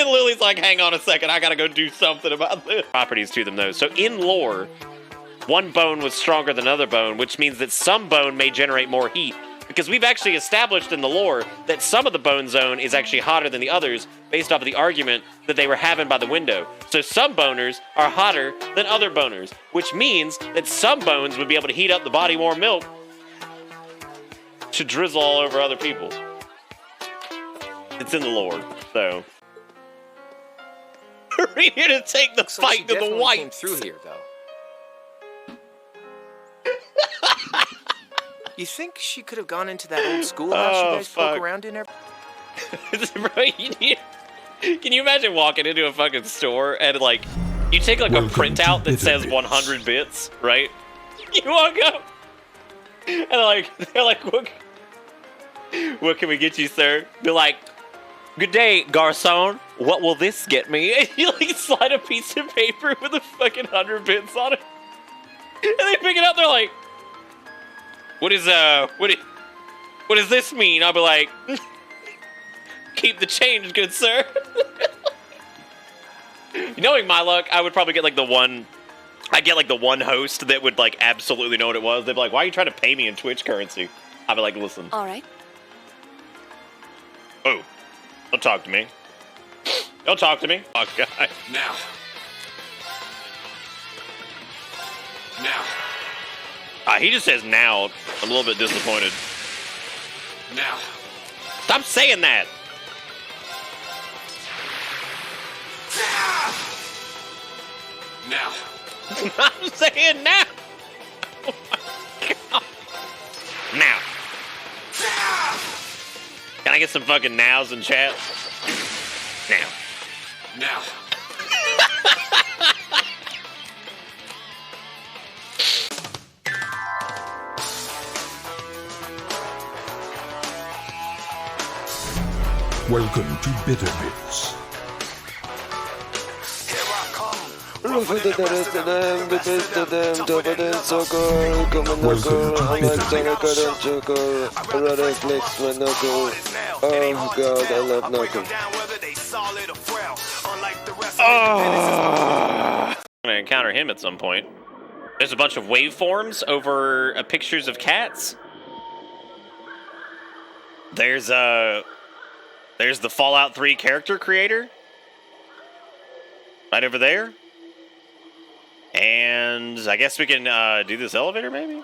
then Lily's like, hang on a second, I gotta go do something about this. Properties to them, though. So in lore, one bone was stronger than another bone, which means that some bone may generate more heat. Because we've actually established in the lore that some of the bone zone is actually hotter than the others based off of the argument that they were having by the window. So some boners are hotter than other boners, which means that some bones would be able to heat up the body warm milk to drizzle all over other people. It's in the lore, so. We're here to take the fight to the whites. Came through here, though. You think she could have gone into that old schoolhouse you guys poke around in? Bro, can you imagine walking into a fucking store and, like, you take, like, a printout that says 100 bits, right? You walk up, and, they're like, what can we get you, sir? They're like, good day, garçon. What will this get me? And you, like, slide a piece of paper with a fucking 100 bits on it. And they pick it up, they're like, what does this mean? I'll be like, keep the change, good sir. Knowing my luck, I would probably get like the one host that would like absolutely know what it was. They'd be like, why are you trying to pay me in Twitch currency? I'd be like, listen. All right. Oh, don't talk to me. Don't talk to me. Oh, God. Now. He just says now. I'm a little bit disappointed. Now. Stop saying that. Now. I'm saying now. Oh my God. Now. Can I get some fucking nows in chat? Now. Now. Welcome to Bitter Bits. Welcome to Oh God, I love Knuckle. I'm gonna encounter him at some point. There's a bunch of waveforms over pictures of cats. There's the Fallout 3 character creator. Right over there. And I guess we can do this elevator, maybe?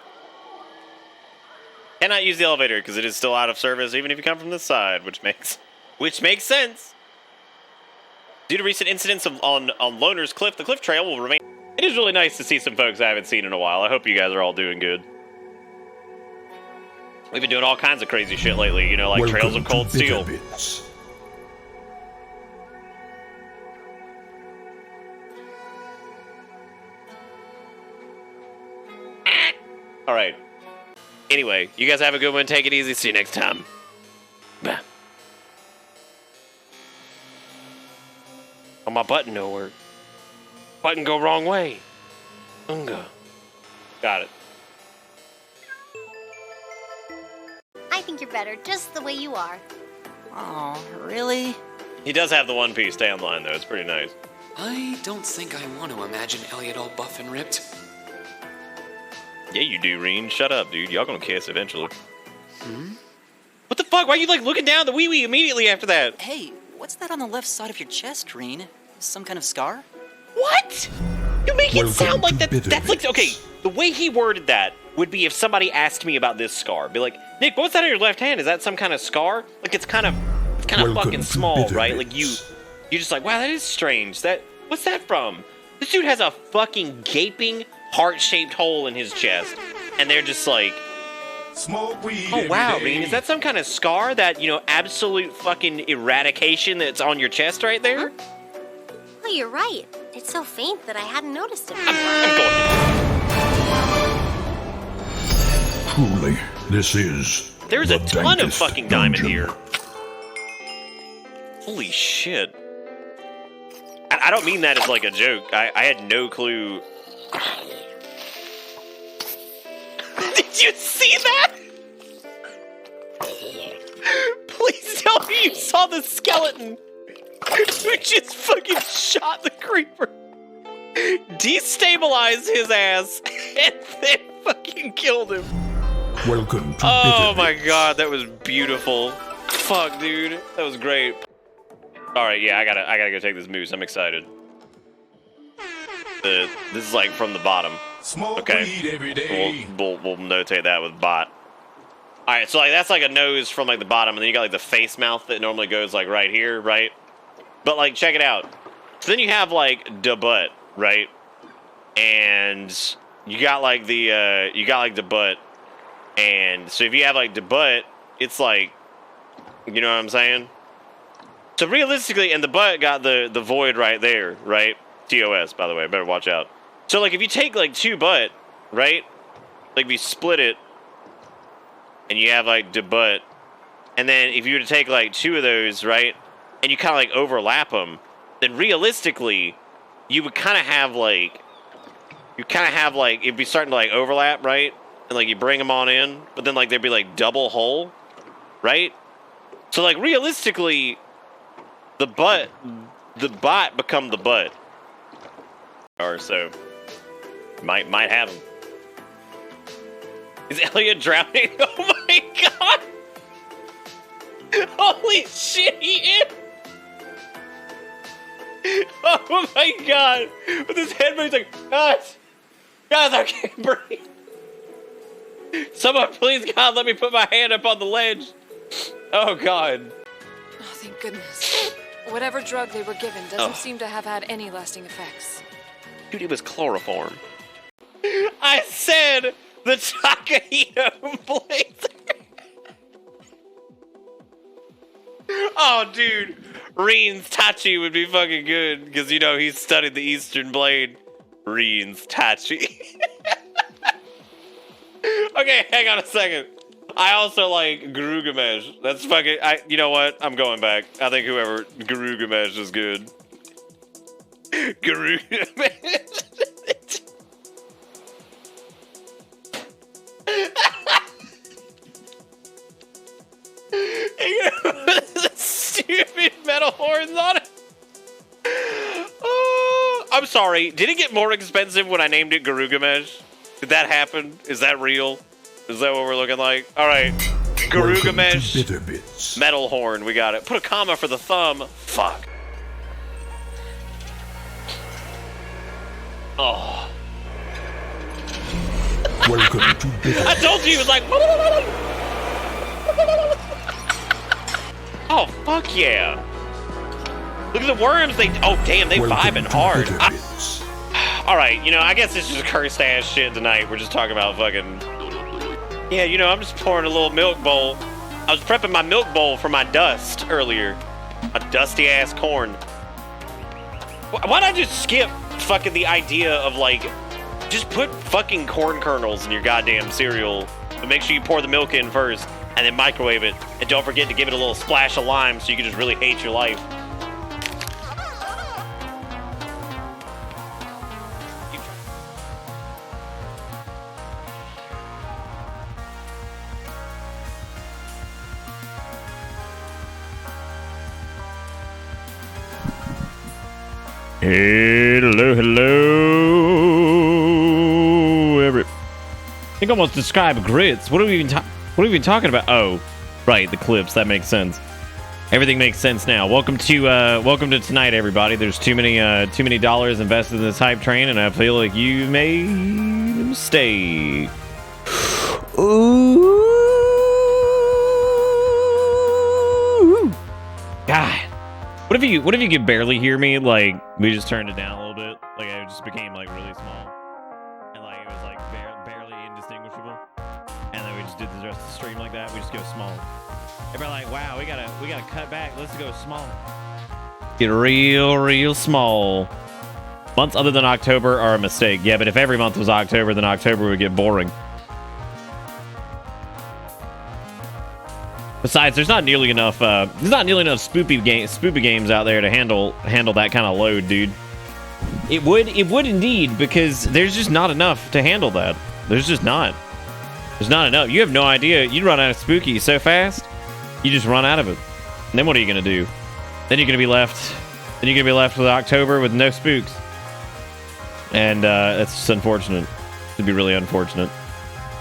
Cannot use the elevator because it is still out of service, even if you come from this side, which makes sense. Due to recent incidents on Loner's Cliff, the cliff trail will remain. It is really nice to see some folks I haven't seen in a while. I hope you guys are all doing good. We've been doing all kinds of crazy shit lately, you know, like Trails of Cold Steel. Alright. Anyway, you guys have a good one. Take it easy. See you next time. Bah. Oh, my button don't work. Button go wrong way. Unga. Got it. I think you're better just the way you are. Oh, really? He does have the one piece tan line, though. It's pretty nice. I don't think I want to imagine Elliot all buff and ripped. Yeah, you do, Reen. Shut up, dude. Y'all gonna kiss eventually. Hmm? What the fuck? Why are you, like, looking down the wee-wee immediately after that? Hey, what's that on the left side of your chest, Reen? Some kind of scar? What? You make it sound like that. That's like, okay, the way he worded that would be if somebody asked me about this scar. Be like, Nick, what's that on your left hand? Is that some kind of scar? Like, it's kind of fucking small, right? Like, you're just like, wow, that is strange. What's that from? This dude has a fucking gaping heart-shaped hole in his chest, and they're just like, Smoke weed. oh wow, Reen, is that some kind of scar? That, you know, absolute fucking eradication that's on your chest right there? Oh, you're right. It's so faint that I hadn't noticed it. I'm going. Truly, this is. There's a the ton of dankest fucking diamond dungeon. here. Holy shit. I don't mean that as like a joke. I had no clue. Did you see that? Please tell me you saw the skeleton. We just fucking shot the creeper, destabilized his ass, and then fucking killed him. Welcome to Oh Bitter my Bits. god, that was beautiful. Fuck, dude, that was great. All right, yeah, I gotta go take this moose. I'm excited. This is like from the bottom. Smoke Okay. weed every day. We'll notate that with bot. All right, so like that's like a nose from like the bottom, and then you got like the face mouth that normally goes like right here, right? But like check it out. So then you have like the butt, right? And you got like the butt, and so if you have like the butt, it's like, you know what I'm saying? So realistically, and the butt got the void right there, right? TOS, by the way, better watch out. So like if you take like two butt, right? Like if you split it, and you have like the butt, and then if you were to take like two of those, right? And you kind of like overlap them, then realistically, you would kind of have like, it'd be starting to like overlap, right? And like you bring them on in, but then like there'd be like double hole, right? So like realistically, the bot become the butt, or so might have him. Is Elliot drowning? Oh my god! Holy shit, he is! Oh my god! With his head, he's like, guys, I can't breathe. Someone please, God, let me put my hand up on the ledge. Oh god. Oh, thank goodness. Whatever drug they were given doesn't seem to have had any lasting effects. Dude, it was chloroform. I said the Takahito Blazer. Oh, dude. Reen's Tachi would be fucking good because, you know, he studied the Eastern Blade. Reen's Tachi. Okay, hang on a second. I also like Garugamesh. That's fucking... you know what? I'm going back. I think whoever... Garugamesh is good. Garugamesh. Stupid metal horns on it. Oh, I'm sorry. Did it get more expensive when I named it Garugamesh? Did that happen? Is that real? Is that what we're looking like? All right. Garugamesh. Bitter Bits. Metal horn. We got it. Put a comma for the thumb. Fuck. Oh. Welcome to Bitter I told you he was like. Oh, fuck yeah. Look at the worms. Oh, damn, they vibing hard. Bitter Bits. Alright, you know, I guess it's just cursed ass shit tonight. We're just talking about fucking... Yeah, you know, I'm just pouring a little milk bowl. I was prepping my milk bowl for my dust earlier. A dusty ass corn. Why'd I just skip fucking the idea of like... Just put fucking corn kernels in your goddamn cereal. But make sure you pour the milk in first. And then microwave it. And don't forget to give it a little splash of lime so you can just really hate your life. Hello. I think I almost described grits. What are we even talking about? Oh, right, the clips. That makes sense. Everything makes sense now. Welcome to tonight, everybody. There's too many dollars invested in this hype train, and I feel like you made a mistake. Ooh. God. What if you could barely hear me? Like, we just turned it down a little bit. Like, it just became, like, really small. And, like, it was, like, barely indistinguishable. And then we just did the rest of the stream like that. We just go small. Everybody like, wow, we gotta cut back. Let's go small. Get real small. Months other than October are a mistake. Yeah, but if every month was October, then October would get boring. Besides, there's not nearly enough spoopy games out there to handle that kind of load, dude. It would indeed, because there's just not enough to handle that. There's not enough. You have no idea. You'd run out of spooky so fast, you just run out of it. And then what are you gonna do? Then you're gonna be left. Then you're gonna be left with October with no spooks. And that's just unfortunate. It'd be really unfortunate.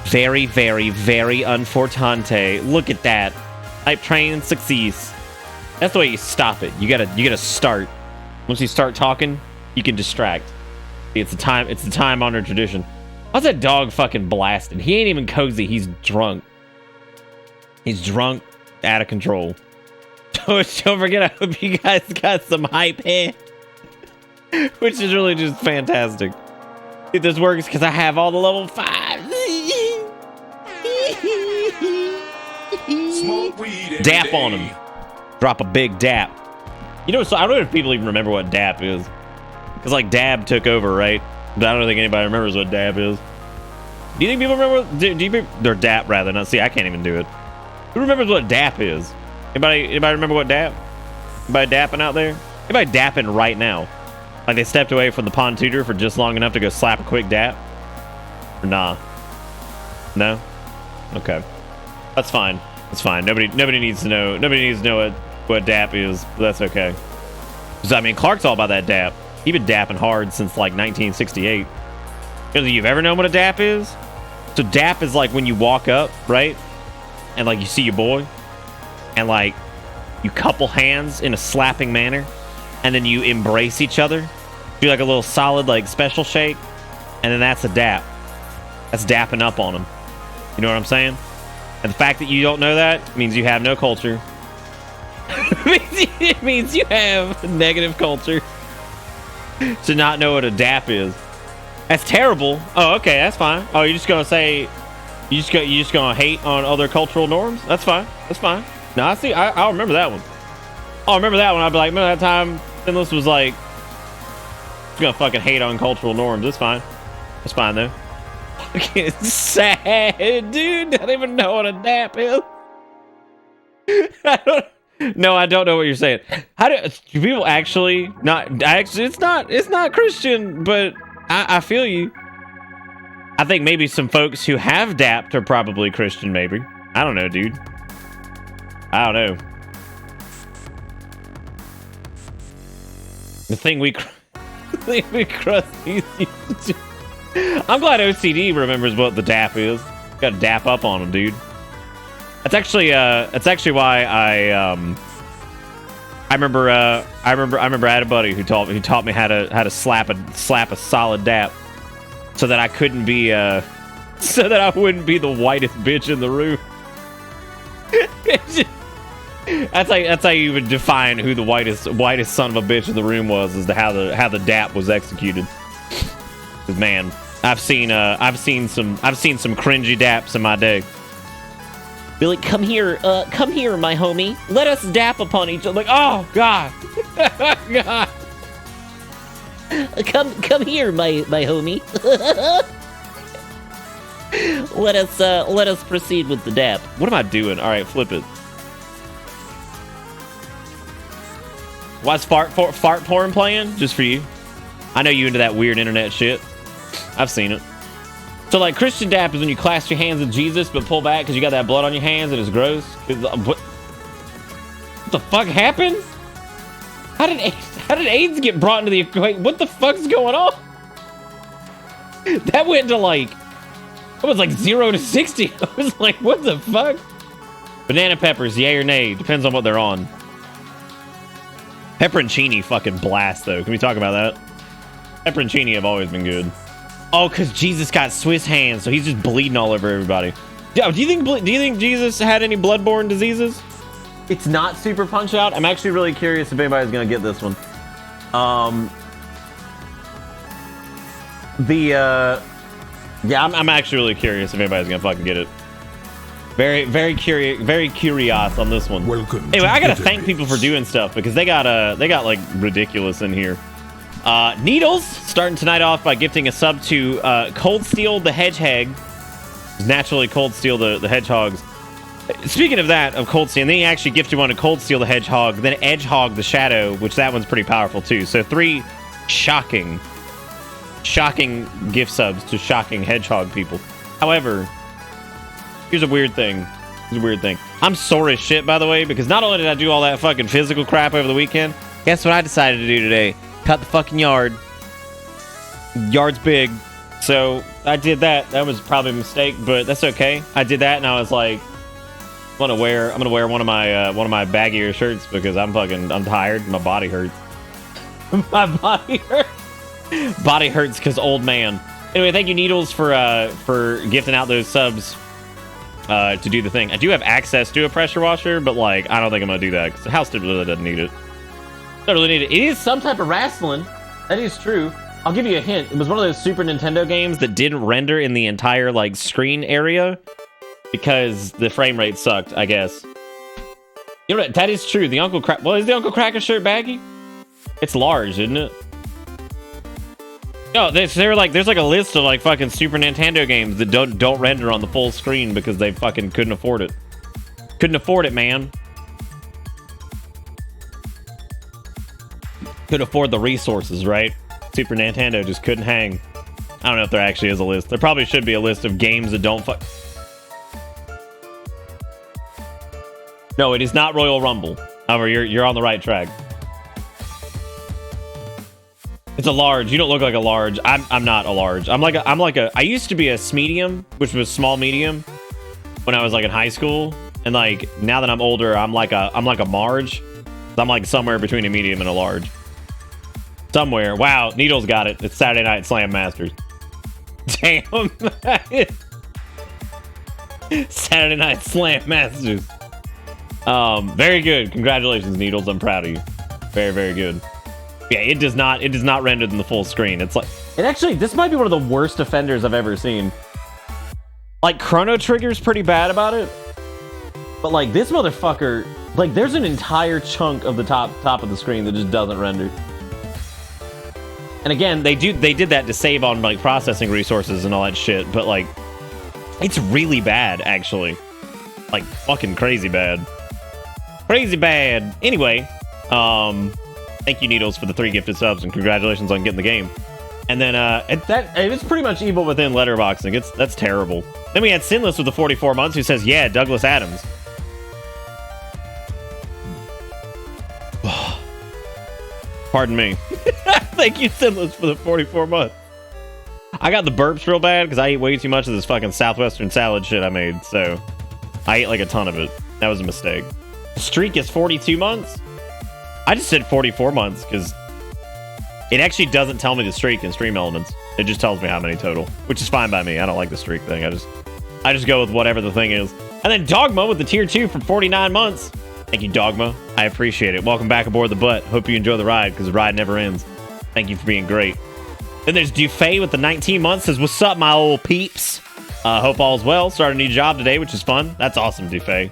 Very, very, very unfortunate. Look at that. Hype train succeeds. That's the way you stop it. You gotta start. Once you start talking, you can distract. It's the time honored tradition. How's that dog fucking blasted? He ain't even cozy. He's drunk. He's drunk, out of control. Don't forget, I hope you guys got some hype here. Which is really just fantastic. If this works, because I have all the level 5s. Smoke weed Dap on him. Drop a big dap. You know, so I don't know if people even remember what dap is. Because, like, dab took over, right? But I don't think anybody remembers what dab is. Do you think people remember? Or dap, rather. Not, see, I can't even do it. Who remembers what dap is? Anybody remember what dap? Anybody dapping out there? Anybody dapping right now? Like they stepped away from the pond tutor for just long enough to go slap a quick dap? Or nah? No? Okay. That's fine. That's fine. Nobody needs to know. Nobody needs to know what dap is. But that's okay. Because, I mean, Clark's all about that dap. He's been dapping hard since like 1968. You've ever known what a dap is? So dap is like when you walk up, right? And like you see your boy. And like you couple hands in a slapping manner. And then you embrace each other. Do like a little solid like special shake. And then that's a dap. That's dapping up on them. You know what I'm saying? And the fact that you don't know that means you have no culture. It means you have negative culture to not know what a dap is. That's terrible. Oh, okay, that's fine. Oh, you're just gonna say you just gonna hate on other cultural norms? That's fine. That's fine. No, I see. I'll remember that one. I'll remember that one. I'll be like, remember that time Finless was like, "I'm gonna fucking hate on cultural norms." That's fine. That's fine though. Fucking sad, dude. I don't even know what a dap is. No, I don't know what you're saying. How do people actually not? Actually, it's not Christian, but I feel you. I think maybe some folks who have dapped are probably Christian. Maybe, I don't know, dude. I don't know. The thing we crusty. I'm glad OCD remembers what the dap is. Got to dap up on him, dude. That's actually why I remember I had a buddy who taught me how to slap a solid dap so that I couldn't be so that I wouldn't be the whitest bitch in the room. That's how you would define who the whitest son of a bitch in the room was, as to how the dap was executed. 'Cause, man, I've seen some cringy daps in my day. Be like, come here, my homie. Let us dap upon each other. Like, oh God, God. Come here, my homie. let us proceed with the dap. What am I doing? All right, flip it. Why's fart porn playing? Just for you. I know you into that weird internet shit. I've seen it. So, like, Christian dap is when you clasp your hands in Jesus, but pull back because you got that blood on your hands and it's gross. What the fuck happened? How did AIDS get brought into the equation? What the fuck's going on? That went to like, it was like 0 to 60. I was like, what the fuck? Banana peppers, yay or nay? Depends on what they're on. Pepperoncini fucking blast though. Can we talk about that? Pepperoncini have always been good. Oh, because Jesus got Swiss hands, so he's just bleeding all over everybody. Do you think Jesus had any bloodborne diseases? It's not super punch out. I'm actually really curious if anybody's gonna get this one. Yeah, I'm actually really curious if anybody's gonna fucking get it. Very curious on this one. Welcome. Anyway, I gotta thank people for doing stuff because they got like ridiculous in here. Needles starting tonight off by gifting a sub to Cold Steel the Hedgehog. Naturally, Cold Steel the Hedgehogs. Speaking of that, of Cold Steel, and then he actually gifted one to Cold Steel the Hedgehog, then Edgehog the Shadow, which that one's pretty powerful too. So 3 shocking gift subs to shocking Hedgehog people. However, here's a weird thing. I'm sore as shit, by the way, because not only did I do all that fucking physical crap over the weekend, guess what I decided to do today? Cut the fucking yard. Yard's big. So I did that. That was probably a mistake, but that's okay. I did that, and I was like, I'm gonna wear one of my baggier shirts because I'm tired. My body hurts. My body hurts. Body hurts because old man. Anyway, thank you, Needles, for gifting out those subs to do the thing. I do have access to a pressure washer, but like I don't think I'm gonna do that because the house really doesn't need it. Don't really need it. It is some type of wrestling. That is true. I'll give you a hint. It was one of those Super Nintendo games that didn't render in the entire like screen area because the frame rate sucked, I guess. You know what? That is true. The Uncle Crack. Well, is the Uncle Cracker shirt baggy? It's large, isn't it? No, there's like a list of like fucking Super Nintendo games that don't render on the full screen because they fucking couldn't afford it. Couldn't afford it, man. Could afford the resources, right? Super Nintendo just couldn't hang. I don't know if there actually is a list. There probably should be a list of games that don't fuck. No, it is not Royal Rumble. However, you're on the right track. It's a large. You don't look like a large. I'm not a large. I'm like a. I used to be a medium, which was small medium, when I was like in high school, and like now that I'm older, I'm like a Marge. I'm like somewhere between a medium and a large. Somewhere. Wow, Needles got it. It's Saturday Night Slam Masters. Damn. Saturday Night Slam Masters. Very good. Congratulations, Needles. I'm proud of you. Very, very good. Yeah, it does not render in the full screen. It's like, and actually, this might be one of the worst offenders I've ever seen. Like, Chrono Trigger's pretty bad about it. But like, this motherfucker, like, there's an entire chunk of the top of the screen that just doesn't render. And again, they did that to save on like processing resources and all that shit, but like it's really bad actually. Like fucking crazy bad. Crazy bad. Anyway, thank you Needles for the 3 gifted subs and congratulations on getting the game. And then it's pretty much evil within letterboxing. That's terrible. Then we had Sinless with the 44 months who says, "Yeah, Douglas Adams." Pardon me. Thank you, Sinless, for the 44 months. I got the burps real bad because I ate way too much of this fucking Southwestern salad shit I made, so I ate like a ton of it. That was a mistake. The streak is 42 months? I just said 44 months because it actually doesn't tell me the streak in Stream Elements. It just tells me how many total, which is fine by me. I don't like the streak thing. I just go with whatever the thing is. And then Dogma with the tier 2 for 49 months. Thank you, Dogma. I appreciate it. Welcome back aboard the butt. Hope you enjoy the ride because the ride never ends. Thank you for being great. Then there's Dufay with the 19 months. Says, "What's up, my old peeps? Hope all's well. Started a new job today, which is fun." That's awesome, Dufay.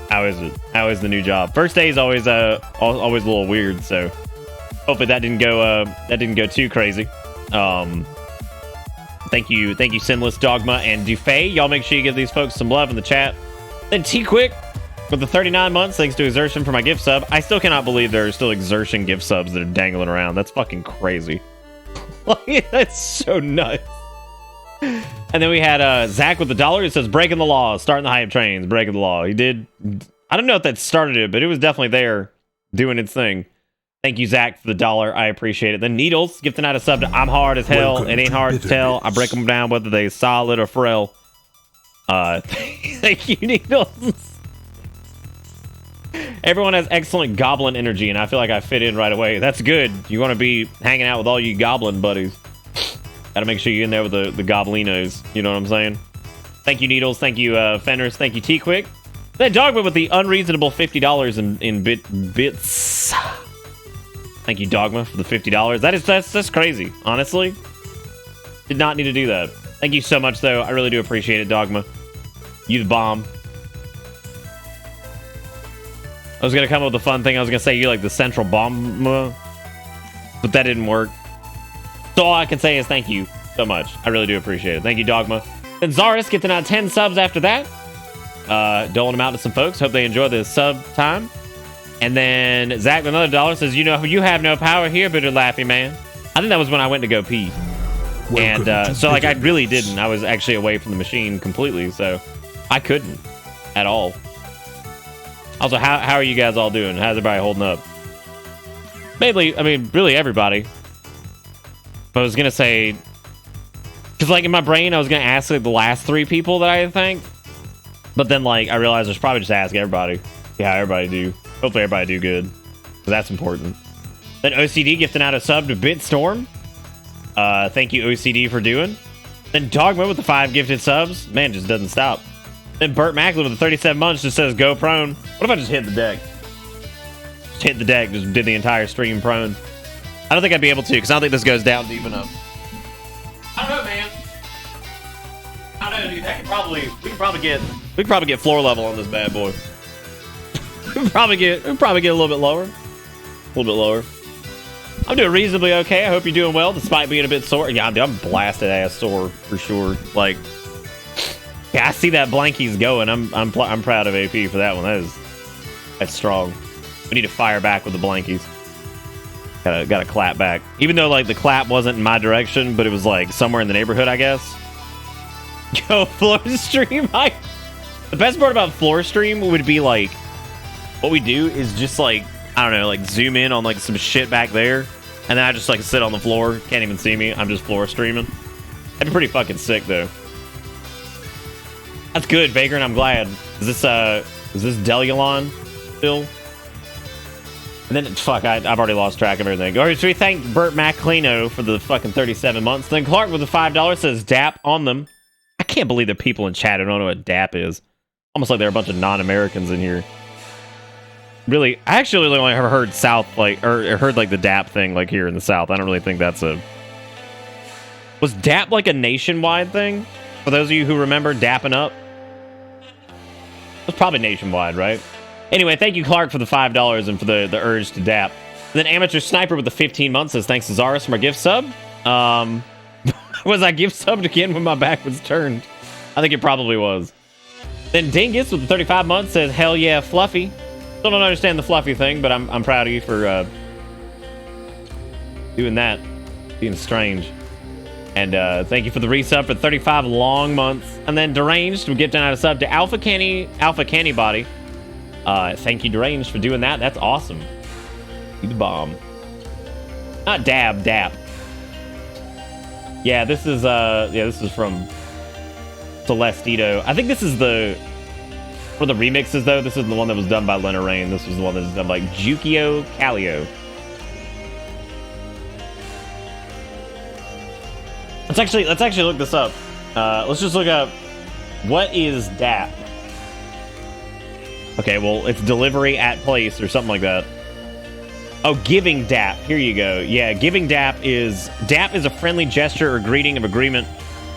How is it? How is the new job? First day is always a little weird, so hopefully that didn't go too crazy. Thank you, Sinless, Dogma, and Dufay. Y'all make sure you give these folks some love in the chat. Then T-Quick with the 39 months, thanks to Exertion for my gift sub. I still cannot believe there are still Exertion gift subs that are dangling around. That's fucking crazy. Like, that's so nuts. And then we had Zach with the $1. It says, "Breaking the law, starting the hype trains, breaking the law." He did. I don't know if that started it, but it was definitely there doing its thing. Thank you, Zach, for the $1. I appreciate it. Then Needles gifting out a sub to "I'm hard as hell. Welcome, it ain't hard to tell. I break them down whether they solid or frail." Thank you, Needles. Everyone has excellent goblin energy, and I feel like I fit in right away. That's good. You want to be hanging out with all you goblin buddies. Gotta make sure you're in there with the goblinos. You know what I'm saying? Thank you, Needles. Thank you, Fenders. Thank you, T-Quick. Then Dogma with the unreasonable $50 in bits. Thank you, Dogma, for the $50. That's crazy, honestly. Did not need to do that. Thank you so much, though. I really do appreciate it, Dogma. You the bomb. I was gonna come up with a fun thing. I was gonna say you like the central bomb, but that didn't work. So all I can say is thank you so much. I really do appreciate it. Thank you, Dogma. Then Zaris getting out 10 subs after that. Doling them out to some folks. Hope they enjoy the sub time. And then Zach with another $1 says, "You know, you have no power here, bitter laughy man." I think that was when I went to go pee. And so like I really didn't. I was actually away from the machine completely, so I couldn't at all. Also, how are you guys all doing? How's everybody holding up? Mainly, I mean, really everybody. But I was gonna say, because like in my brain, I was gonna ask like the last 3 people that I thanked, but then like I realized I should probably just ask everybody. Yeah, everybody do. Hopefully, everybody do good, because that's important. Then OCD gifting out a sub to Bitstorm. Thank you, OCD, for doing. Then Dogma with the 5 gifted subs. Man, just doesn't stop. Then Burt Macklin with the 37 months just says go prone. What if I just hit the deck? Just hit the deck, just did the entire stream prone. I don't think I'd be able to, because I don't think this goes down deep enough. I don't know, man. I don't know, dude. That could probably we could probably get floor level on this bad boy. we could probably get a little bit lower. A little bit lower. I'm doing reasonably okay. I hope you're doing well, despite being a bit sore. Yeah, I'm blasted ass sore for sure. Like, yeah, I see that blankies going. I'm proud of AP for that one. That's strong. We need to fire back with the blankies. Gotta clap back. Even though like the clap wasn't in my direction, but it was like somewhere in the neighborhood, I guess. Yo, floor stream. The best part about floor stream would be like, what we do is just like, I don't know, like zoom in on like some shit back there, and then I just like sit on the floor. Can't even see me. I'm just floor streaming. That'd be pretty fucking sick though. That's good, Vagrant. I'm glad. Is this Delulon still? And then fuck, I've already lost track of everything. All right, so we thank Burt Maclino for the fucking 37 months. Then Clark with the $5 says DAP on them. I can't believe the people in chat don't know what DAP is. Almost like there are a bunch of non-Americans in here. Really, I actually really only ever heard South, like, or heard like the DAP thing, like here in the South. I don't really think that's a. Was DAP like a nationwide thing? For those of you who remember dapping up, it was probably nationwide, right? Anyway, thank you, Clark, for the $5 and for the urge to dap. And then Amateur Sniper with the 15 months says thanks to Zaris for my gift sub. Was I gift subbed again when my back was turned? I think it probably was. Then Dingus with the 35 months says hell yeah, Fluffy. Still don't understand the Fluffy thing, but I'm proud of you for doing that, being strange. And thank you for the resub for 35 long months. And then Deranged will get down out a sub to Alpha Canny Body. Thank you, Deranged, for doing that. That's awesome. You the bomb. Not Dab, Dap. Yeah, this is from Celestito. I think this is for the remixes though. This is the one that was done by Lena Rain. This was the one that was done by Jukio Calio. Let's actually look this up. Let's just look up what is DAP. Okay, well, it's delivery at place or something like that. Oh, giving DAP. Here you go. Yeah, giving DAP is a friendly gesture or greeting of agreement,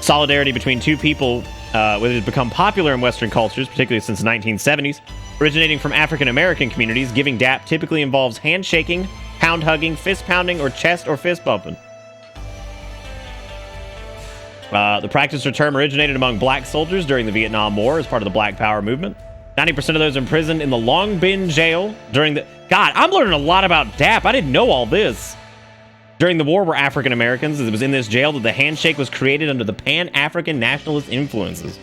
solidarity between two people, which has become popular in Western cultures, particularly since the 1970s. Originating from African American communities, giving DAP typically involves handshaking, pound hugging, fist pounding, or chest or fist bumping. The practice or term originated among black soldiers during the Vietnam War as part of the Black Power movement. 90% of those imprisoned in the Long Binh jail during the... God, I'm learning a lot about DAP. I didn't know all this. During the war were African Americans. It was in this jail that the handshake was created under the Pan-African nationalist influences.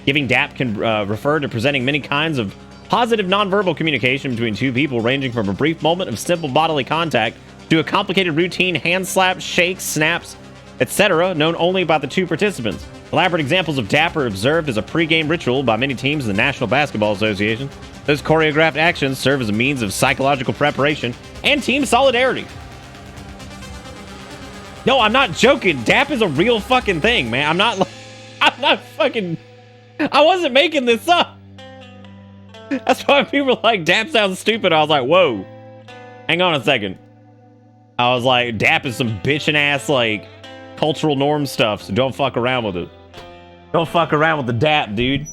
Giving DAP can refer to presenting many kinds of positive nonverbal communication between two people, ranging from a brief moment of simple bodily contact to a complicated routine hand slaps, shakes, snaps, etc., known only by the two participants. Elaborate examples of DAP are observed as a pre-game ritual by many teams in the National Basketball Association. Those choreographed actions serve as a means of psychological preparation and team solidarity. No, I'm not joking. DAP is a real fucking thing, man. I'm not fucking... I wasn't making this up. That's why people are like, DAP sounds stupid. I was like, whoa. Hang on a second. I was like, DAP is some bitchin' ass, like, cultural norm stuff, so don't fuck around with it. Don't fuck around with the DAP, dude.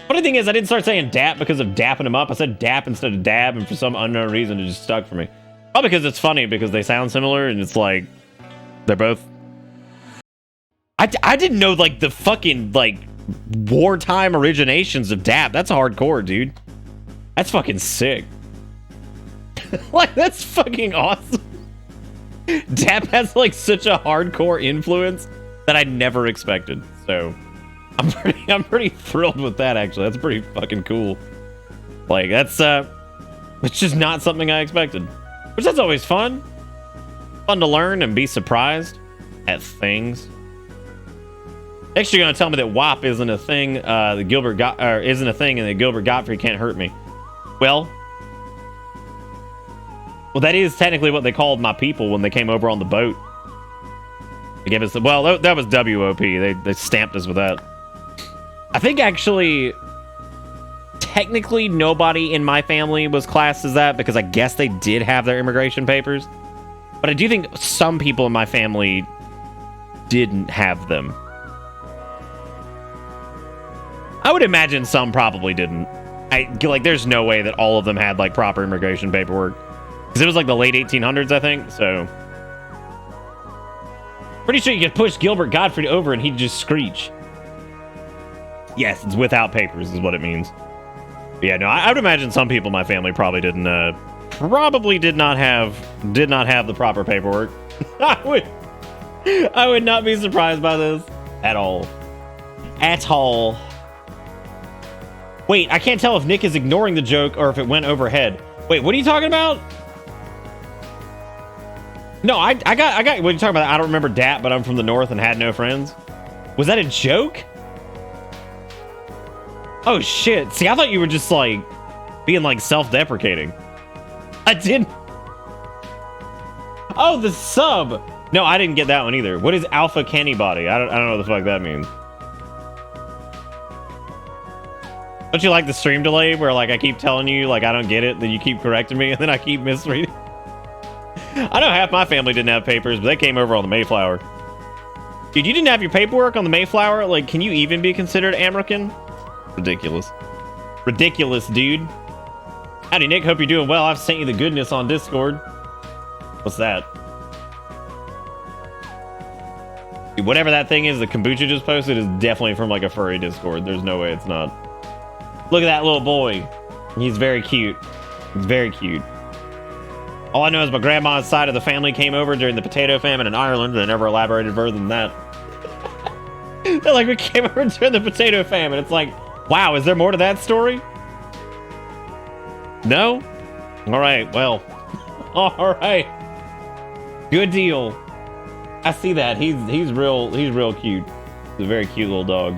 Funny thing is, I didn't start saying DAP because of dapping them up. I said DAP instead of dab, and for some unknown reason, it just stuck for me. Probably because it's funny, because they sound similar, and it's like, they're both... I didn't know, like, the fucking, like, wartime originations of DAP. That's hardcore, dude. That's fucking sick. Like, that's fucking awesome. DAP has, like, such a hardcore influence that I never expected, so... I'm pretty thrilled with that, actually. That's pretty fucking cool. Like, that's, it's just not something I expected. Which that's always fun. Fun to learn and be surprised at things. Next, you're gonna tell me that WAP isn't a thing, that Gilbert got, or isn't a thing, and that Gilbert Gottfried can't hurt me. Well, that is technically what they called my people when they came over on the boat. They gave us the, well, that was WOP. They stamped us with that. I think actually, technically nobody in my family was classed as that because I guess they did have their immigration papers. But I do think some people in my family didn't have them. I would imagine some probably didn't. Like, there's no way that all of them had, like, proper immigration paperwork. Because it was, like, the late 1800s, I think, so... Pretty sure you could push Gilbert Gottfried over and he'd just screech. Yes, it's without papers is what it means. But yeah, no, I would imagine some people in my family probably didn't, probably did not have the proper paperwork. I would not be surprised by this at all. At all. Wait, I can't tell if Nick is ignoring the joke or if it went overhead. Wait, what are you talking about? No, I got what are you talking about? I don't remember dat, but I'm from the north and had no friends. Was that a joke? Oh shit. See, I thought you were just like being like self-deprecating. I didn't. Oh, the sub. No, I didn't get that one either. What is Alpha Kenny Body? I don't know what the fuck that means. Don't you like the stream delay where like I keep telling you like I don't get it, then you keep correcting me and then I keep misreading? I know half my family didn't have papers, but they came over on the Mayflower. Dude, you didn't have your paperwork on the Mayflower? Like, can you even be considered American? Ridiculous. Ridiculous, dude. Howdy, Nick. Hope you're doing well. I've sent you the goodness on Discord. What's that? Dude, whatever that thing is the Kombucha just posted is definitely from like a furry Discord. There's no way it's not. Look at that little boy. He's very cute. He's very cute. All I know is my grandma's side of the family came over during the potato famine in Ireland, and they never elaborated further than that. They're like, we came over during the potato famine. It's like, wow, is there more to that story? No? All right, well. All right. Good deal. I see that. He's real cute. He's a very cute little dog.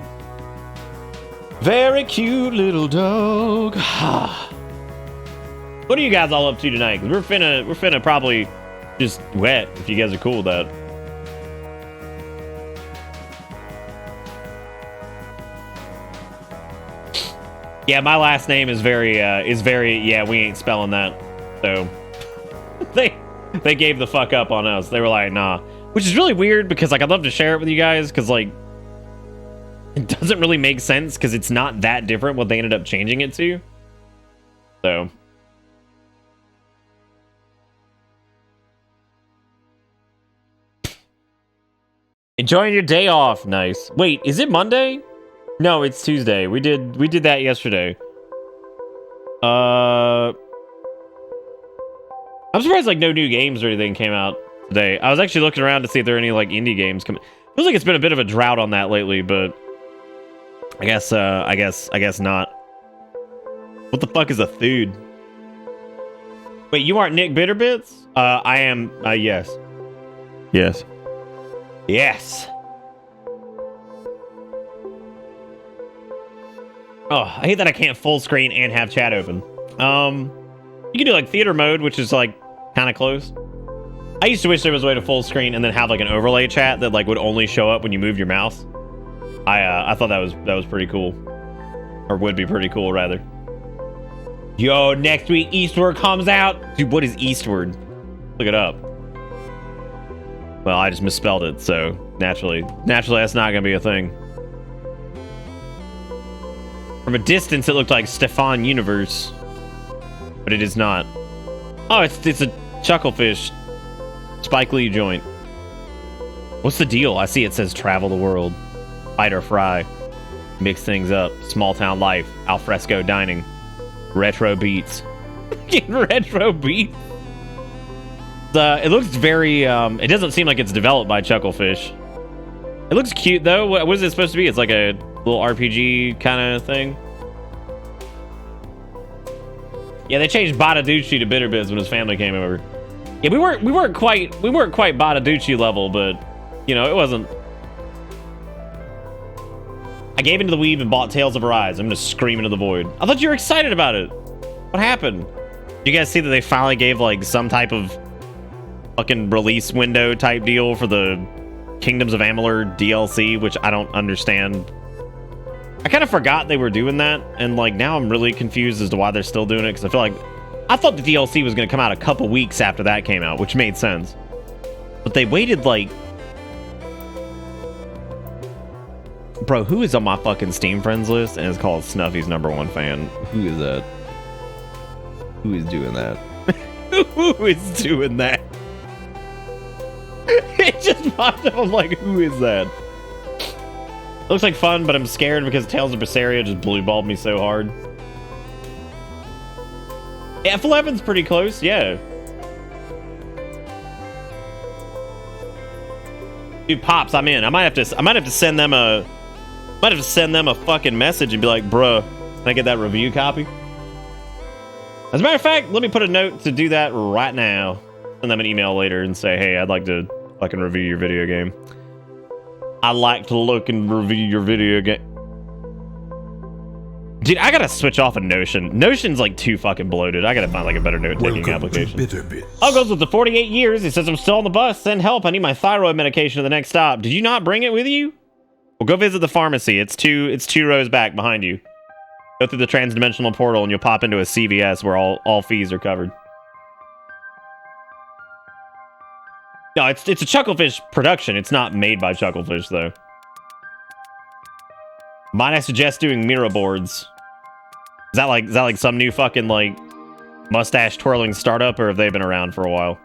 Very cute little dog. What are you guys all up to tonight? Because we're finna probably just wet if you guys are cool with that. Yeah, my last name is very yeah, we ain't spelling that. So they gave the fuck up on us. They were like, nah. Which is really weird because like I'd love to share it with you guys because like it doesn't really make sense because it's not that different what they ended up changing it to. So enjoying your day off. Nice. Wait, is it Monday? No, it's Tuesday. We did that yesterday. I'm surprised like no new games or anything came out today. I was actually looking around to see if there are any like indie games coming. Feels like it's been a bit of a drought on that lately, but I guess not. What the fuck is a food? Wait, you aren't Nick Bitterbits? I am. Yes. Yes. Yes. Oh, I hate that I can't full screen and have chat open. You can do like theater mode, which is like kind of close. I used to wish there was a way to full screen and then have like an overlay chat that like would only show up when you moved your mouse. I thought that was pretty cool, or would be pretty cool rather. Yo, next week Eastward comes out. Dude, what is Eastward? Look it up. Well, I just misspelled it, so naturally that's not gonna be a thing. From a distance, it looked like Stefan Universe, but it is not. Oh, it's a Chucklefish Spike Lee joint. What's the deal? I see it says travel the world, fight or fry, mix things up, small town life, alfresco dining, retro beats. Retro beats. It looks very. It doesn't seem like it's developed by Chucklefish. It looks cute though. What is it supposed to be? It's like a little RPG kind of thing. Yeah, they changed Badaducci to Bitterbiz when his family came over. Yeah, we weren't quite Badaducci level, but you know, it wasn't. I gave into the weave and bought Tales of Arise. I'm gonna scream into the void. I thought you were excited about it. What happened? You guys see that they finally gave like some type of fucking release window type deal for the Kingdoms of Amalur DLC, which I don't understand. I kind of forgot they were doing that, and like now I'm really confused as to why they're still doing it, because I feel like I thought the DLC was going to come out a couple weeks after that came out, which made sense. But they waited like... Bro, who is on my fucking Steam friends list and is called Snuffy's #1 fan? Who is that? Who is doing that? Who is doing that? It just popped up. I'm like, who is that? Looks like fun, but I'm scared because Tales of Berseria just blue balled me so hard. F11's pretty close, yeah. Dude, Pops, I'm in. I might have to send them a fucking message and be like, bruh, can I get that review copy? As a matter of fact, let me put a note to do that right now. Send them an email later and say, hey, I'd like to fucking review your video game. I like to look and review your video game. Dude, I gotta switch off of Notion. Notion's like too fucking bloated. I gotta find like a better note-taking application. Oh, goes with the 48 years. He says, I'm still on the bus. Send help. I need my thyroid medication to the next stop. Did you not bring it with you? Well, go visit the pharmacy. It's two rows back behind you. Go through the transdimensional portal and you'll pop into a CVS where all fees are covered. No, it's a Chucklefish production. It's not made by Chucklefish, though. Might I suggest doing mirror boards? Is that like some new fucking like mustache twirling startup, or have they been around for a while?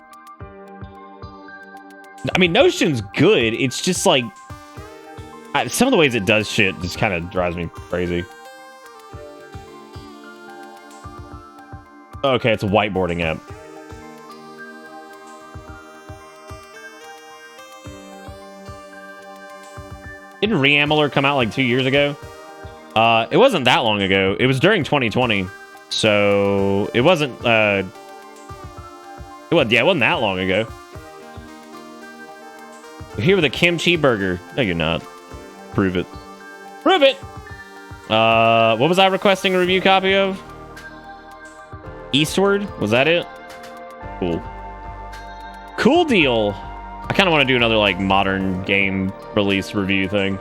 I mean, Notion's good. It's just like some of the ways it does shit just kind of drives me crazy. Okay, it's a whiteboarding app. Didn't Re-Amalur come out like 2 years ago? It wasn't that long ago. It was during 2020. So it wasn't it wasn't that long ago. You're here with a kimchi burger. No, you're not. Prove it. Prove it! What was I requesting a review copy of? Eastward? Was that it? Cool. Cool deal. I kind of want to do another like modern game release review thing.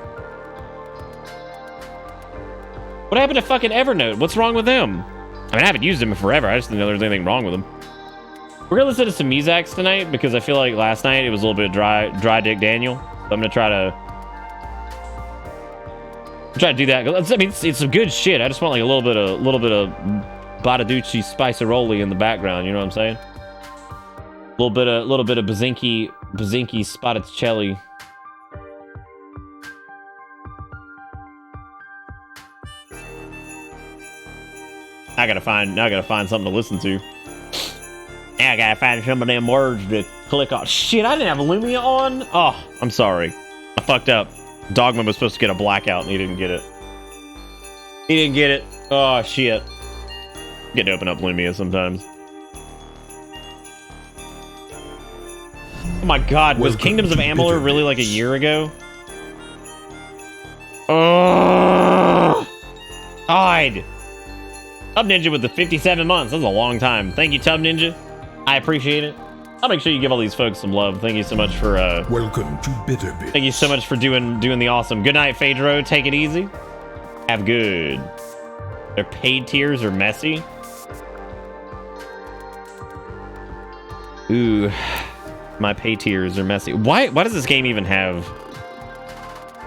What happened to fucking Evernote? What's wrong with them? I mean, I haven't used them in forever. I just didn't know there was anything wrong with them. We're gonna listen to some Muzaks tonight because I feel like last night it was a little bit dry Dick Daniel. So I'm gonna try to do that. I mean, it's some good shit. I just want like a little bit of Badaducci Spiceroli in the background. You know what I'm saying? A little bit of Bazinki Spaticelli. I gotta find something to listen to. Now I gotta find some of them words to click on. Shit, I didn't have Lumia on. Oh, I'm sorry. I fucked up. Dogman was supposed to get a blackout and he didn't get it. He didn't get it. Oh shit. Get to open up Lumia sometimes. Oh my god, was Kingdoms of Amalur really like a year ago? Oh, God. Tub Ninja with the 57 months. That's a long time. Thank you, Tub Ninja. I appreciate it. I'll make sure you give all these folks some love. Thank you so much for Welcome to Bitterbit. thank you so much for doing the awesome. Good night, Phaedro. Take it easy. Have good. Their paid tiers are messy. Ooh. My pay tiers are messy. Why does this game even have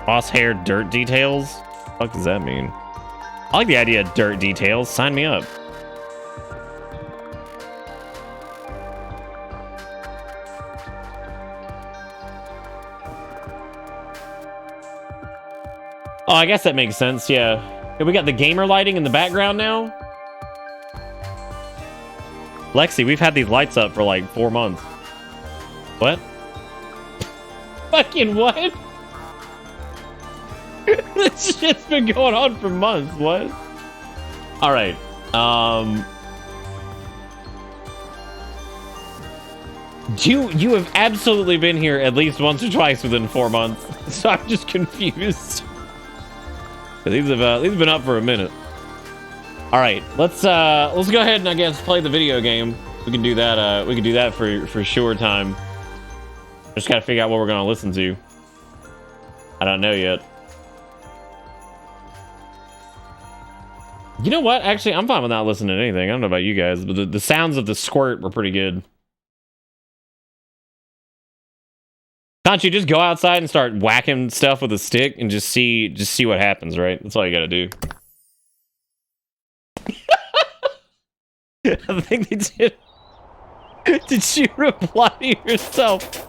crosshair dirt details? What the fuck does that mean? I like the idea of dirt details. Sign me up. Oh, I guess that makes sense, yeah. We got the gamer lighting in the background now. Lexi, we've had these lights up for like 4 months. What? Fucking what? This shit's been going on for months. What? All right. You have absolutely been here at least once or twice within 4 months, so I'm just confused. These have been up for a minute. All right, let's go ahead and I guess play the video game. We can do that. We can do that for sure time. Just gotta figure out what we're gonna listen to. I don't know yet. You know what? Actually, I'm fine with not listening to anything. I don't know about you guys, but the sounds of the squirt were pretty good. Can't you just go outside and start whacking stuff with a stick and just see what happens, right? That's all you gotta do. I think they did. Did you reply to yourself?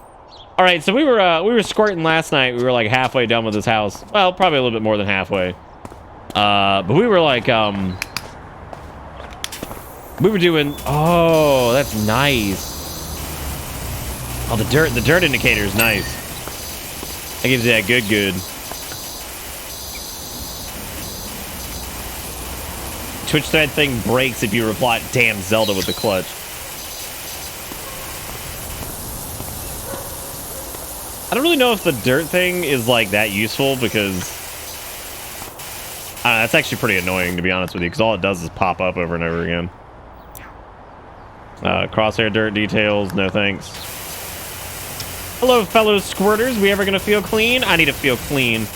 All right, so we were squirting last night. We were like halfway done with this house. Well, probably a little bit more than halfway. But we were like we were doing. Oh, that's nice. Oh, the dirt indicator is nice. That gives you that good. Twitch thread thing breaks if you reply. Damn, Zelda with the clutch. I don't really know if the dirt thing is like that useful because that's actually pretty annoying, to be honest with you, because all it does is pop up over and over again. Crosshair dirt details, no thanks. Hello, fellow squirters. We ever gonna feel clean? I need to feel clean.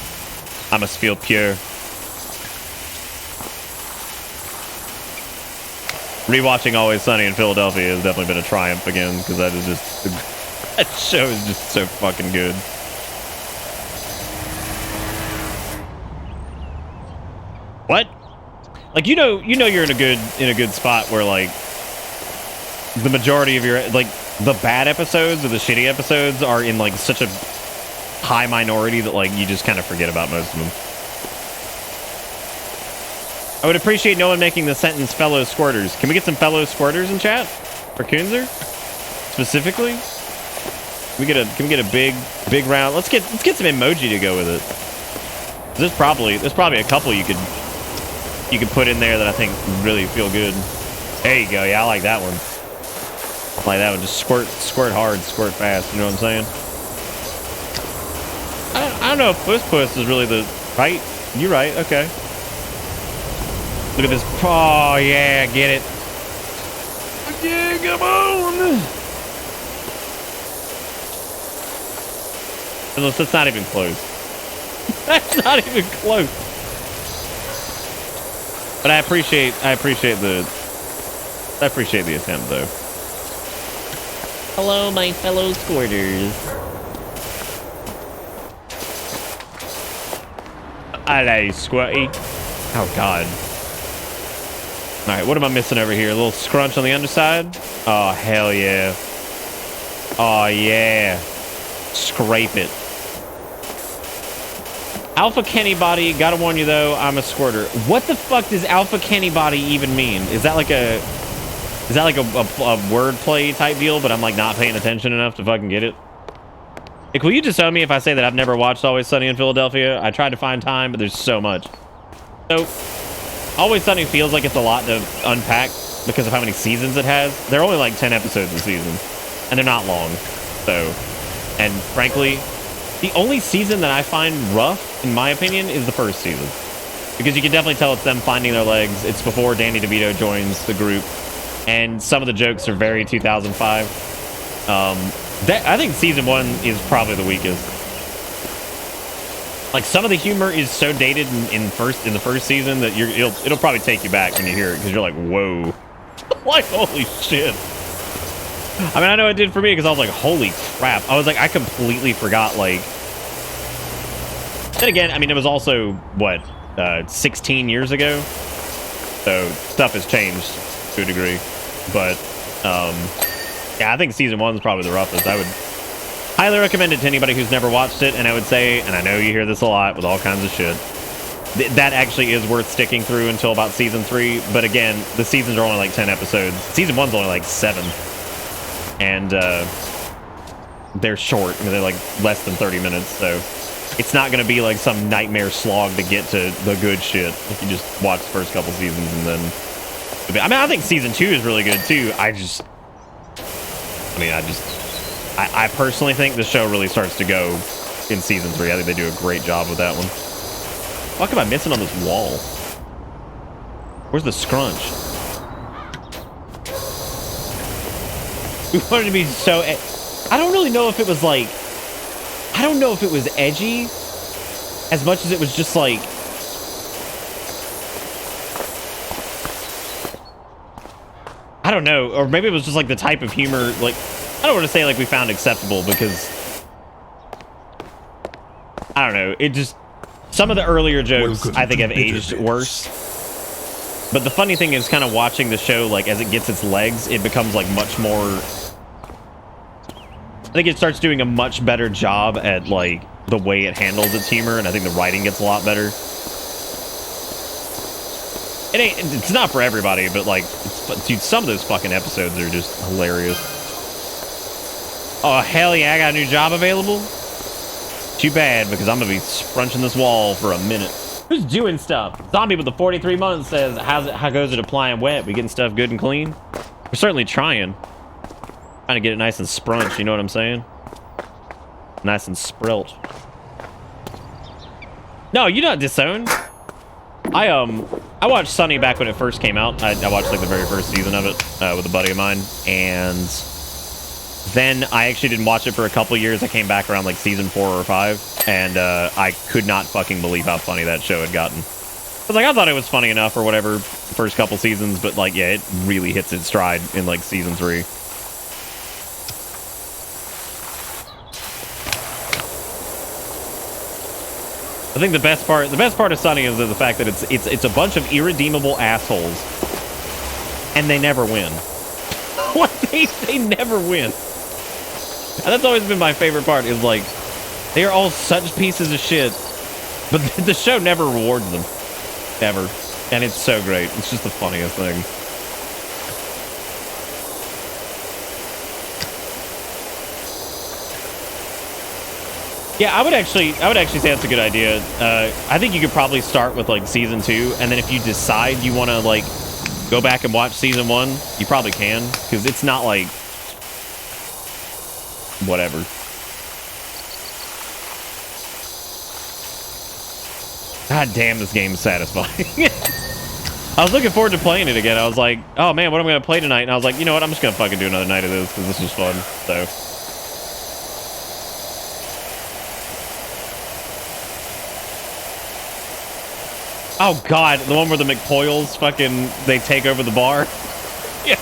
I must feel pure. Rewatching Always Sunny in Philadelphia has definitely been a triumph again, because that is just that show is just so fucking good. What? Like you're in a good spot where like the majority of your like the bad episodes or the shitty episodes are in like such a high minority that like you just kind of forget about most of them. I would appreciate no one making the sentence fellow squirters. Can we get some fellow squirters in chat? For Kunzer? Specifically? Can we get a big round? Let's get some emoji to go with it. There's probably a couple you could put in there that I think really feel good. There you go. Yeah, I like that one. I like that one. Just squirt hard, squirt fast. You know what I'm saying? I don't know if puss is really the right. You're right. Okay. Look at this. Oh yeah, get it. Yeah, come on. Unless that's not even close. That's not even close. But I appreciate the attempt though. Hello, my fellow squirters. Hello, Squirty. Oh God. All right, what am I missing over here? A little scrunch on the underside. Oh hell yeah. Oh yeah. Scrape it. Alpha Kenny body. Gotta warn you though, I'm a squirter. What the fuck does Alpha Kenny body even mean? Is that like a wordplay type deal? But I'm like not paying attention enough to fucking get it. Like, will you disown me if I say that I've never watched Always Sunny in Philadelphia? I tried to find time, but there's so much. So, Always Sunny feels like it's a lot to unpack because of how many seasons it has. There are only like 10 episodes a season, and they're not long. So, and frankly, the only season that I find rough, in my opinion, is the first season. Because you can definitely tell it's them finding their legs. It's before Danny DeVito joins the group. And some of the jokes are very 2005. I think season 1 is probably the weakest. Like, some of the humor is so dated in the first season that it'll probably take you back when you hear it, because you're like, whoa. Like, holy shit. I mean, I know it did for me, because I was like, holy crap. I was like, I completely forgot, like... Then again, I mean, it was also, what, 16 years ago? So, stuff has changed to a degree. But, yeah, I think season 1 is probably the roughest. I would highly recommend it to anybody who's never watched it, and I would say, and I know you hear this a lot with all kinds of shit, that actually is worth sticking through until about season 3. But again, the seasons are only like 10 episodes. Season 1's only like 7. And they're short. I mean, they're like less than 30 minutes, so it's not going to be like some nightmare slog to get to the good shit if you just watch the first couple seasons and then... I mean, I think season 2 is really good too. I I personally think the show really starts to go in season 3. I think they do a great job with that one. What am I missing on this wall? Where's the scrunch? We wanted to be so... I don't really know if it was like... I don't know if it was edgy as much as it was just like... I don't know. Or maybe it was just like the type of humor, like... I don't want to say like we found acceptable because... I don't know. It just... Some of the earlier jokes I think have aged worse. But the funny thing is kind of watching the show, like as it gets its legs, it becomes like much more... I think it starts doing a much better job at like the way it handles its humor, and I think the writing gets a lot better. It's not for everybody, but like, dude, some of those fucking episodes are just hilarious. Oh, hell yeah, I got a new job available? Too bad, because I'm gonna be scrunching this wall for a minute. Who's doing stuff? Zombie with the 43 months says, how goes it applying wet? We getting stuff good and clean? We're certainly trying. Trying to get it nice and sprunch, you know what I'm saying? Nice and sprilt. No, you're not disowned. I watched Sunny back when it first came out. I watched like the very first season of it with a buddy of mine, and then I actually didn't watch it for a couple years. I came back around like season 4 or 5, and I could not fucking believe how funny that show had gotten. I was like, I thought it was funny enough or whatever first couple seasons, but like, yeah, it really hits its stride in like season 3. I think the best part of Sunny is the fact that it's a bunch of irredeemable assholes, and they never win. What they never win. And that's always been my favorite part. Is like they are all such pieces of shit, but the show never rewards them, ever, and it's so great. It's just the funniest thing. Yeah, I would actually say that's a good idea. I think you could probably start with like season 2, and then if you decide you want to like go back and watch season 1, you probably can, because it's not like whatever. God damn, this game's satisfying. I was looking forward to playing it again. I was like, oh man, what am I gonna play tonight? And I was like, you know what? I'm just gonna fucking do another night of this because this was fun. So. Oh god, the one where the McPoyles fucking they take over the bar. Yeah,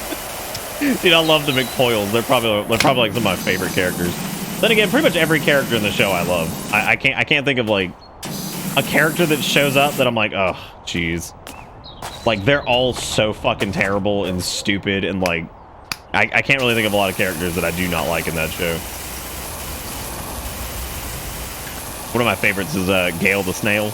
dude, I love the McPoyles. They're probably like some of my favorite characters. Then again, pretty much every character in the show I love. I can't think of like a character that shows up that I'm like, oh, jeez. Like they're all so fucking terrible and stupid, and like I can't really think of a lot of characters that I do not like in that show. One of my favorites is Gale the Snail.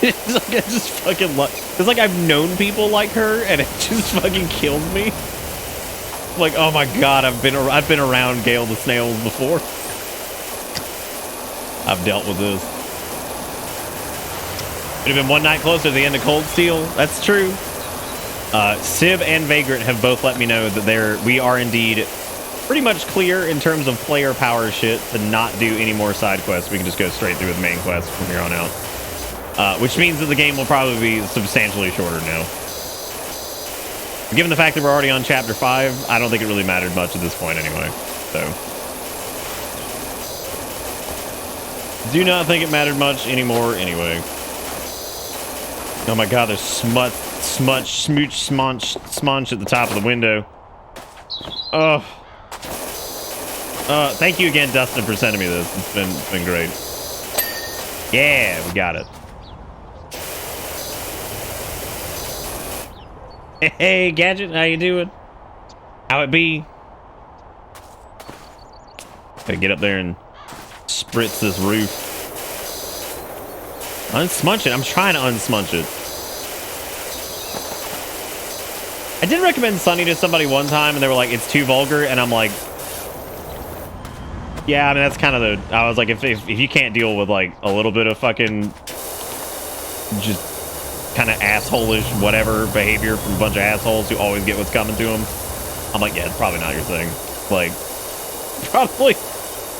It's like I just fucking love. It's like I've known people like her, and it just fucking kills me. Like, oh my god, I've been around Gale the Snails before. I've dealt with this. Would have been one night closer to the end of Cold Steel. That's true. Civ and Vagrant have both let me know that we are indeed pretty much clear in terms of player power shit to not do any more side quests. We can just go straight through with main quests from here on out. Which means that the game will probably be substantially shorter now. Given the fact that we're already on Chapter 5, I don't think it really mattered much at this point anyway. So. Do not think it mattered much anymore anyway. Oh my god, there's smut, smooch, smunch at the top of the window. Oh. Thank you again, Dustin, for sending me this. It's been great. Yeah, we got it. Hey, Gadget, how you doing? How it be? Gotta get up there and spritz this roof. Unsmunch it. I'm trying to unsmunch it. I did recommend Sunny to somebody one time, and they were like, it's too vulgar, and I'm like, yeah, I mean, that's kind of the... I was like, if you can't deal with, like, a little bit of fucking... just... kind of asshole-ish whatever behavior from a bunch of assholes who always get what's coming to them, I'm like, yeah, it's probably not your thing. Like,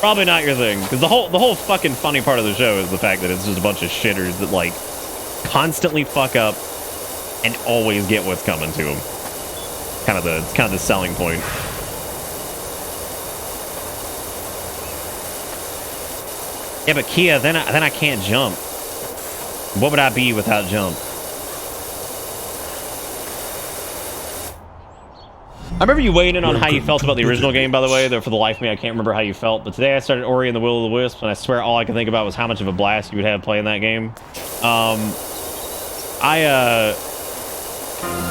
probably not your thing. Because the whole fucking funny part of the show is the fact that it's just a bunch of shitters that like constantly fuck up and always get what's coming to them. It's kind of the selling point. Yeah, but Kia, then I can't jump. What would I be without jump? I remember you weighing in on how you felt about the original game, by the way. Though for the life of me, I can't remember how you felt. But today I started Ori and the Will of the Wisps, and I swear all I could think about was how much of a blast you would have playing that game.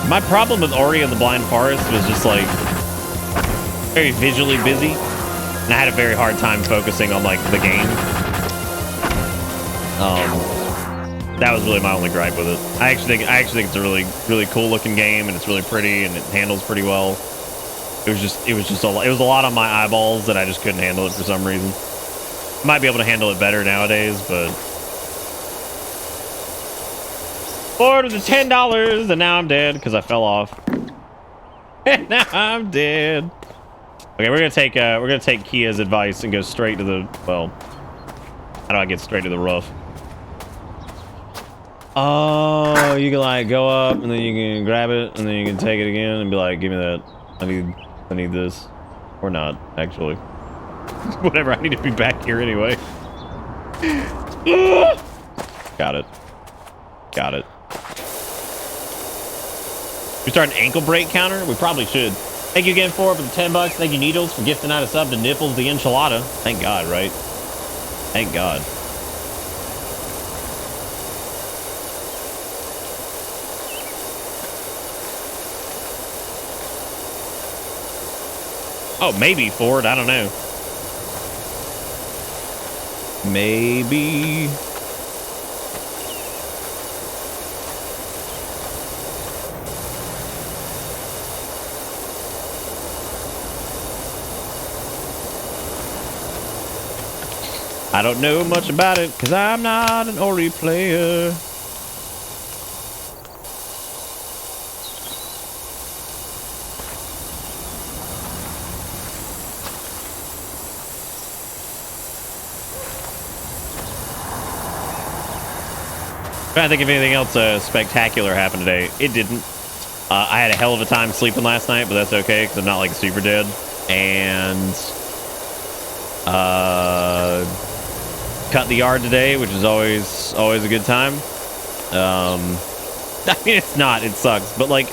My problem with Ori and the Blind Forest was just like very visually busy, and I had a very hard time focusing on like the game. That was really my only gripe with it. I actually think it's a really cool looking game, and it's really pretty, and it handles pretty well. It was just a lot on my eyeballs that I just couldn't handle it for some reason. Might be able to handle it better nowadays, but Lord, it was $10, and now I'm dead because I fell off. And now I'm dead. Okay, we're gonna take Kia's advice and go straight to the, well, how do I get straight to the rough? Oh, you can like go up and then you can grab it and then you can take it again and be like, give me that. I need this. Or not, actually. Whatever, I need to be back here anyway. Got it. Got it. We start an ankle break counter? We probably should. Thank you again for the $10. Thank you, Needles, for gifting out a sub to Nipples the Enchilada. Thank God, right? Thank God. Oh, maybe Ford. I don't know. Maybe. I don't know much about it because I'm not an Ori player. I think if anything else spectacular happened today. It didn't. I had a hell of a time sleeping last night, but that's okay because I'm not like super dead. And cut the yard today, which is always a good time. I mean, it's not. It sucks, but like,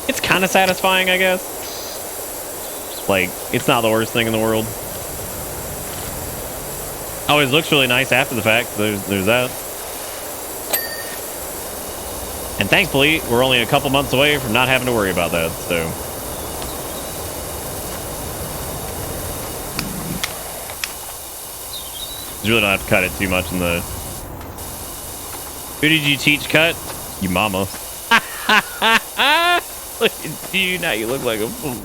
it's kind of satisfying, I guess. Like, it's not the worst thing in the world. Always looks really nice after the fact. There's that. And thankfully, we're only a couple months away from not having to worry about that, so. You really don't have to cut it too much in the... Who did you teach cut? You mama. Look at you, now you look like a fool.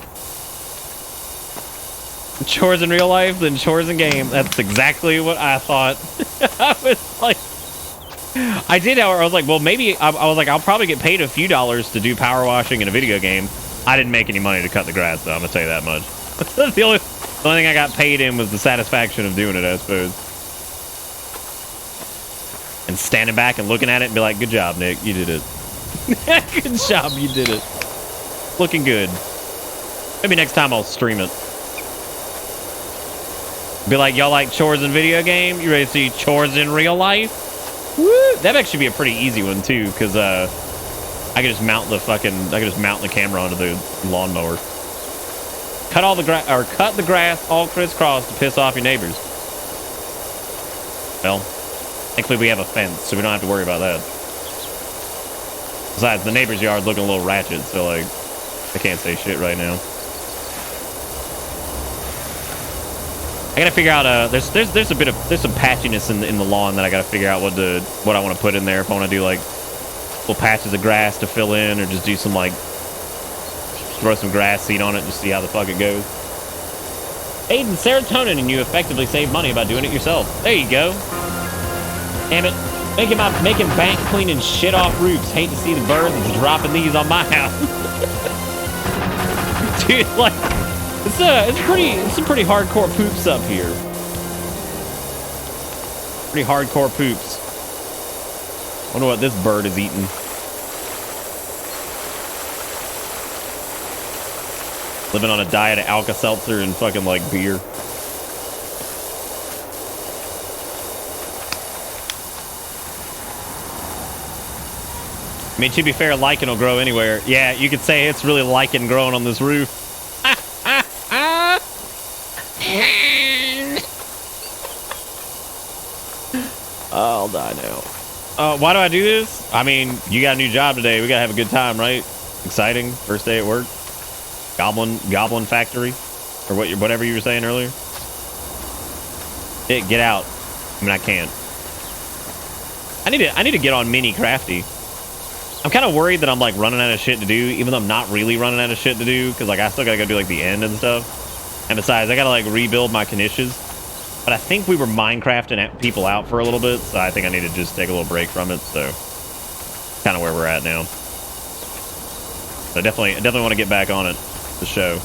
Chores in real life, then chores in game. That's exactly what I thought. I was like... I did, however, I was like, well, maybe, I was like, I'll probably get paid a few dollars to do power washing in a video game. I didn't make any money to cut the grass, though, I'm gonna tell you that much. the only thing I got paid in was the satisfaction of doing it, I suppose. And standing back and looking at it and be like, good job, Nick, you did it. Good job, you did it. Looking good. Maybe next time I'll stream it. Be like, y'all like chores in video game? You ready to see chores in real life? Woo! That'd actually be a pretty easy one too, because I could just mount the camera onto the lawnmower. Cut the grass all crisscross to piss off your neighbors. Well, thankfully we have a fence, so we don't have to worry about that. Besides, the neighbor's yard looking a little ratchet, so like, I can't say shit right now. I gotta figure out. There's some patchiness in the lawn that I gotta figure out what I want to put in there. If I want to do like little patches of grass to fill in, or just do some like throw some grass seed on it, just see how the fuck it goes. Aiden, serotonin, and you effectively save money by doing it yourself. There you go. Damn it, making bank cleaning shit off roofs. Hate to see the birds dropping these on my house. dude, like, it's some pretty hardcore poops up here. Pretty hardcore poops. Wonder what this bird is eating. Living on a diet of Alka-Seltzer and fucking like beer. I mean, to be fair, lichen will grow anywhere. Yeah, you could say it's really lichen growing on this roof. I'll die now. Why do I do this? I mean, you got a new job today. We gotta have a good time, right? Exciting. First day at work. Goblin factory, or whatever you were saying earlier. Get out. I mean, I can't. I need to get on mini crafty. I'm kind of worried that I'm like running out of shit to do, even though I'm not really running out of shit to do, because like I still gotta go do like the end and stuff. And besides, I gotta like rebuild my knishes. But I think we were Minecrafting people out for a little bit, so I think I need to just take a little break from it. So kind of where we're at now. So I definitely want to get back on it. The show.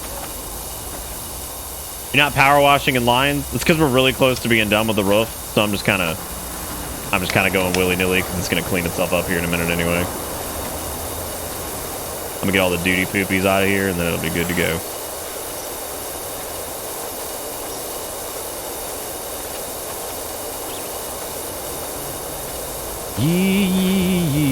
You're not power washing in lines? It's because we're really close to being done with the roof, so I'm just kind of going willy-nilly because it's gonna clean itself up here in a minute anyway. I'm gonna get all the duty poopies out of here and then it'll be good to go. Yee-haw.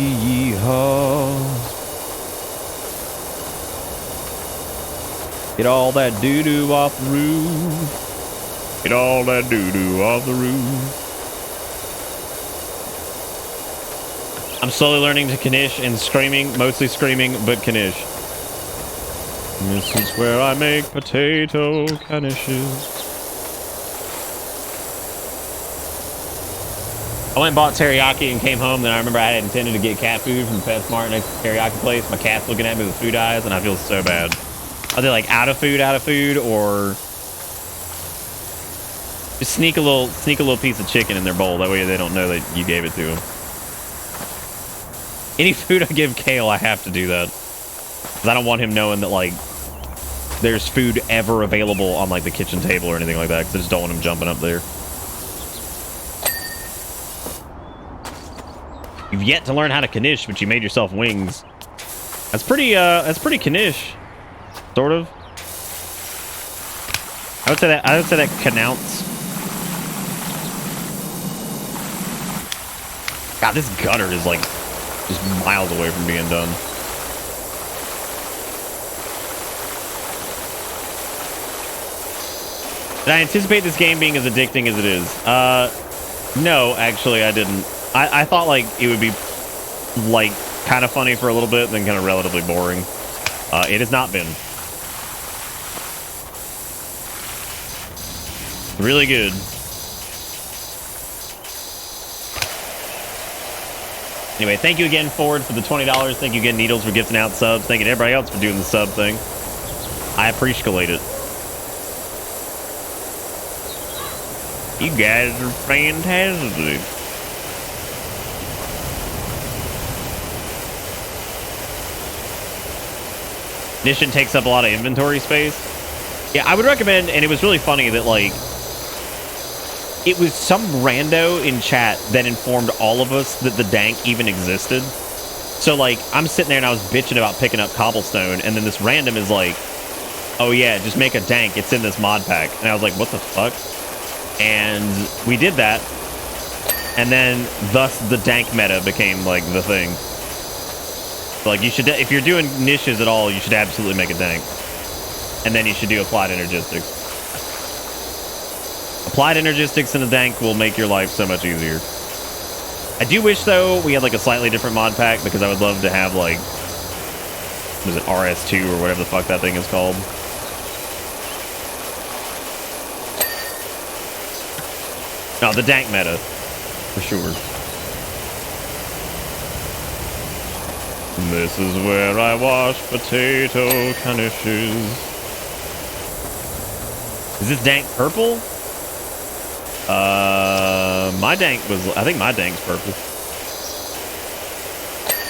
Get all that doo-doo off the roof. Get all that doo-doo off the roof. I'm slowly learning to knish and screaming, mostly screaming, but knish. This is where I make potato knishes. I went and bought teriyaki and came home. Then I remember I had intended to get cat food from the PetSmart next to the teriyaki place. My cat's looking at me with food eyes, and I feel so bad. Are they like out of food, or just sneak a little piece of chicken in their bowl? That way they don't know that you gave it to them. Any food I give Kale, I have to do that. 'Cause I don't want him knowing that like there's food ever available on like the kitchen table or anything like that. 'Cause I just don't want him jumping up there. You've yet to learn how to knish, but you made yourself wings. That's pretty knish. Sort of. I would say that counts. God, this gutter is like just miles away from being done. Did I anticipate this game being as addicting as it is? No, actually I didn't. I thought like it would be like kind of funny for a little bit, then kind of relatively boring. It has not been. Really good. Anyway, thank you again, Ford, for the $20. Thank you again, Needles, for gifting out subs. Thank you to everybody else for doing the sub thing. I appreciate it. You guys are fantastic. Nishin takes up a lot of inventory space. Yeah, I would recommend, and it was really funny that, like, it was some rando in chat that informed all of us that the dank even existed. So, like, I'm sitting there and I was bitching about picking up cobblestone, and then this random is like, oh yeah, just make a dank, it's in this mod pack. And I was like, what the fuck? And we did that, and then thus the dank meta became, like, the thing. So, like, you should, if you're doing niches at all, you should absolutely make a dank. And then you should do applied energistics. Applied energistics in a dank will make your life so much easier. I do wish, though, we had like a slightly different mod pack, because I would love to have like, what is it, RS2 or whatever the fuck that thing is called. No, the dank meta, for sure. This is where I wash potato knishes. Is this dank purple? My dank was, I think my dank's purple.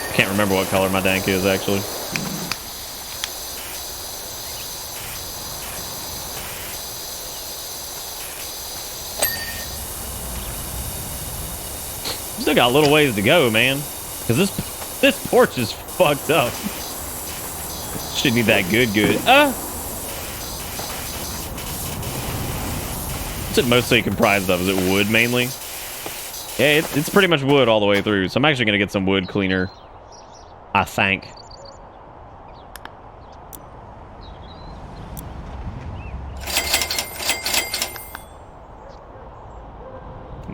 I can't remember what color my dank is, actually. Still got a little ways to go, man. Cause this porch is fucked up. Should need that good. What's it mostly comprised of? Is it wood mainly? Yeah, it's pretty much wood all the way through. So I'm actually gonna get some wood cleaner, I think.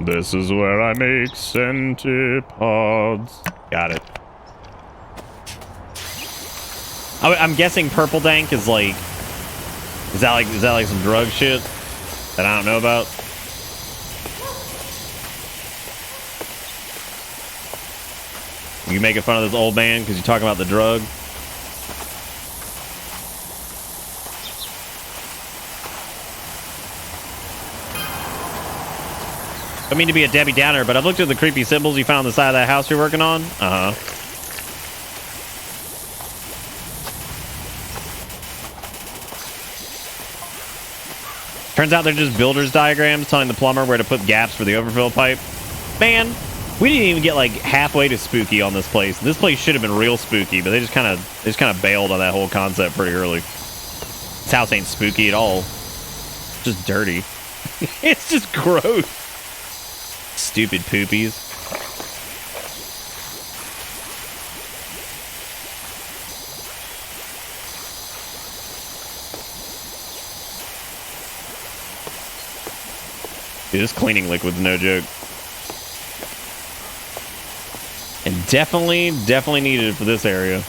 This is where I make centipods. Got it. I'm guessing purple dank is like, is that like some drug shit that I don't know about? You making fun of this old man because you're talking about the drug? I mean to be a Debbie Downer, but I've looked at the creepy symbols you found on the side of that house you're working on. Uh-huh. Turns out they're just builder's diagrams telling the plumber where to put gaps for the overfill pipe. Man, we didn't even get like halfway to spooky on this place. This place should have been real spooky, but they just kind of bailed on that whole concept pretty early. This house ain't spooky at all. It's just dirty. It's just gross. Stupid poopies. Dude, this cleaning liquid's no joke. And definitely needed for this area.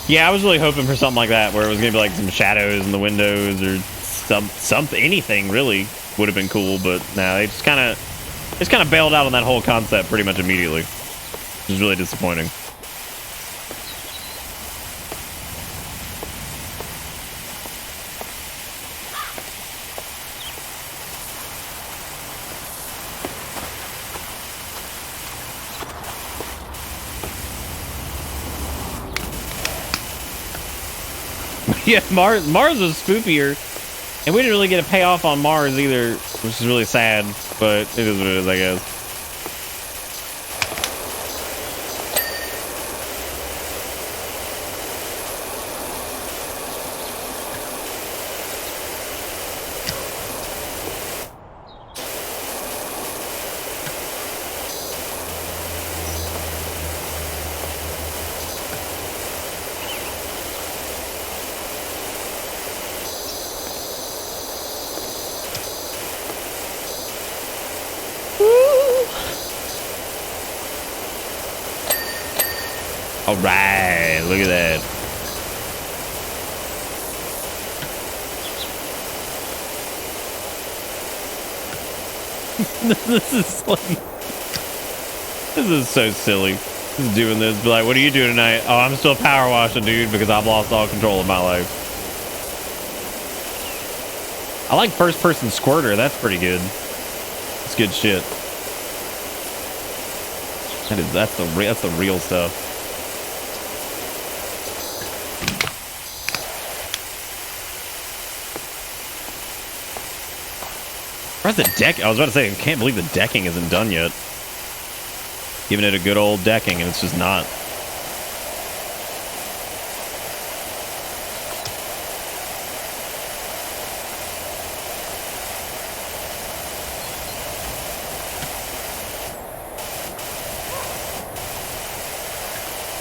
Yeah, I was really hoping for something like that, where it was gonna be like some shadows in the windows or something, anything really would have been cool. But no, they just kind of bailed out on that whole concept pretty much immediately, which is really disappointing. Yeah, Mars was spookier, and we didn't really get a payoff on Mars either, which is really sad, but it is what it is, I guess. All right, look at that. This is so silly. Just doing this, be like, what are you doing tonight? Oh, I'm still power washing, dude, because I've lost all control of my life. I like first person squirter. That's pretty good. That's good shit. That's the real stuff. Where's the deck? I was about to say, I can't believe the decking isn't done yet. Giving it a good old decking, and it's just not.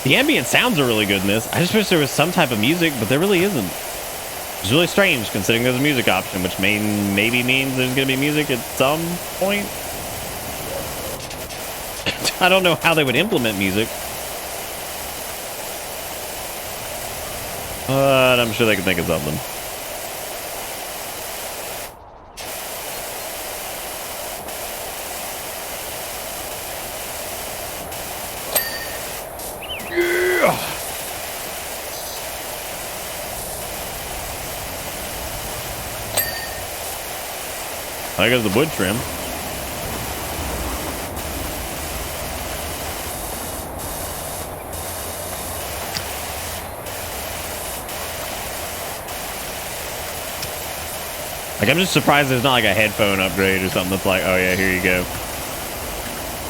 The ambient sounds are really good in this. I just wish there was some type of music, but there really isn't. It's really strange considering there's a music option, which maybe means there's going to be music at some point. I don't know how they would implement music. But I'm sure they can think of something. There goes the wood trim. Like, I'm just surprised there's not like a headphone upgrade or something that's like, oh yeah, here you go.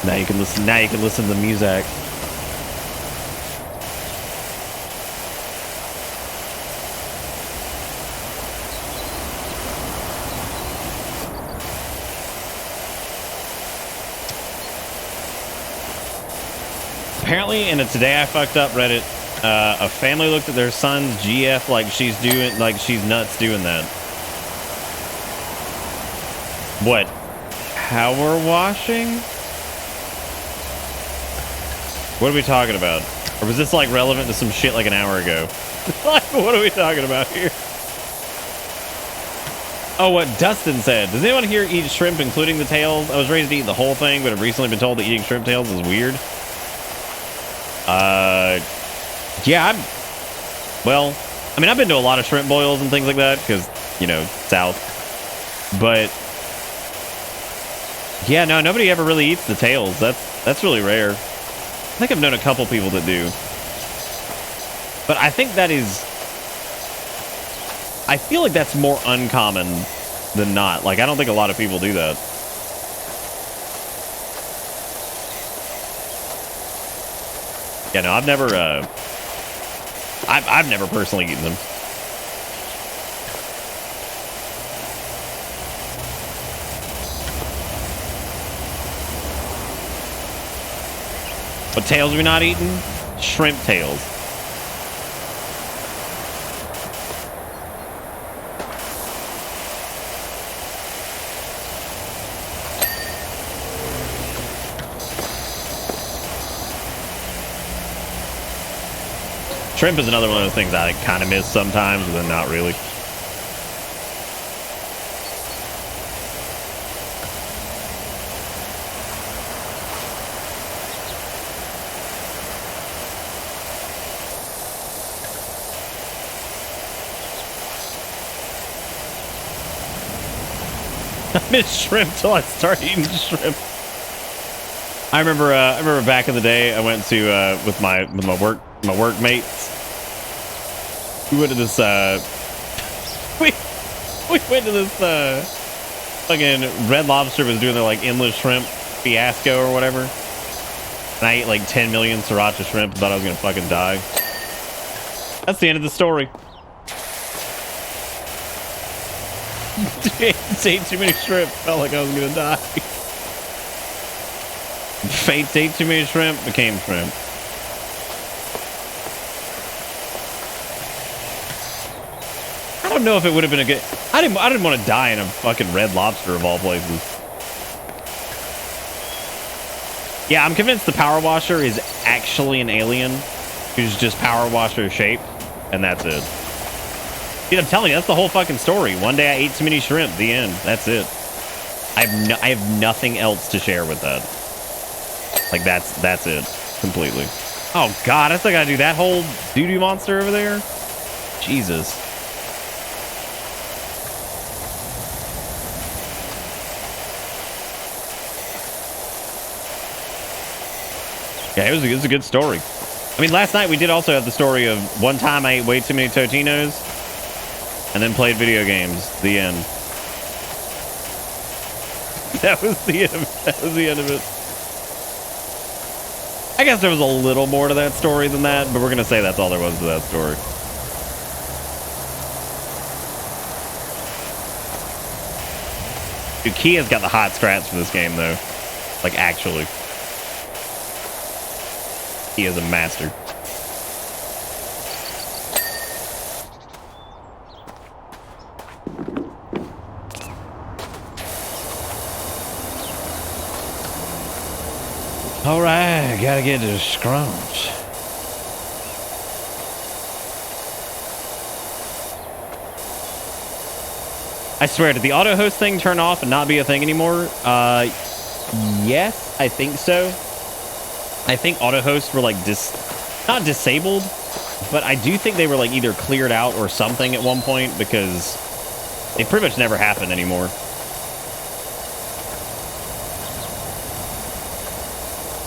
Now you can listen. Now you can listen to the music. Apparently, in a Today I Fucked Up Reddit, a family looked at their son's GF like she's nuts doing that. What? Power washing? What are we talking about? Or was this like relevant to some shit like an hour ago? Like, what are we talking about here? Oh, what Dustin said. Does anyone here eat shrimp, including the tails? I was raised to eat the whole thing, but have recently been told that eating shrimp tails is weird. Yeah, well, I mean, I've been to a lot of shrimp boils and things like that, because, you know, South. But, yeah, no, nobody ever really eats the tails. That's really rare. I think I've known a couple people that do. But I think that is... I feel like that's more uncommon than not. Like, I don't think a lot of people do that. Yeah, no, I've never, I've never personally eaten them. What tails are we not eating? Shrimp tails. Shrimp is another one of those things I kind of miss sometimes, but then not really. I miss shrimp till I started eating shrimp. I remember back in the day, I went to with my workmates. We went to this we went to this fucking Red Lobster was doing their like endless shrimp fiasco or whatever. And I ate like 10 million sriracha shrimp and thought I was gonna fucking die. That's the end of the story. Ate too many shrimp, felt like I was gonna die. Fate ate too many shrimp, became shrimp. I don't know if it would have been a good... I didn't want to die in a fucking Red Lobster of all places. Yeah, I'm convinced the Power Washer is actually an alien who's just Power Washer shaped, and that's it. Dude, I'm telling you, that's the whole fucking story. One day I ate too many shrimp. The end. That's it. I have nothing else to share with that. Like, that's it. Completely. Oh, God. I still gotta do that whole doo-doo monster over there? Jesus. Yeah, it was a good story. I mean, last night we did also have the story of one time I ate way too many Totinos and then played video games. The end. That was the end of it. That was the end of it. I guess there was a little more to that story than that, but we're going to say that's all there was to that story. Dude, Kia's got the hot scratch for this game, though. Like, actually. He is a master. All right, gotta get to scrunch. I swear, did the auto host thing turn off and not be a thing anymore? Yes, I think so. I think auto hosts were like not disabled, but I do think they were like either cleared out or something at one point because they pretty much never happened anymore.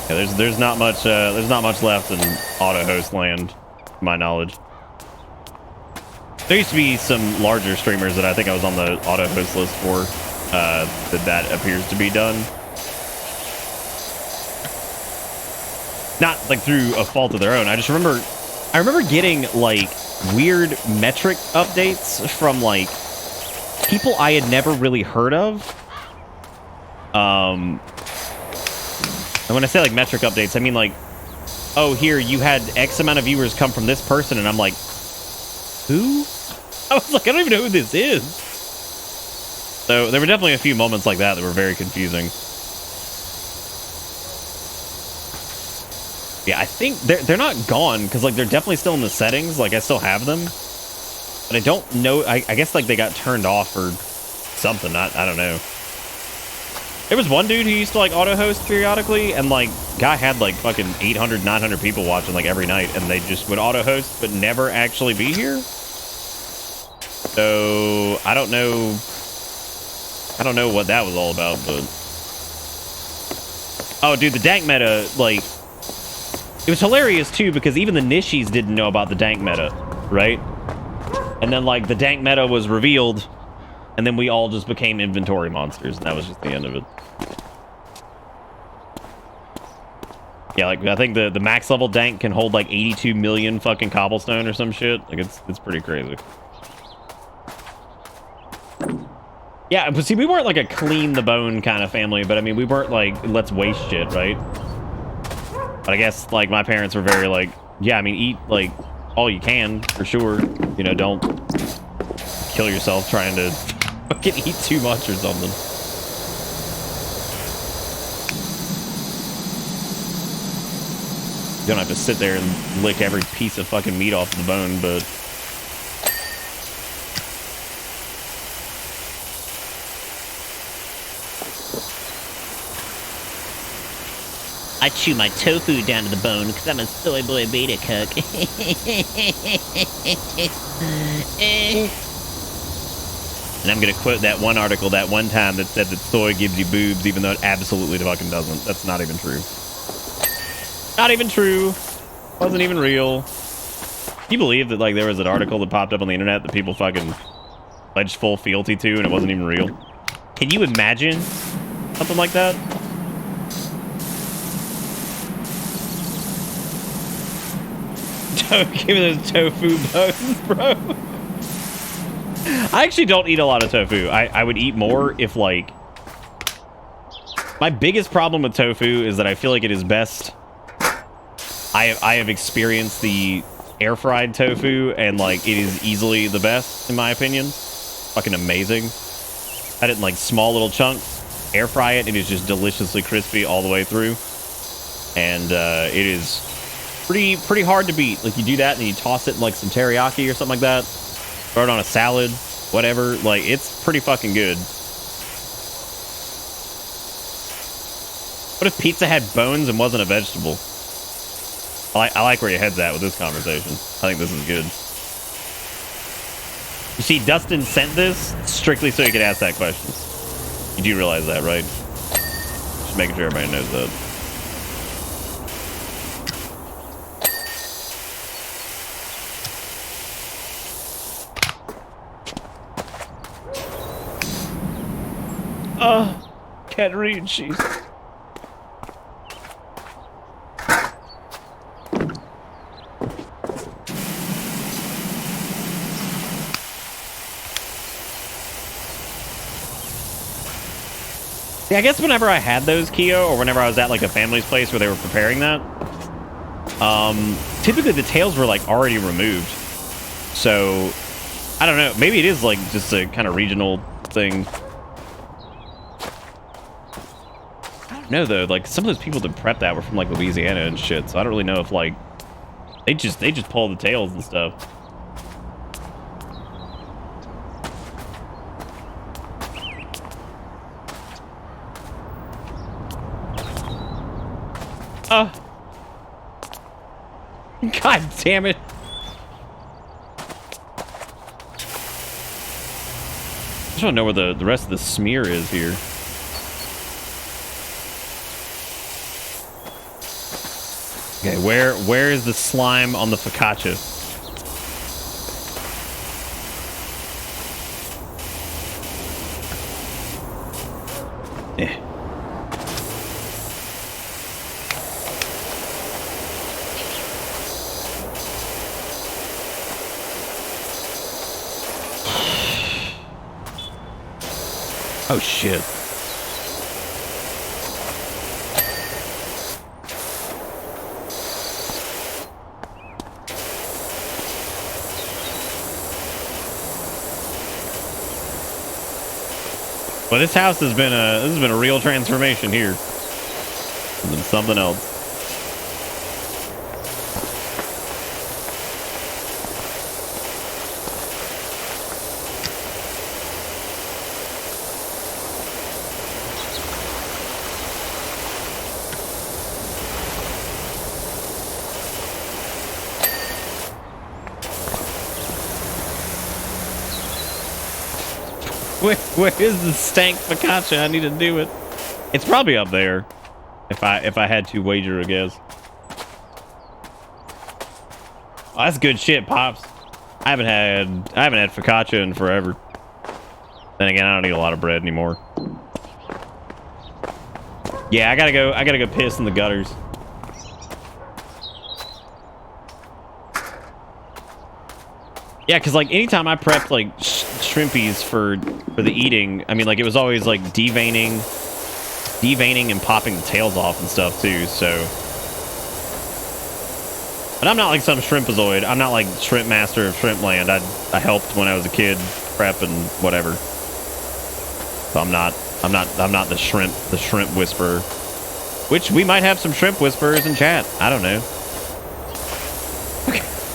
Yeah, there's not much left in auto host land, to my knowledge. There used to be some larger streamers that I think I was on the auto host list for that appears to be done. Not like through a fault of their own. I remember getting like weird metric updates from like people I had never really heard of. And when I say like metric updates, I mean like, oh, here you had X amount of viewers come from this person, and I'm like, who? I was like, I don't even know who this is. So there were definitely a few moments like that were very confusing. Yeah, I think they're not gone because like they're definitely still in the settings. Like I still have them, but I don't know. I guess like they got turned off or something. I don't know. There was one dude who used to like auto host periodically, and like guy had like fucking 800, 900 people watching like every night, and they just would auto host but never actually be here. So I don't know what that was all about, but oh, dude, the dank meta, like, it was hilarious too because even the Nishies didn't know about the dank meta, right? And then like the dank meta was revealed, and then we all just became inventory monsters, and that was just the end of it. Yeah, like I think the max level dank can hold like 82 million fucking cobblestone or some shit. Like it's pretty crazy. Yeah, but see, we weren't like a clean the bone kind of family, but I mean, we weren't like, let's waste shit, right? But I guess like my parents were very like, yeah, I mean, eat like all you can for sure. You know, don't kill yourself trying to fucking eat too much or something. You don't have to sit there and lick every piece of fucking meat off the bone, but I chew my tofu down to the bone because I'm a soy boy beta cook. And I'm going to quote that one article that one time that said that soy gives you boobs, even though it absolutely fucking doesn't. That's not even true. Not even true. Wasn't even real. Can you believe that like there was an article that popped up on the internet that people fucking pledged full fealty to and it wasn't even real? Can you imagine something like that? Give me those tofu bones, bro. I actually don't eat a lot of tofu. I would eat more if like... My biggest problem with tofu is that I feel like it is best... I have experienced the air-fried tofu, and like it is easily the best, in my opinion. Fucking amazing. Had it in like small little chunks. Air fry it, it is just deliciously crispy all the way through. And it is... pretty hard to beat. Like you do that and you toss it in like some teriyaki or something like that. Throw it on a salad, whatever. Like it's pretty fucking good. What if pizza had bones and wasn't a vegetable? I like where your head's at with this conversation. I think this is good. You see, Dustin sent this strictly so he could ask that question. You do realize that, right? Just making sure everybody knows that. Can't read, she's... Yeah, I guess whenever I had those, Keo, or whenever I was at like a family's place where they were preparing that, typically the tails were like already removed. So, I don't know. Maybe it is like just a kind of regional thing. I don't know though. Like some of those people that prep that were from like Louisiana and shit. So I don't really know if like they just pull the tails and stuff. God damn it. I just want to know where the rest of the smear is here. Okay, where is the slime on the focaccia? Oh shit. Well, this house has been a real transformation here. It's been something else. Where is the stank focaccia? I need to do it. It's probably up there. If I had to wager a guess. Oh, that's good shit, Pops. I haven't had focaccia in forever. Then again, I don't eat a lot of bread anymore. Yeah, I gotta go piss in the gutters. Yeah, because like anytime I prepped like shrimpies for the eating, I mean like it was always like deveining and popping the tails off and stuff too. So, but I'm not like some shrimpazoid. I'm not like shrimp master of Shrimpland. I helped when I was a kid prep and whatever. So I'm not the shrimp whisperer. Which we might have some shrimp whisperers in chat. I don't know.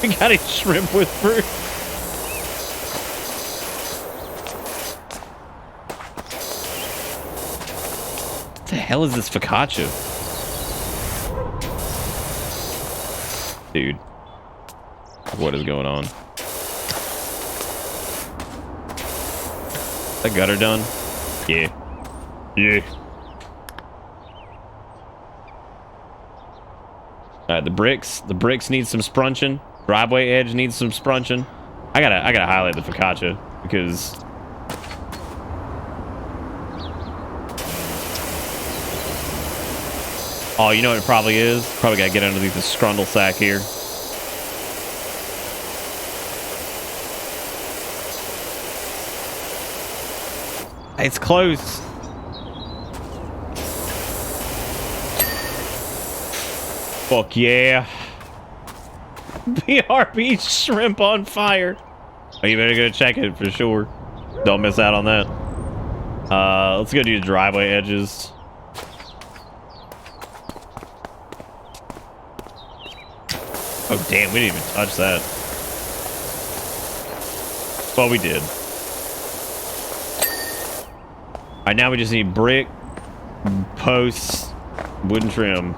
We got a shrimp whisperer. What the hell is this focaccia? Dude. What is going on? That gutter done? Yeah. Yeah. Alright, the bricks need some sprunching. Driveway edge needs some sprunching. I gotta highlight the focaccia because oh, you know what it probably is? Probably gotta get underneath the scrundle sack here. It's close. Fuck yeah. BRB shrimp on fire. Oh, you better go check it for sure. Don't miss out on that. Let's go do the driveway edges. Oh damn, we didn't even touch that. Well, we did. Alright, now we just need brick, posts, wooden trim.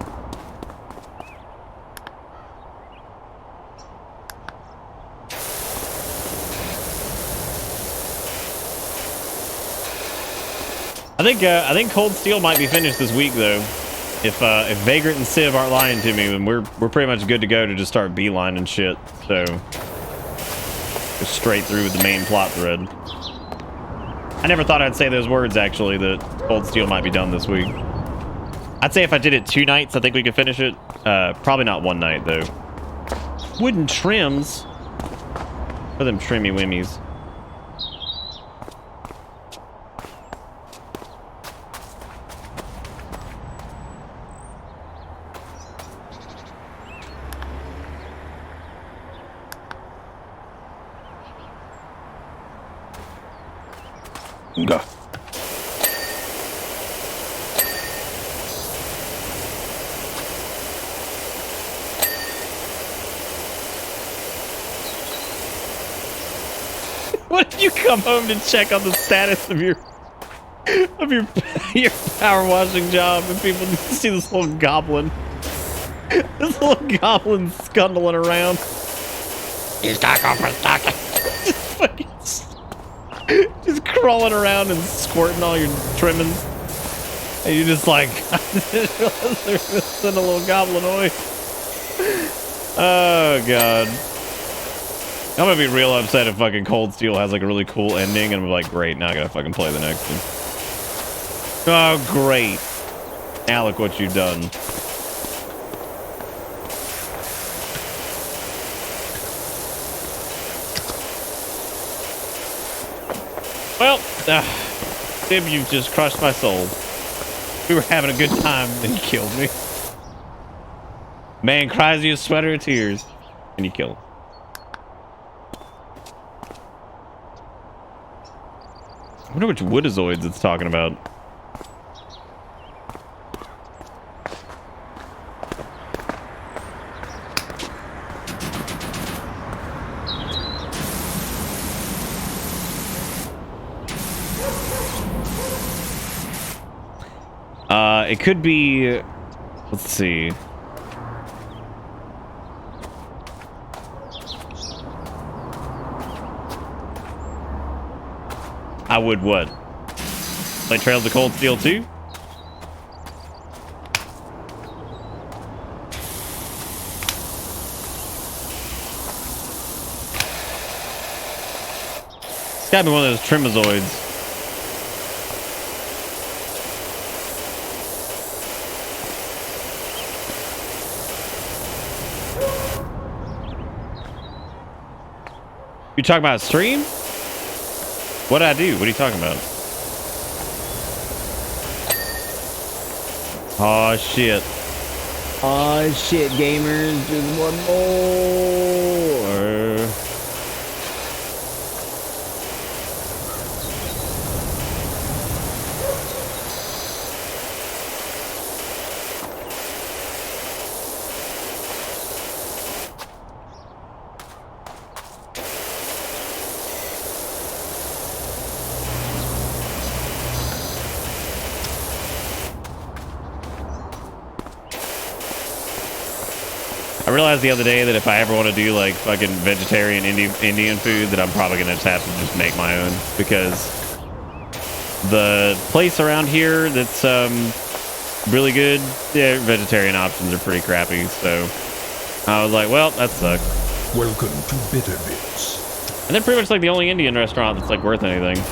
I think Cold Steel might be finished this week though. If Vagrant and Civ aren't lying to me, then we're pretty much good to go to just start beeline and shit. So just straight through with the main plot thread. I never thought I'd say those words actually, that Cold Steel might be done this week. I'd say if I did it 2 nights, I think we could finish it. Probably not 1 night though. Wooden trims for them trimmy wimmies. Go. What did you come home to check on the status of your power washing job and people see this little goblin? This little goblin scuttling around. He's talking for talking. Just crawling around and squirting all your trimmings. And you're just like, I didn't realize there was a little goblinoid. Oh, God. I'm gonna be real upset if fucking Cold Steel has like a really cool ending and I'm like, great, now I gotta fucking play the next one. Oh, great. Now look what you've done. Well, Tim, you've just crushed my soul. We were having a good time, and you killed me. Man cries you a sweater of tears, and you kill him. I wonder which woodazoids it's talking about. It could be, let's see. I would what? Play Trails of Cold Steel 2? It's gotta be one of those Tremazoids. You talking about a stream? What did I do? What are you talking about? Oh shit. Oh shit, gamers. Just one more. I realized the other day that if I ever want to do like fucking vegetarian Indian food, that I'm probably gonna just have to just make my own, because the place around here that's really good, yeah, vegetarian options are pretty crappy. So I was like, well, that sucks. Welcome to Bitter Bits. And they're pretty much like the only Indian restaurant that's like worth anything.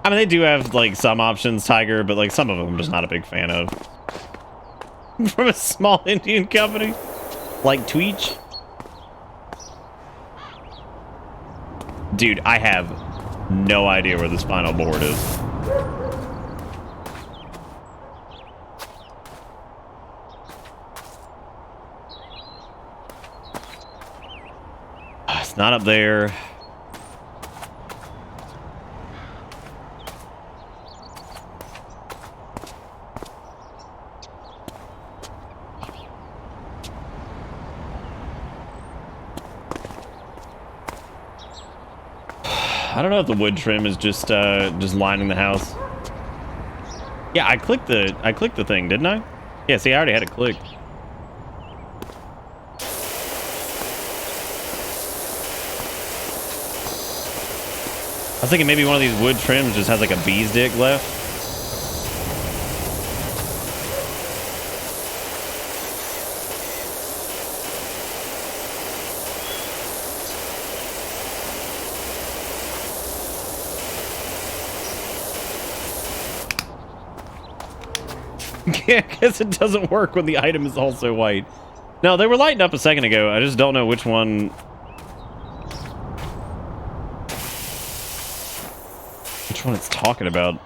I mean, they do have like some options, Tiger, but like some of them I'm just not a big fan of. From a small Indian company like Tweech. Dude, I have no idea where this final board is. It's not up there. I don't know if the wood trim is just lining the house. Yeah, I clicked the thing, didn't I? Yeah, see, I already had it clicked. I was thinking maybe one of these wood trims just has like a bee's dick left. Yeah, because it doesn't work when the item is also white. No, they were lighting up a second ago. I just don't know which one. Which one it's talking about.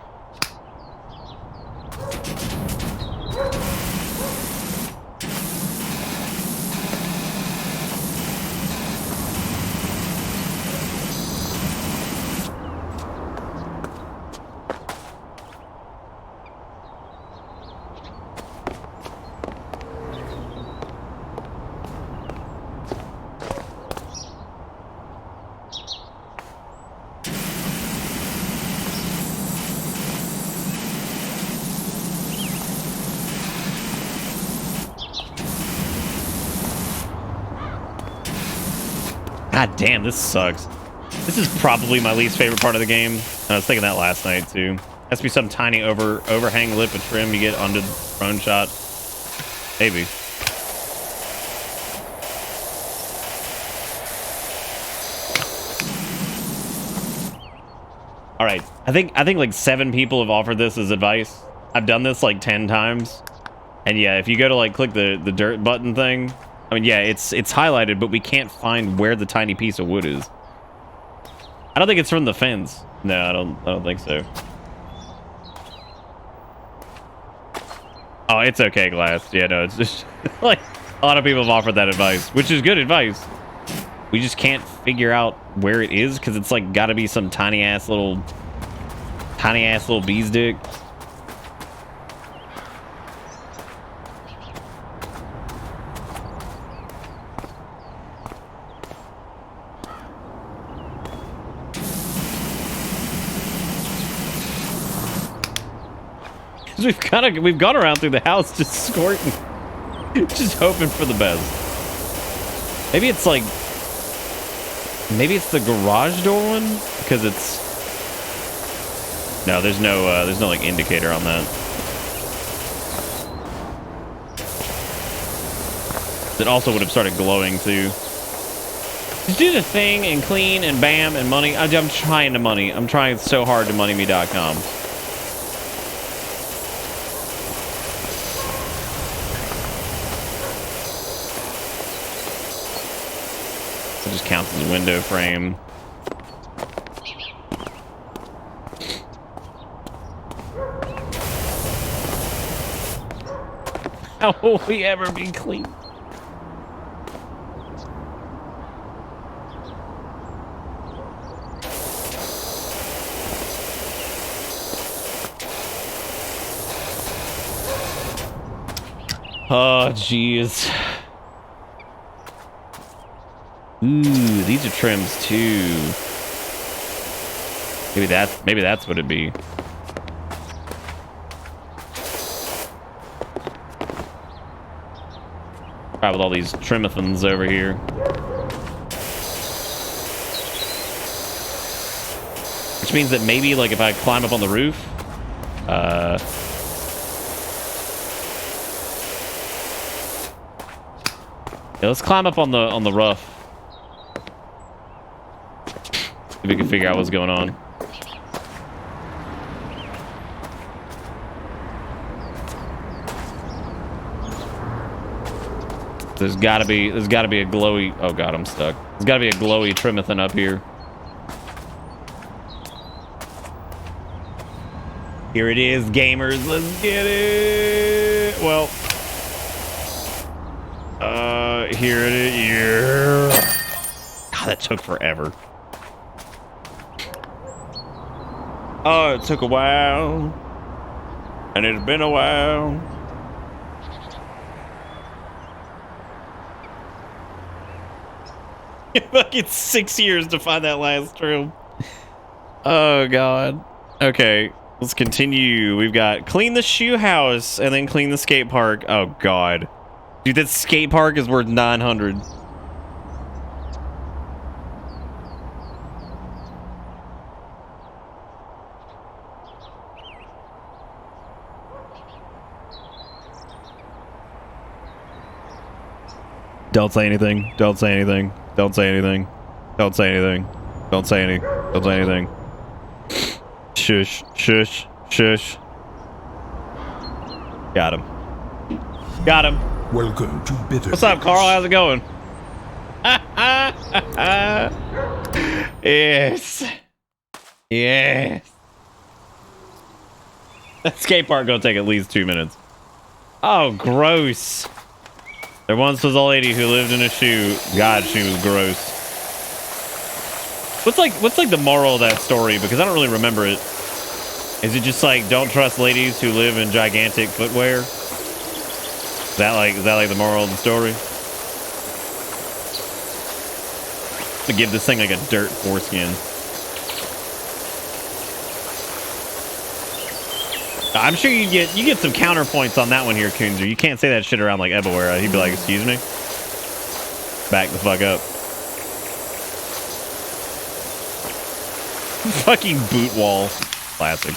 God damn, this sucks. This is probably my least favorite part of the game. And I was thinking that last night too. Has to be some tiny overhang lip of trim you get under the prone shot. Maybe. All right, I think like 7 people have offered this as advice. I've done this like 10 times, and yeah, if you go to like click the dirt button thing, I mean, yeah, it's highlighted, but we can't find where the tiny piece of wood is. I don't think it's from the fence. No, I don't think so. Oh, it's okay, Glass. Yeah, no, it's just like a lot of people have offered that advice, which is good advice. We just can't figure out where it is because it's like got to be some tiny ass little bee's dick. We've gone around through the house just squirting, just hoping for the best. Maybe it's the garage door one because it's no. There's no like indicator on that. It also would have started glowing too. Just do the thing and clean and bam and money. I'm trying to money. I'm trying so hard to moneyme.com. It just counts as a window frame. How will we ever be clean? Oh, jeez. Ooh, these are trims too. Maybe that's what it'd be. Right, with all these trimathons over here. Which means that maybe like if I climb up on the roof, yeah, let's climb up on the roof. If we can figure out what's going on. There's gotta be a glowy. Oh god, I'm stuck. There's gotta be a glowy trimathon up here. Here it is, gamers. Let's get it. Well, here it is. Yeah. God, that took forever. Oh, it took a while, and it's been a while. Fucking 6 years to find that last room. Oh god. Okay, let's continue. We've got clean the shoe house and then clean the skate park. Oh god, dude, that skate park is worth 900. Don't say anything. Don't say anything. Don't say anything. Don't say anything. Don't say anything. Don't say anything. Shush. Shush. Shush. Got him. Got him. Welcome to Bitter. What's up, Carl? How's it going? Yes. Yes. That skate park gonna take at least 2 minutes. Oh, gross. There once was a lady who lived in a shoe. God, she was gross. What's like the moral of that story? Because I don't really remember it. Is it just like don't trust ladies who live in gigantic footwear? Is that like the moral of the story? To give this thing like a dirt foreskin. I'm sure you get some counterpoints on that one here, Kunzer. You can't say that shit around like everywhere. He'd be like, "Excuse me, back the fuck up." Fucking boot wall, classic.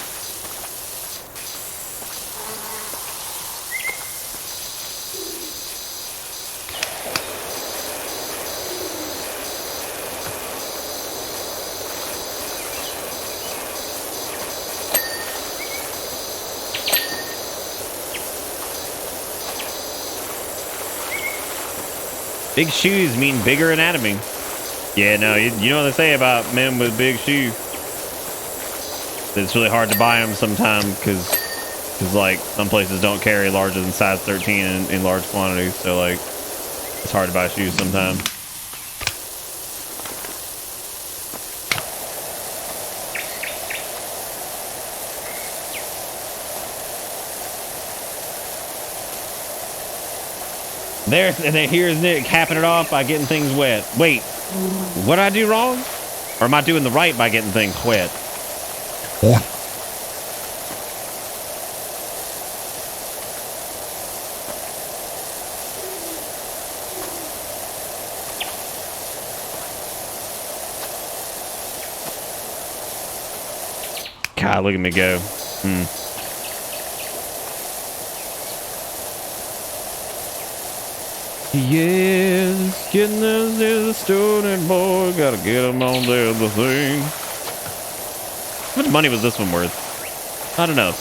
Big shoes mean bigger anatomy. Yeah, no, you know what they say about men with big shoes. It's really hard to buy them sometimes because like some places don't carry larger than size 13 in large quantities. So like it's hard to buy shoes sometimes. Here's Nick capping it off by getting things wet. Wait, what did I do wrong? Or am I doing the right by getting things wet? God, look at me go. Yes, getting us to the student boy. Gotta get him on the other thing. How much money was this one worth? I don't know.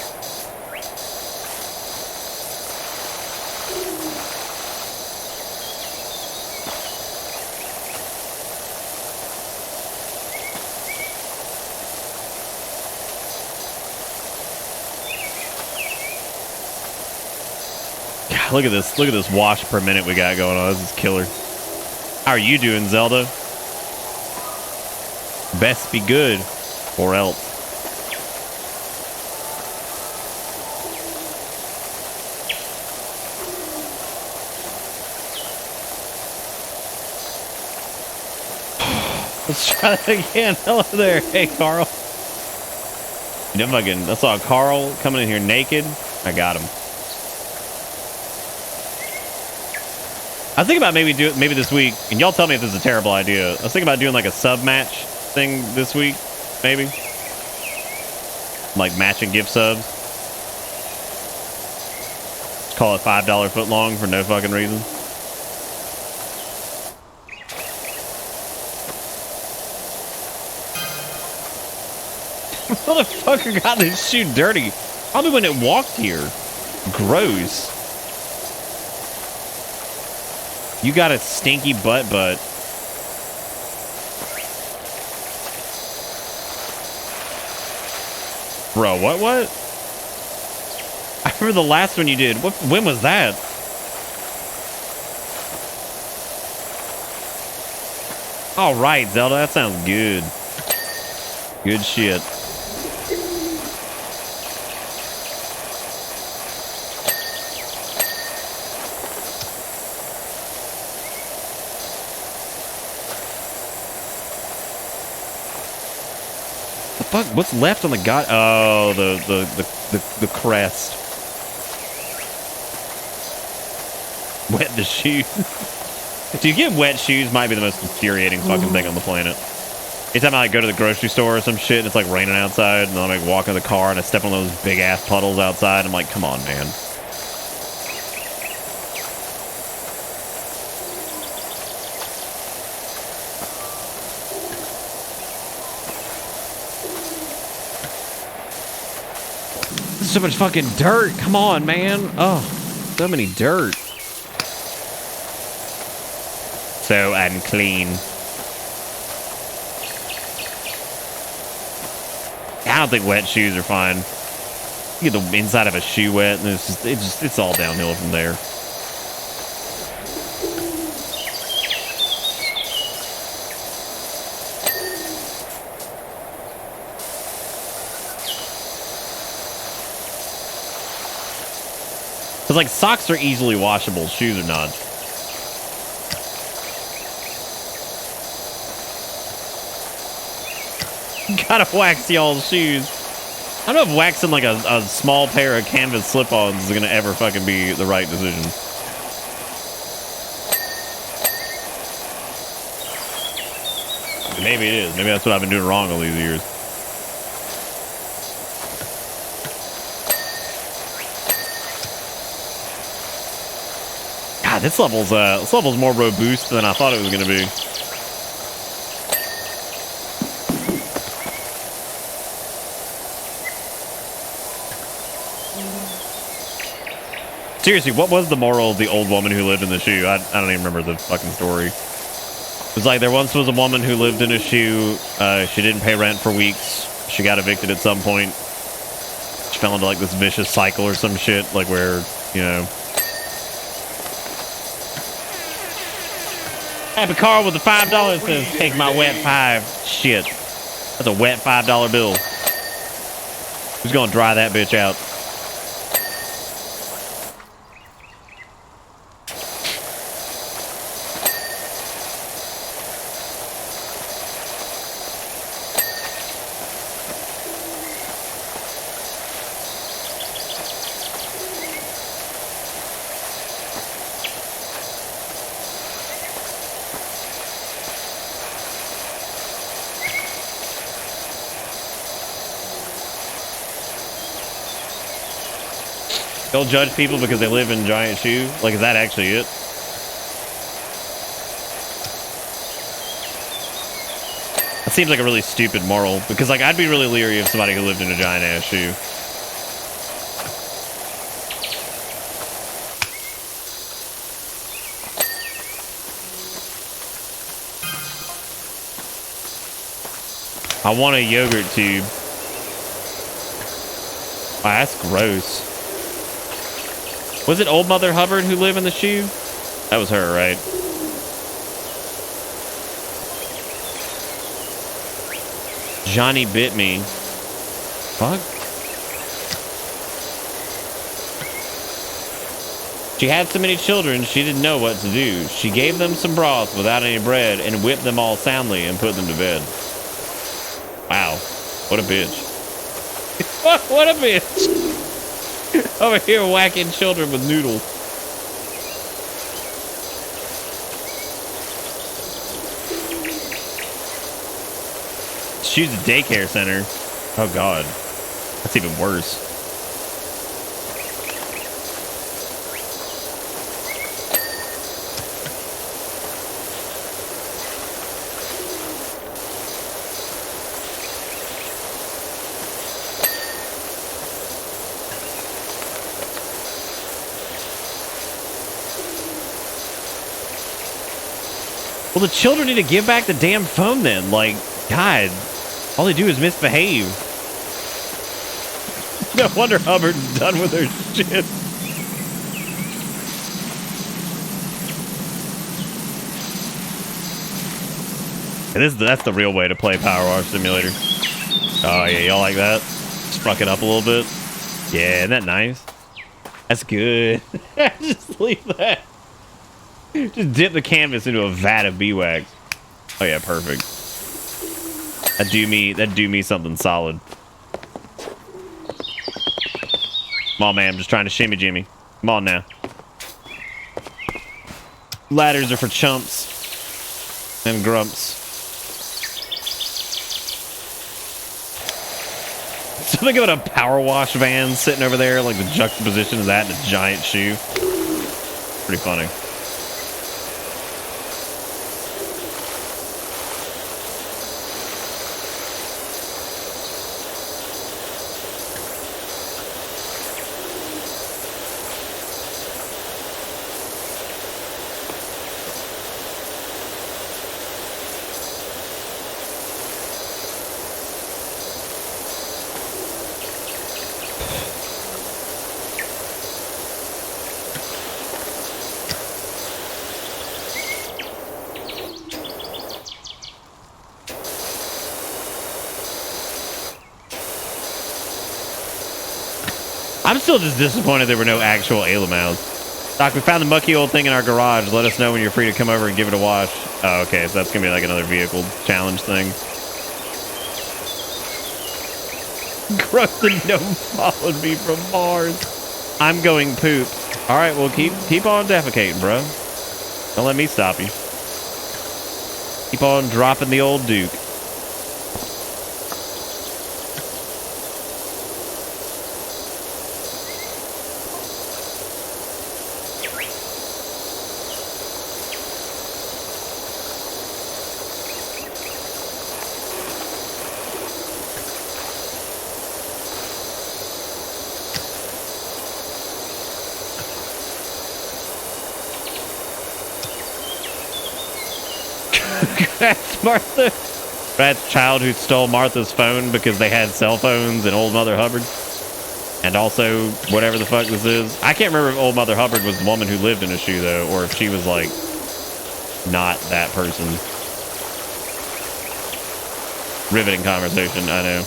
God, look at this. Look at this wash per minute we got going on. This is killer. How are you doing, Zelda? Best be good, or else. Let's try that again. Hello there. Hey, Carl. I saw Carl coming in here naked. I got him. I was thinking about maybe this week, and y'all tell me if this is a terrible idea. I was thinking about doing like a sub match thing this week, maybe. Like matching gift subs. Call it $5 foot long for no fucking reason. Motherfucker got this shoe dirty. Probably when it walked here. Gross. You got a stinky butt. Bro, what? I remember the last one you did. When was that? All right, Zelda, that sounds good. Good shit. Fuck, what's left on the god? Oh, the crest. Wet the shoes. Dude, get wet shoes might be the most infuriating fucking thing on the planet. Anytime I like go to the grocery store or some shit and it's like raining outside and I'm like walking in the car and I step on those big ass puddles outside, I'm like, come on, man. So much fucking dirt. Come on, man. Oh, so many dirt. So unclean. I don't think wet shoes are fine. You get the inside of a shoe wet, and it's all downhill from there. Because, like, socks are easily washable. Shoes are not. Gotta wax y'all's shoes. I don't know if waxing, like, a small pair of canvas slip-ons is gonna ever fucking be the right decision. Maybe it is. Maybe that's what I've been doing wrong all these years. God, this level's more robust than I thought it was gonna be. Seriously, what was the moral of the old woman who lived in the shoe? I don't even remember the fucking story. It was like there once was a woman who lived in a shoe. She didn't pay rent for weeks. She got evicted at some point. She fell into like this vicious cycle or some shit, like where, you know. Happy Carl with the $5 says, take my wet five. Shit. That's a wet $5 bill. Who's gonna dry that bitch out? Don't judge people because they live in giant shoe. Like, is that actually it? That seems like a really stupid moral because, like, I'd be really leery of somebody who lived in a giant ass shoe. I want a yogurt tube. Wow, that's gross. Was it Old Mother Hubbard who lived in the shoe? That was her, right? Johnny bit me. Fuck. She had so many children, she didn't know what to do. She gave them some broth without any bread and whipped them all soundly and put them to bed. Wow. What a bitch. What a bitch. Over here whacking children with noodles. She's a daycare center. Oh god. That's even worse. Well, the children need to give back the damn phone then. Like, God, all they do is misbehave. No wonder Hubbard's done with her shit. And that's the real way to play Powerwash Simulator. Oh, yeah, y'all like that? Just fuck it up a little bit. Yeah, isn't that nice? That's good. Just leave that. Just dip the canvas into a vat of beeswax. Oh yeah, perfect. That'd do me something solid. Come on, man. I'm just trying to shimmy Jimmy. Come on now. Ladders are for chumps and grumps. So think about a power wash van sitting over there, like the juxtaposition of that and a giant shoe. Pretty funny. I'm still just disappointed there were no actual Alamouths. Doc, we found the mucky old thing in our garage. Let us know when you're free to come over and give it a wash. Oh, okay, so that's gonna be like another vehicle challenge thing. Gross and gnome followed me from Mars. I'm going poop. All right, well keep on defecating, bro. Don't let me stop you. Keep on dropping the old Duke. That's Martha. That child who stole Martha's phone because they had cell phones and Old Mother Hubbard. And also, whatever the fuck this is. I can't remember if Old Mother Hubbard was the woman who lived in a shoe, though, or if she was, like, not that person. Riveting conversation, I know.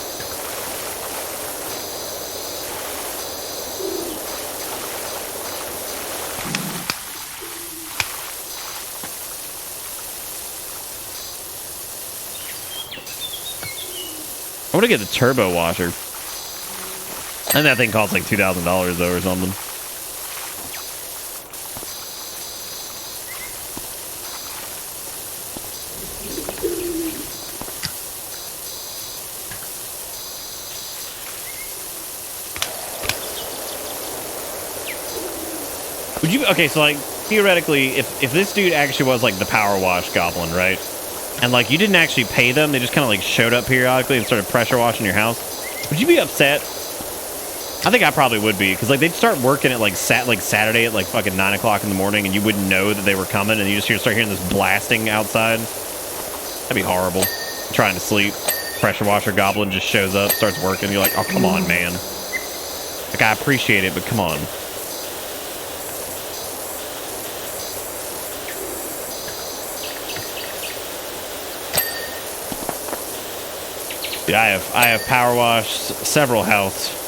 I want to get the turbo washer. And that thing costs like $2,000 though or something. Would you, okay, so like theoretically, if this dude actually was like the power wash goblin, right? And like you didn't actually pay them, they just kind of like showed up periodically and started pressure washing your house, would you be upset? I think I probably would be, because like they'd start working at like Saturday at like fucking 9 o'clock in the morning, and you wouldn't know that they were coming, and you just start hearing this blasting outside. That'd be horrible. Trying to sleep, pressure washer goblin just shows up, starts working. You're like, oh come on, man. Like I appreciate it, but come on. Yeah, I have power washed several houses.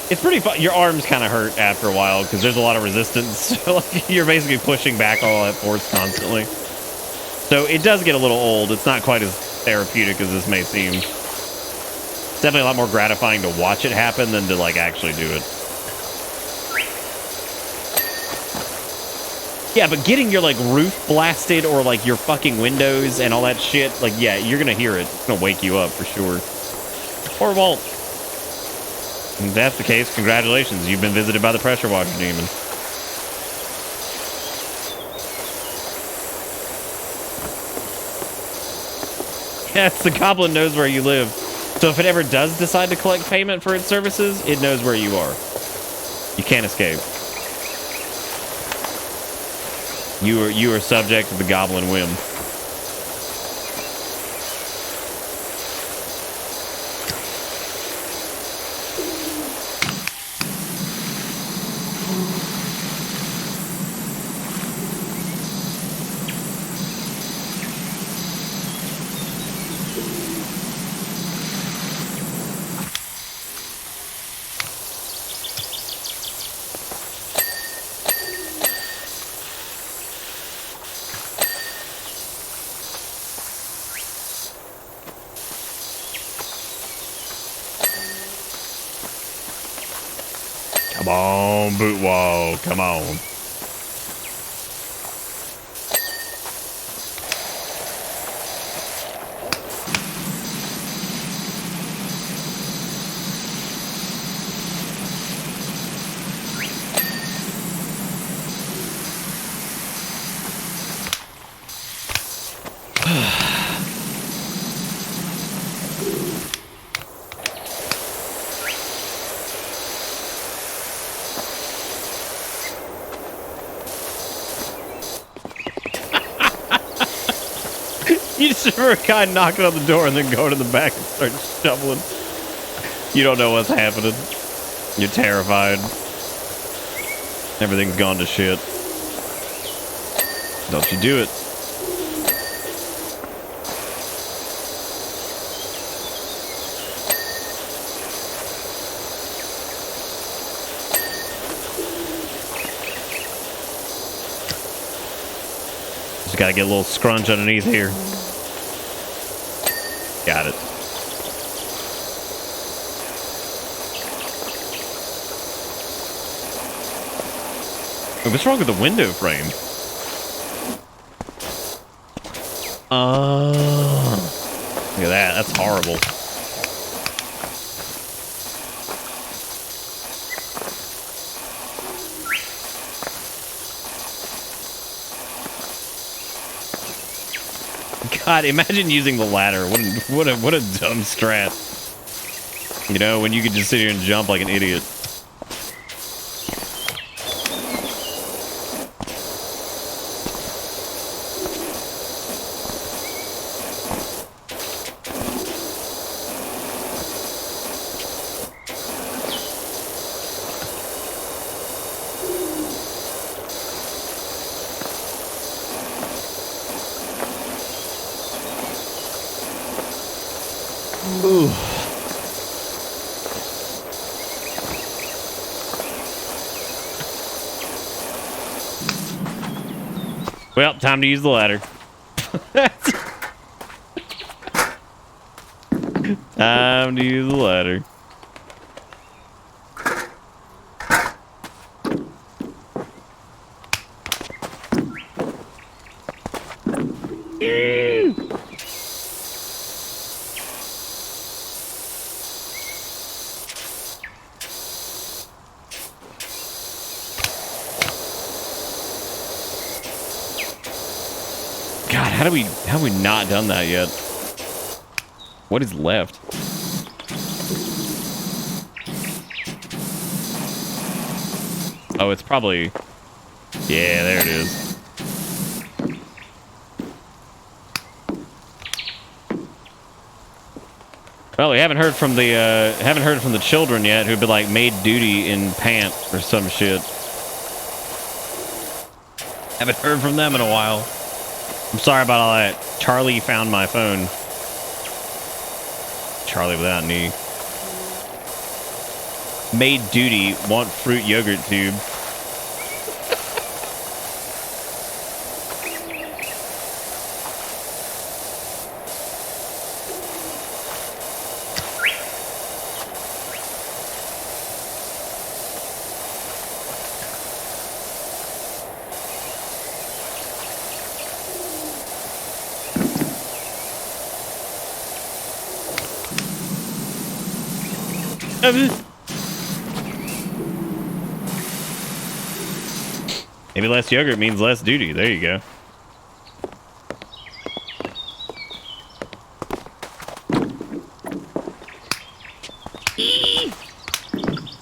It's pretty fun. Your arms kind of hurt after a while because there's a lot of resistance. So like you're basically pushing back all that force constantly. So it does get a little old. It's not quite as therapeutic as this may seem. It's definitely a lot more gratifying to watch it happen than to like actually do it. Yeah, but getting your like roof blasted or like your fucking windows and all that shit, like yeah, you're gonna hear it. It's gonna wake you up for sure. Or it won't. If that's the case, congratulations. You've been visited by the pressure washer demon. Yes, the goblin knows where you live. So if it ever does decide to collect payment for its services, it knows where you are. You can't escape. You are subject to the goblin whim. Come on, boot wall. Come on. You just remember a guy knocking on the door and then going to the back and start shoveling. You don't know what's happening. You're terrified. Everything's gone to shit. Don't you do it. Just gotta get a little scrunch underneath here. Got it. Hey, what's wrong with the window frame? Look at that. That's horrible. God, imagine using the ladder. What a dumb strat. You know, when you could just sit here and jump like an idiot. Ooh. Well, time to use the ladder. Time to use the ladder. God, how have we not done that yet? What is left? Oh, it's probably... Yeah, there it is. Well, we haven't heard from the children yet who've been like made duty in pants or some shit. Haven't heard from them in a while. I'm sorry about all that. Charlie found my phone. Charlie without an E. Made duty, want fruit yogurt tube. Maybe less yogurt means less duty. There you go.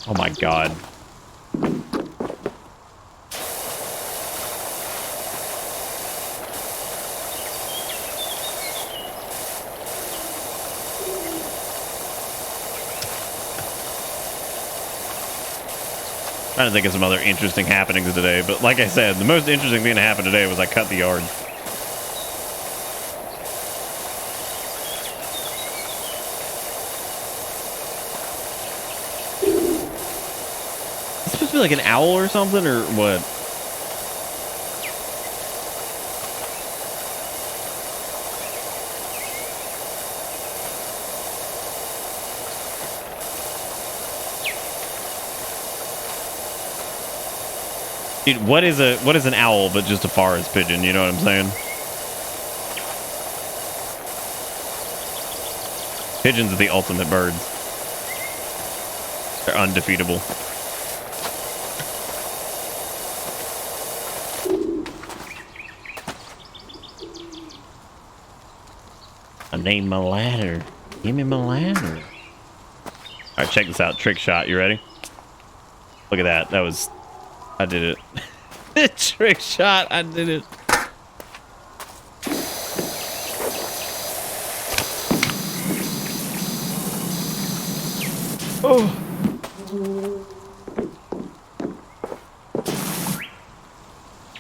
Oh my god. Trying to think of some other interesting happenings today, but like I said, the most interesting thing that happened today was I cut the yard. It's supposed to be like an owl or something, or what? Dude, what is an owl but just a forest pigeon, you know what I'm saying? Pigeons are the ultimate birds. They're undefeatable. I need my ladder. Give me my ladder. Alright, check this out. Trick shot. You ready? Look at that. That was... I did it. Trick shot. I did it. Oh.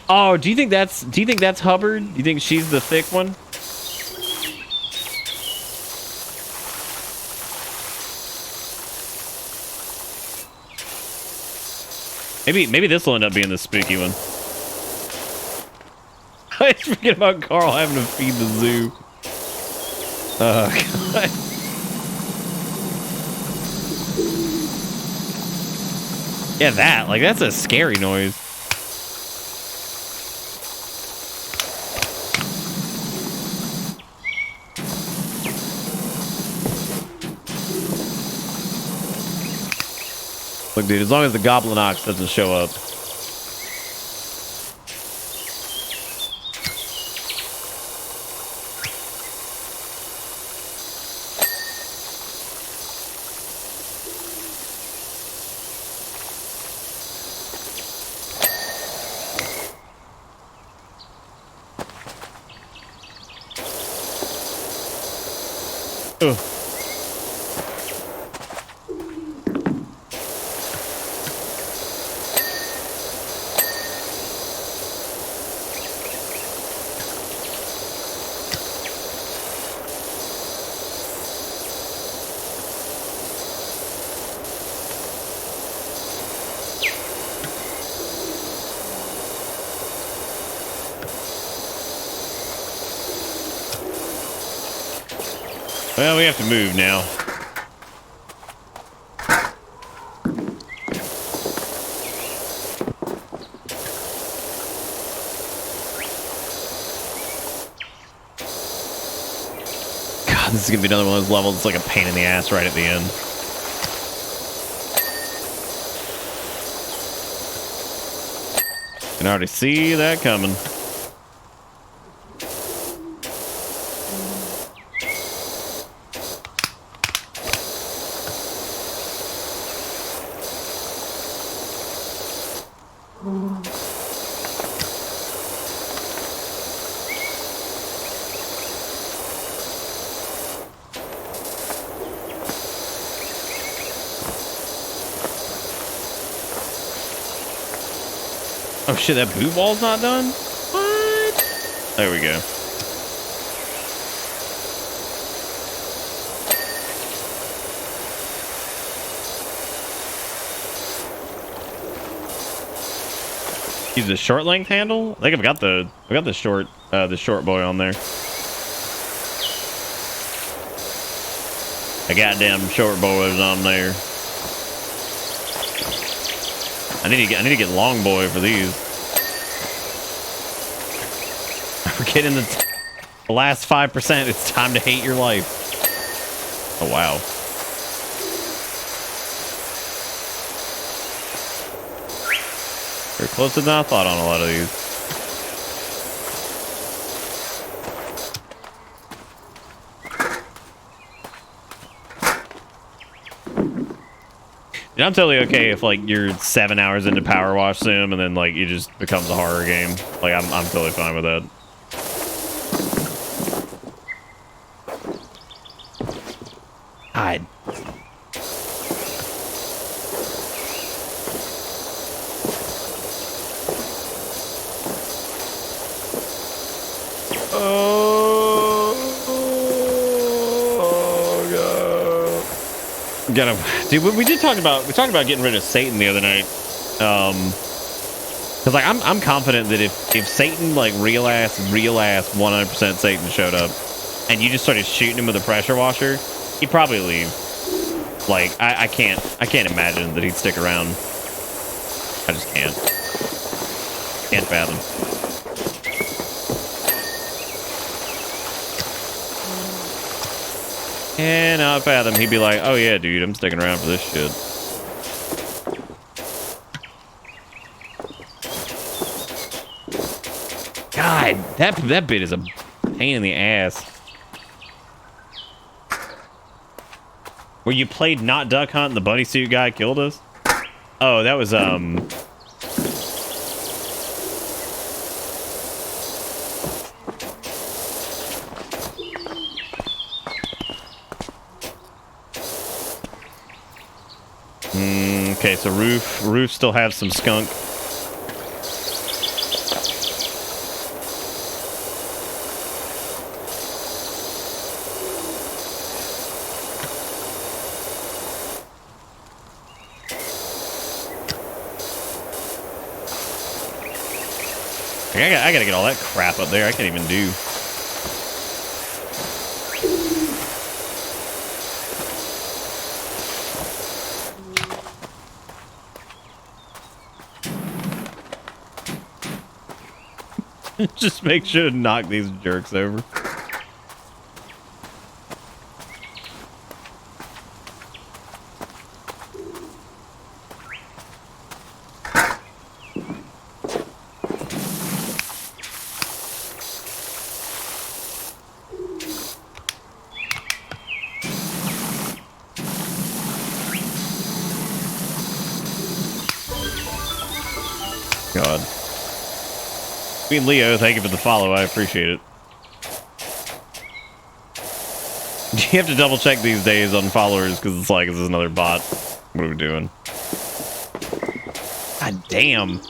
Oh, do you think that's Hubbard? Do you think she's the thick one? Maybe this will end up being the spooky one. I just forget about Carl having to feed the zoo. Oh, God. Yeah, that's a scary noise. Look, dude, as long as the Goblin Ox doesn't show up. Ugh. Well, we have to move now. God, this is gonna be another one of those levels. It's like a pain in the ass right at the end. Can already see that coming. Oh shit, that boot wall's not done? What? There we go. Use the short length handle? I think I've got the short boy on there. A goddamn short boy is on there. I need to get long boy for these. We're getting the last 5%. It's time to hate your life. Oh wow. We're closer than I thought on a lot of these. I'm totally okay if like you're 7 hours into Powerwash Sim and then like it just becomes a horror game. Like I'm totally fine with that. Hide. Dude, we talked about getting rid of Satan the other night. Cause like I'm confident that if Satan, like real ass 100% Satan showed up and you just started shooting him with a pressure washer, he'd probably leave. Like I can't imagine that he'd stick around. I just can't fathom. Cannot fathom. He'd be like, oh yeah, dude, I'm sticking around for this shit. God, that bit is a pain in the ass. Where you played not duck hunt and the bunny suit guy killed us? Oh, that was okay, so roof still has some skunk. I gotta get all that crap up there. I can't even do. Just make sure to knock these jerks over. God. Leo, thank you for the follow. I appreciate it. You have to double check these days on followers because it's like, is this another bot? What are we doing? God damn.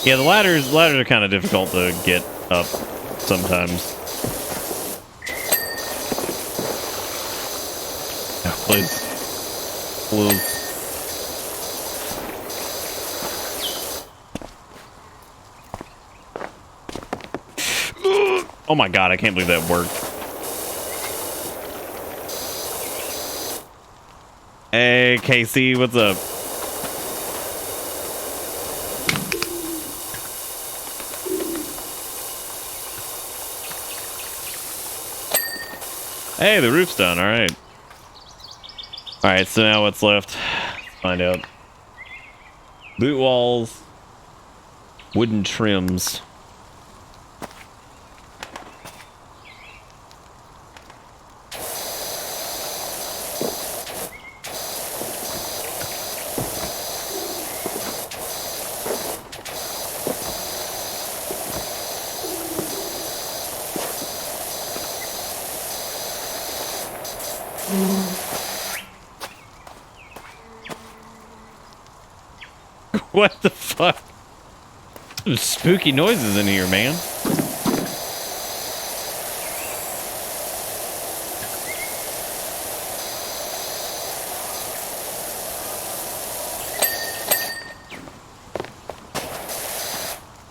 Yeah, the ladders are kind of difficult to get up sometimes. Oh, please. Please. Oh my god, I can't believe that worked. Hey, Casey, what's up? Hey, the roof's done. All right. All right, so now what's left? Let's find out. Boot walls. Wooden trims. What the fuck? Some spooky noises in here, man.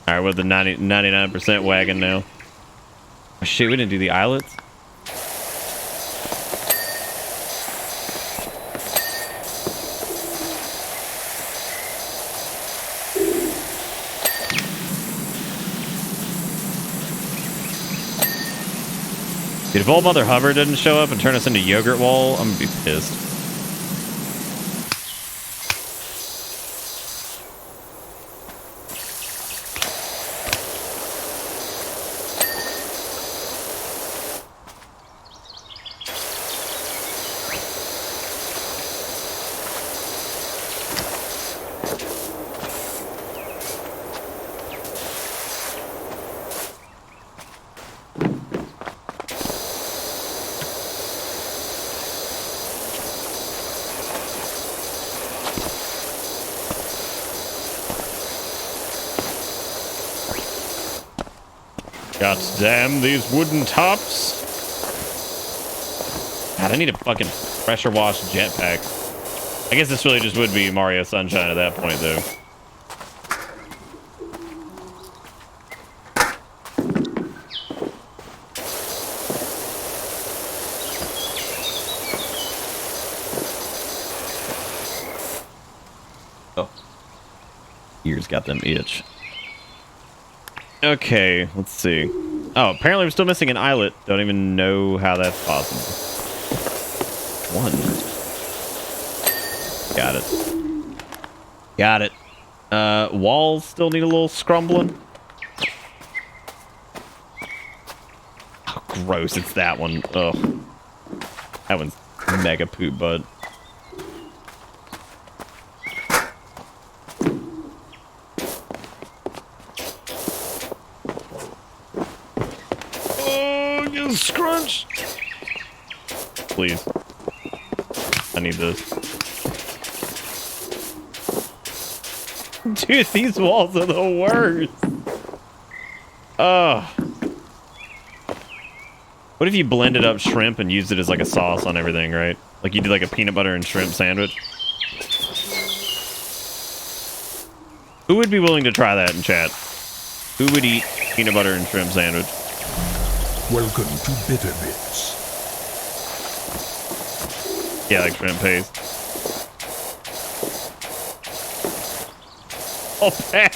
Alright, with the 99% wagon now. Oh, shit, we didn't do the eyelets? Dude, if Old Mother Hubbard doesn't show up and turn us into Yogurt Wall, I'm gonna be pissed. God damn these wooden tops. God, I need a fucking pressure wash jetpack. I guess this really just would be Mario Sunshine at that point, though. Oh. Ears got them itch. Okay, let's see. Oh, apparently we're still missing an eyelet. Don't even know how that's possible. One. Got it. Got it. Walls still need a little scrumbling. Oh, gross, it's that one. Ugh. That one's mega poop butt. Scrunch! Please. I need this. Dude, these walls are the worst. Ugh. What if you blended up shrimp and used it as like a sauce on everything, right? Like you did like a peanut butter and shrimp sandwich? Who would be willing to try that in chat? Who would eat peanut butter and shrimp sandwich? Welcome to Bitter Bits. Yeah, like shrimp paste. Oh, pass.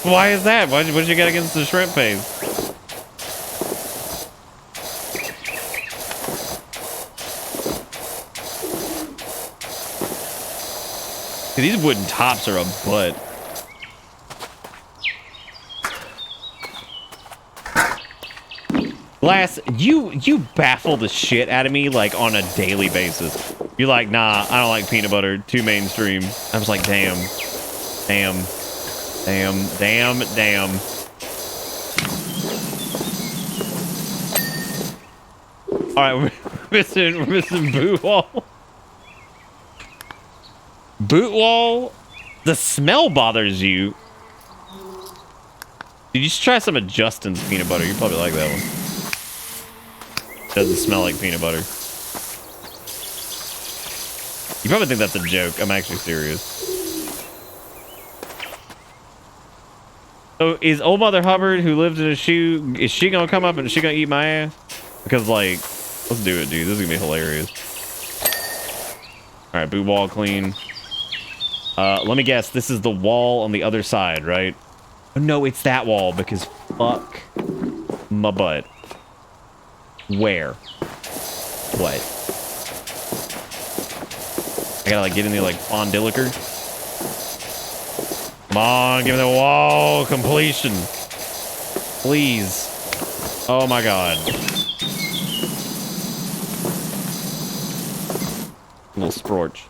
Why is that? What did you get against the shrimp paste? These wooden tops are a butt. Glass, you baffle the shit out of me like on a daily basis. You're like, nah, I don't like peanut butter. Too mainstream. I was like, damn. All right, we're missing boot wall. Boot wall. The smell bothers you. Did you just try some of Justin's peanut butter? You probably like that one. Doesn't smell like peanut butter. You probably think that's a joke. I'm actually serious. So is old Mother Hubbard, who lived in a shoe, is she gonna come up and is she gonna eat my ass? Because like, let's do it, dude. This is gonna be hilarious. All right, boot wall clean. Let me guess. This is the wall on the other side, right? Oh, no, it's that wall because fuck my butt. Where? What? I gotta like get in there like Fondilicker. Come on, give me the wall completion. Please. Oh my god. A little scorch.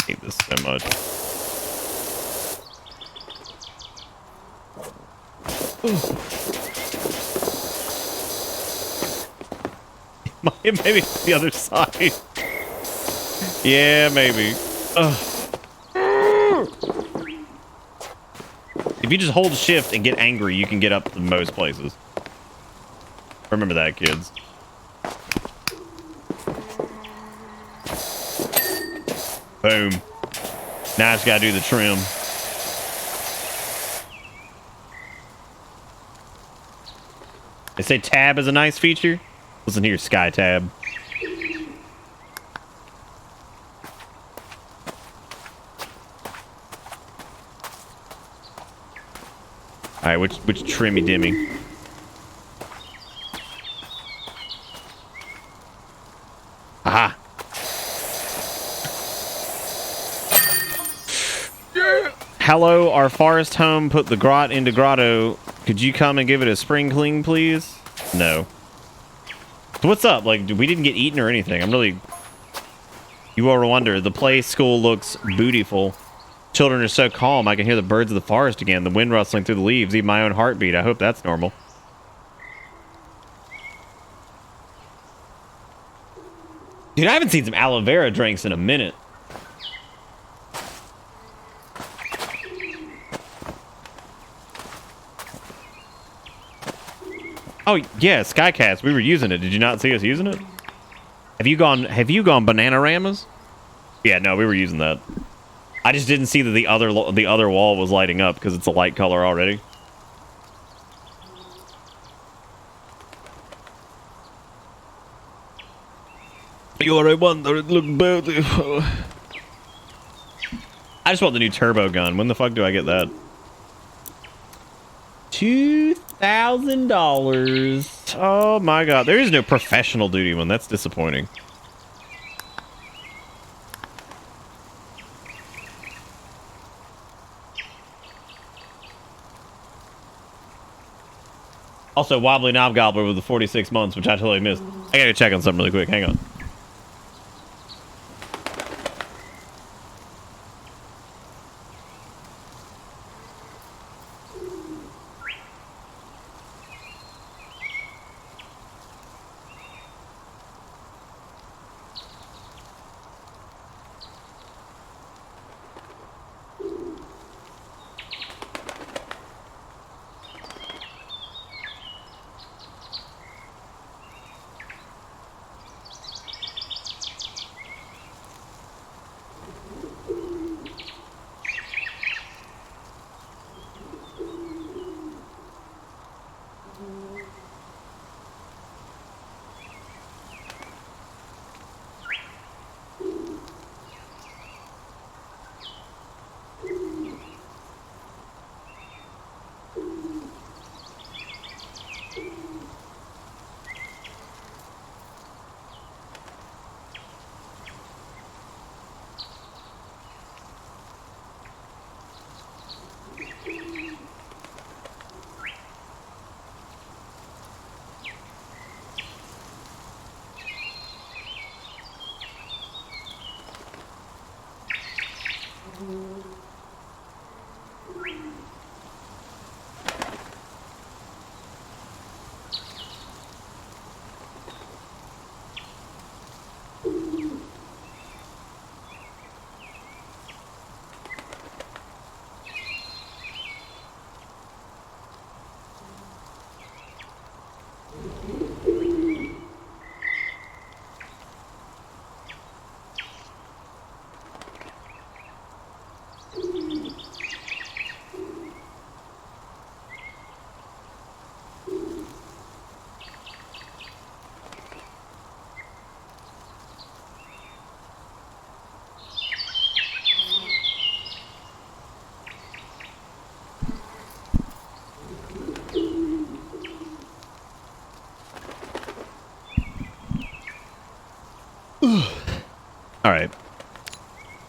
I hate this so much. Maybe it's the other side. Yeah, maybe. If you just hold shift and get angry, you can get up to most places. Remember that, kids. Boom. Now I just gotta do the trim. They say tab is a nice feature. Listen here, Sky Tab. All right, which trimmy dimmy? Aha! Hello, our forest home put the grot into grotto. Could you come and give it a spring clean, please? No. So what's up? Like, we didn't get eaten or anything. I'm really... You ever wonder, the play school looks beautiful. Children are so calm. I can hear the birds of the forest again. The wind rustling through the leaves. Even my own heartbeat. I hope that's normal. Dude, I haven't seen some aloe vera drinks in a minute. Oh yeah, Skycast. We were using it. Did you not see us using it? Have you gone Bananaраmas? Yeah, no, we were using that. I just didn't see that the other wall was lighting up because it's a light color already. You are a wonder. It look beautiful. I just want the new turbo gun. When the fuck do I get that? $2,000. Oh my god. There is no professional duty one. That's disappointing. Also, Wobbly Knob Gobbler with the 46 months, which I totally missed. I gotta check on something really quick. Hang on. All right.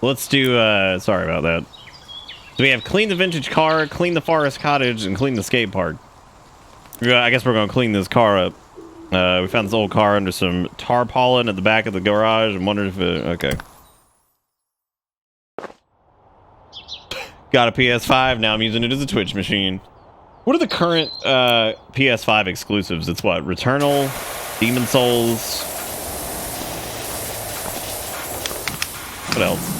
Let's do, sorry about that. So we have clean the vintage car, clean the forest cottage, and clean the skate park. I guess we're going to clean this car up. We found this old car under some tarpaulin at the back of the garage. I'm wondering if it, okay. Got a PS5, now I'm using it as a Twitch machine. What are the current PS5 exclusives? It's what? Returnal, Demon Souls. What else?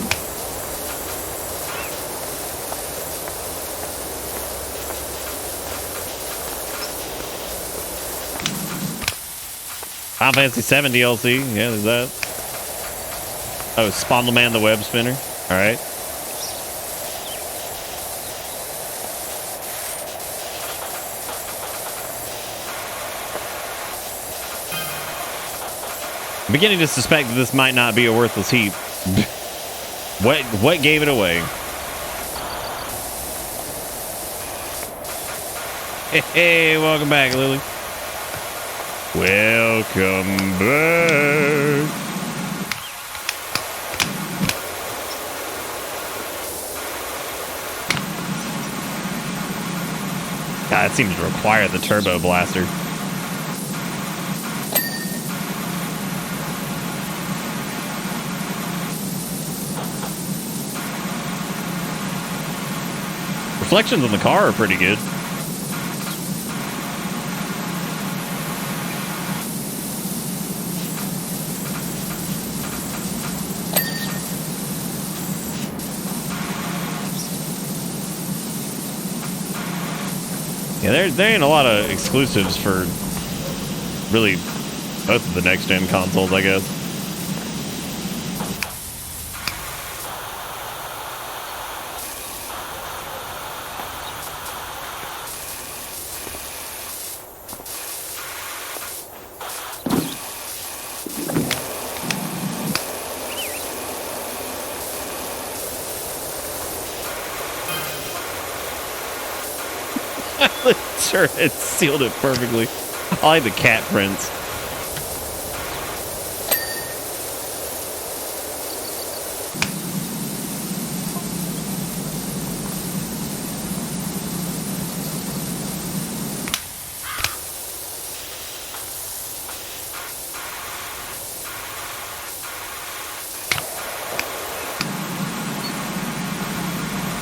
Final Fantasy 7 DLC. Yeah, there's that. Oh, Spondleman the Web Spinner. All right. I'm beginning to suspect that this might not be a worthless heap. What gave it away? Hey, welcome back, Lily. Welcome back. God, it seems to require the turbo blaster. Reflections on the car are pretty good. Yeah, there ain't a lot of exclusives for really both of the next-gen consoles, I guess. Sure, it sealed it perfectly. I like the cat prints.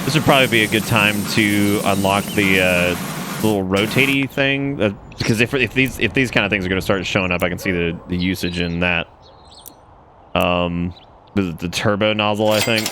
This would probably be a good time to unlock the little rotatey thing, because if these kind of things are going to start showing up, I can see the usage in that. The turbo nozzle, I think.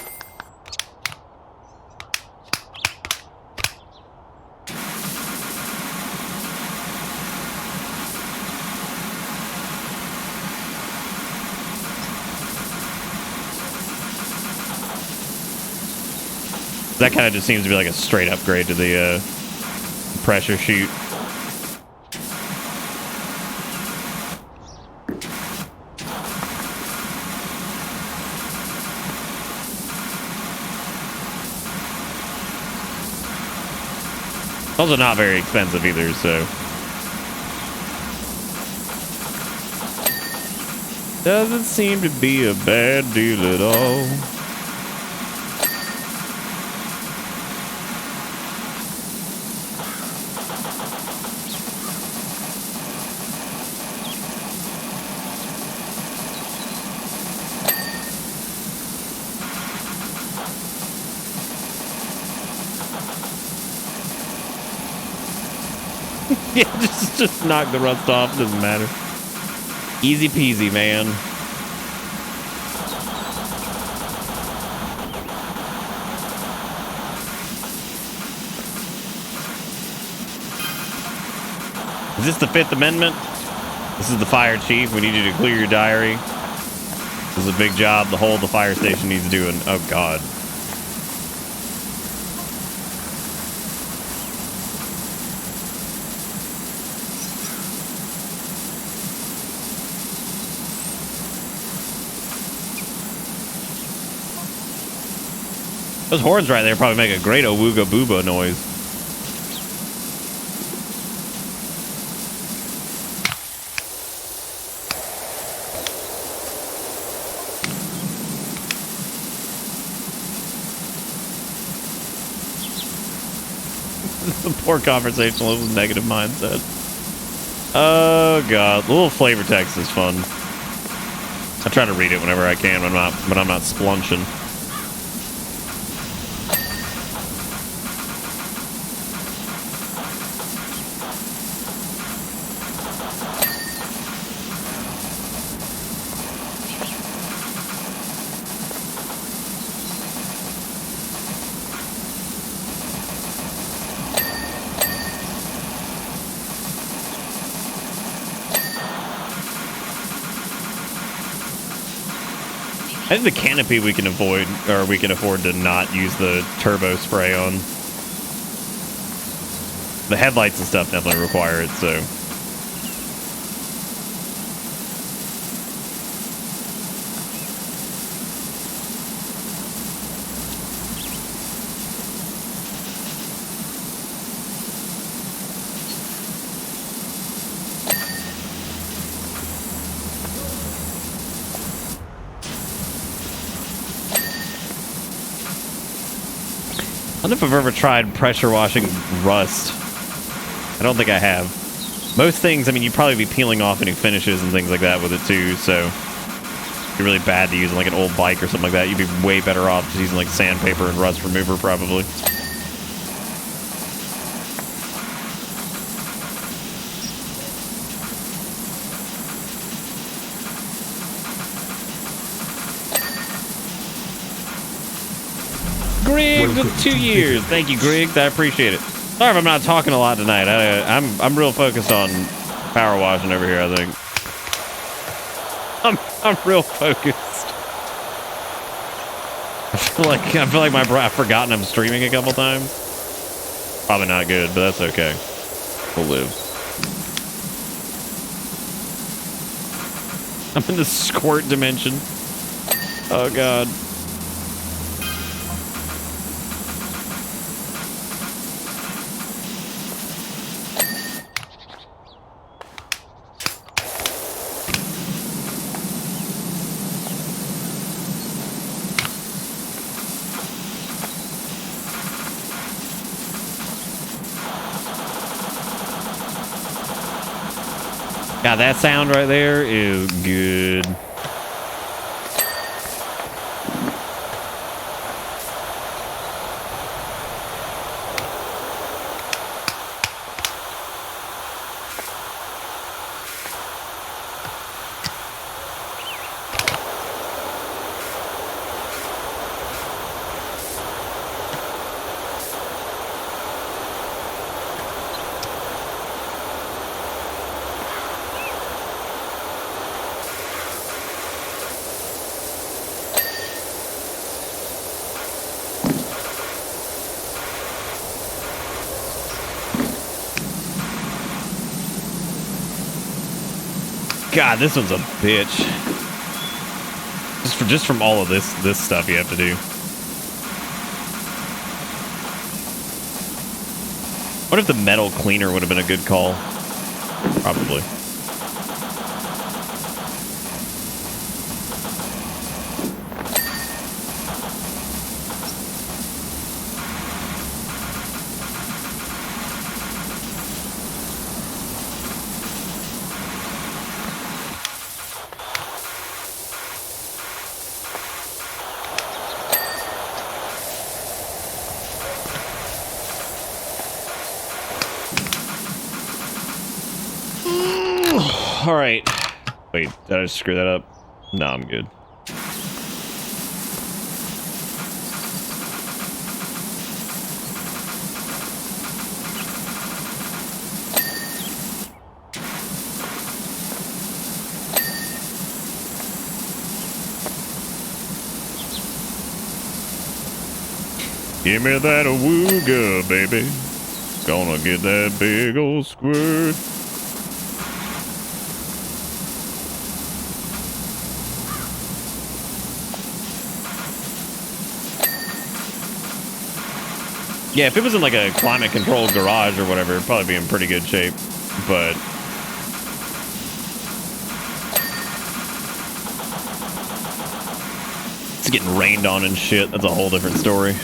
That kind of just seems to be like a straight upgrade to the pressure chute. Also not very expensive either, so. Doesn't seem to be a bad deal at all. Yeah, just knock the rust off. Doesn't matter. Easy peasy, man. Is this the Fifth Amendment? This is the fire chief. We need you to clear your diary. This is a big job the whole of the fire station needs doing. Oh, God. Those horns right there probably make a great awooga booba noise. The poor conversationalist with negative mindset. Oh god, the little flavor text is fun. I try to read it whenever I can, but I'm not splunching. I think the canopy we can avoid, or we can afford to not use the turbo spray on. The headlights and stuff definitely require it, so. I don't know if I've ever tried pressure washing rust. I don't think I have. Most things, I mean, you'd probably be peeling off any finishes and things like that with it too, so it'd be really bad to use like an old bike or something like that. You'd be way better off just using like sandpaper and rust remover probably. Griggs with 2 years. Thank you, Griggs. I appreciate it. Sorry if I'm not talking a lot tonight. I'm real focused on power washing over here, I think. I'm real focused. I feel like I've forgotten I'm streaming a couple times. Probably not good, but that's okay. We'll live. I'm in the squirt dimension. Oh god. God, that sound right there is good. God, this one's a bitch. Just from all of this stuff you have to do. What if the metal cleaner would have been a good call? Probably. All right. Wait, did I screw that up? No, I'm good. Give me that awooga, baby. Gonna get that big old squirt. Yeah, if it was in like a climate-controlled garage or whatever, it'd probably be in pretty good shape. But it's getting rained on and shit. That's a whole different story.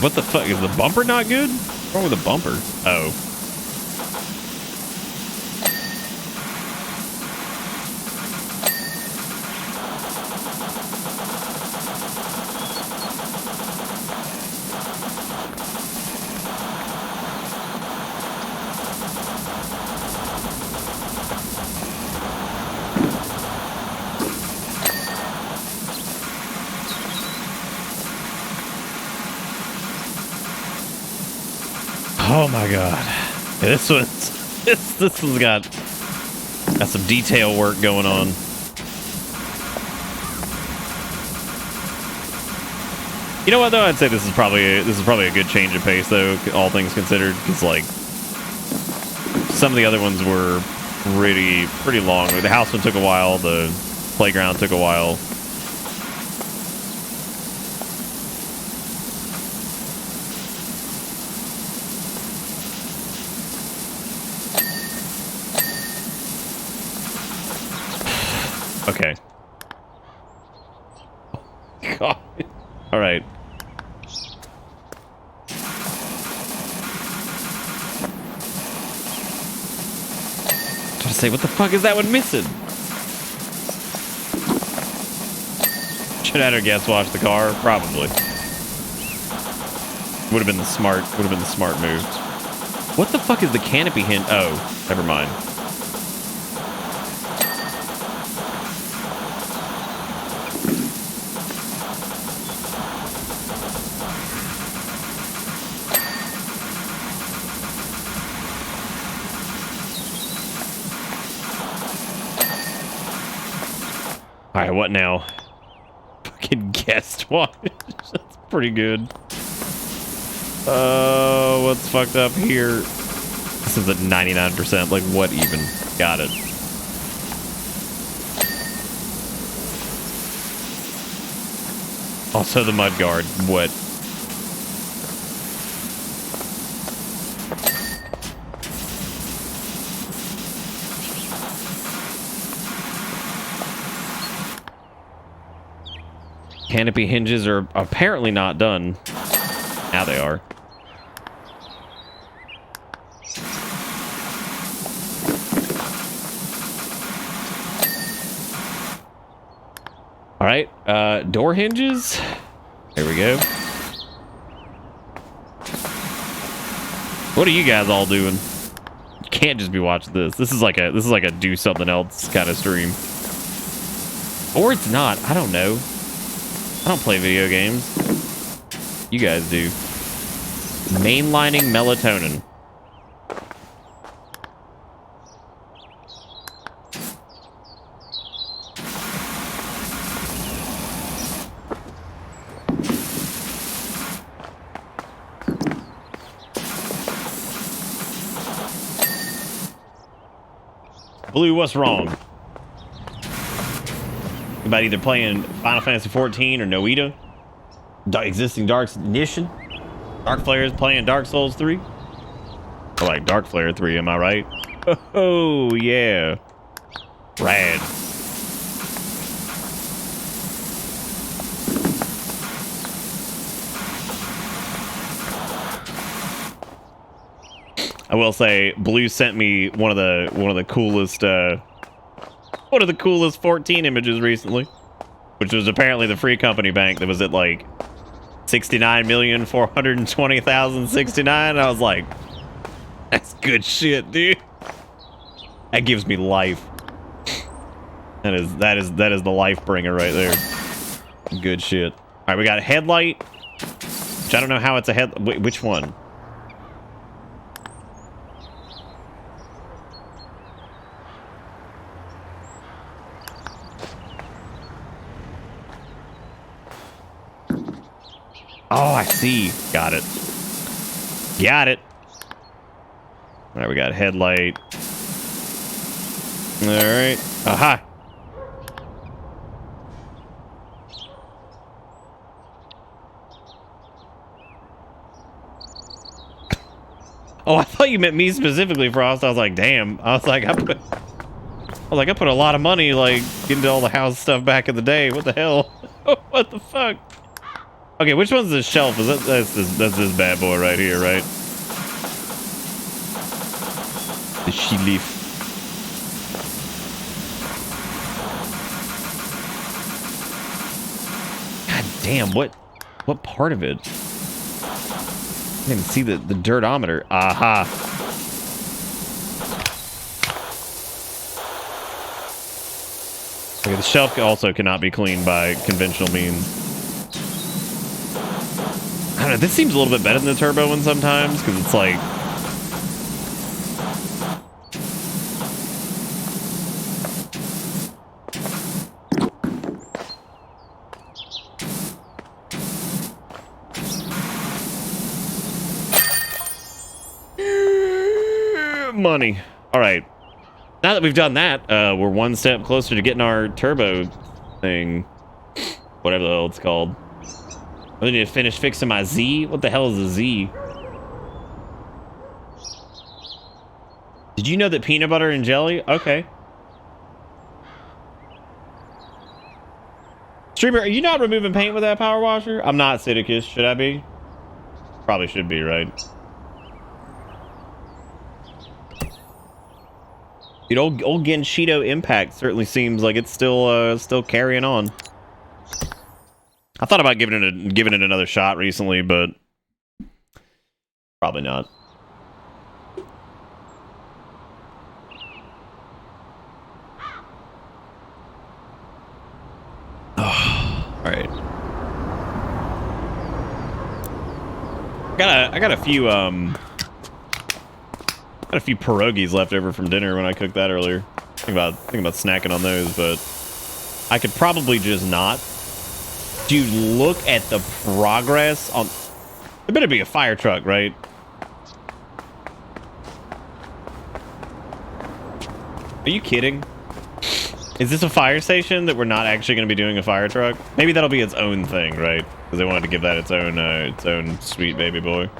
What the fuck? Is the bumper not good? What's wrong with the bumper? Oh. Oh my god. Yeah, this one's got some detail work going on. You know what though? I'd say this is probably a good change of pace though, all things considered, because like some of the other ones were pretty long. The house one took a while, the playground took a while. Okay. God. All right. Trying to say, what the fuck is that one missing? Should I have gas wash the car? Probably. Would have been the smart move. What the fuck is the canopy hinge? Oh, never mind. Alright, what now? Fucking guest watch. That's pretty good. What's fucked up here? This is at 99%. Like, what even? Got it. Also the mud guard. What? Canopy hinges are apparently not done. Now they are. All right, door hinges. There we go. What are you guys all doing? You can't just be watching this. This is like a do something else kind of stream. Or it's not. I don't know. I don't play video games. You guys do. Mainlining melatonin. Blue, what's wrong? About either playing Final Fantasy 14 or Noita? Existing Dark Nation? Dark Flare is playing Dark Souls 3? I like Dark Flare 3, am I right? Oh, yeah. Rad. I will say, Blue sent me one of the coolest 14 images recently, which was apparently the free company bank that was at like 69,420,069. I was like, that's good shit, dude. That gives me life. That is the life bringer right there. Good shit. All right, we got a headlight, which I don't know how it's a head. Which one? Oh, I see. Got it. Got it. All right, we got headlight. All right. Aha. Oh, I thought you meant me specifically, Frost. I was like, damn. I put a lot of money, like, into all the house stuff back in the day. What the hell? What the fuck? Okay, which one's the shelf? Is that's this bad boy right here, right? The she leaf. God damn, what part of it? I didn't even see the dirtometer. Aha. Okay, the shelf also cannot be cleaned by conventional means. I don't know, this seems a little bit better than the turbo one sometimes, because it's like... money. All right. Now that we've done that, we're one step closer to getting our turbo thing. Whatever the hell it's called. I need to finish fixing my Z. What the hell is a Z? Did you know that peanut butter and jelly? Okay. Streamer, are you not removing paint with that power washer? I'm not, Sidicus. Should I be? Probably should be, right? Dude, old Genshido Impact certainly seems like it's still carrying on. I thought about giving it another shot recently, but probably not. All right. I got a few pierogies left over from dinner when I cooked that earlier. Think about snacking on those, but I could probably just not. Dude, look at the progress on... There better be a fire truck, right? Are you kidding? Is this a fire station that we're not actually going to be doing a fire truck? Maybe that'll be its own thing, right? Because they wanted to give that its own sweet baby boy.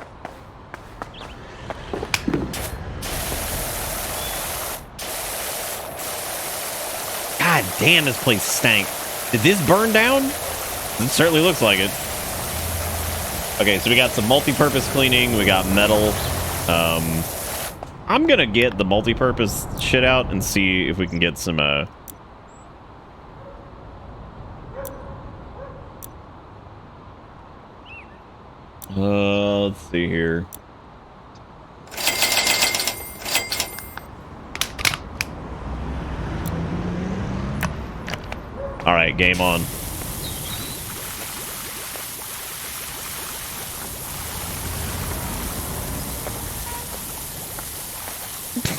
God damn, this place stank. Did this burn down? It certainly looks like it. Okay, so we got some multi-purpose cleaning. We got metal. I'm gonna get the multi-purpose shit out and see if we can get some let's see here. All right, game on.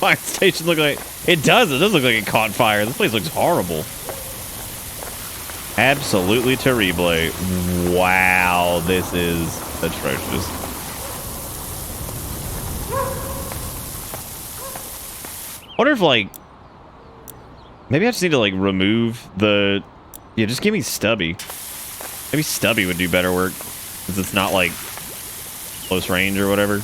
Fire station look like it does look like it caught fire. This place looks horrible. Absolutely terrible. Wow, this is atrocious. I wonder if, like, maybe I just need to, like, remove the... Yeah, just give me Stubby. Maybe Stubby would do better work, because it's not, like, close range or whatever.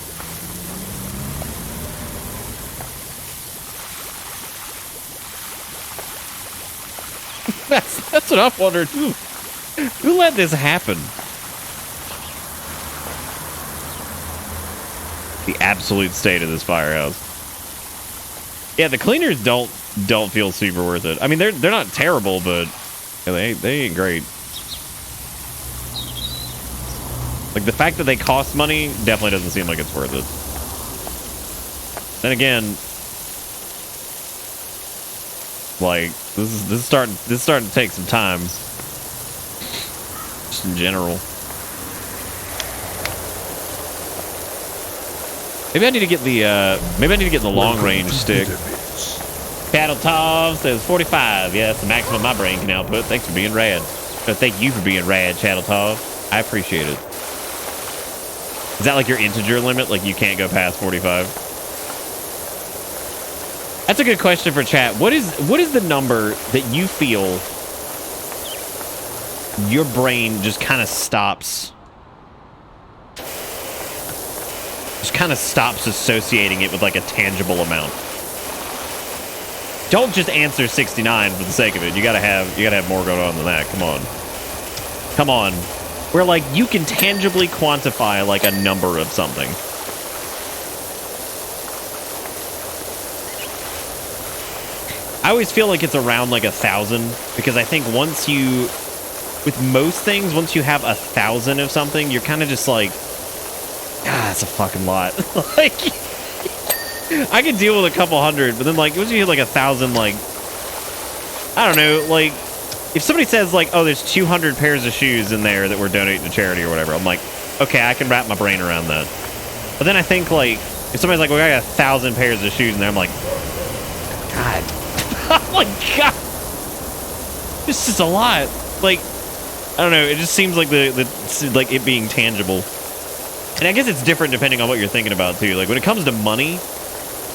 That's what I'm wondering. Who let this happen? The absolute state of this firehouse. Yeah, the cleaners don't feel super worth it. I mean, they're not terrible, but yeah, they ain't great. Like, the fact that they cost money definitely doesn't seem like it's worth it. Then again, like, this is starting to take some time. Just in general. Maybe I need to get the long range stick. Cattle Tov says 45. Yeah, that's the maximum my brain can output. Thanks for being rad. Thank you for being rad, Cattle Tov. I appreciate it. Is that like your integer limit? Like you can't go past 45? That's a good question for chat. What is the number that you feel your brain just kind of stops? Just kind of stops associating it with like a tangible amount. Don't just answer 69 for the sake of it. You gotta have more going on than that. Come on. Where like you can tangibly quantify like a number of something. I always feel like it's around like 1,000 because I think with most things, once you have 1,000 of something, you're kind of just like, that's a fucking lot. Like, I can deal with a couple hundred, but then like once you hit like 1,000, like, I don't know, like if somebody says like, oh, there's 200 pairs of shoes in there that we're donating to charity or whatever, I'm like, okay, I can wrap my brain around that. But then I think like if somebody's like, well, I got 1,000 pairs of shoes in there, I'm like, God, oh my God, this is a lot. Like, I don't know, it just seems like like it being tangible. And I guess it's different depending on what you're thinking about too. Like when it comes to money,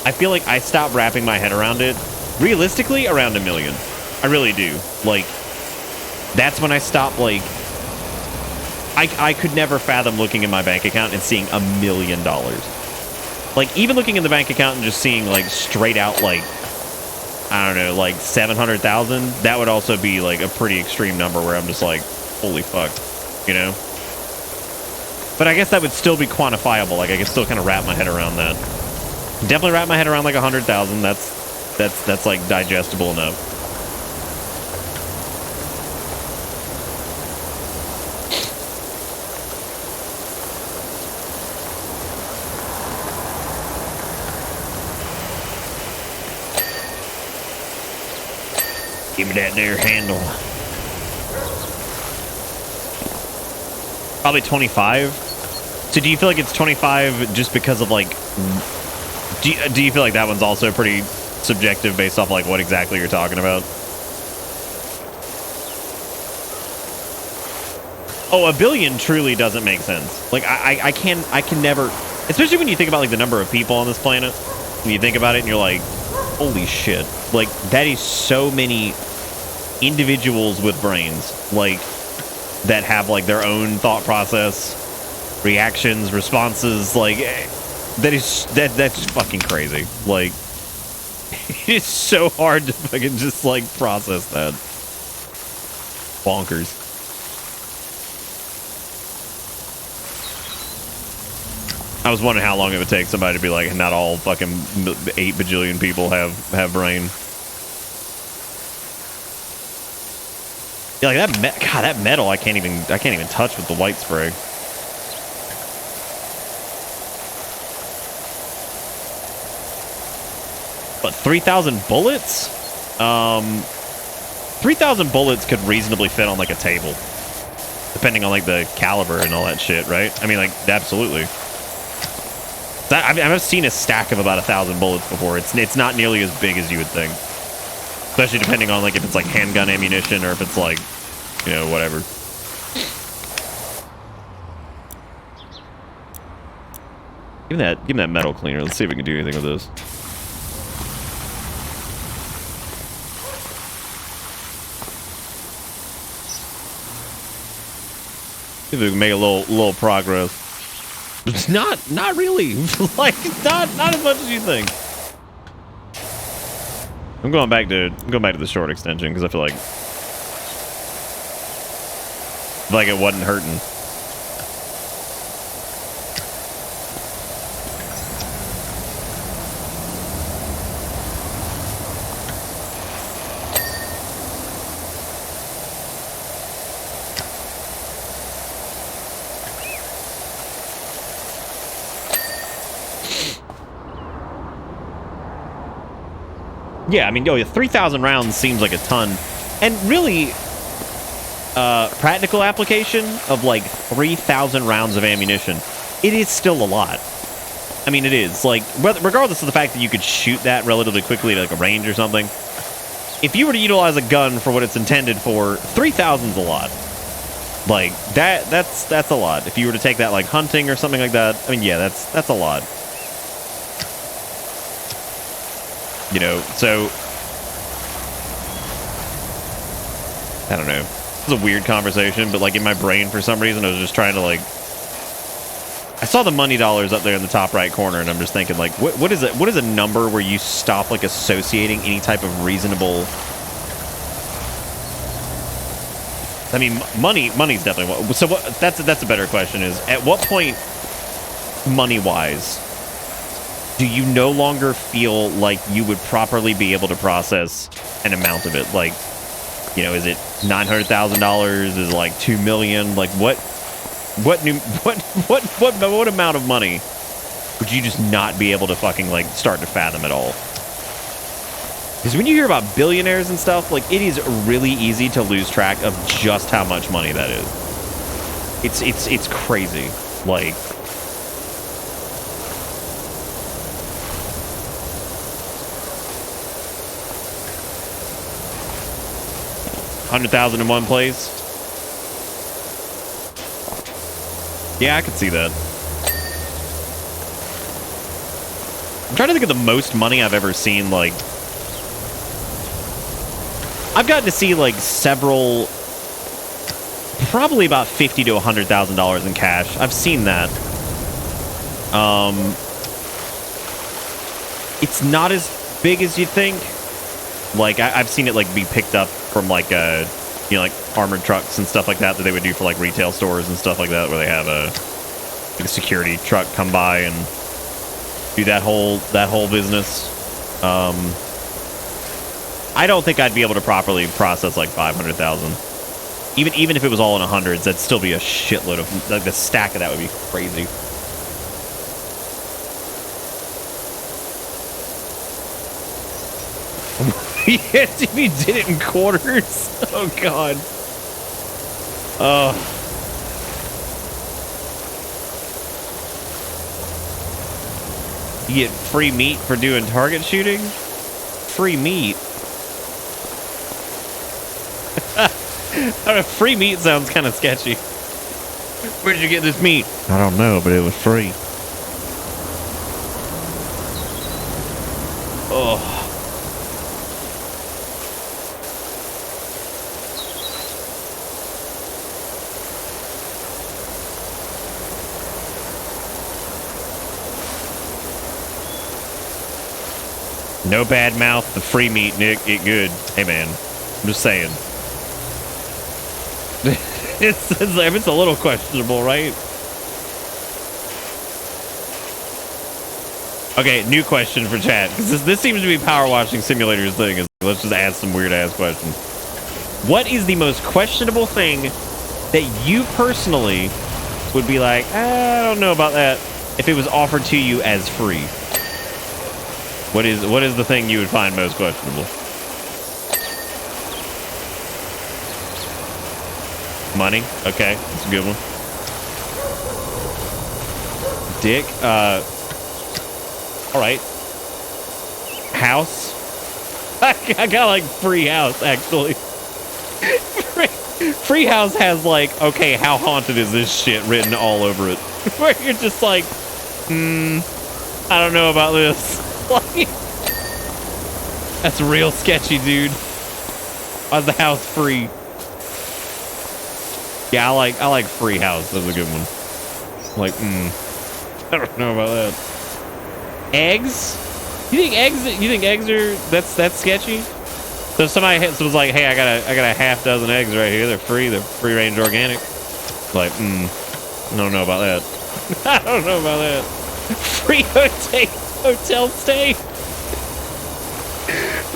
I feel like I stop wrapping my head around it realistically around $1 million. I really do. Like that's when I stop. Like I could never fathom looking in my bank account and seeing $1 million. Like even looking in the bank account and just seeing like straight out like, I don't know, like 700,000, that would also be like a pretty extreme number where I'm just like, holy fuck, you know? But I guess that would still be quantifiable. Like I could still kind of wrap my head around that. Definitely wrap my head around like 100,000. That's like digestible enough. Give me that there handle. Probably 25. So do you feel like it's 25 just because of like, do you feel like that one's also pretty subjective based off like what exactly you're talking about? Oh, $1 billion truly doesn't make sense. Like I can never, especially when you think about like the number of people on this planet, when you think about it and you're like, holy shit. Like that is so many individuals with brains, like that have like their own thought process, reactions, responses, like that's fucking crazy. Like it's so hard to fucking just like process that. Bonkers. I was wondering how long it would take somebody to be like, not all fucking 8 bajillion people have brain. Yeah, like that metal I can't even touch with the white spray. But 3,000 bullets? 3,000 bullets could reasonably fit on like a table. Depending on like the caliber and all that shit, right? I mean, like, absolutely. I've seen a stack of about 1,000 bullets before. It's not nearly as big as you would think. Especially depending on like if it's like handgun ammunition or if it's like, you know, whatever. Give me that metal cleaner. Let's see if we can do anything with this. See if we can make a little progress. It's not really. Like not as much as you think. I'm going back to the short extension because I feel like it wasn't hurting. Yeah, I mean, 3,000 rounds seems like a ton. And really, practical application of like 3,000 rounds of ammunition, it is still a lot. I mean, it is. Like, regardless of the fact that you could shoot that relatively quickly at like a range or something, if you were to utilize a gun for what it's intended for, 3,000's a lot. Like, that's a lot. If you were to take that like hunting or something like that, I mean, yeah, that's a lot. You know, so I don't know. This is a weird conversation, but like in my brain for some reason I was just trying to like, I saw the money dollars up there in the top right corner and I'm just thinking like, what is it? What is a number where you stop like associating any type of reasonable, I mean, money's definitely what, so what, that's a better question is, at what point money wise do you no longer feel like you would properly be able to process an amount of it? Like, you know, is it $900,000? Is it like $2 million? Like what amount of money would you just not be able to fucking like start to fathom at all? Because when you hear about billionaires and stuff, like it is really easy to lose track of just how much money that is. It's crazy. Like, $100,000 in one place. Yeah, I could see that. I'm trying to think of the most money I've ever seen. Like, I've gotten to see like several, probably about $50,000 to $100,000 in cash. I've seen that. It's not as big as you'd think. Like I've seen it like be picked up from like you know, like armored trucks and stuff like that they would do for like retail stores and stuff like that, where they have a security truck come by and do that whole business. I don't think I'd be able to properly process like 500,000. Even if it was all in hundreds, that'd still be a shitload of, like the stack of that would be crazy. Yes, if he did it in quarters. Oh god. You get free meat for doing target shooting? Free meat? I don't know, free meat sounds kind of sketchy. Where'd you get this meat? I don't know, but it was free. Oh. No bad mouth, the free meat, Nick, it good. Hey man, I'm just saying. It's a little questionable, right? Okay, new question for chat. This seems to be Power Washing Simulator's thing. Is let's just ask some weird ass questions. What is the most questionable thing that you personally would be like, I don't know about that, if it was offered to you as free? What is the thing you would find most questionable? Money? Okay, that's a good one. Dick? Alright. House? I got like free house, actually. Free house has like, okay, how haunted is this shit written all over it? Where you're just like, I don't know about this. Like, that's real sketchy, dude. Why's the house free? Yeah, I like free house. That's a good one. Like, I don't know about that. Eggs? You think eggs are that's sketchy? So if somebody was like, hey, I got a half dozen eggs right here. They're free range organic. Like, I don't know about that. I don't know about that. Free hotel stay.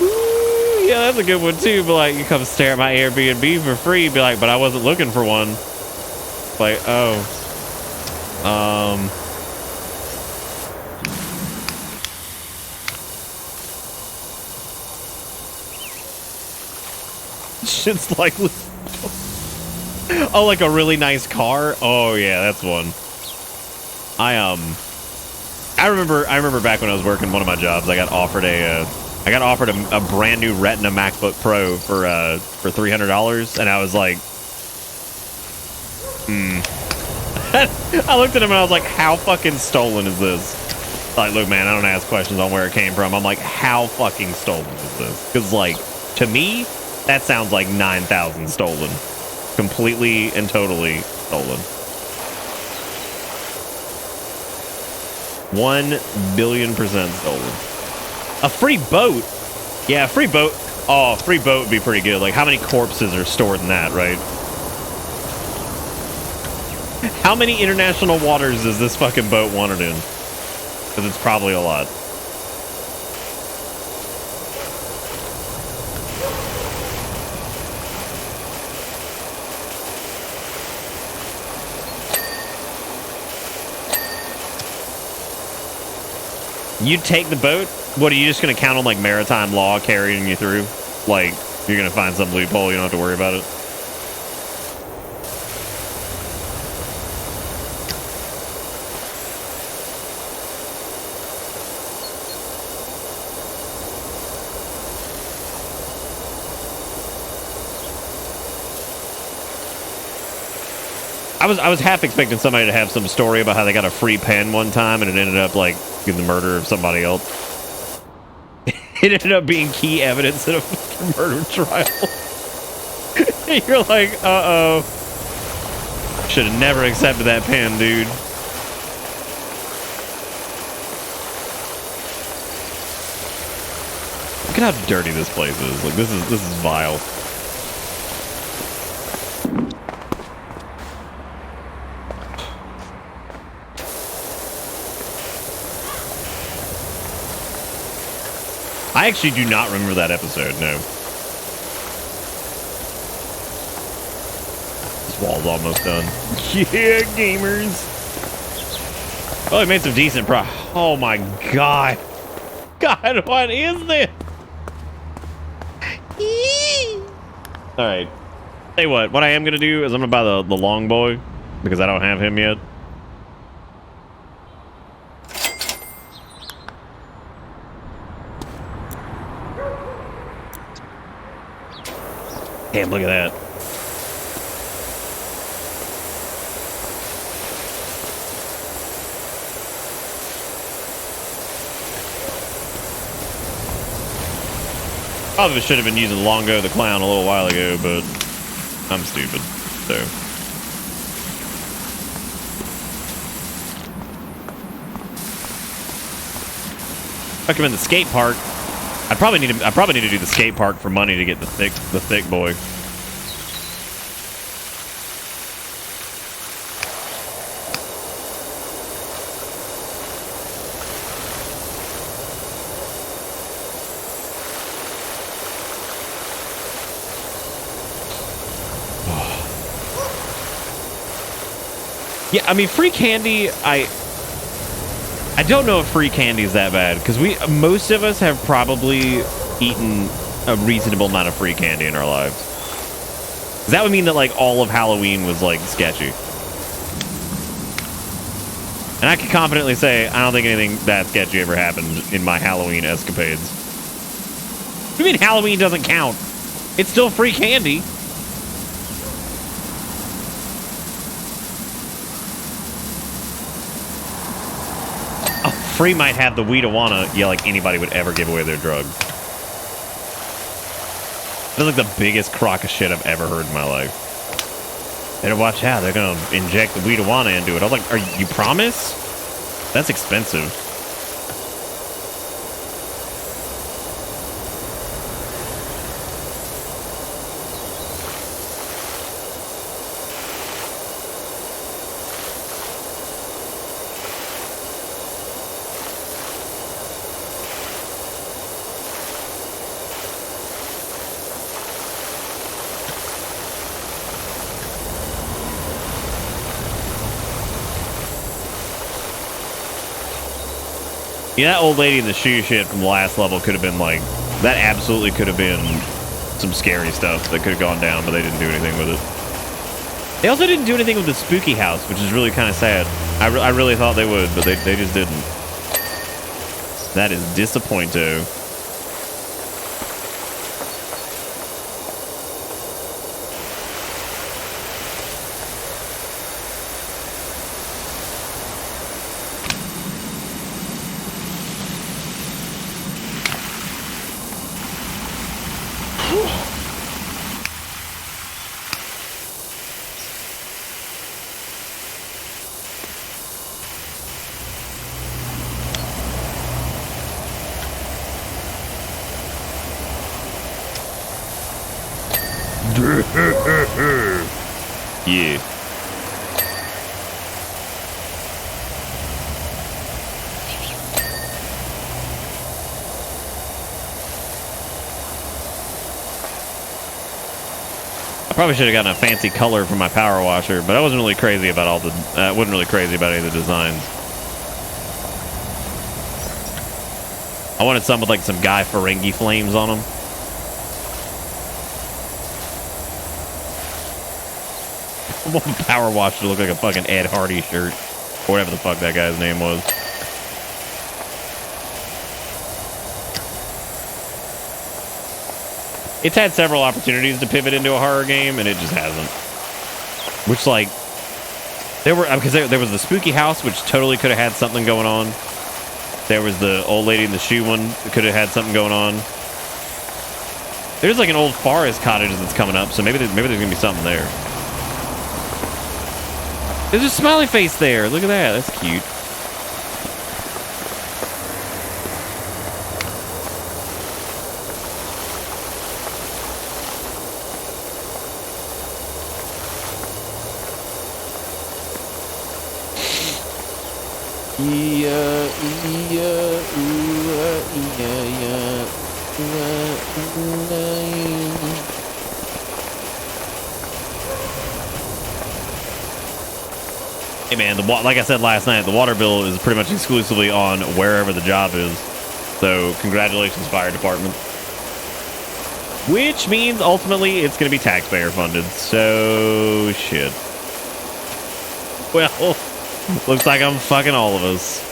Ooh, yeah, that's a good one too. But like, you come stare at my Airbnb for free, be like, but I wasn't looking for one. Like, oh, Shit's like... Oh, like a really nice car? Oh, yeah, that's one. I remember back when I was working one of my jobs, I got offered a brand new Retina MacBook Pro for $300, and I was like, I looked at him and I was like, how fucking stolen is this? Like, look, man, I don't ask questions on where it came from. I'm like, how fucking stolen is this? Because, like, to me, that sounds like 9,000 stolen. Completely and totally stolen. 1,000,000,000% stolen. A free boat? Yeah, a free boat. Oh, a free boat would be pretty good. Like, how many corpses are stored in that, right? How many international waters is this fucking boat wanted in? Because it's probably a lot. You take the boat? What, are you just going to count on, like, maritime law carrying you through? Like, you're going to find some loophole, you don't have to worry about it? I was half expecting somebody to have some story about how they got a free pen one time and it ended up like in the murder of somebody else. It ended up being key evidence in a fucking murder trial. You're like, uh-oh. Should have never accepted that pen, dude. Look at how dirty this place is. Like, this is vile. I actually do not remember that episode, no. This wall's almost done. Yeah, gamers. Oh, he made some decent oh my god. God, what is this? Alright. Say what I am going to do is I'm going to buy the long boy, because I don't have him yet. Damn, look at that. Probably should have been using Longo the Clown a little while ago, but I'm stupid, so. If I come in the skate park, I probably need to do the skate park for money to get the thick boy. Yeah, I mean, free candy, I don't know if free candy is that bad, because most of us have probably eaten a reasonable amount of free candy in our lives. That would mean that, like, all of Halloween was, like, sketchy. And I can confidently say I don't think anything that sketchy ever happened in my Halloween escapades. What do you mean Halloween doesn't count? It's still free candy. Free might have the weed-a-wanna. Yeah, like anybody would ever give away their drugs. That's like the biggest crock of shit I've ever heard in my life. Better watch out. They're gonna inject the weed-a-wanna into it. I was like, you promise? That's expensive. Yeah, that old lady in the shoe shit from the last level could have been like, that absolutely could have been some scary stuff that could have gone down, but they didn't do anything with it. They also didn't do anything with the spooky house, which is really kind of sad. I really thought they would, but they just didn't. That is disappointing. Yeah. I probably should have gotten a fancy color for my power washer, but I wasn't really crazy about all the. Wasn't really crazy about any of the designs. I wanted some with like some Guy Ferengi flames on them. I want the power wash to look like a fucking Ed Hardy shirt, or whatever the fuck that guy's name was. It's had several opportunities to pivot into a horror game, and it just hasn't. Which, like, there was the spooky house, which totally could have had something going on. There was the old lady in the shoe one that could have had something going on. There's like an old forest cottage that's coming up, so maybe there's gonna be something there. There's a smiley face there. Look at that. That's cute. Hey man, like I said last night, the water bill is pretty much exclusively on wherever the job is. So congratulations, fire department. Which means ultimately it's going to be taxpayer funded. So shit. Well, looks like I'm fucking all of us.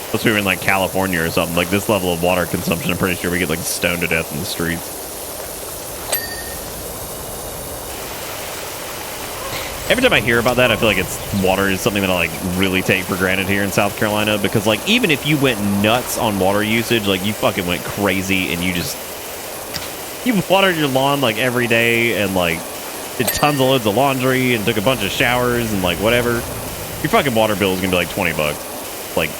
Unless we were in like California or something, like this level of water consumption, I'm pretty sure we get like stoned to death in the streets. Every time I hear about that, I feel like water is something that I like really take for granted here in South Carolina, because like even if you went nuts on water usage, like you fucking went crazy and you watered your lawn like every day and like did tons of loads of laundry and took a bunch of showers and like whatever, your fucking water bill is gonna be like $20. Like,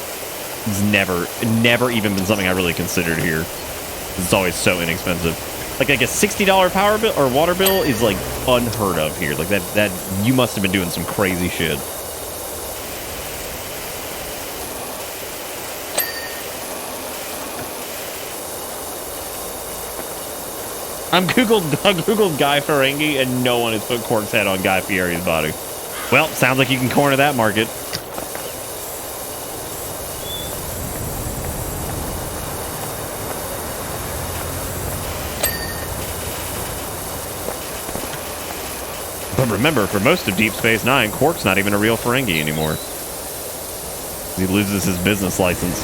it's never even been something I really considered here. It's always so inexpensive. Like a $60 power bill or water bill is like unheard of here. Like that you must have been doing some crazy shit. I googled Guy Ferengi and no one has put Quark's head on Guy Fieri's body. Well, sounds like you can corner that market. But remember, for most of Deep Space Nine, Quark's not even a real Ferengi anymore. He loses his business license.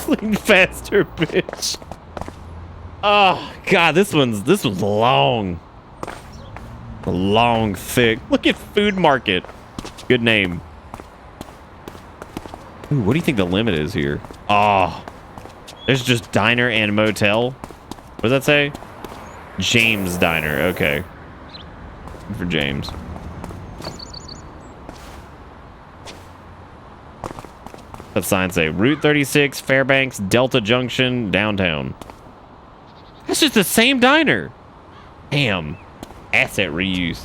Clean faster, bitch. Oh god, this one's long. Long, thick. Look at Food Market. Good name. Ooh, what do you think the limit is here? Oh, there's just diner and motel. What does that say? James Diner. Okay. For James. That sign say Route 36, Fairbanks, Delta Junction, downtown. That's just the same diner. Damn. Asset reuse.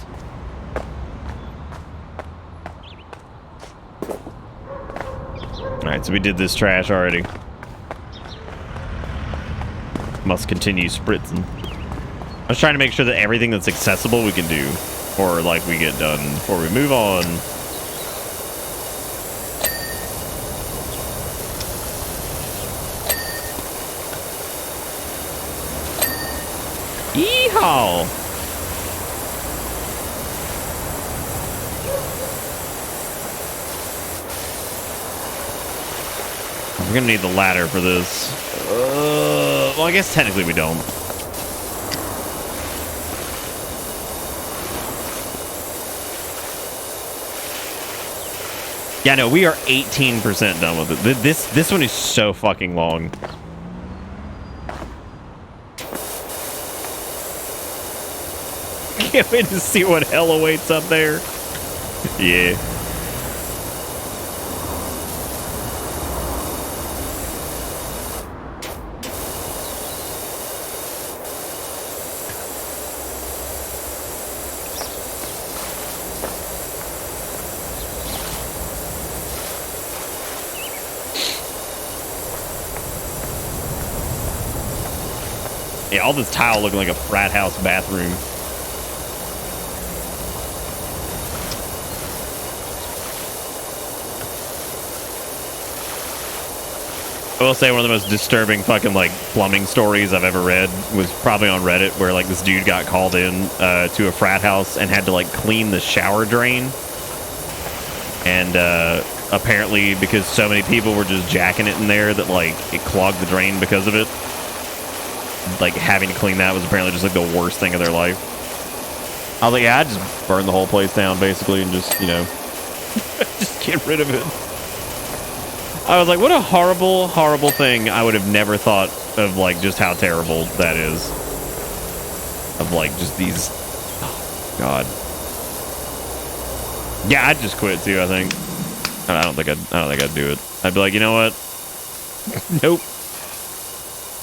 Alright, so we did this trash already. Must continue spritzing. I was trying to make sure that everything that's accessible we can do, or like we get done before we move on. Yeehaw! We're gonna need the ladder for this. Well, I guess technically we don't. Yeah, no, we are 18% done with it. This one is so fucking long. Can't wait to see what hell awaits up there. Yeah. Yeah, all this tile looking like a frat house bathroom. I will say one of the most disturbing fucking like plumbing stories I've ever read was probably on Reddit, where like this dude got called in to a frat house and had to like clean the shower drain. And apparently because so many people were just jacking it in there that like it clogged the drain because of it. Like having to clean that was apparently just like the worst thing of their life. I was like, yeah, I'd just burn the whole place down basically and just, you know, just get rid of it. I was like, what a horrible, horrible thing. I would have never thought of like just how terrible that is. Of like just these, oh God. Yeah, I'd just quit too, I think. I don't think I'd do it. I'd be like, you know what? Nope.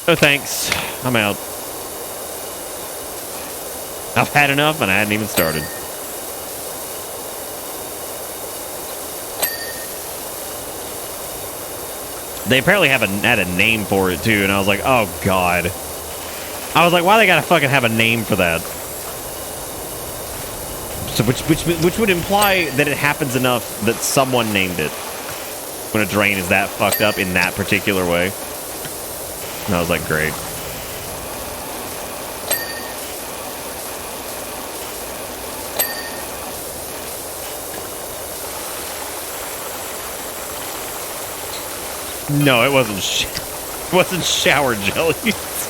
No thanks. I'm out. I've had enough and I hadn't even started. They apparently had a name for it too, and I was like, oh God. I was like, why they gotta fucking have a name for that? So which would imply that it happens enough that someone named it when a drain is that fucked up in that particular way. And I was like, great. No, it wasn't. It wasn't shower jellies.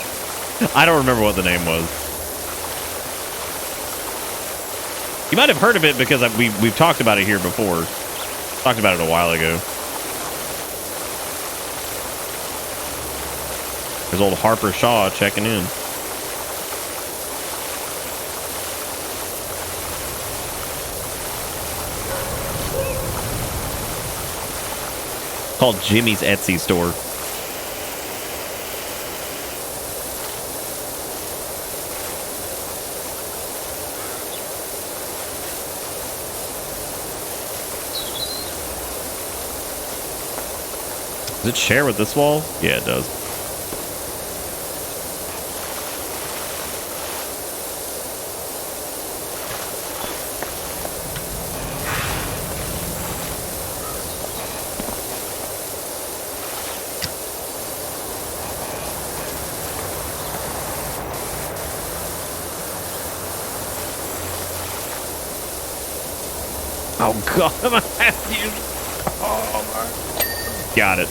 I don't remember what the name was. You might have heard of it because we've talked about it here before. Talked about it a while ago. There's old Harper Shaw checking in. Called Jimmy's Etsy store. Does it share with this wall? Yeah, it does. Oh God, I'm gonna have to use. Oh my. Got it.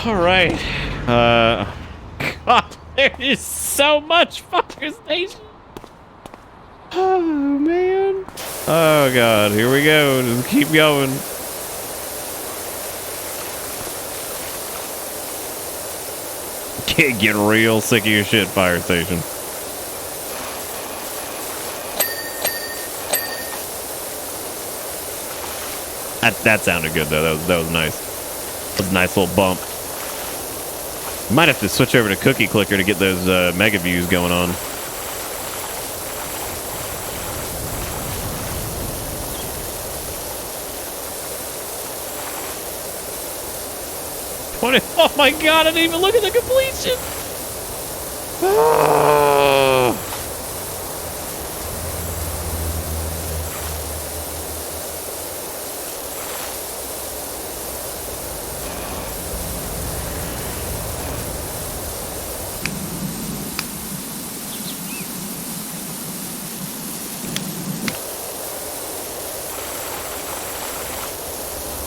All right. God, there is so much fire station. Oh man. Oh God, here we go. Just keep going. Can't get real sick of your shit, fire station. That sounded good though. That was nice. That was a nice little bump. Might have to switch over to Cookie Clicker to get those mega views going on. Oh my god, I didn't even look at the completion. Oh.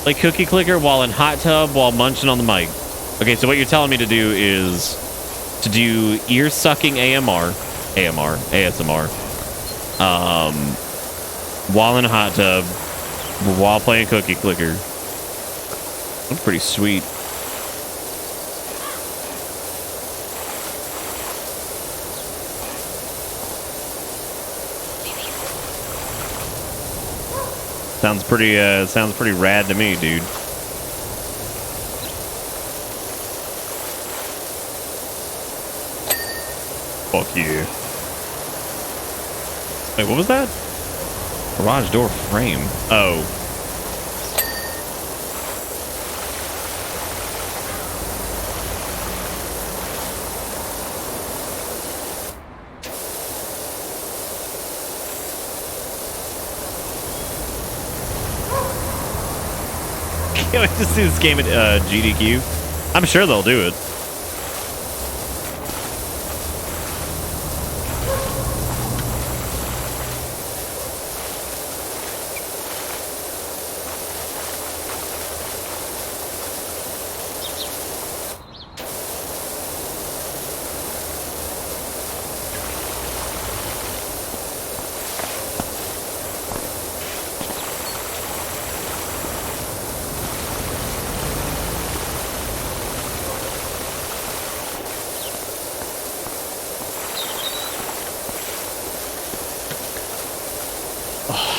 Play Cookie Clicker while in hot tub while munching on the mic. Okay, so what you're telling me to do is to do ear sucking ASMR, while in a hot tub, while playing Cookie Clicker. That's pretty sweet. Sounds pretty rad to me, dude. Fuck you. Wait, what was that? Garage door frame. Oh. Can't wait to see this game at GDQ. I'm sure they'll do it.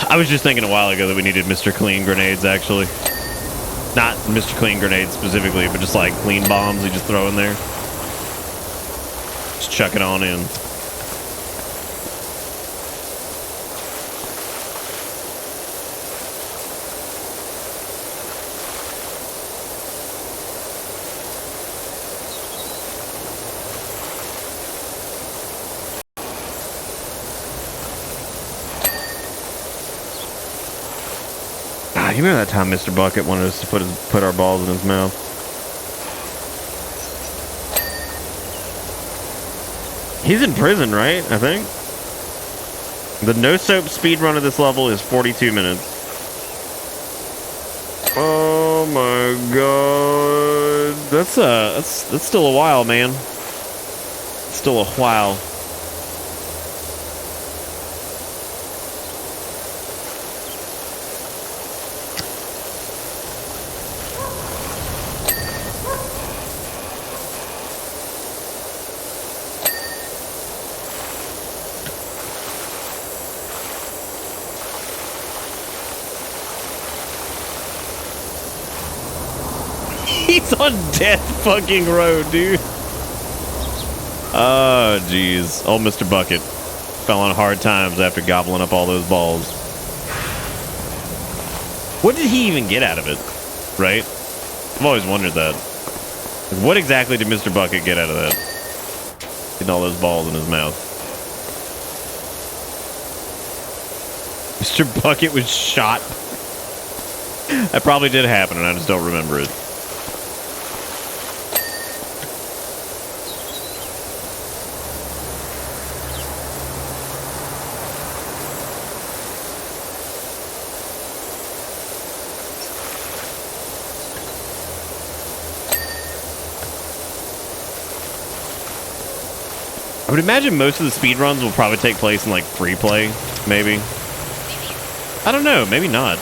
I was just thinking a while ago that we needed Mr. Clean grenades, actually. Not Mr. Clean grenades specifically, but just like clean bombs you just throw in there. Just chuck it on in. You remember that time Mr. Bucket wanted us to put our balls in his mouth? He's in prison, right? I think. The no soap speed run of this level is 42 minutes. Oh my god. That's still a while, man. Still a while. He's on death fucking road, dude. Oh, jeez. Old Mr. Bucket fell on hard times after gobbling up all those balls. What did he even get out of it? Right? I've always wondered that. Like, what exactly did Mr. Bucket get out of that? Getting all those balls in his mouth. Mr. Bucket was shot. That probably did happen, and I just don't remember it. I would imagine most of the speedruns will probably take place in like free play, maybe. I don't know, maybe not.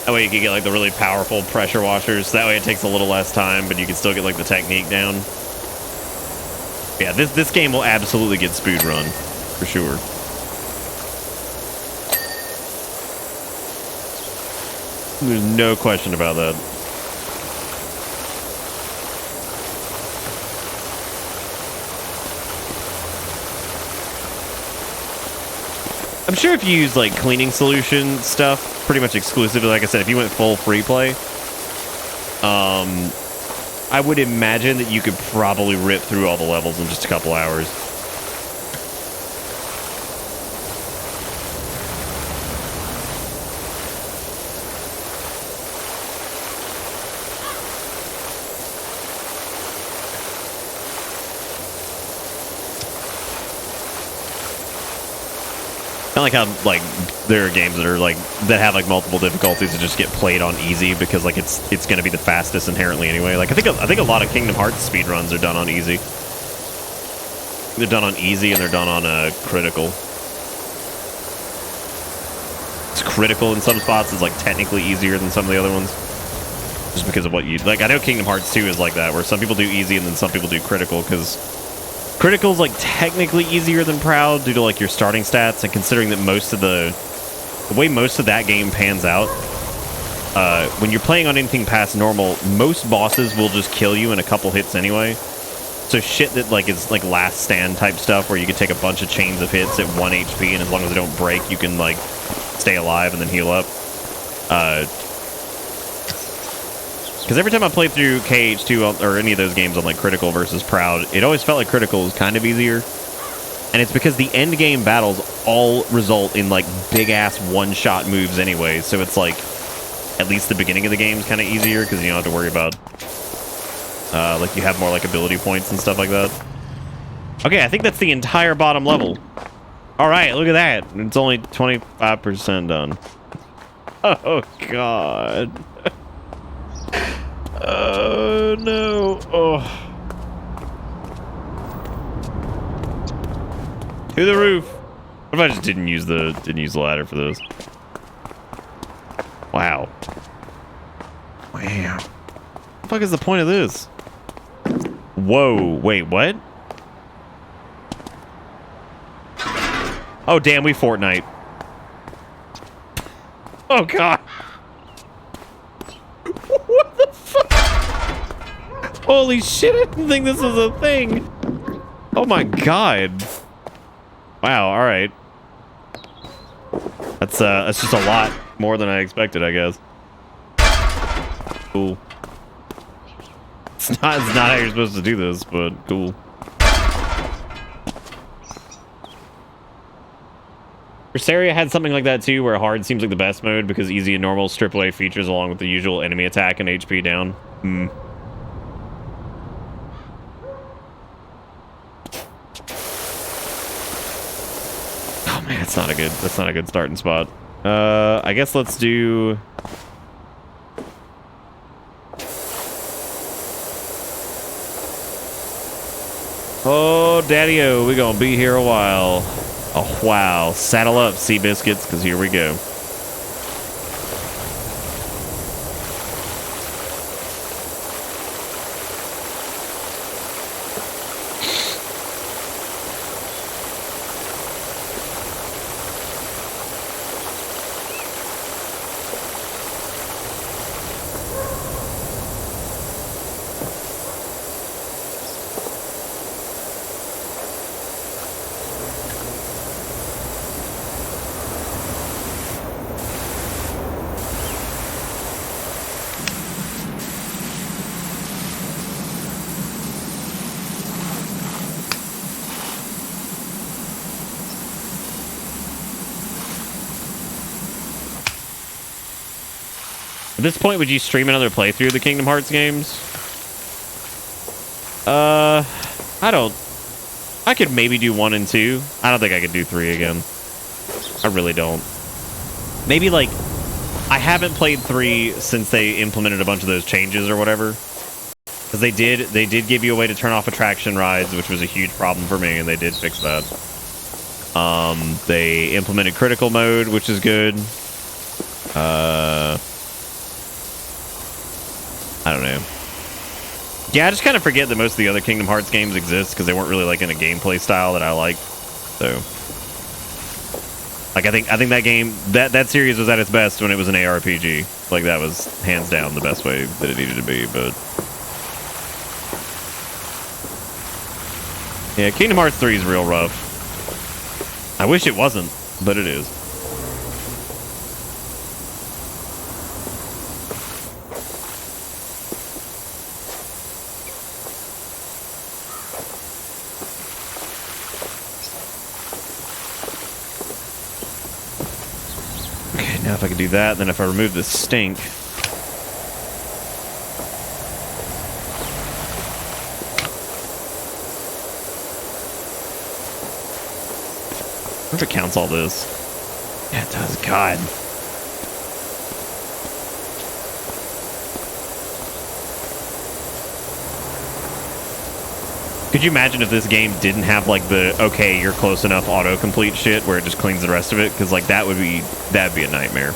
That way you can get like the really powerful pressure washers. That way it takes a little less time, but you can still get like the technique down. Yeah, this game will absolutely get speed run, for sure. There's no question about that. I'm sure if you use like cleaning solution stuff pretty much exclusively, like I said, if you went full free play, I would imagine that you could probably rip through all the levels in just a couple hours. Kind of like how like there are games that are like that have like multiple difficulties that just get played on easy because like it's going to be the fastest inherently anyway. Like I think a lot of Kingdom Hearts speedruns are done on easy. They're done on easy and they're done on critical. It's critical in some spots is like technically easier than some of the other ones, just because of what you like. I know Kingdom Hearts 2 is like that, where some people do easy and then some people do critical because. Critical's like technically easier than Proud due to like your starting stats, and considering that most of the way most of that game pans out, when you're playing on anything past normal, most bosses will just kill you in a couple hits anyway. So shit that like is like last stand type stuff where you can take a bunch of chains of hits at 1 HP, and as long as they don't break, you can like stay alive and then heal up. Because every time I played through KH2 or any of those games on like Critical versus Proud, it always felt like Critical was kind of easier. And it's because the end game battles all result in like big ass one-shot moves anyway. So it's like at least the beginning of the game is kind of easier because you don't have to worry about like you have more like ability points and stuff like that. Okay, I think that's the entire bottom level. All right, look at that. It's only 25% done. Oh God. Oh no! Oh, to the roof. What if I just didn't use the ladder for this? Wow. Wow. What the fuck is the point of this? Whoa! Wait, what? Oh damn! We Fortnite. Oh God. What the fuck? Holy shit, I didn't think this was a thing. Oh my God. Wow, alright. That's just a lot more than I expected, I guess. Cool. It's not how you're supposed to do this, but cool. Berseria had something like that too, where hard seems like the best mode because easy and normal strip away features along with the usual enemy attack and HP down. Oh man, that's not a good starting spot. I guess let's do. Oh, daddy-o, we're gonna be here a while. Oh, wow. Saddle up, Sea Biscuits, because here we go. At this point, would you stream another playthrough of the Kingdom Hearts games? I don't. I could maybe do 1 and 2. I don't think I could do 3 again. I really don't. Maybe like I haven't played 3 since they implemented a bunch of those changes or whatever. Because they did give you a way to turn off attraction rides, which was a huge problem for me, and they did fix that. They implemented critical mode, which is good. I don't know. Yeah, I just kind of forget that most of the other Kingdom Hearts games exist because they weren't really like in a gameplay style that I like. So, like, I think that game, that series was at its best when it was an ARPG. Like, that was hands down the best way that it needed to be, but... Yeah, Kingdom Hearts 3 is real rough. I wish it wasn't, but it is. Okay, now if I can do that, then if I remove the stink... I wonder if it counts all this. Yeah, it does. God. Could you imagine if this game didn't have like the okay, you're close enough autocomplete shit where it just cleans the rest of it? Because like that'd be a nightmare.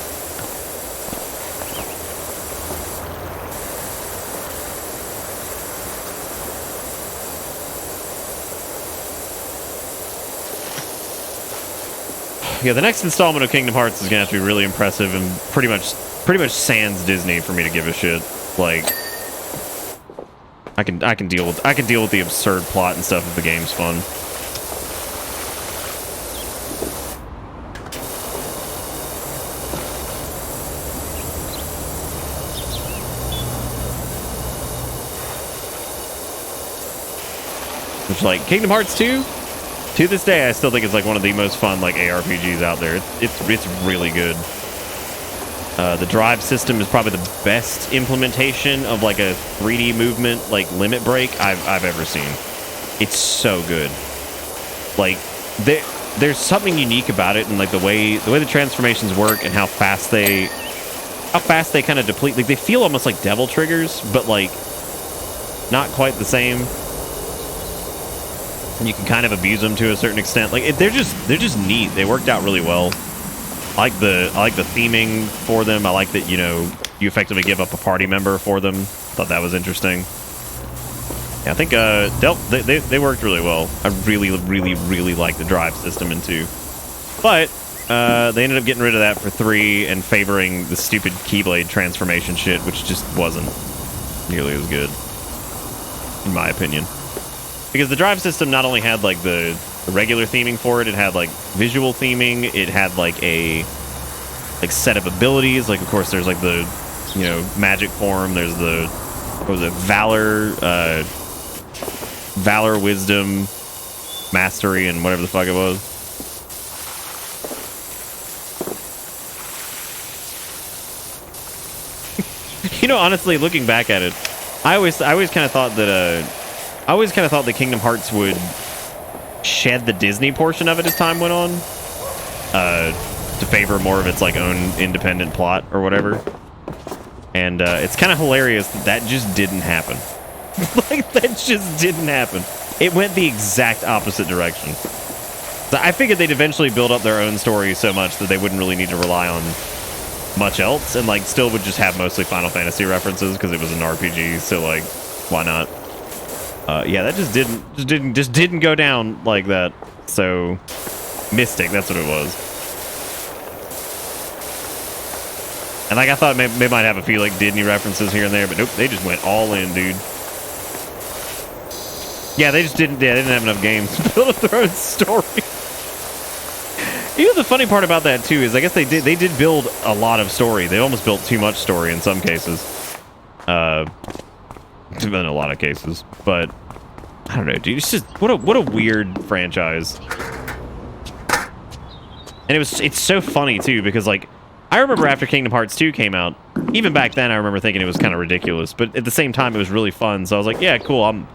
Yeah, the next installment of Kingdom Hearts is gonna have to be really impressive and pretty much sans Disney for me to give a shit. Like, I can deal with the absurd plot and stuff if the game's fun. Which, like, Kingdom Hearts 2. To this day, I still think it's like one of the most fun like ARPGs out there. It's really good. The drive system is probably the best implementation of like a 3D movement like limit break I've ever seen. It's so good. Like there's something unique about it, and like the way the transformations work and how fast they kind of deplete. Like they feel almost like devil triggers, but like not quite the same. You can kind of abuse them to a certain extent. Like they're just neat. They worked out really well. I like the theming for them. I like that, you know, you effectively give up a party member for them. Thought that was interesting. Yeah, I think they worked really well. I really like the drive system in 2. But they ended up getting rid of that for 3 and favoring the stupid Keyblade transformation shit, which just wasn't nearly as good, in my opinion. Because the drive system not only had like the regular theming for it, it had like visual theming, it had like a set of abilities. Like of course there's like the, you know, magic form, there's the, what was it, valor, wisdom, mastery, and whatever the fuck it was. You know, honestly, looking back at it, I always kind of thought that Kingdom Hearts would shed the Disney portion of it as time went on, to favor more of its like own independent plot or whatever. And it's kind of hilarious that just didn't happen. Like that just didn't happen. It went the exact opposite direction. So I figured they'd eventually build up their own story so much that they wouldn't really need to rely on much else, and like still would just have mostly Final Fantasy references because it was an RPG. So like, why not? Yeah, that just didn't go down like that. So, Mystic, that's what it was. And like I thought they might have a few like Disney references here and there, but nope, they just went all in, dude. Yeah, they didn't have enough games to build up their own story. You know, the funny part about that too is I guess they did build a lot of story. They almost built too much story in some cases. In a lot of cases, but I don't know, dude. It's just what a weird franchise. And it's so funny too because like I remember after Kingdom Hearts 2 came out, even back then I remember thinking it was kind of ridiculous, but at the same time it was really fun. So I was like, yeah, cool. I'm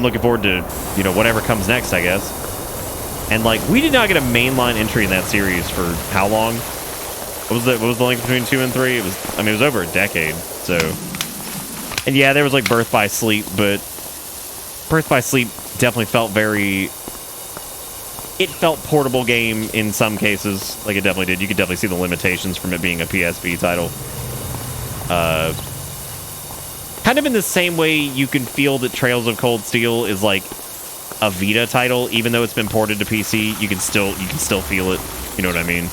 looking forward to, you know, whatever comes next, I guess. And like we did not get a mainline entry in that series for how long? What was the length between 2 and 3? It was over a decade. So. And yeah, there was like Birth by Sleep, but Birth by Sleep definitely felt it felt portable game in some cases. Like it definitely did. You could definitely see the limitations from it being a PSP title. Kind of in the same way you can feel that Trails of Cold Steel is like a Vita title, even though it's been ported to PC, you can still feel it. You know what I mean?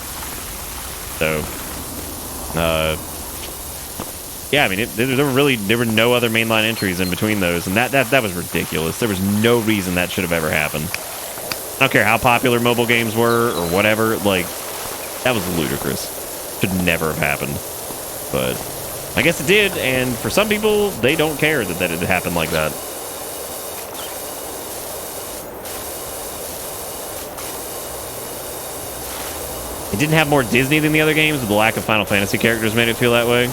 So, Yeah, I mean, there were no other mainline entries in between those, and that was ridiculous. There was no reason that should have ever happened. I don't care how popular mobile games were or whatever, like, that was ludicrous. Should never have happened. But I guess it did, and for some people, they don't care that it happened like that. It didn't have more Disney than the other games, but the lack of Final Fantasy characters made it feel that way.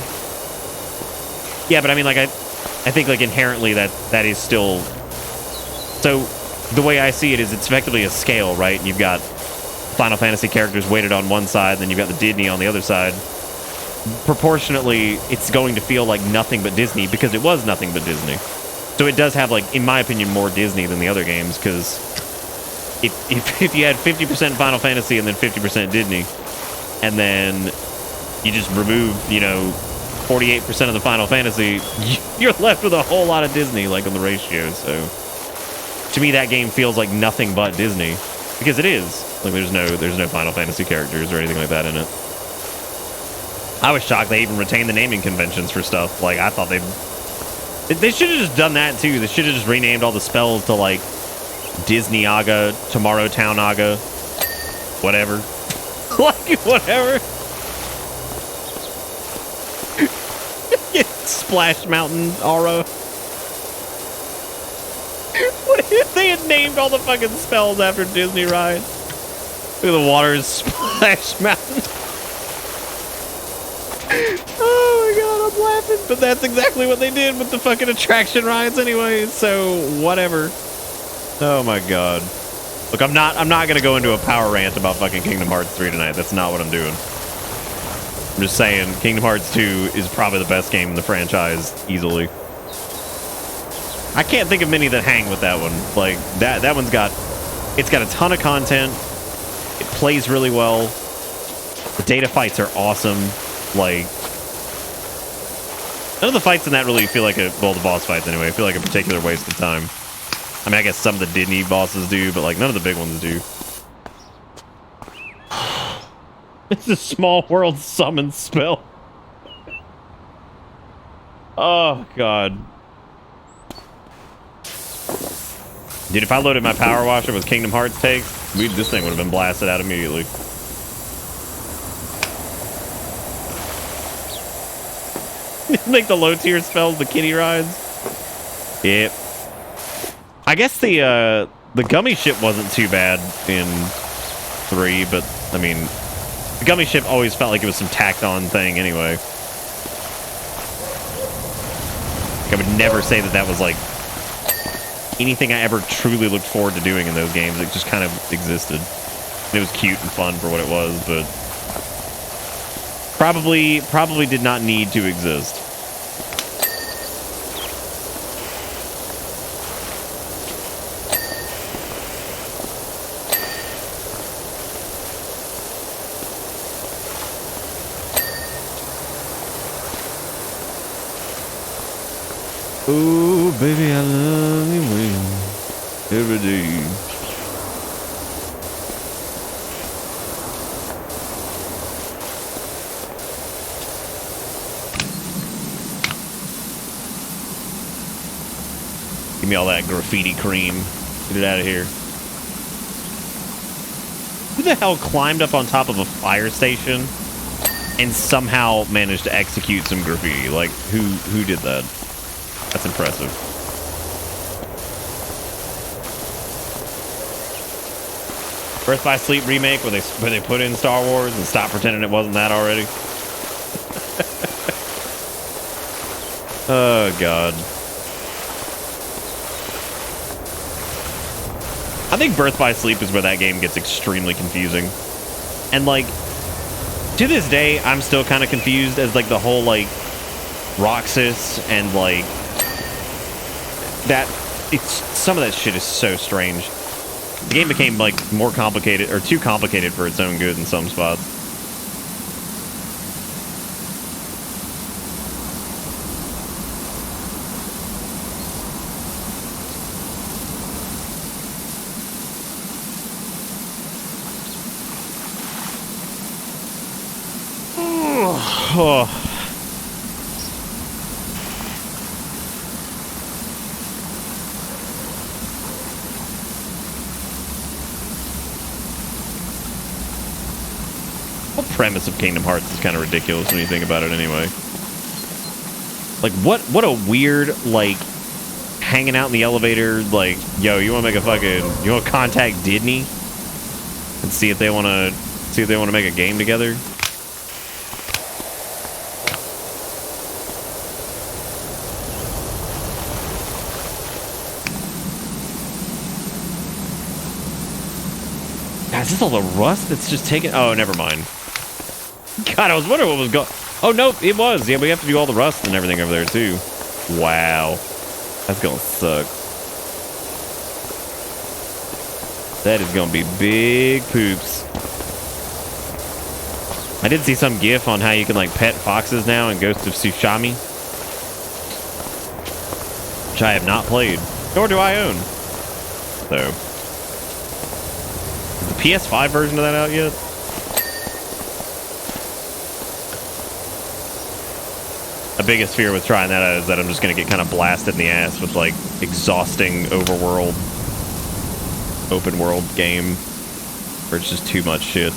Yeah, but I mean, like, I think, like, inherently that is still... So, the way I see it is it's effectively a scale, right? You've got Final Fantasy characters weighted on one side, then you've got the Disney on the other side. Proportionately, it's going to feel like nothing but Disney because it was nothing but Disney. So it does have, like, in my opinion, more Disney than the other games, because if you had 50% Final Fantasy and then 50% Disney, and then you just remove, 48% of the Final Fantasy, you're left with a whole lot of Disney, like, on the ratio. So to me, that game feels like nothing but Disney, because it is. Like, there's no Final Fantasy characters or anything like that in it. I was shocked they even retained the naming conventions for stuff. Like, I thought they should have just done that too. They should have just renamed all the spells to, like, Disney Aga, Tomorrow Town Aga, whatever. Like, whatever. Splash Mountain Aura. What if they had named all the fucking spells after Disney rides? Look at the water is Splash Mountain. Oh my god, I'm laughing. But that's exactly what they did with the fucking attraction rides anyway, so whatever. Oh my god. Look, I'm not gonna go into a power rant about fucking Kingdom Hearts 3 tonight. That's not what I'm doing. I'm just saying Kingdom Hearts 2 is probably the best game in the franchise, easily. I can't think of many that hang with that one. Like, that one's got a ton of content. It plays really well. The data fights are awesome. Like, none of the fights in that really feel like the boss fights anyway, I feel like a particular waste of time. I mean, I guess some of the Disney bosses do, but, like, none of the big ones do. It's a small world summon spell. Oh, God. Dude, if I loaded my Powerwash with Kingdom Hearts take, this thing would have been blasted out immediately. Make the low tier spells the kitty rides. Yep. I guess the gummy ship wasn't too bad in 3, but I mean, the gummy ship always felt like it was some tacked on thing anyway. Like, I would never say that was like anything I ever truly looked forward to doing in those games. It just kind of existed. It was cute and fun for what it was, but probably did not need to exist. Oh, baby, I love you every day. Give me all that graffiti cream. Get it out of here. Who the hell climbed up on top of a fire station and somehow managed to execute some graffiti? Like, who did that? That's impressive. Birth by Sleep remake where they put in Star Wars and stopped pretending it wasn't that already. Oh god. I think Birth by Sleep is where that game gets extremely confusing. And like, to this day, I'm still kind of confused as like the whole like Roxas and like that, some of that shit is so strange. The game became like more complicated, or too complicated for its own good in some spots. Oh. The whole premise of Kingdom Hearts is kind of ridiculous when you think about it anyway. Like, what a weird, like, hanging out in the elevator, like, yo, you want to make a fucking, you want to contact Disney and see if they want to make a game together? God, is this all the rust that's just taken? Oh, never mind. God, I was wondering what was going. Oh no, it was. Yeah, we have to do all the rust and everything over there too. Wow. That's gonna suck. That is gonna be big poops. I did see some gif on how you can like pet foxes now in Ghost of Tsushima, which I have not played, nor do I own. So, is the PS5 version of that out yet? My biggest fear with trying that out is that I'm just gonna get kind of blasted in the ass with like exhausting open world game where it's just too much shit.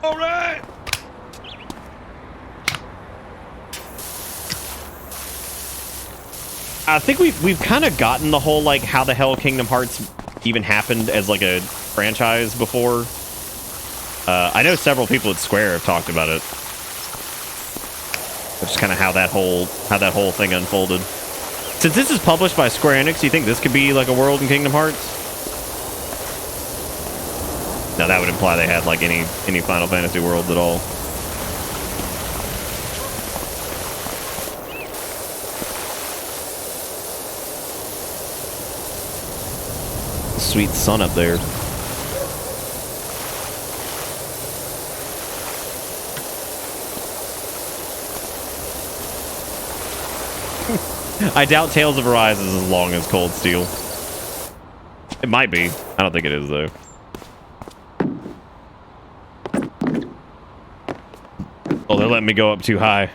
All right. I think we've kind of gotten the whole like how the hell Kingdom Hearts even happened as like a franchise before. I know several people at Square have talked about it. Which is kind of how that whole thing unfolded. Since this is published by Square Enix, do you think this could be like a world in Kingdom Hearts? No, that would imply they had like any Final Fantasy worlds at all. Sweet sun up there. I doubt Tales of Arise is as long as Cold Steel. It might be. I don't think it is, though. Oh, they're letting me go up too high.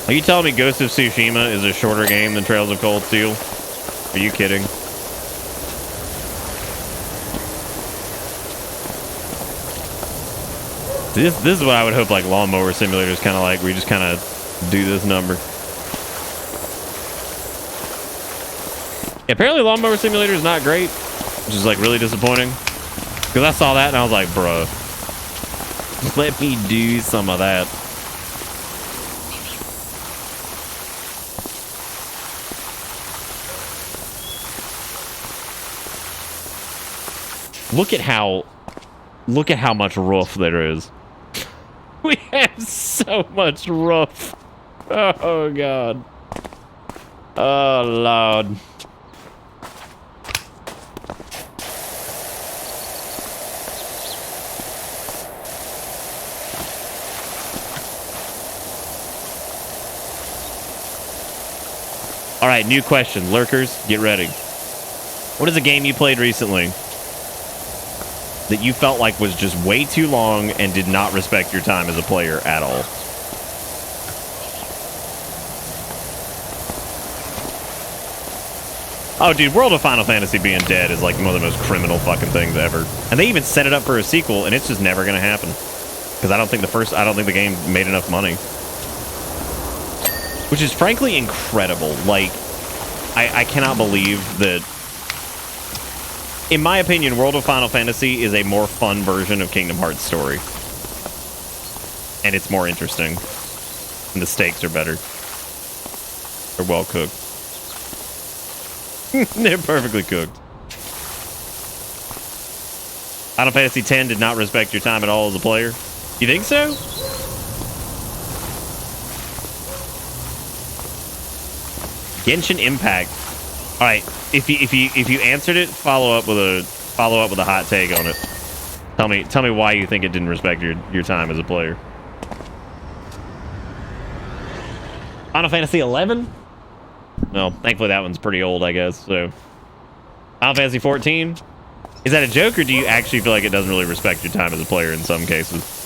Are you telling me Ghost of Tsushima is a shorter game than Trails of Cold Steel? Are you kidding? This is what I would hope like Lawnmower Simulator is kind of like. We just kind of do this number. Apparently Lawnmower Simulator is not great, which is like really disappointing. Because I saw that and I was like, bruh, let me do some of that. Look at how much roof there is. We have so much roof. Oh god. Oh lord. All right, new question. Lurkers, get ready. What is a game you played recently that you felt like was just way too long and did not respect your time as a player at all? Oh, dude, World of Final Fantasy being dead is like one of the most criminal fucking things ever. And they even set it up for a sequel, and it's just never gonna happen. Because I don't think the game made enough money. Which is frankly incredible. Like, I cannot believe that. In my opinion, World of Final Fantasy is a more fun version of Kingdom Hearts story. And it's more interesting. And the stakes are better. They're well cooked. They're perfectly cooked. Final Fantasy X did not respect your time at all as a player. You think so? Genshin Impact. All right, if you answered it, follow up with a hot take on it. Tell me why you think it didn't respect your time as a player. Final Fantasy 11? Well, thankfully that one's pretty old, I guess. So, Final Fantasy 14? Is that a joke, or do you actually feel like it doesn't really respect your time as a player in some cases?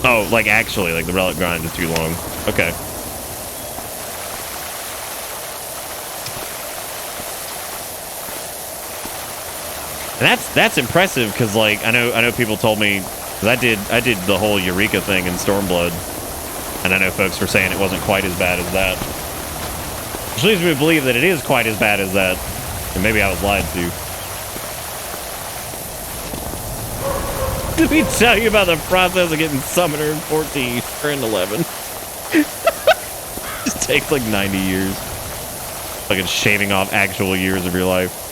Oh, like actually, like the relic grind is too long. Okay. And that's impressive, because like I know people told me, because I did the whole Eureka thing in Stormblood, and I know folks were saying it wasn't quite as bad as that. Which leads me to believe that it is quite as bad as that, and maybe I was lied to. Did we tell you about the process of getting Summoner in 14 or in 11? Just takes like 90 years. Like it's shaving off actual years of your life.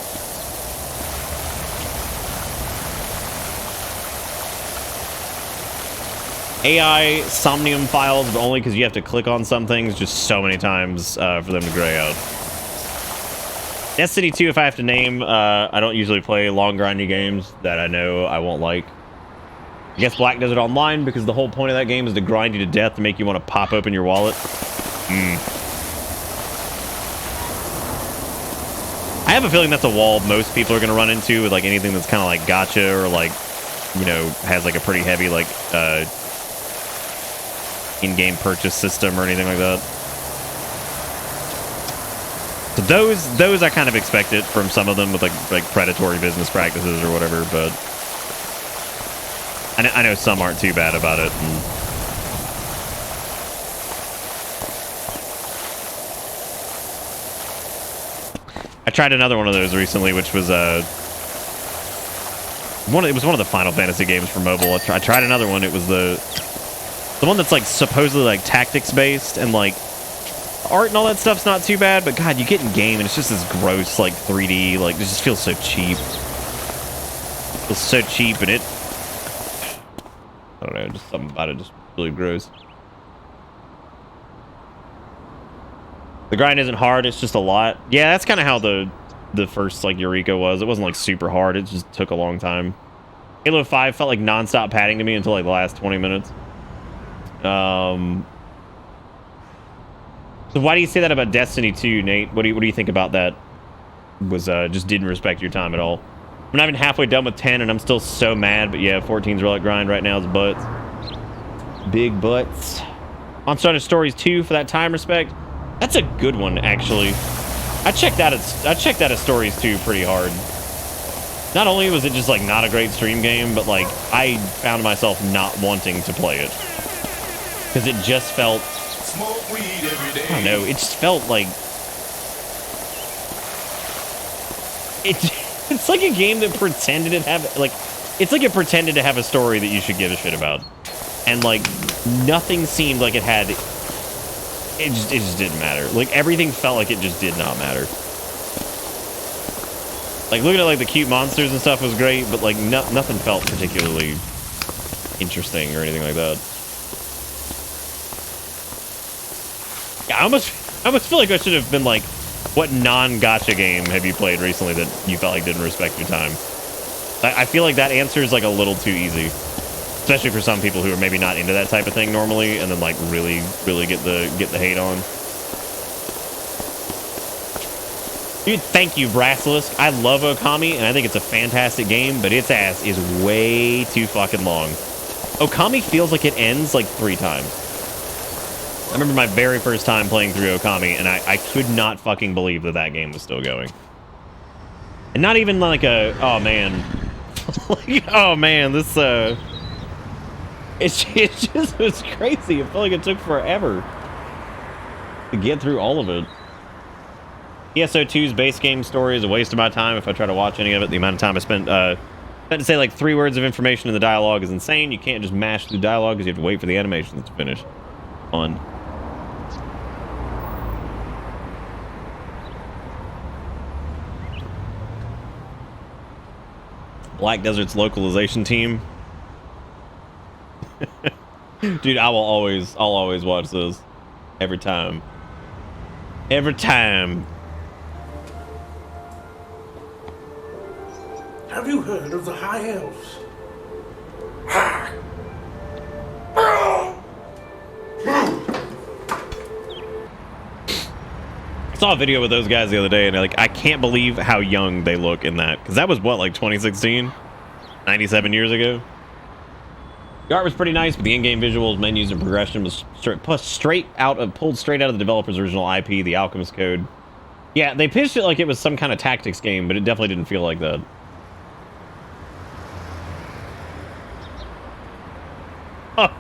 AI Somnium files, but only because you have to click on some things just so many times for them to gray out. Destiny 2, if I have to name, I don't usually play long grindy games that I know I won't like. I guess Black Desert Online, because the whole point of that game is to grind you to death to make you want to pop open your wallet. I have a feeling that's a wall most people are going to run into with like anything that's kind of like gacha or like, you know, has like a pretty heavy like in-game purchase system or anything like that. So those I kind of expected from some of them with like predatory business practices or whatever, but I know some aren't too bad about it. And I tried another one of those recently, which was it was one of the Final Fantasy games for mobile. I tried another one. It was the one that's like supposedly like tactics based, and like art and all that stuff's not too bad, but God, you get in game and it's just this gross like 3D, like it just feels so cheap. It feels so cheap, and I don't know, just something about it just really gross. The grind isn't hard, it's just a lot. Yeah, that's kind of how the first like Eureka was. It wasn't like super hard, it just took a long time. Halo 5 felt like non-stop padding to me until like the last 20 minutes. So why do you say that about Destiny 2, Nate? What do you think about that? Was just didn't respect your time at all. I'm not even halfway done with 10 and I'm still so mad, but yeah, 14's relic grind right now is butts. Big butts. Monster Hunter Stories 2 for that time respect. That's a good one, actually. I checked out at Stories 2 pretty hard. Not only was it just like not a great stream game, but like I found myself not wanting to play it. Because it just felt, I don't know, it just felt like it's like a game that pretended to have like, it's like it pretended to have a story that you should give a shit about, and like nothing seemed like it had. It just didn't matter. Like everything felt like it just did not matter. Like looking at like the cute monsters and stuff was great, but like nothing felt particularly interesting or anything like that. Yeah, I almost feel like I should have been like, what non-gacha game have you played recently that you felt like didn't respect your time? I feel like that answer is like a little too easy, especially for some people who are maybe not into that type of thing normally, and then like really get the hate on. Dude, thank you, Brassilisk. I love Okami, and I think it's a fantastic game, but its ass is way too fucking long. Okami feels like it ends like 3 times. I remember my very first time playing through Okami, and I could not fucking believe that game was still going. And not even like a, oh man. Like, oh man, this, it just was crazy. It felt like it took forever to get through all of it. ESO2's base game story is a waste of my time if I try to watch any of it. The amount of time I spent to say like 3 words of information in the dialogue is insane. You can't just mash through dialogue because you have to wait for the animation to finish. On. Black Desert's localization team. Dude, I'll always watch those. Every time. Every time. Have you heard of the High Elves? I saw a video with those guys the other day, and like, I can't believe how young they look in that. Because that was what, like 2016? 97 years ago? The art was pretty nice, but the in-game visuals, menus, and progression was pulled straight out of the developer's original IP, the Alchemist Code. Yeah, they pitched it like it was some kind of tactics game, but it definitely didn't feel like that. Oh.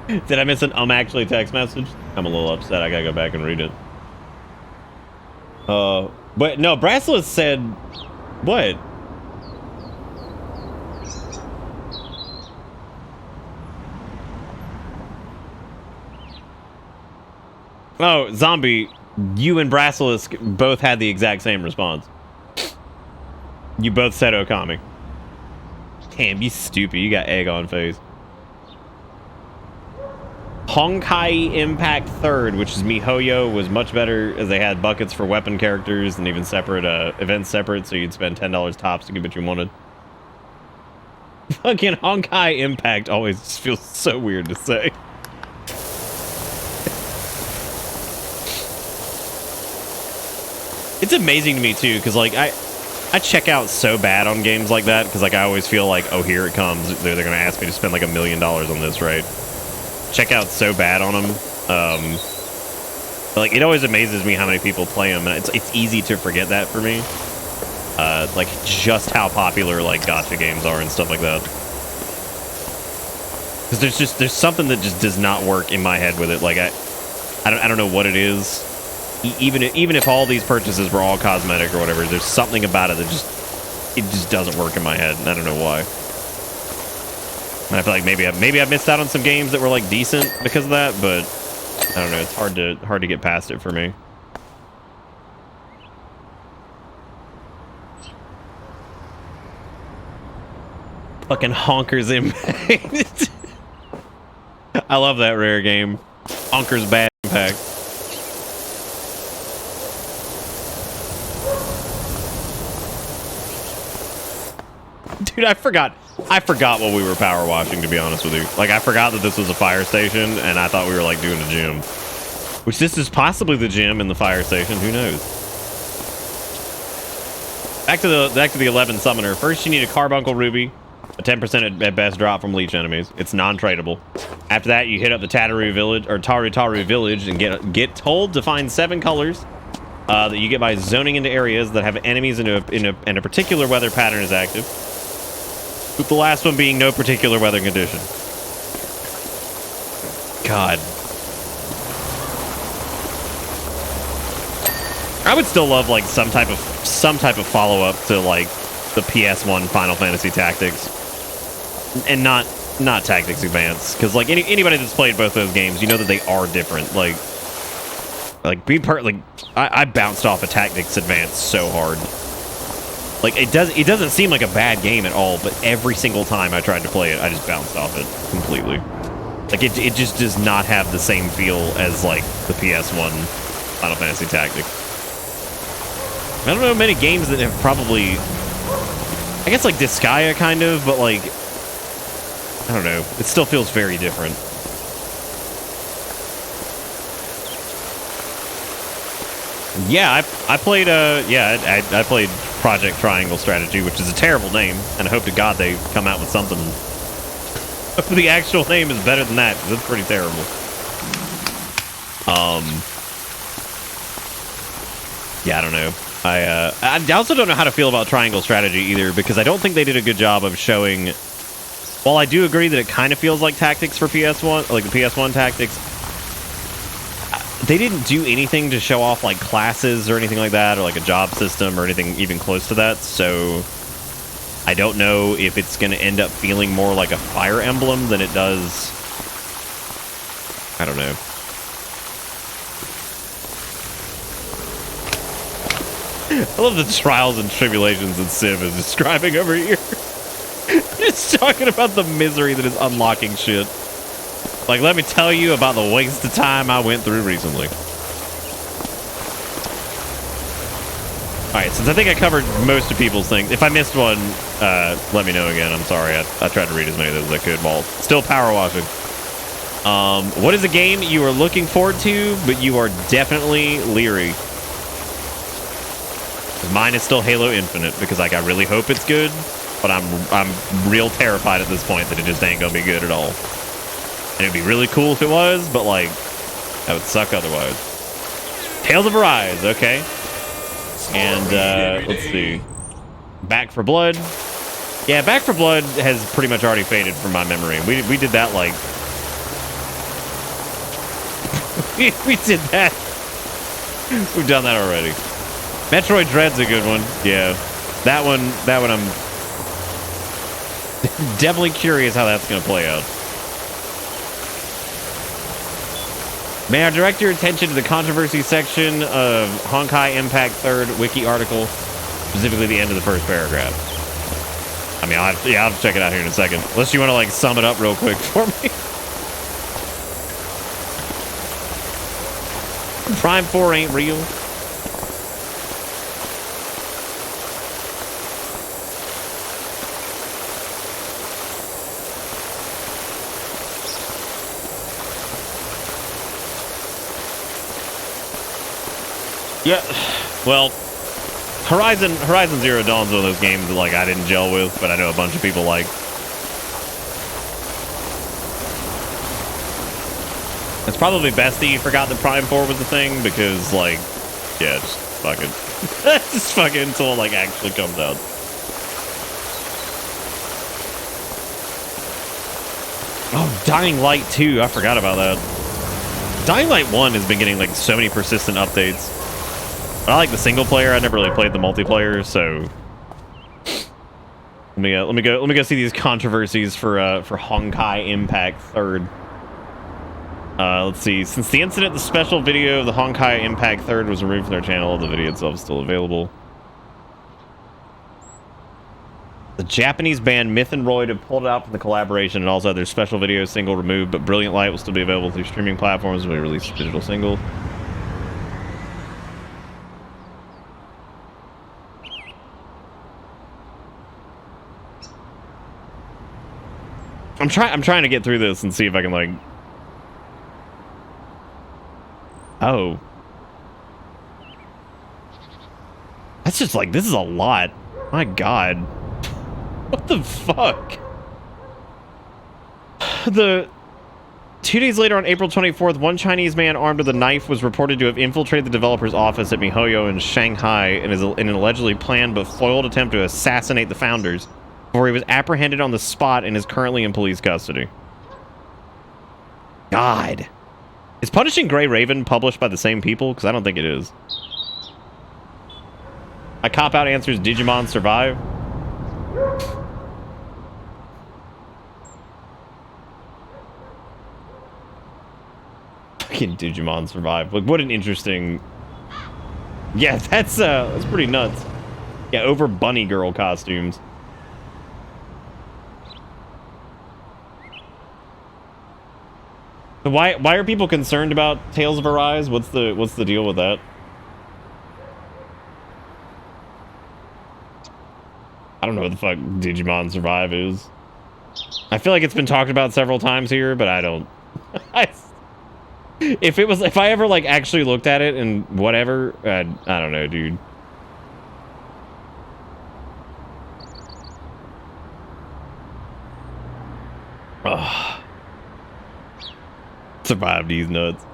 Did I miss an actually text message? I'm a little upset. I gotta go back and read it. But no, Brassless said, what? Oh, Zombie, you and Brassless both had the exact same response. You both said Okami. Damn, you stupid. You got egg on face. Honkai Impact 3rd, which is MiHoYo, was much better as they had buckets for weapon characters and even separate events separate, so you'd spend $10 tops to get what you wanted. Fucking Honkai Impact always feels so weird to say. It's amazing to me too, because like I check out so bad on games like that, because like I always feel like, oh, here it comes. They're gonna ask me to spend like $1 million on this, right? Check out so bad on them. But, like, it always amazes me how many people play them, and it's easy to forget that for me. Like just how popular like gacha games are and stuff like that. Because there's something that just does not work in my head with it. Like I don't know what it is. Even if all these purchases were all cosmetic or whatever, there's something about it that just doesn't work in my head, and I don't know why. And I feel like maybe I missed out on some games that were like decent because of that, but I don't know. It's hard to get past it for me. Fucking honkers impact. I love that rare game. Honkers bad impact. Dude, I forgot what we were power washing, to be honest with you. Like, I forgot that this was a fire station, and I thought we were, like, doing a gym. Which, this is possibly the gym in the fire station. Who knows? Back to the 11 summoner. First, you need a Carbuncle Ruby. A 10% at best drop from leech enemies. It's non-tradable. After that, you hit up the Taru Village, or Taru Village, and get told to find 7 colors that you get by zoning into areas that have enemies in a particular weather pattern is active. With the last one being no particular weather condition. God. I would still love like some type of follow-up to like the PS1 Final Fantasy Tactics. And not Tactics Advance. Because like anybody that's played both those games, you know that they are different. I bounced off of Tactics Advance so hard. Like, it doesn't seem like a bad game at all, but every single time I tried to play it, I just bounced off it completely. Like, it just does not have the same feel as, like, the PS1 Final Fantasy Tactics. I don't know many games that have probably... I guess, like, Disgaea, kind of, but, like... I don't know. It still feels very different. Yeah, I played, I played Project Triangle Strategy, which is a terrible name, and I hope to God they come out with something. The actual name is better than that, because it's pretty terrible. Yeah, I don't know. I also don't know how to feel about Triangle Strategy either, because I don't think they did a good job of showing... While I do agree that it kind of feels like Tactics for PS1, like the PS1 Tactics, they didn't do anything to show off like classes or anything like that, or like a job system or anything even close to that, so I don't know if it's going to end up feeling more like a Fire Emblem than it does. I don't know. I love the trials and tribulations that Civ is describing over here. Just talking about the misery that is unlocking shit. Like, let me tell you about the waste of time I went through recently. Alright, since I think I covered most of people's things, if I missed one, let me know again. I'm sorry. I tried to read as many of those as I could while still power washing. What is a game you are looking forward to, but you are definitely leery? Mine is still Halo Infinite, because like I really hope it's good, but I'm real terrified at this point that it just ain't gonna be good at all. And it'd be really cool if it was, but like that would suck otherwise. Tales of Arise, okay. And let's see. Back for Blood. Yeah, Back for Blood has pretty much already faded from my memory. We did that like we did that. We've done that already. Metroid Dread's a good one. Yeah. That one I'm definitely curious how that's gonna play out. May I direct your attention to the controversy section of Honkai Impact 3rd wiki article, specifically the end of the first paragraph. I mean, I'll have to check it out here in a second. Unless you want to like sum it up real quick for me. Prime 4 ain't real. Yeah, well, Horizon Zero Dawn's one of those games that like I didn't gel with, but I know a bunch of people like. It's probably best that you forgot that Prime 4 was the thing, because like, yeah, just fuck it. Just fuck it until it like actually comes out. Oh, Dying Light 2, I forgot about that. Dying Light 1 has been getting like so many persistent updates. I like the single player. I never really played the multiplayer, so let me go see these controversies for Honkai Impact 3rd. Let's see. Since the incident, the special video of the Honkai Impact 3rd was removed from their channel. The video itself is still available. The Japanese band Myth and Royd have pulled it out from the collaboration, and also their special video single removed, but Brilliant Light will still be available through streaming platforms when we release the digital single. I'm trying to get through this and see if I can like. Oh. That's just like, this is a lot. My God. What the fuck? 2 days later, on April 24th, one Chinese man armed with a knife was reported to have infiltrated the developer's office at MiHoYo in Shanghai in an allegedly planned but foiled attempt to assassinate the founders, before he was apprehended on the spot and is currently in police custody. God. Is Punishing Gray Raven published by the same people? Because I don't think it is. My cop-out answer is Digimon Survive. Fucking Digimon Survive. Like, what an interesting... Yeah, that's pretty nuts. Yeah, over bunny girl costumes. So why are people concerned about Tales of Arise? What's the deal with that? I don't know what the fuck Digimon Survive is. I feel like it's been talked about several times here, but I don't. If I ever like actually looked at it and whatever, I don't know, dude. Ugh. Survive these nuts.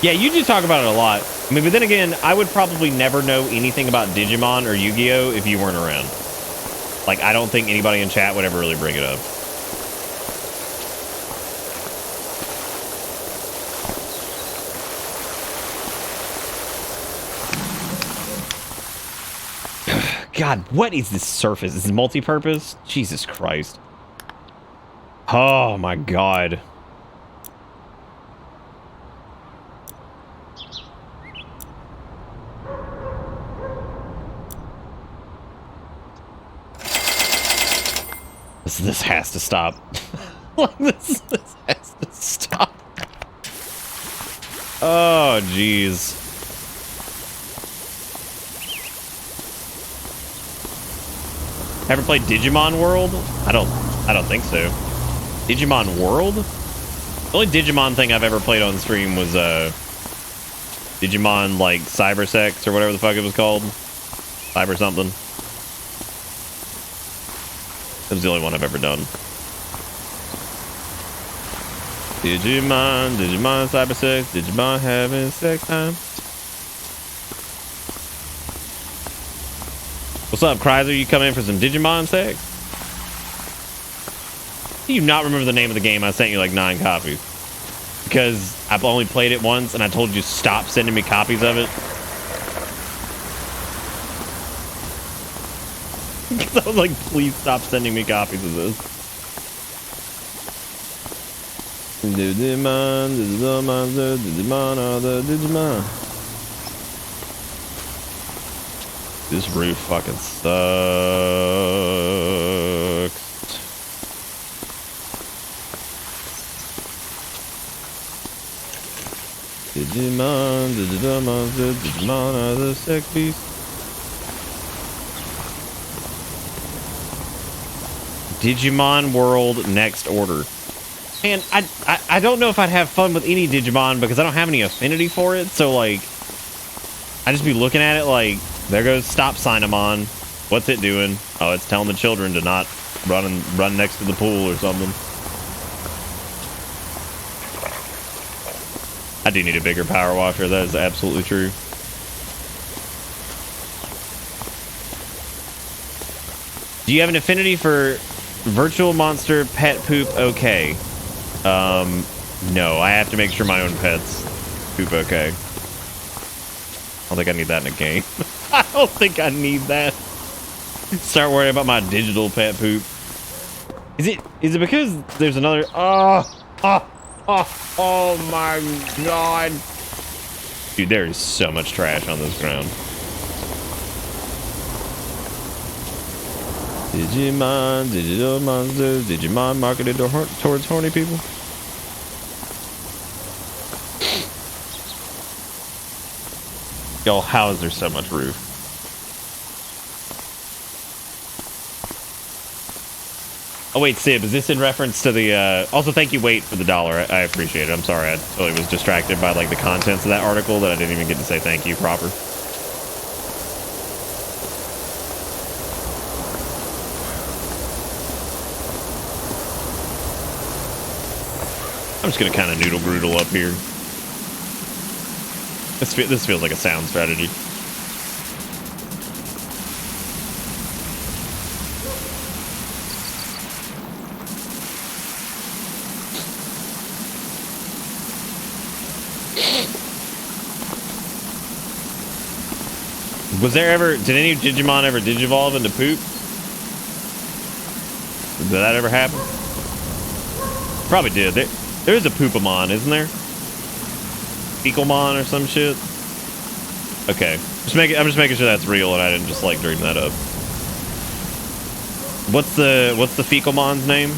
Yeah, you do talk about it a lot. I mean, but then again, I would probably never know anything about Digimon or Yu-Gi-Oh! If you weren't around. Like, I don't think anybody in chat would ever really bring it up. God, what is this surface? Is this multi-purpose? Jesus Christ. Oh my God. This has to stop. this has to stop. Oh, jeez. Ever played Digimon World? I don't think so. Digimon World? The only Digimon thing I've ever played on stream was Digimon like Cybersex or whatever the fuck it was called. Cyber something. That was the only one I've ever done. Digimon Cybersex, Digimon having sex time. What's up, Chrysler? You come in for some Digimon sex? Do you not remember the name of the game? I sent you like 9 copies. Because I've only played it once and I told you stop sending me copies of it. Because I was like, please stop sending me copies of this. Digimon, Digimon. This roof fucking sucks. Digimon are the sex beast. Digimon World Next Order. Man, I don't know if I'd have fun with any Digimon because I don't have any affinity for it. So like, I just be looking at it like, there goes stop Cinnamon. What's it doing? Oh, it's telling the children to not run next to the pool or something. I do need a bigger power washer. That is absolutely true. Do you have an affinity for Virtual Monster Pet Poop? Okay. No, I have to make sure my own pets poop okay. I don't think I need that in a game. I don't think I need that. Start worrying about my digital pet poop. Is it because there's another? Oh my god. Dude, there is so much trash on this ground. Digimon, digital monsters, Digimon marketed towards horny people. Yo, how is there so much roof? Oh wait, Sib, is this in reference to the, also thank you, Wait, for the $1. I appreciate it. I'm sorry, I totally was distracted by like the contents of that article that I didn't even get to say thank you proper. I'm just gonna kind of noodle groodle up here. This feels like a sound strategy. Did any Digimon ever digivolve into poop? Did that ever happen? Probably did. There's a Poopamon, isn't there? Fecalmon or some shit. Okay, I'm just making sure that's real and I didn't just like dream that up. What's the Fecalmon's name?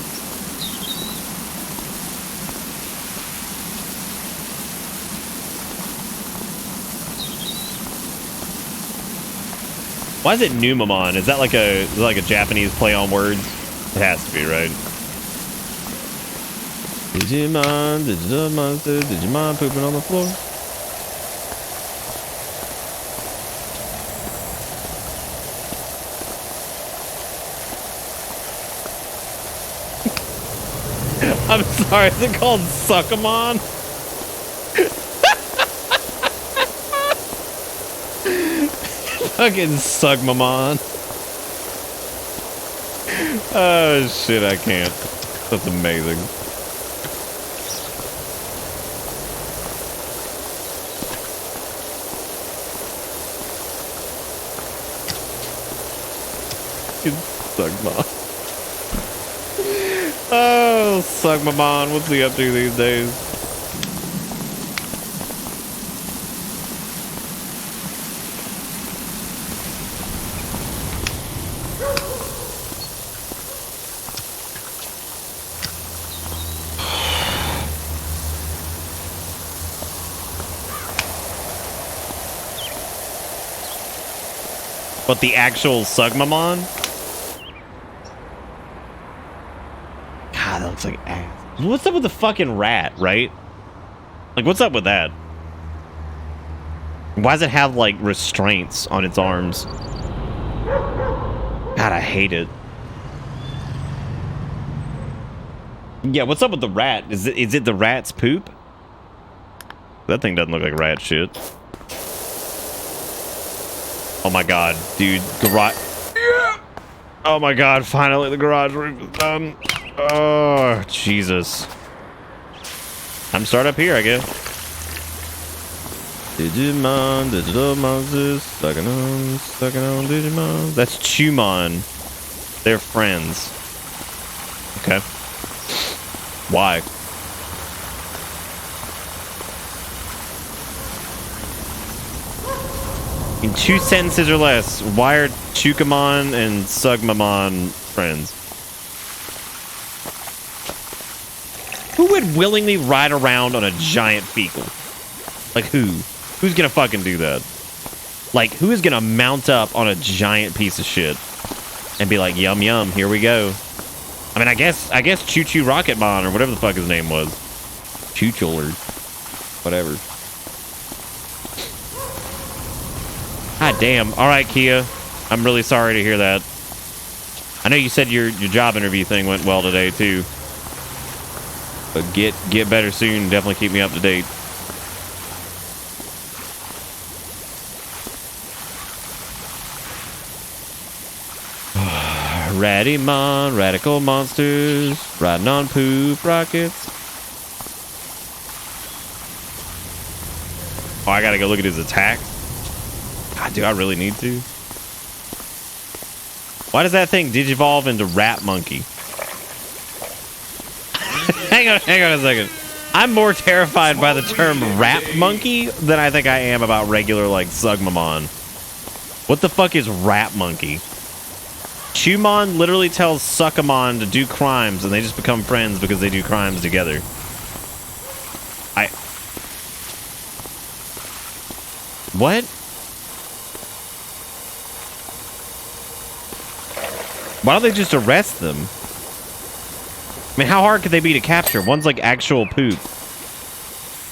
Why is it Numamon? Is that like a Japanese play on words? It has to be, right? Digimon, digital monster, Digimon pooping on the floor. I'm sorry, is it called Suckamon? Fucking Sugmamon. Oh shit, I can't. That's amazing. Sugmon. Oh, Sugmamon, what's he up to these days? But the actual Sugmamon? God, that looks like ass. What's up with the fucking rat, right? Like, what's up with that? Why does it have, like, restraints on its arms? God, I hate it. Yeah, what's up with the rat? Is it the rat's poop? That thing doesn't look like rat shit. Oh my god, dude. Garage. Oh my god, finally the garage roof is done. Oh, Jesus. I'm start up here, I guess. Digimon, digital monsters, sucking on Digimon. That's Chumon. They're friends. Okay. Why? In 2 sentences or less, why are Chukamon and Sugmamon friends? Who would willingly ride around on a giant fecal? Like who? Who's gonna fucking do that? Like who is gonna mount up on a giant piece of shit and be like, yum yum, here we go? I mean, I guess Choo Choo Rocketmon or whatever the fuck his name was. Choo-Choo or whatever. God damn. All right, Kia. I'm really sorry to hear that. I know you said your job interview thing went well today too. But get better soon. Definitely keep me up to date. Rattymon, radical monsters, riding on poop rockets. Oh, I gotta go look at his attacks. God, do I really need to? Why does that thing digivolve into Rat Monkey? hang on a second. I'm more terrified by the term Rat Monkey than I think I am about regular, like, Sugmamon. What the fuck is Rat Monkey? Chumon literally tells Suckamon to do crimes, and they just become friends because they do crimes together. What? Why don't they just arrest them? I mean, how hard could they be to capture? One's like actual poop.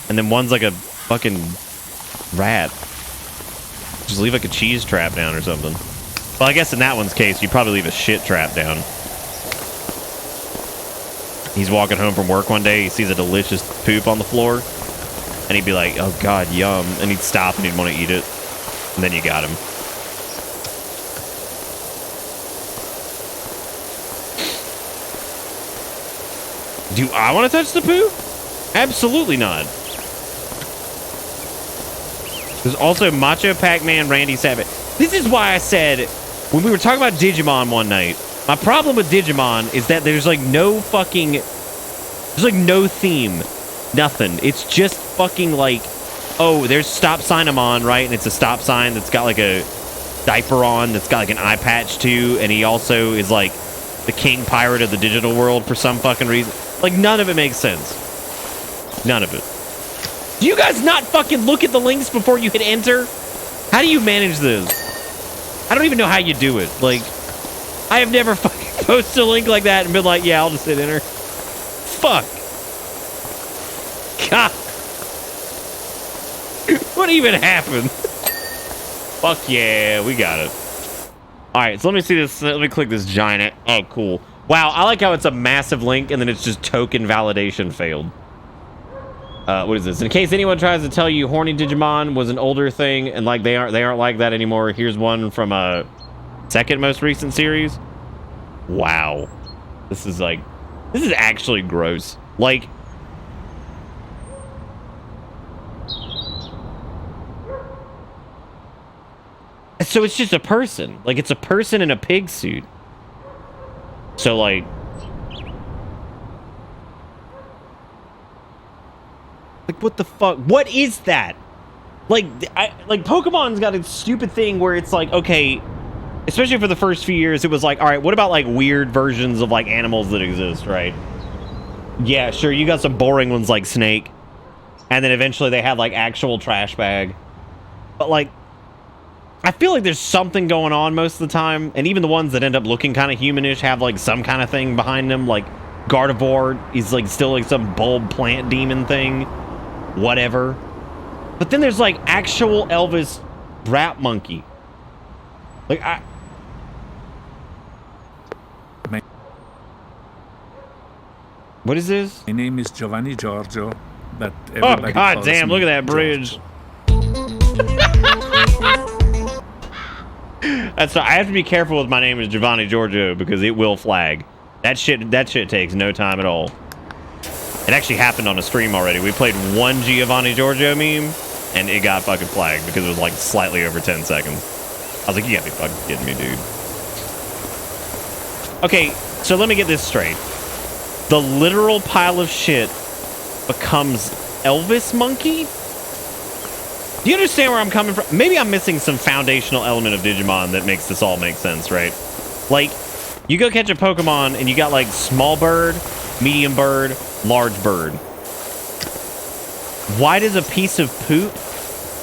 And then one's like a fucking rat. Just leave like a cheese trap down or something. Well, I guess in that one's case, you probably leave a shit trap down. He's walking home from work one day, he sees a delicious poop on the floor, and he'd be like, oh god, yum, and he'd stop and he'd want to eat it. And then you got him. Do I want to touch the poop? Absolutely not. There's also Macho Pac-Man, Randy Savage. This is why I said, when we were talking about Digimon one night, my problem with Digimon is that there's like no fucking... There's like no theme. Nothing. It's just fucking like... Oh, there's Stop Sign-amon, right? And it's a stop sign that's got like a diaper on, that's got like an eye patch too, and he also is like the king pirate of the digital world for some fucking reason. Like, none of it makes sense. None of it. Do you guys not fucking look at the links before you hit enter? How do you manage this? I don't even know how you do it. Like, I have never fucking posted a link like that and been like, yeah, I'll just hit enter. Fuck. God. What even happened? Fuck yeah, we got it. Alright, so let me see this. Let me click this giant. Oh, cool. Wow, I like how it's a massive link and then it's just token validation failed. What is this? In case anyone tries to tell you horny Digimon was an older thing and like they aren't like that anymore, here's one from a second most recent series. Wow. This is actually gross. Like, so it's just a person. Like, it's a person in a pig suit. So, like... Like, what the fuck? What is that? Like, Pokemon's got a stupid thing where it's like, okay... Especially for the first few years, it was like, alright, what about, like, weird versions of, like, animals that exist, right? Yeah, sure, you got some boring ones like Snake. And then eventually they had, like, actual trash bag. But, like... I feel like there's something going on most of the time, and even the ones that end up looking kind of humanish have like some kind of thing behind them. Like Gardevoir is like still like some bulb plant demon thing, whatever. But then there's like actual Elvis rap monkey. Like what is this? My name is Giovanni Giorgio, but Oh god damn! Look at that bridge. That's I have to be careful with my name is Giovanni Giorgio because it will flag. That shit takes no time at all. It actually happened on a stream already. We played one Giovanni Giorgio meme and it got fucking flagged because it was like slightly over 10 seconds. I was like, you gotta be fucking kidding me, dude. Okay, so let me get this straight. The literal pile of shit becomes Elvis monkey? Do you understand where I'm coming from? Maybe I'm missing some foundational element of Digimon that makes this all make sense, right? Like, you go catch a Pokemon and you got like small bird, medium bird, large bird. Why does a piece of poop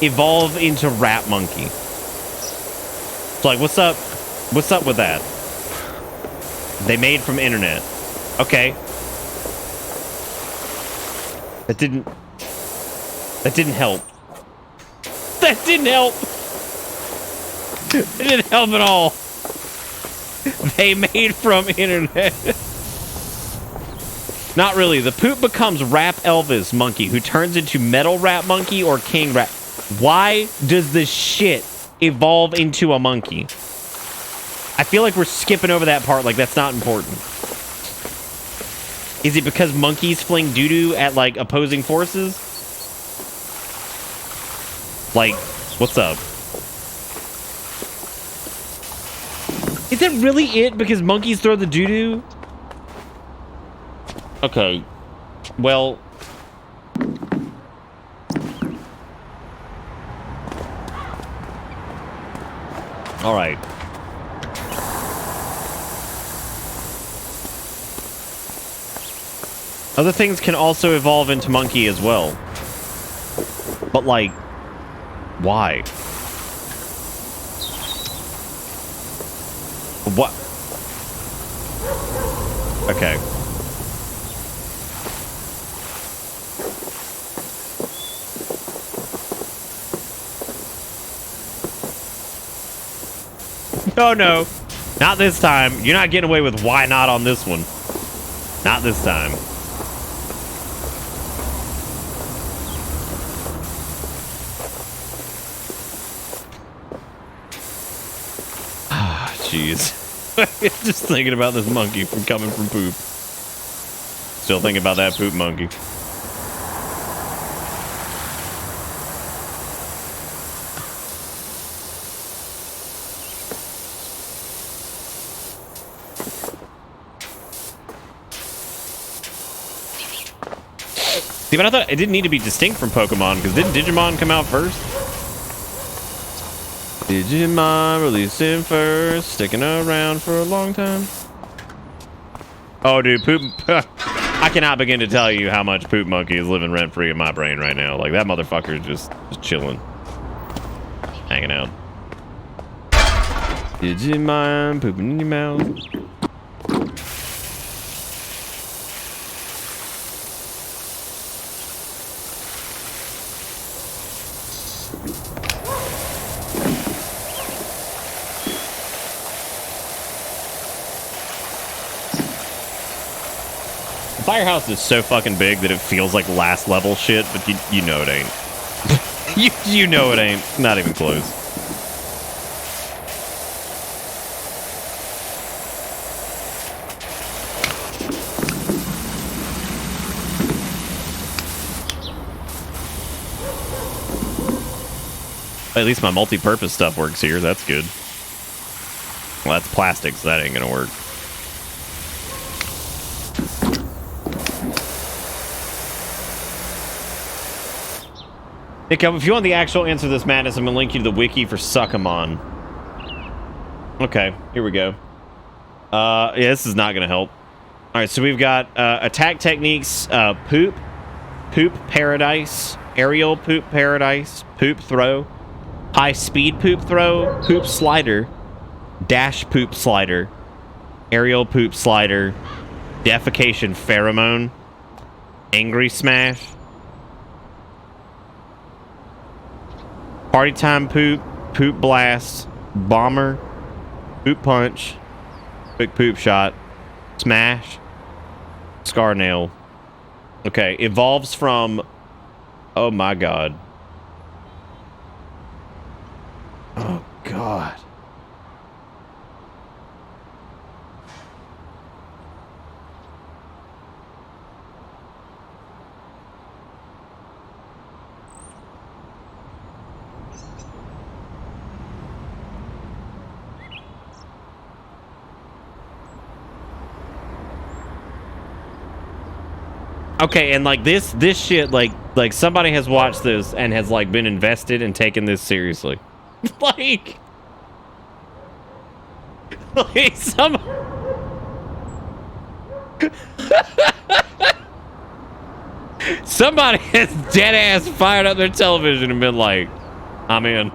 evolve into rat monkey? It's like, what's up? What's up with that? They made from internet. Okay. That didn't help. That didn't help. It didn't help at all. They made from internet. Not really. The poop becomes Rap Elvis monkey, who turns into Metal Rat monkey or King Rat. Why does this shit evolve into a monkey? I feel like we're skipping over that part like that's not important. Is it because monkeys fling doo-doo at like opposing forces? Like, what's up? Is that really it? Because monkeys throw the doo-doo? Okay. Well... Alright. Other things can also evolve into monkey as well. But like... Why? What? Okay. No, no. Not this time. You're not getting away with why not on this one. Not this time. Jeez. Just thinking about this monkey from coming from poop. Still thinking about that poop monkey. See, but I thought it didn't need to be distinct from Pokemon, because didn't Digimon come out first? Digimon releasing first, sticking around for a long time. Oh, dude, poop. I cannot begin to tell you how much Poop Monkey is living rent-free in my brain right now. Like, that motherfucker is just chilling. Hanging out. Digimon pooping in your mouth. Firehouse is so fucking big that it feels like last level shit, but you know it ain't. you know it ain't. Not even close. At least my multi-purpose stuff works here. That's good. Well, that's plastic, so that ain't gonna work. Nick, if you want the actual answer to this madness, I'm going to link you to the wiki for Suckamon. Okay, here we go. Yeah, this is not going to help. Alright, so we've got attack techniques, poop, poop paradise, aerial poop paradise, poop throw, High speed poop throw, poop slider, dash poop slider, aerial poop slider, defecation pheromone, angry smash, party time poop, poop blast, bomber, poop punch, quick poop shot, smash, scar nail. Okay, evolves from, oh my god. Oh god. Okay, and like this shit, like somebody has watched this and has like been invested and taken this seriously. like some somebody has dead ass fired up their television and been like, I'm in.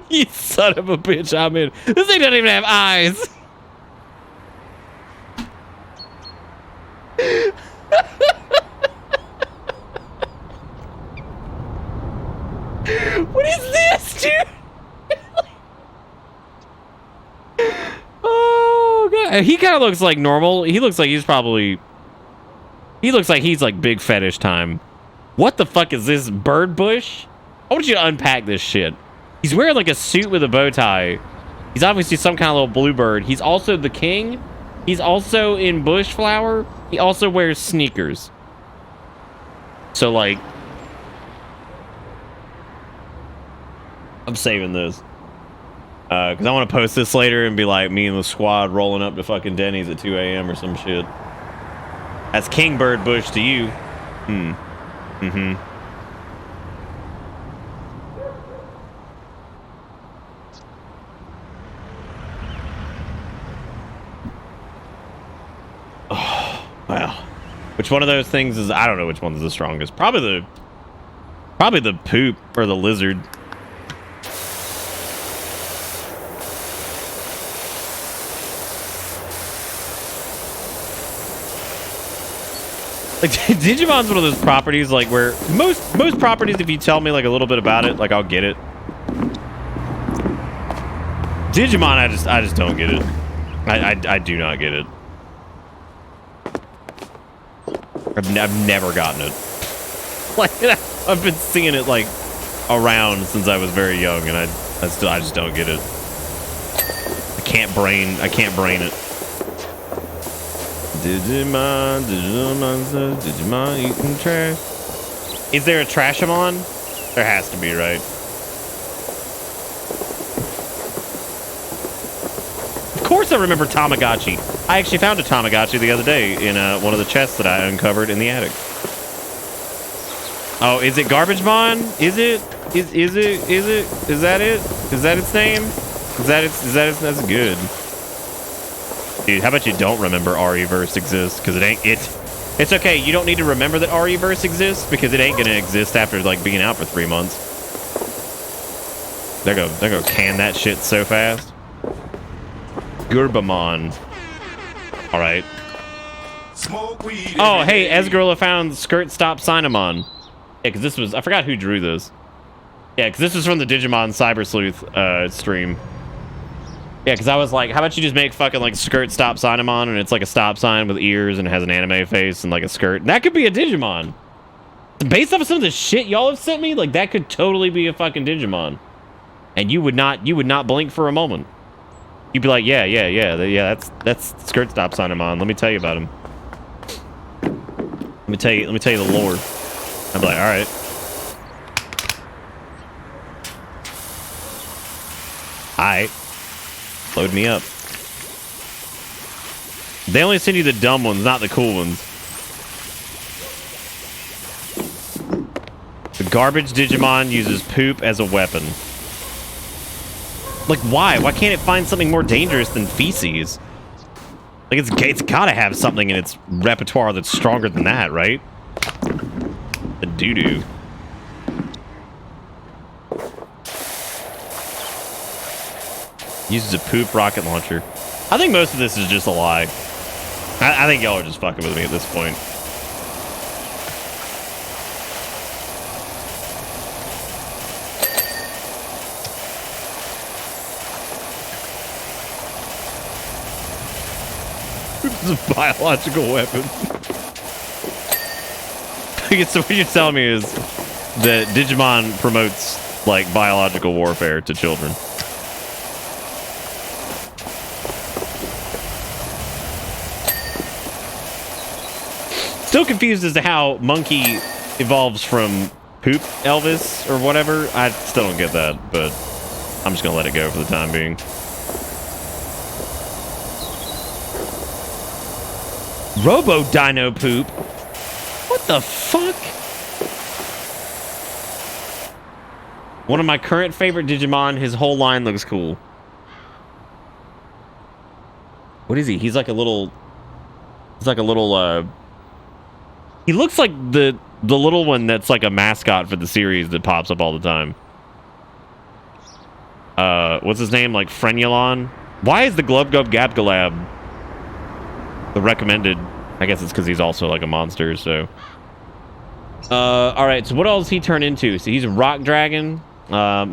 You son of a bitch, I'm in. This thing doesn't even have eyes. What is this, dude? Oh god, he kind of looks like normal. He looks like he's probably. He looks like he's like big fetish time. What the fuck is this, bird bush? I want you to unpack this shit. He's wearing like a suit with a bow tie. He's obviously some kind of little bluebird. He's also the king. He's also in bush flower. He also wears sneakers. So like, I'm saving this. Because I want to post this later and be like me and the squad rolling up to fucking Denny's at 2 a.m. or some shit. That's King Bird Bush to you. Mm-hmm. Oh, wow. Which one of those things is, I don't know which one's the strongest. Probably the poop or the lizard. Like, Digimon's one of those properties, like, where most properties, if you tell me, like, a little bit about it, like, I'll get it. Digimon, I just don't get it. I do not get it. I've never gotten it. Like, I've been seeing it, like, around since I was very young, and I just don't get it. I can't brain it. Digimon eating trash. Is there a Trashamon? There has to be, right? Of course I remember Tamagotchi. I actually found a Tamagotchi the other day in one of the chests that I uncovered in the attic. Oh, is it Garbagemon? Is it? Is that it? Is that its name? That's good. Dude, how about you don't remember RE-verse exists? Because it's okay. You don't need to remember that RE-verse exists because it ain't gonna exist after like being out for 3 months. They're gonna can that shit so fast. Gurbamon. All right. Oh, hey, Esgorilla found Skirt Stop Cinnamon. Yeah, because this was, I forgot who drew this. Yeah, because this was from the Digimon Cyber Sleuth stream. Yeah, because I was like, how about you just make fucking like Skirt Stop Cinnamon, and it's like a stop sign with ears and it has an anime face and like a skirt. That could be a Digimon. Based off of some of the shit y'all have sent me, like that could totally be a fucking Digimon. And you would not blink for a moment. You'd be like, yeah, that's Skirt Stop Cinnamon. Let me tell you about him. Let me tell you the lore. I'd be like, all right. Alright. Load me up. They only send you the dumb ones, not the cool ones. The garbage Digimon uses poop as a weapon. Like, why? Why can't it find something more dangerous than feces? Like, it's gotta have something in its repertoire that's stronger than that, right? The doo-doo. Uses a poop rocket launcher. I think most of this is just a lie. I think y'all are just fucking with me at this point. This is a biological weapon. I guess what you're telling me is that Digimon promotes like biological warfare to children. Still confused as to how Monkey evolves from Poop Elvis or whatever. I still don't get that, but I'm just gonna let it go for the time being. Robo Dino Poop? What the fuck? One of my current favorite Digimon. His whole line looks cool. What is he? He's like a little... He's like a little, he looks like the little one that's like a mascot for the series that pops up all the time. What's his name? Like Frenulon? Why is the Glub Glub Gab Galab the recommended? I guess it's because he's also like a monster, so. Alright, so what else he turn into? So he's a rock dragon.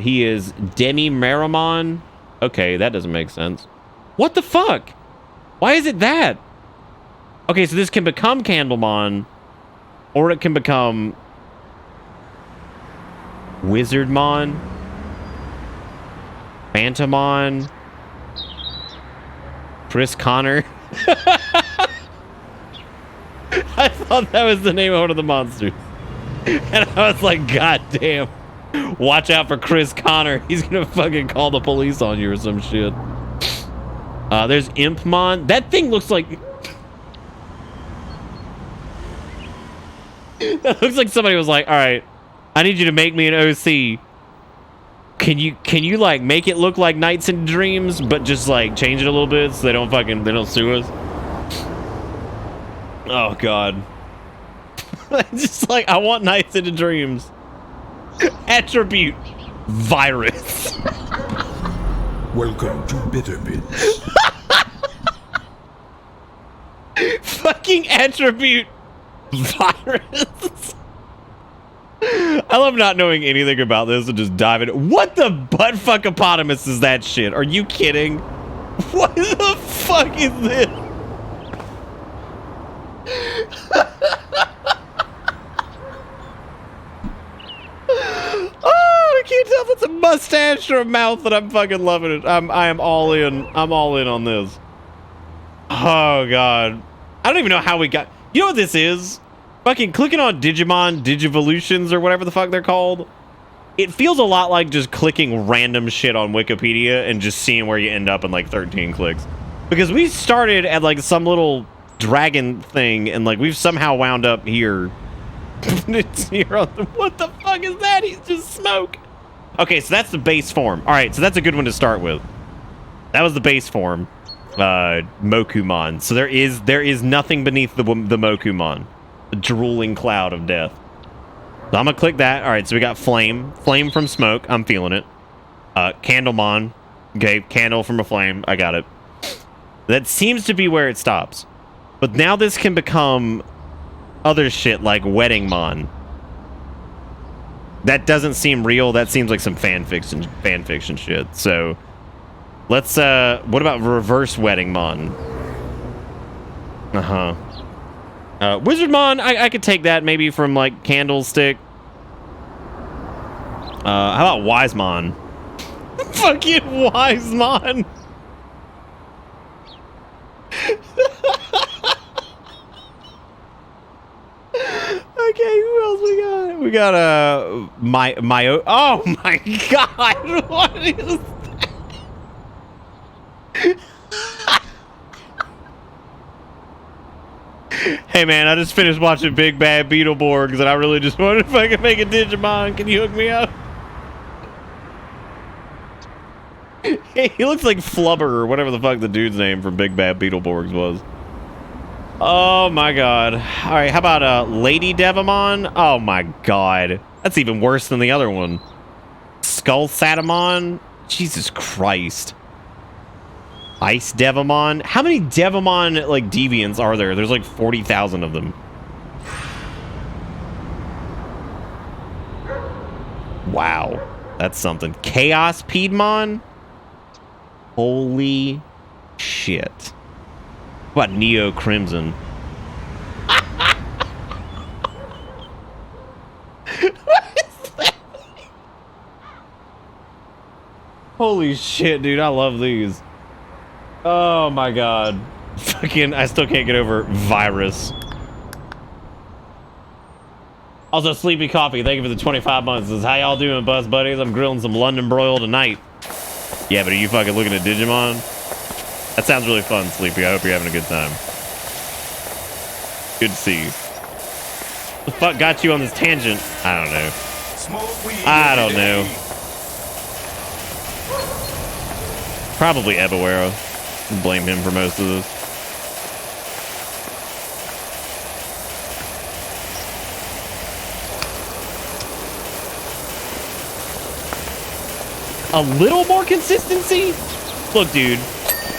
He is Demi Meramon. Okay, that doesn't make sense. What the fuck? Why is it that? Okay, so this can become Candlemon, or it can become Wizardmon, Phantomon, Chris Connor. I thought that was the name of one of the monsters. And I was like, God damn. Watch out for Chris Connor. He's gonna fucking call the police on you or some shit. There's Impmon. That thing looks like... That looks like somebody was like, all right, I need you to make me an OC. Can you like make it look like Nights and Dreams, but just like change it a little bit so they don't sue us? Oh God. Just like, I want Nights and Dreams. Attribute virus. Welcome to Bitterbits. Fucking attribute virus. I love not knowing anything about this and just diving. What the butt fuckopotamus is that shit? Are you kidding? What the fuck is this? Oh, I can't tell if it's a mustache or a mouth, but I'm fucking loving it. I am all in. I'm all in on this. Oh God. I don't even know how we got... You know what this is? Fucking clicking on Digimon, Digivolutions, or whatever the fuck they're called. It feels a lot like just clicking random shit on Wikipedia and just seeing where you end up in like 13 clicks. Because we started at like some little dragon thing and like we've somehow wound up here. It's here on the... What the fuck is that? He's just smoke. Okay, so that's the base form. Alright, so that's a good one to start with. That was the base form. Mokumon. So there is nothing beneath the Mokumon. The drooling cloud of death. So I'm gonna click that. All right, so we got flame from smoke. I'm feeling it. Candlemon. Okay, candle from a flame. I got it. That seems to be where it stops. But now this can become other shit like Weddingmon. That doesn't seem real. That seems like some fan fiction shit. So let's what about reverse Weddingmon? Wizardmon, I could take that maybe from like Candlestick. How about Wisemon? Fucking Wisemon. Okay, who else we got? We got oh my God, what is that? Hey man, I just finished watching Big Bad Beetleborgs and I really just wondered if I could make a Digimon. Can you hook me up? He looks like Flubber or whatever the fuck the dude's name from Big Bad Beetleborgs was. Oh my God. Alright, how about Lady Devamon? Oh my God. That's even worse than the other one. Skull Satamon? Jesus Christ. Ice Devamon? How many Devamon, like, deviants are there? There's like 40,000 of them. Wow. That's something. Chaos Piedmon? Holy shit. What about Neo Crimson? Holy shit, dude. I love these. Oh my god. Fucking, I still can't get over virus. Also, Sleepy Coffee, thank you for the 25 months. Says, how y'all doing, Buzz Buddies? I'm grilling some London broil tonight. Yeah, but are you fucking looking at Digimon? That sounds really fun, Sleepy. I hope you're having a good time. Good to see you. What the fuck got you on this tangent? I don't know. I don't know. Probably Ebawero. Blame him for most of this. A little more consistency? Look, dude.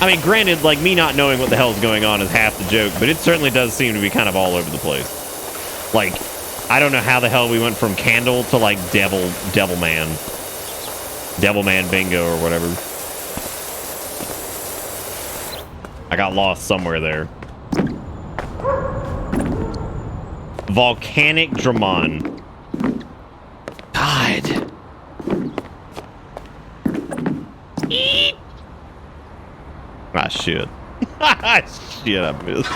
I mean, granted, like, me not knowing what the hell is going on is half the joke, but it certainly does seem to be kind of all over the place. Like, I don't know how the hell we went from Candle to, like, Devilman Bingo or whatever. I got lost somewhere there. Volcanic Dramon. God. Eep. Ah, shit. Shit, I missed.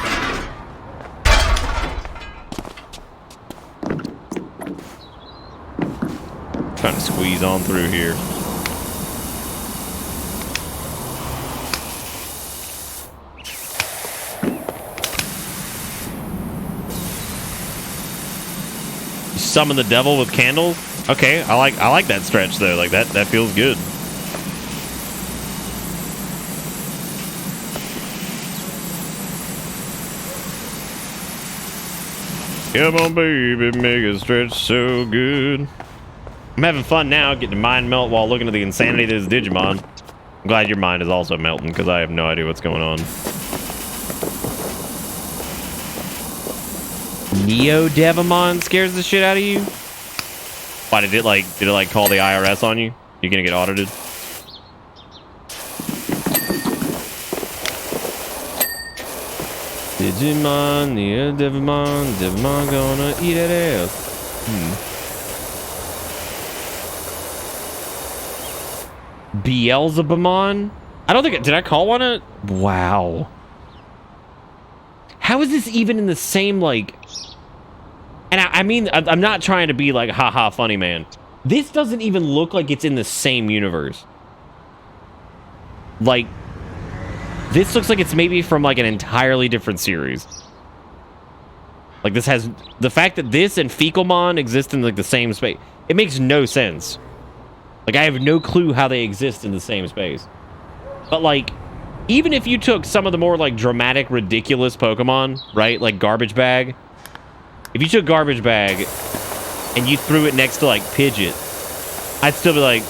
Trying to squeeze on through here. Summon the devil with candles. Okay, I like that stretch though. Like that feels good. Come on, baby, make it stretch so good. I'm having fun now, getting mind melt while looking at the insanity that is Digimon. I'm glad your mind is also melting because I have no idea what's going on. Neo Devamon scares the shit out of you? Why did it like call the IRS on you? You gonna get audited? Digimon, Neo Devamon, Devamon gonna eat that ass. Beelzebumon? I don't think did I call one a wow. How is this even in the same like? And I mean, I'm not trying to be like, haha, funny man. This doesn't even look like it's in the same universe. Like, this looks like it's maybe from like an entirely different series. Like this has, the fact that this and Fecalmon exist in like the same space, it makes no sense. Like I have no clue how they exist in the same space. But like, even if you took some of the more like dramatic, ridiculous Pokemon, right? Like Garbage Bag. If you took Garbage Bag and you threw it next to like Pidgeot, I'd still be like,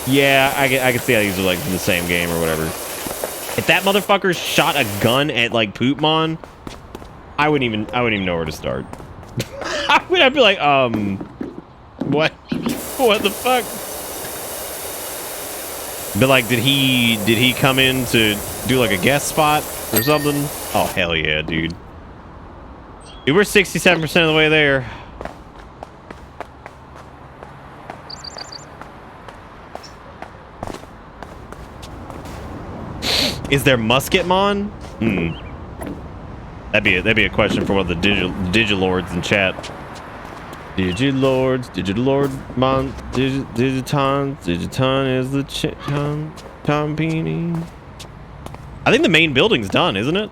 yeah, I can see how these are like in the same game or whatever. If that motherfucker shot a gun at like Poopmon, I wouldn't even know where to start. I'd be like, what the fuck? But like, did he come in to do like a guest spot or something? Oh hell yeah, dude. Dude, we're 67% of the way there. Is there Musketmon? That'd be a question for one of the Digilords in chat. Digilords, Digiton is the Tompini. I think the main building's done, isn't it?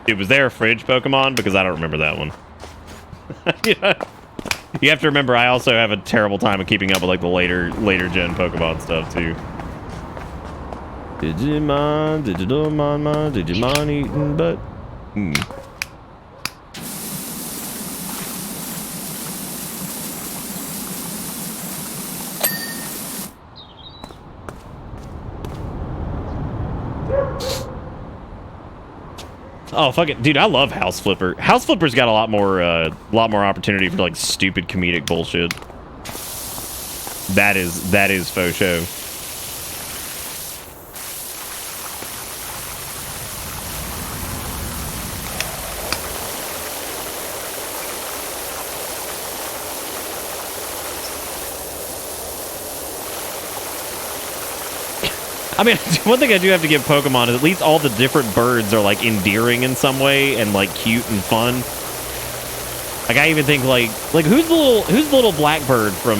Dude, was there a fridge Pokemon? Because I don't remember that one. Yeah. You have to remember, I also have a terrible time of keeping up with like the later gen Pokemon stuff too. Digimon eating butt. Oh fuck it, dude! I love House Flipper. House Flipper's got a lot more opportunity for like stupid comedic bullshit. That is faux show. I mean, one thing I do have to give Pokemon is at least all the different birds are like endearing in some way and like cute and fun. Like I even think like who's the little black bird from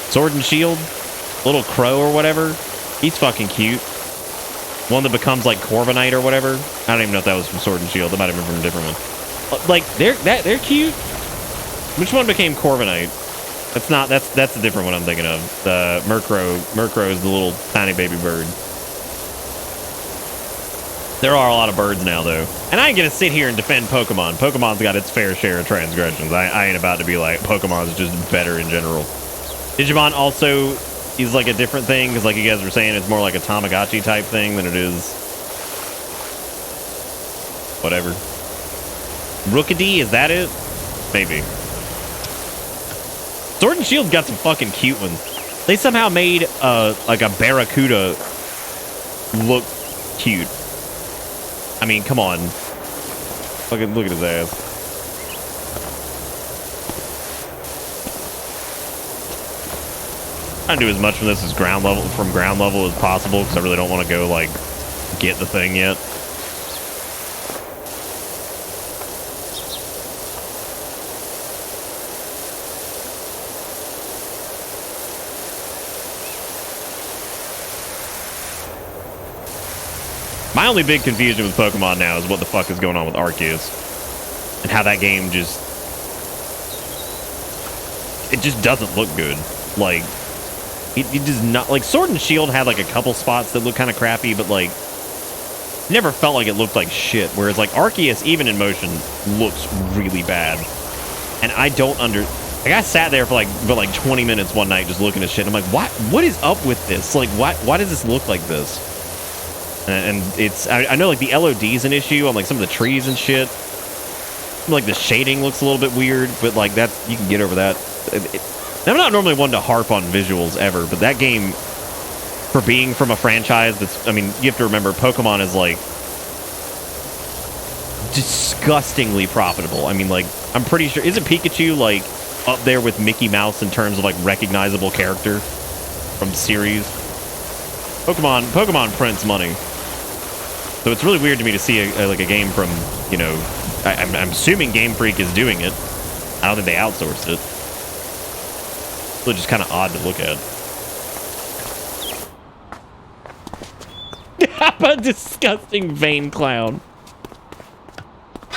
Sword and Shield? Little crow or whatever. He's fucking cute. One that becomes like Corviknight or whatever. I don't even know if that was from Sword and Shield. That might have been from a different one. Like they're cute. Which one became Corviknight? That's a different one I'm thinking of. The Murkrow is the little tiny baby bird. There are a lot of birds now though. And I ain't gonna sit here and defend Pokemon. Pokemon's got its fair share of transgressions. I ain't about to be like Pokemon's just better in general. Digimon also is like a different thing, because like you guys were saying, it's more like a Tamagotchi type thing than it is whatever. Rookidee, is that it? Maybe. Sword and Shield's got some fucking cute ones. They somehow made like a Barracuda look cute. I mean, come on. Look at his ass. I do as much from this as ground level as possible, because I really don't want to go like get the thing yet. My only big confusion with Pokemon now is what the fuck is going on with Arceus. And how that game it just doesn't look good. Like, it does not, like, Sword and Shield had like a couple spots that look kind of crappy, but like, never felt like it looked like shit. Whereas like Arceus, even in motion, looks really bad. And I don't like, I sat there for like 20 minutes one night just looking at shit. And I'm like, what is up with this? Like, why does this look like this? And it's, I know like the LOD's an issue on like some of the trees and shit. Like the shading looks a little bit weird, but like that's, you can get over that. I'm not normally one to harp on visuals ever, but that game, for being from a franchise that's, I mean, you have to remember Pokemon is like disgustingly profitable. I mean, like, I'm pretty sure, isn't Pikachu like up there with Mickey Mouse in terms of like recognizable character from the series? Pokemon prints money. So it's really weird to me to see a game from, you know, I'm assuming Game Freak is doing it. I don't think they outsourced it. It's just kind of odd to look at. I'm a disgusting vain clown.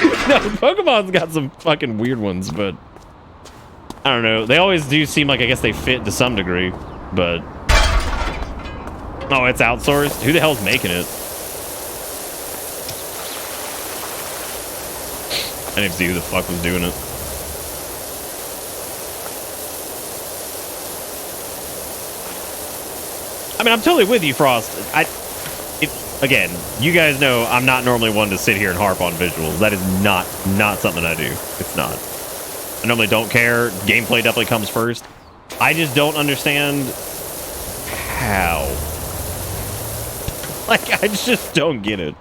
No, Pokemon's got some fucking weird ones, but I don't know. They always do seem like, I guess they fit to some degree, but oh, it's outsourced? Who the hell's making it? I didn't see who the fuck was doing it. I mean, I'm totally with you, Frost. Again, you guys know I'm not normally one to sit here and harp on visuals. That is not something I do. It's not. I normally don't care. Gameplay definitely comes first. I just don't understand how. Like, I just don't get it.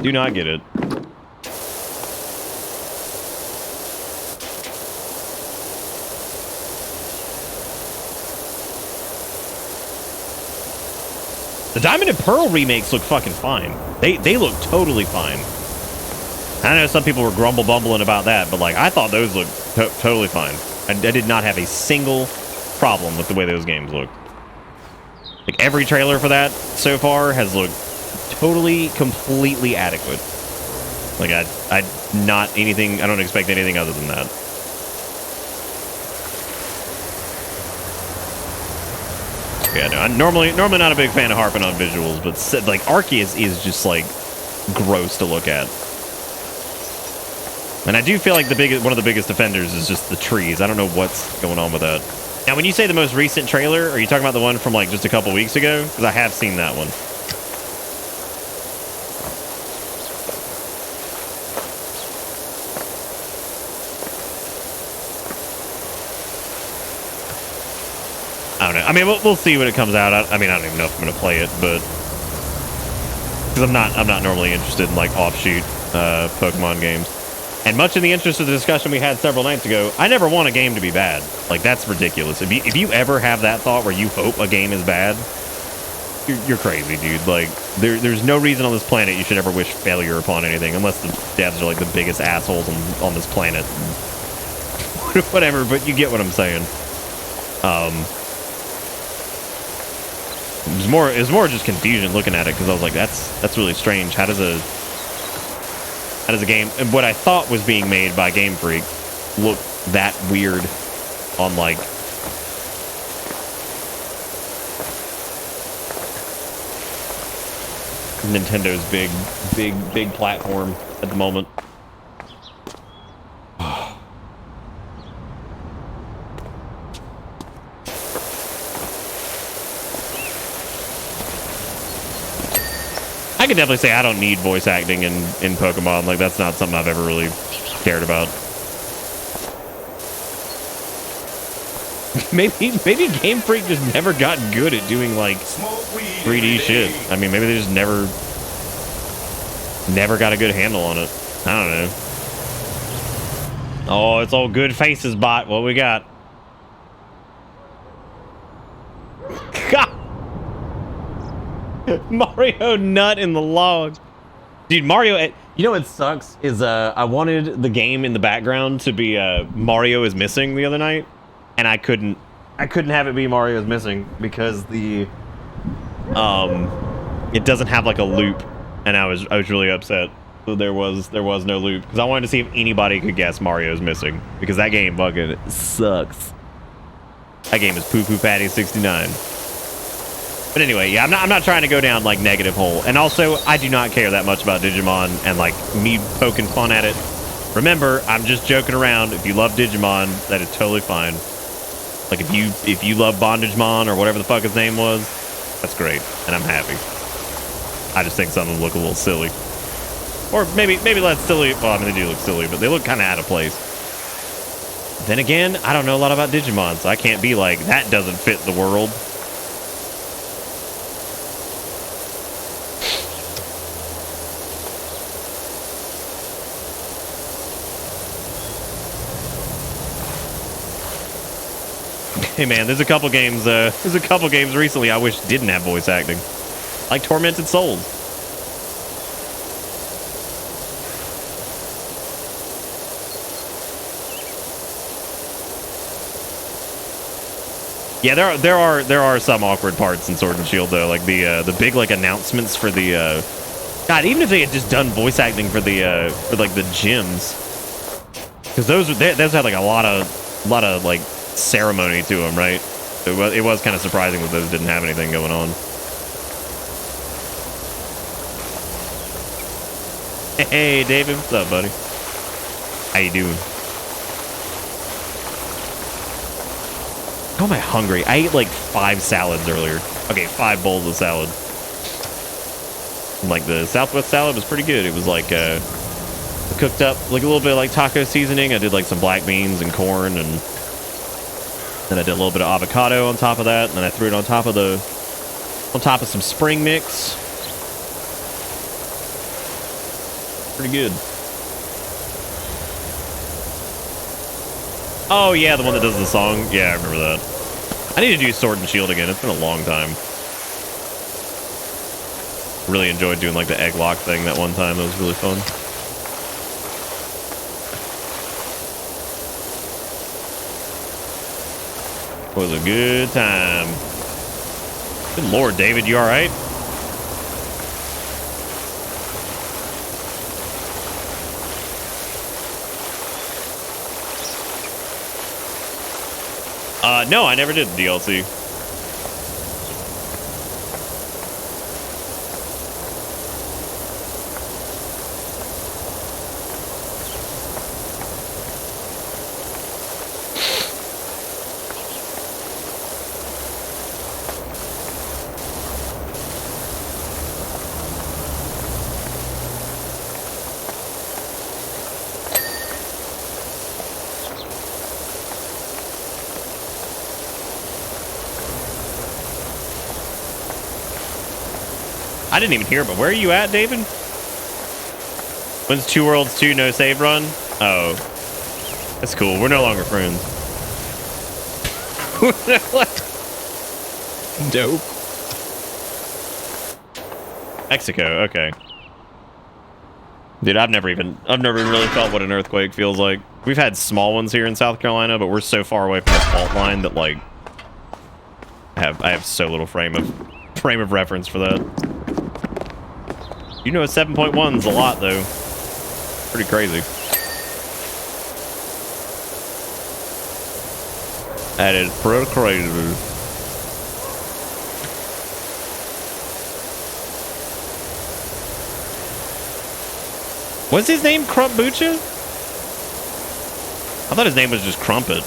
Do not get it. The Diamond and Pearl remakes look fucking fine. They look totally fine. I know some people were grumble-bumbling about that, but like, I thought those looked totally fine. I did not have a single problem with the way those games look. Like, every trailer for that so far has looked totally, completely adequate. Like, I don't expect anything other than that. Yeah, no, I'm normally not a big fan of harping on visuals, but like Arceus is just like gross to look at. And I do feel like one of the biggest offenders is just the trees. I don't know what's going on with that. Now, when you say the most recent trailer, are you talking about the one from like just a couple weeks ago? Because I have seen that one. I mean, we'll see when it comes out. I mean, I don't even know if I'm gonna play it, but because I'm not normally interested in like offshoot Pokemon games. And much in the interest of the discussion we had several nights ago, I never want a game to be bad. Like, that's ridiculous. If you ever have that thought where you hope a game is bad, you're crazy, dude. Like, there's no reason on this planet you should ever wish failure upon anything, unless the devs are like the biggest assholes on this planet. Whatever, but you get what I'm saying. It was more just confusion looking at it, because I was like, that's really strange. How does a game, and what I thought was being made by Game Freak, look that weird on like Nintendo's big platform at the moment. I can definitely say I don't need voice acting in Pokemon. Like, that's not something I've ever really cared about. maybe Game Freak just never got good at doing like 3D shit. I mean, maybe they just never got a good handle on it. I don't know. Oh, it's all good faces, bot. What we got? Mario nut in the log. Dude, Mario, you know what sucks is I wanted the game in the background to be Mario is missing the other night, and I couldn't have it be Mario is missing because the it doesn't have like a loop, and I was really upset. So there was no loop because I wanted to see if anybody could guess Mario's missing, because that game fucking sucks. That game is Poo Poo Patty 69. But anyway, yeah, I'm not trying to go down like negative hole. And also, I do not care that much about Digimon and like me poking fun at it. Remember, I'm just joking around. If you love Digimon, that is totally fine. Like if you love Bondagemon or whatever the fuck his name was, that's great, and I'm happy. I just think some of them look a little silly, or maybe less silly. Well, I mean, they do look silly, but they look kind of out of place. Then again, I don't know a lot about Digimon, so I can't be like that doesn't fit the world. Hey man, there's a couple games recently I wish didn't have voice acting. Like Tormented Souls. Yeah, there are some awkward parts in Sword and Shield though, like the big like announcements for the God, even if they had just done voice acting for the for like the gyms. Cuz those had like a lot of like ceremony to them, right? It was kind of surprising that those didn't have anything going on. Hey David, what's up, buddy? How you doing? How am I hungry? I ate like 5 salads earlier. Okay, 5 bowls of salad. Like the Southwest salad was pretty good. It was like cooked up like a little bit of like taco seasoning. I did like some black beans and corn, and then I did a little bit of avocado on top of that, and then I threw it on top of some spring mix. Pretty good. Oh yeah, the one that does the song. Yeah, I remember that. I need to do Sword and Shield again. It's been a long time. Really enjoyed doing like the egg lock thing that one time. That was really fun. Was a good time. Good Lord, David, you all right? No, I never did the DLC. I didn't even hear, but where are you at, David? When's 2 Worlds 2 no save run? Oh. That's cool. We're no longer friends. Dope. Mexico, okay. Dude, I've never even really felt what an earthquake feels like. We've had small ones here in South Carolina, but we're so far away from the fault line that like I have so little frame of reference for that. You know, a 7.1 is a lot though. Pretty crazy. That is pretty crazy. What's his name? Crumpbucha? I thought his name was just Crumpet.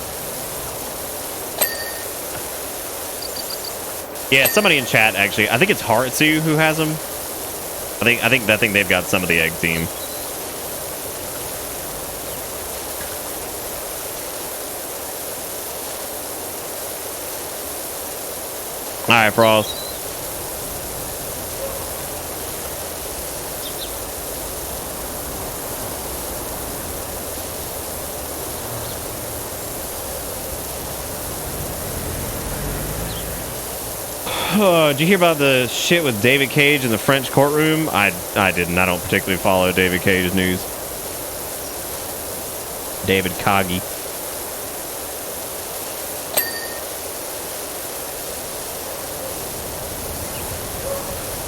Yeah, somebody in chat actually. I think it's Haritsu who has them. I think they've got some of the egg team. All right, Frost. Oh, did you hear about the shit with David Cage in the French courtroom? I didn't. I don't particularly follow David Cage's news. David Kagi.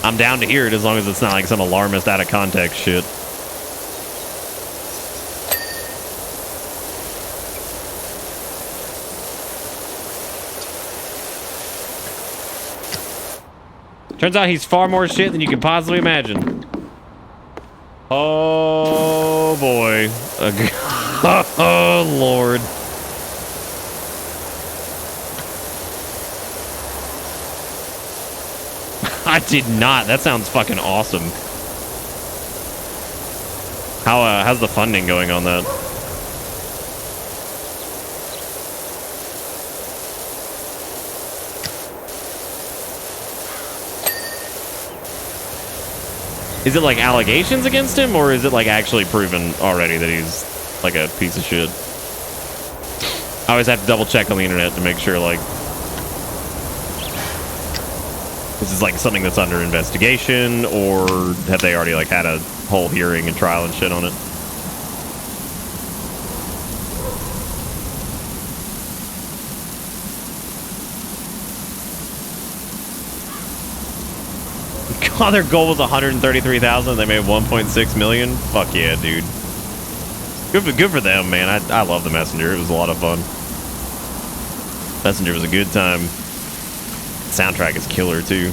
I'm down to hear it as long as it's not like some alarmist out of context shit. Turns out he's far more shit than you can possibly imagine. Oh boy. Oh Lord. I did not. That sounds fucking awesome. How's the funding going on that? Is it like allegations against him, or is it like actually proven already that he's like a piece of shit? I always have to double check on the internet to make sure like this is like something that's under investigation, or have they already like had a whole hearing and trial and shit on it? God, their goal was 133,000. They made 1.6 million. Fuck yeah, dude. Good for them, man. I love the Messenger. It was a lot of fun. Messenger was a good time. Soundtrack is killer too.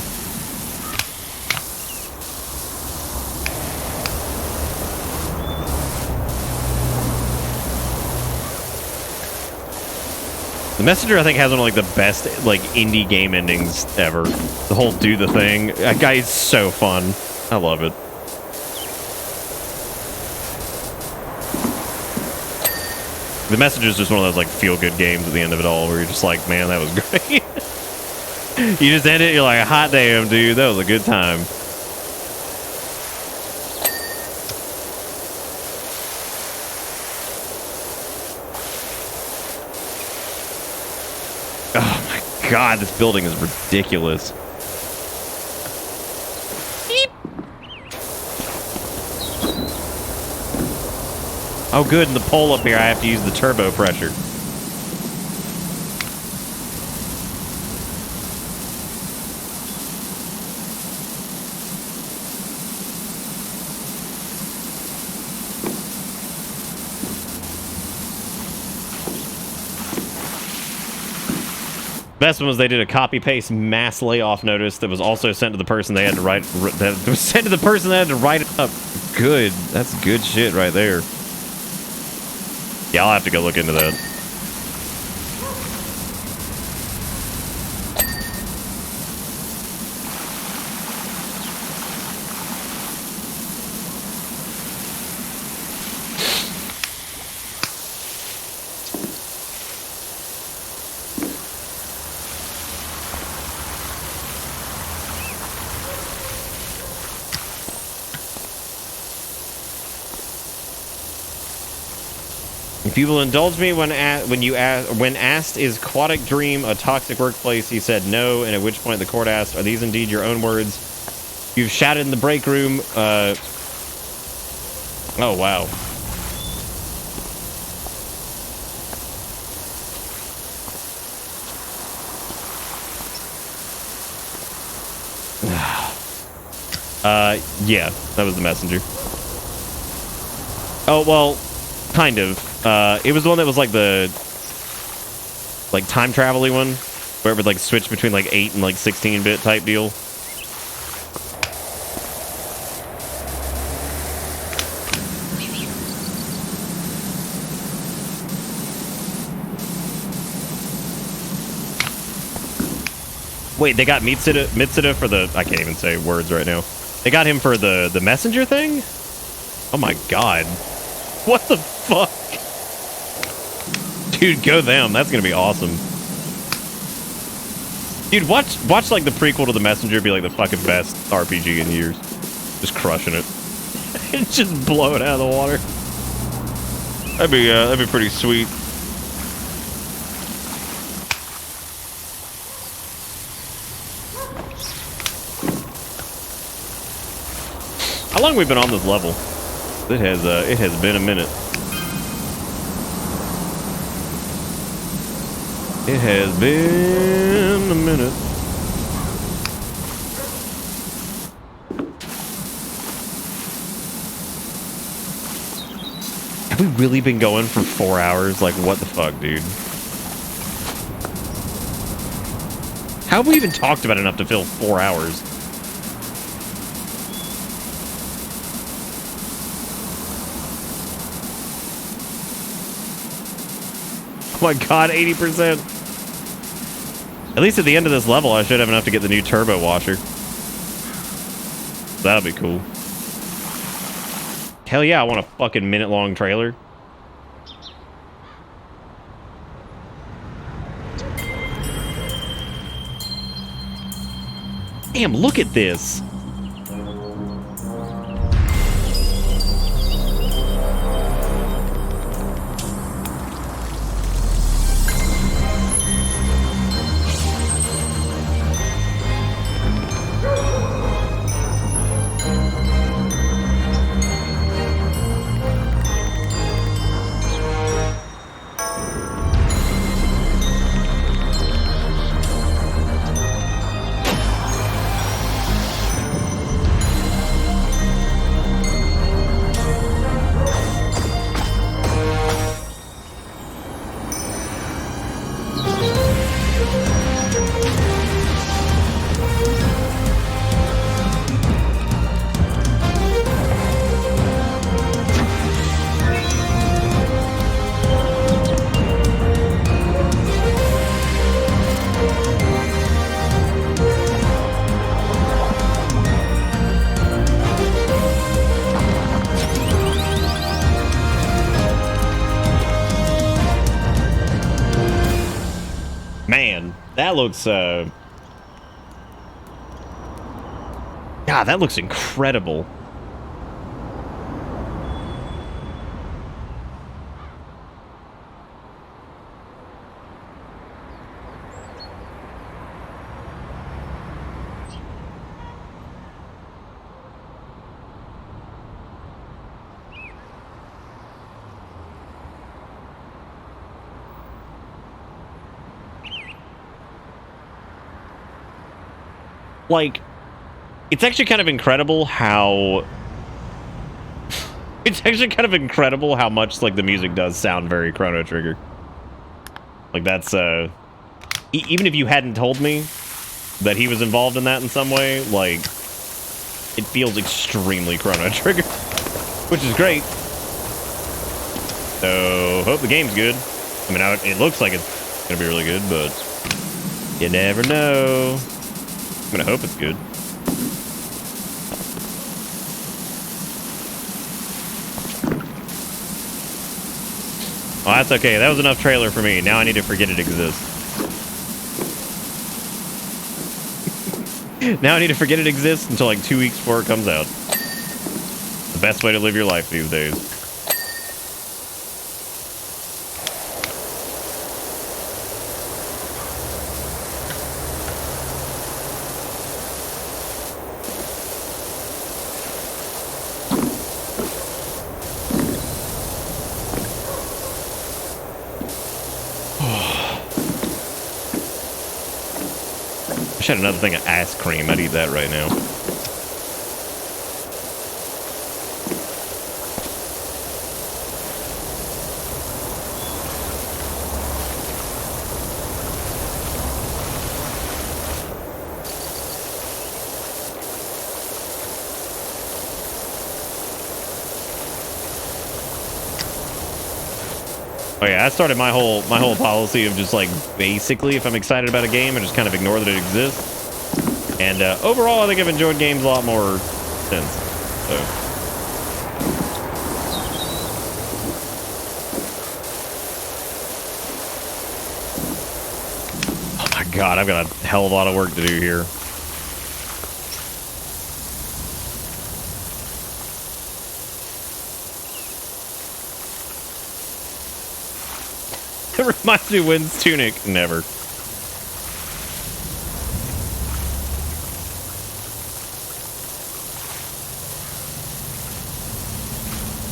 The Messenger, I think, has one of like the best like indie game endings ever. The whole do the thing. That guy is so fun. I love it. The Messenger is just one of those like feel good games at the end of it all, where you're just like, man, that was great. You just end it, you're like, hot damn, dude, that was a good time. Oh my god, this building is ridiculous. Beep. Oh good, in the pole up here I have to use the turbo pressure. Best one was they did a copy paste mass layoff notice that was also sent to the person they had to write. That was sent to the person that had to write it up. Good, that's good shit right there. Yeah, I'll have to go look into that. If you will indulge me when asked, is Aquatic Dream a toxic workplace? He said no, and at which point the court asked, are these indeed your own words? You've shouted in the break room. Oh, wow. Yeah, that was the messenger. Oh, well, kind of. It was the one that was like the time travel-y one, where it would like switch between like 8 and like 16-bit type deal. Wait, they got Mitsuda for the... I can't even say words right now. They got him for the messenger thing? Oh my god. What the fuck? Dude, go them. That's gonna be awesome. Dude, watch like the prequel to the messenger be like the fucking best RPG in years. Just crushing it. Just blow it out of the water. That'd be pretty sweet. How long have we been on this level? It has been a minute. It has been a minute. Have we really been going for 4 hours? Like, what the fuck, dude? How have we even talked about enough to fill 4 hours? Oh my god, 80%. At least at the end of this level, I should have enough to get the new turbo washer. That'll be cool. Hell yeah, I want a fucking minute-long trailer. Damn, look at this. That looks, God, that looks incredible. Like, it's actually kind of incredible how... It's actually kind of incredible how much, like, the music does sound very Chrono Trigger. Like, that's, even if you hadn't told me that he was involved in that in some way, like, it feels extremely Chrono Trigger. Which is great. So, hope the game's good. I mean, it looks like it's gonna be really good, but you never know. I'm gonna hope it's good. Oh, that's okay. That was enough trailer for me. Now I need to forget it exists. Now I need to forget it exists until like 2 weeks before it comes out. The best way to live your life these days. Wish I had another thing of ice cream. I'd eat that right now. Oh yeah, I started my whole policy of just like basically if I'm excited about a game, I just kind of ignore that it exists. And overall, I think I've enjoyed games a lot more since. So. Oh my god, I've got a hell of a lot of work to do here. It reminds me, wins Tunic? Never.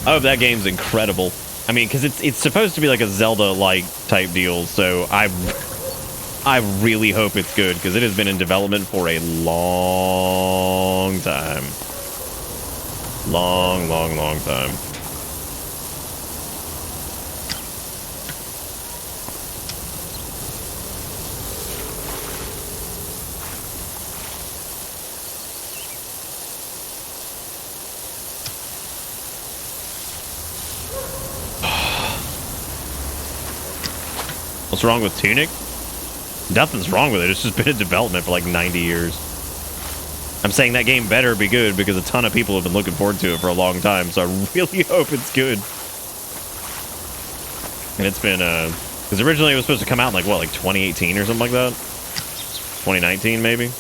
Oh, that game's incredible. I mean, because it's supposed to be like a Zelda-like type deal, so I really hope it's good, because it has been in development for a long time. Long time. What's wrong with Tunic? Nothing's wrong with it. It's just been in development for like 90 years. I'm saying that game better be good because a ton of people have been looking forward to it for a long time, so I really hope it's good. And it's been, because originally it was supposed to come out in like, what, like 2018 or something like that? 2019 maybe?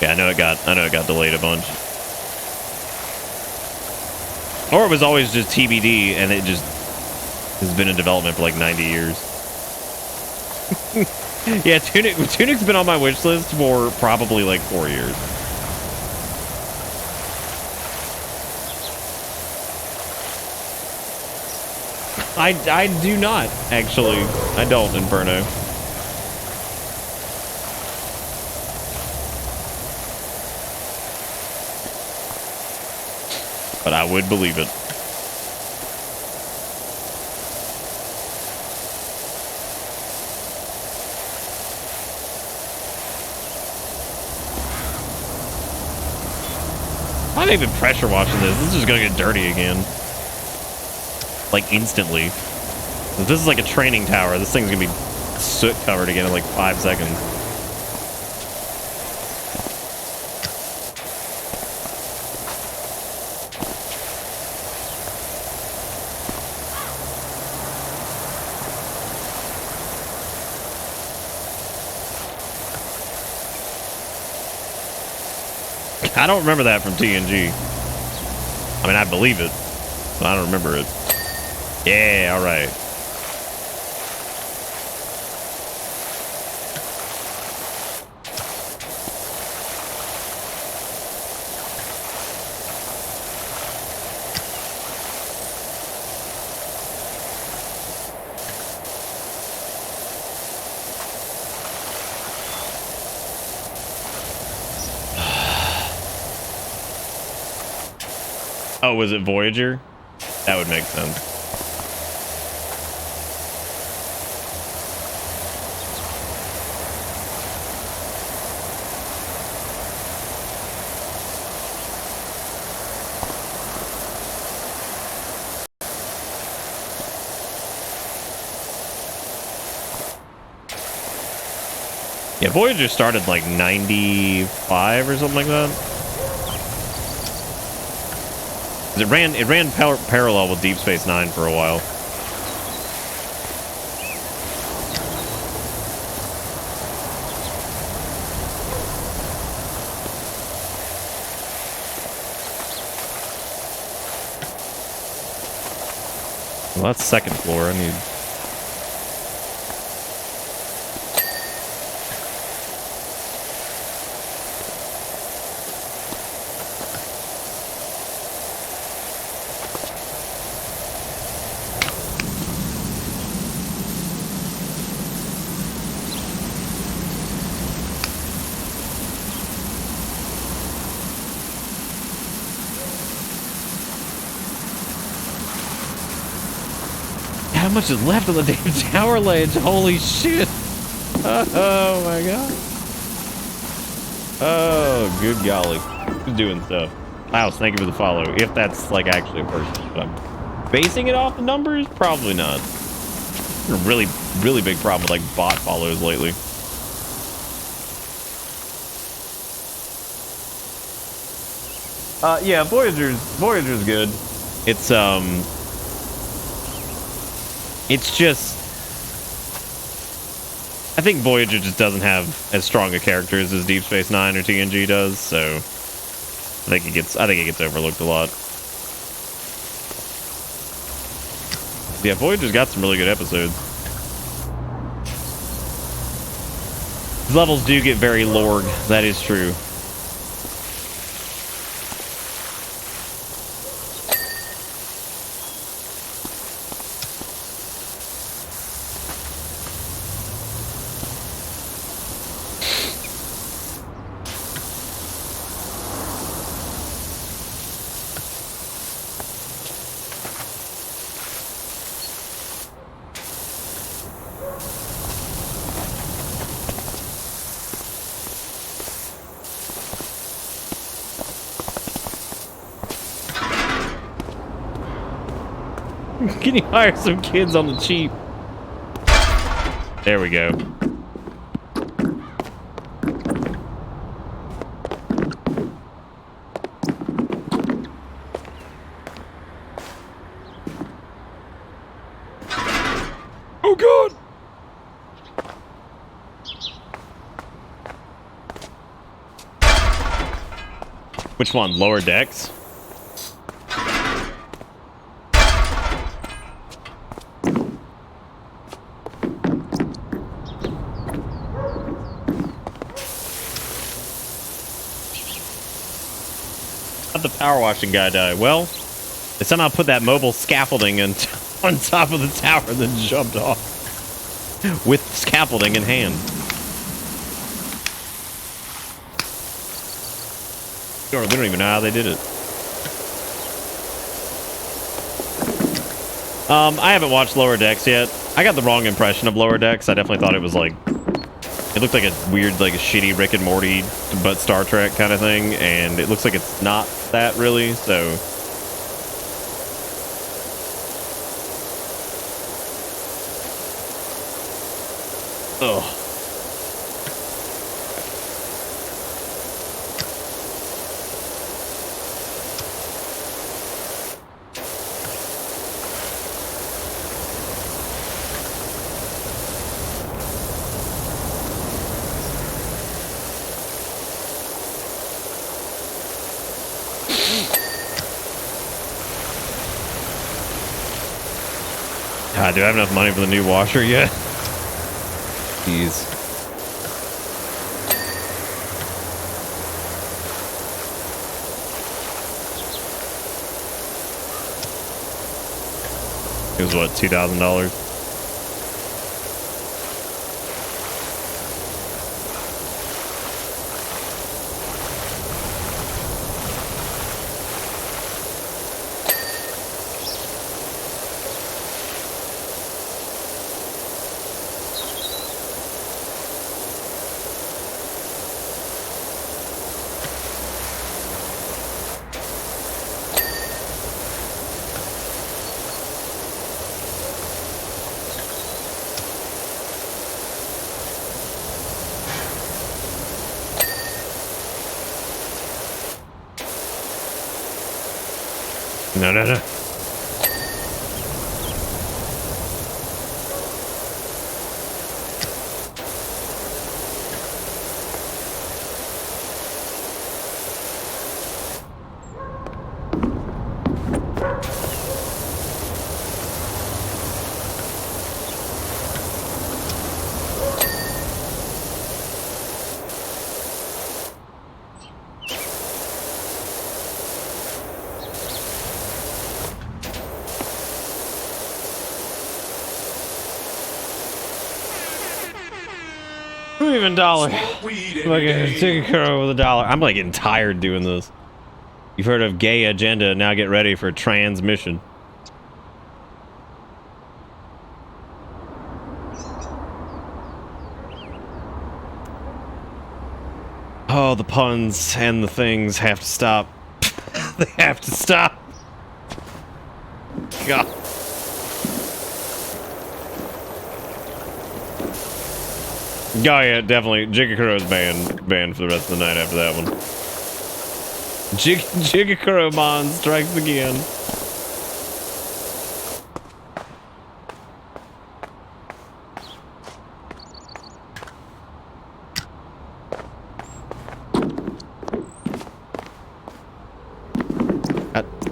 Yeah, I know it got delayed a bunch. Or it was always just TBD, and it just has been in development for like 90 years. Yeah, Tunic's been on my wish list for probably like 4 years. I do not, actually. I don't, Inferno. But I would believe it. I'm not even pressure washing this. This is just gonna get dirty again. Like instantly. If this is like a training tower, this thing's gonna be soot covered again in like 5 seconds. I don't remember that from TNG. I mean, I believe it, but I don't remember it. Yeah, all right. Oh, was it Voyager? That would make sense. Yeah, Voyager started like 95 or something like that. It ran parallel with Deep Space Nine for a while. Well, that's second floor. I need. how much is left on the damn tower ledge? Holy shit. Oh my god. Oh, good golly. Who's doing stuff? House, thank you for the follow. If that's like actually a person, but I'm basing it off the numbers, probably not. A really big problem with like bot follows lately. Yeah, Voyager's good. It's just, I think Voyager just doesn't have as strong a characters as Deep Space Nine or TNG does, so I think it gets overlooked a lot. Yeah, Voyager's got some really good episodes. These levels do get very lorg, that is true. Can you hire some kids on the cheap? There we go. Oh god! Which one? Lower decks? How'd the power washing guy die? Well, they somehow put that mobile scaffolding on top of the tower and then jumped off with scaffolding in hand. We don't even know how they did it. I haven't watched Lower Decks yet. I got the wrong impression of Lower Decks. I definitely thought it was like, it looked like a weird, like a shitty Rick and Morty, but Star Trek kind of thing, and it looks like it's not that really, so. Ugh. God, do I have enough money for the new washer yet? Jeez. It was what, $2,000? No, no, no. Even $1. Like take a crow with $1. I'm like getting tired doing this. You've heard of gay agenda, now get ready for transmission. Oh, the puns and the things have to stop. They have to stop. God. Oh yeah, definitely. Jigakuro's banned for the rest of the night after that one. Jigakuromon strikes again.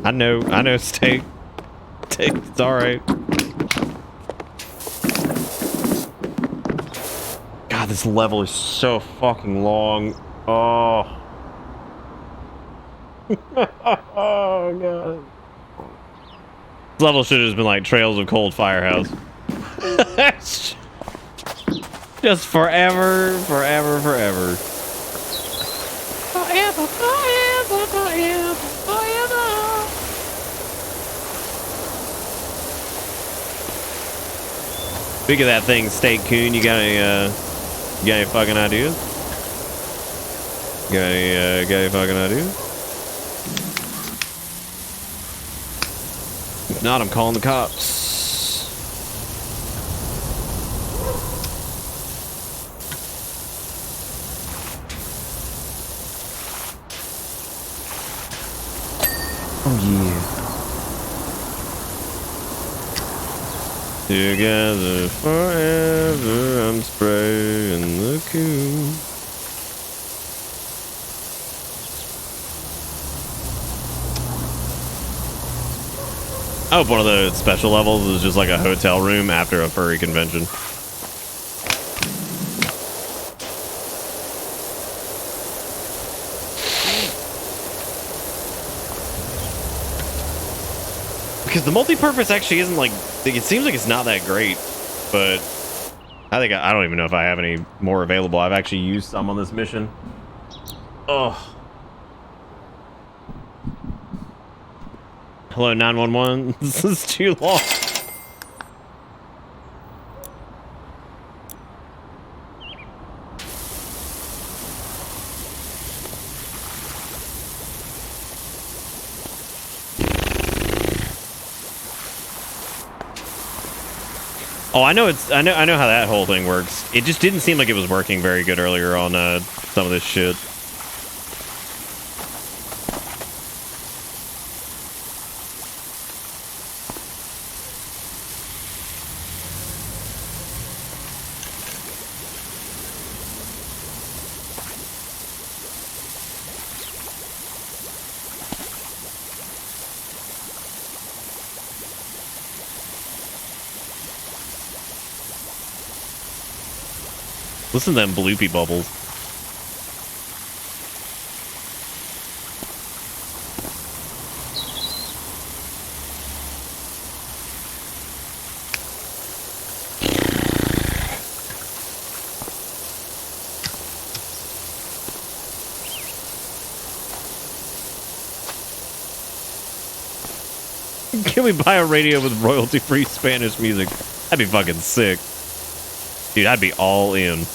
I know, steak. It's alright. God, this level is so fucking long. Oh. Oh, God. This level should have just been like Trails of Cold Firehouse. Just forever, forever, forever. Forever, forever, forever, forever. Speaking of that thing, Steak Coon, you got any fucking ideas? Got any fucking ideas? If not, I'm calling the cops. Oh yeah. Together forever, I'm spraying the coon. I hope one of the special levels is just like a hotel room after a furry convention. Because the multi-purpose actually isn't like, it seems like it's not that great, but I think I don't even know if I have any more available. I've actually used some on this mission. Oh. Hello, 911. This is too long. Oh, I know I know how that whole thing works. It just didn't seem like it was working very good earlier on some of this shit. Listen to them bloopy bubbles. Can we buy a radio with royalty-free Spanish music? That'd be fucking sick. Dude, I'd be all in.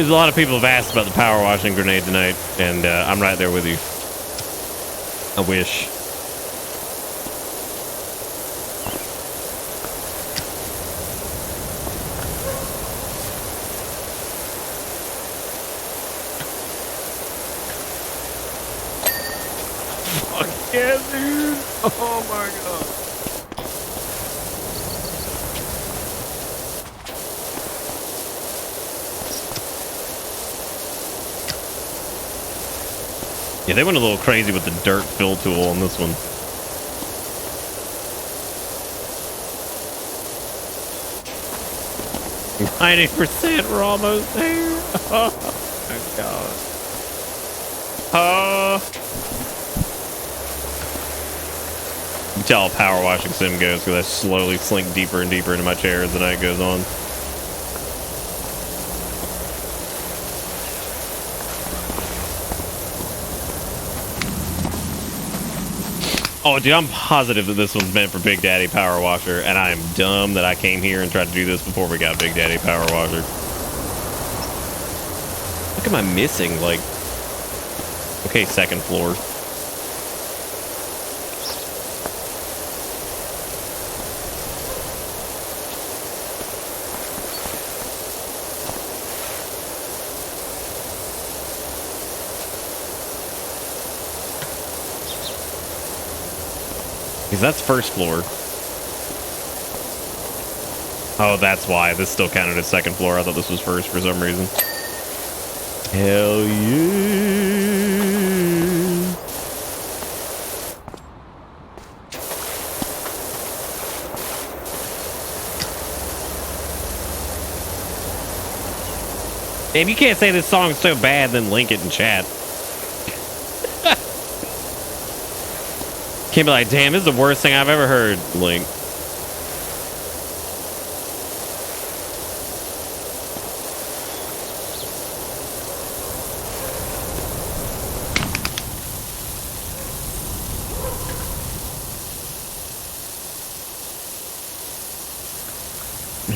There's a lot of people have asked about the power washing grenade tonight, and I'm right there with you. I wish. Fuck yeah, dude! Oh my god. Yeah, they went a little crazy with the dirt fill tool on this one. %, we're almost there. Oh my god. You can tell how power washing sim goes because I slowly slink deeper and deeper into my chair as the night goes on. Oh, dude, I'm positive that this one's meant for Big Daddy Power Washer, and I am dumb that I came here and tried to do this before we got Big Daddy Power Washer. What am I missing? Like, okay, second floor. Because that's first floor. Oh, that's why. This still counted as second floor. I thought this was first for some reason. Hell yeah. Damn, you can't say this song's so bad, then link it in chat. Can't be like, damn, this is the worst thing I've ever heard. Link.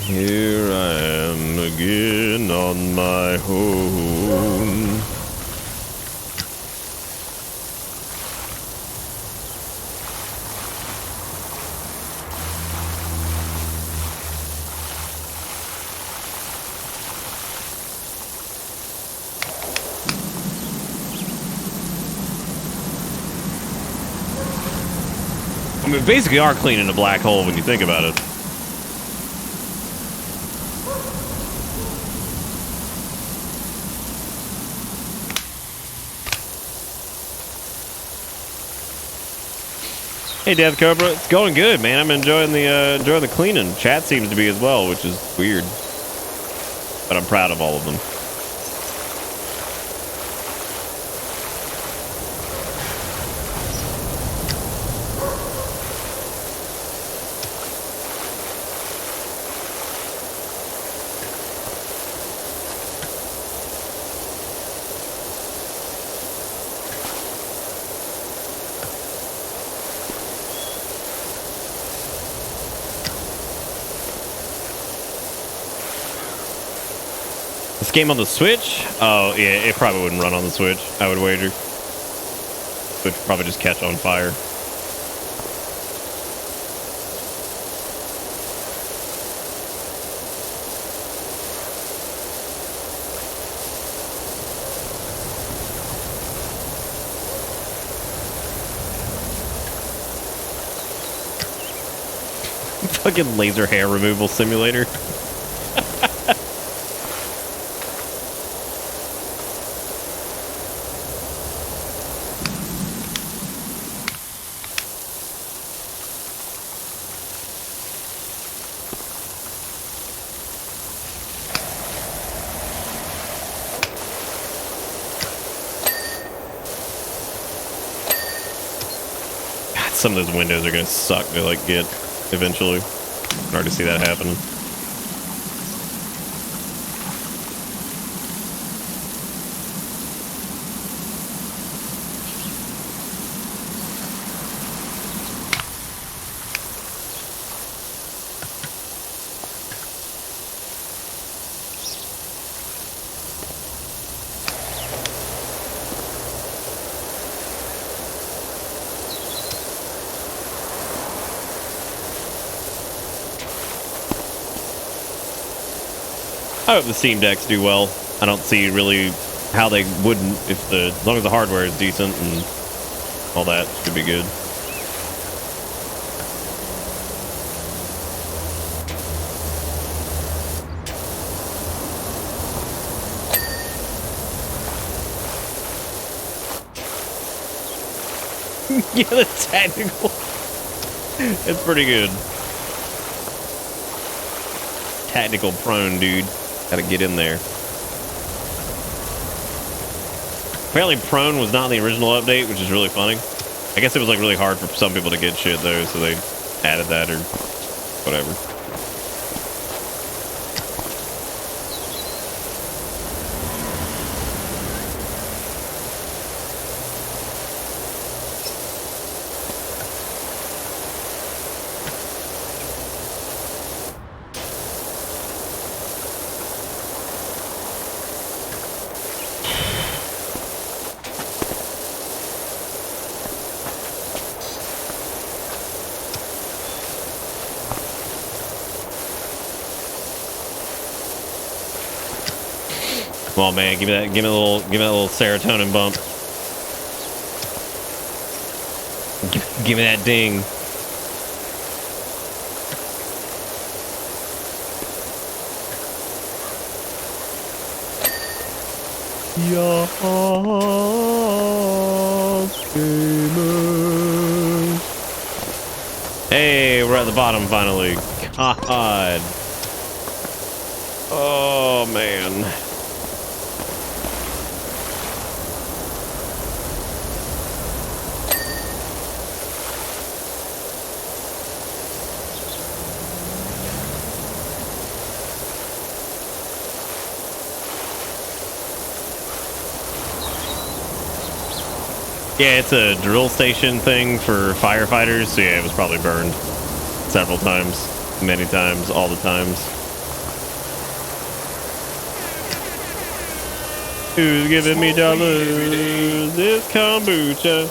Here I am again on my own. I mean, basically are cleaning a black hole when you think about it. Hey, Death Cobra, it's going good, man. I'm enjoying the cleaning. Chat seems to be as well, which is weird, but I'm proud of all of them. This game on the Switch? Oh, yeah, it probably wouldn't run on the Switch, I would wager. Switch would probably just catch on fire. Fucking laser hair removal simulator. Some of those windows are gonna suck to like get eventually. I can already see that happening. I hope the Steam Decks do well. I don't see really how they wouldn't if as long as the hardware is decent and all that should be good. Yeah, the tactical. It's pretty good. Tactical prone, dude. Gotta get in there. Apparently prone was not in the original update, which is really funny. I guess it was like really hard for some people to get shit though, so they added that or whatever. Come on, man, give me that little serotonin bump. Give me that ding. Hey, we're at the bottom finally. God. Oh, man. Yeah, it's a drill station thing for firefighters. So yeah, it was probably burned several times, many times, all the times. Who's giving me dollars? This kombucha.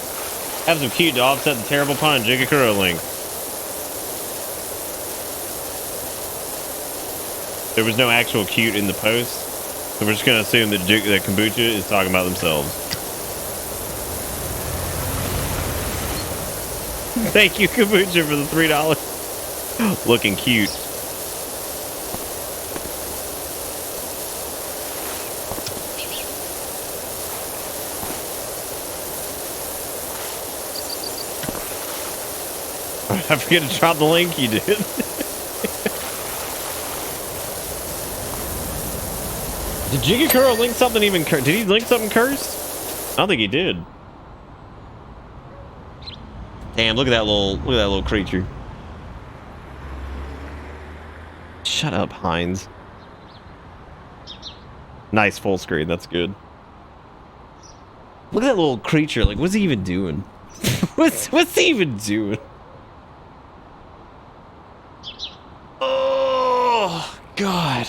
Have some cute to offset the terrible pun, Jigakuro link. There was no actual cute in the post, so we're just gonna assume that kombucha is talking about themselves. Thank you, kombucha, for the $3. Looking cute. I forget to drop the link you did. Did Jigakuro link something even cursed? Did he link something cursed? I don't think he did. Damn, look at that little creature. Shut up, Heinz. Nice full screen, that's good. Look at that little creature, like what's he even doing? what's he even doing? Oh God.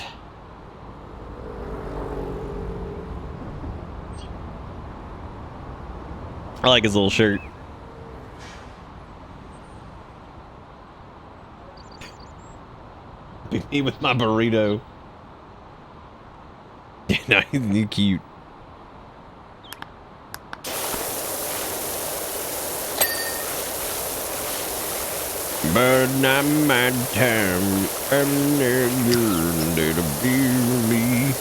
I like his little shirt. Me with my burrito. Yeah, no, he's cute. But not my time. I'm there to be me.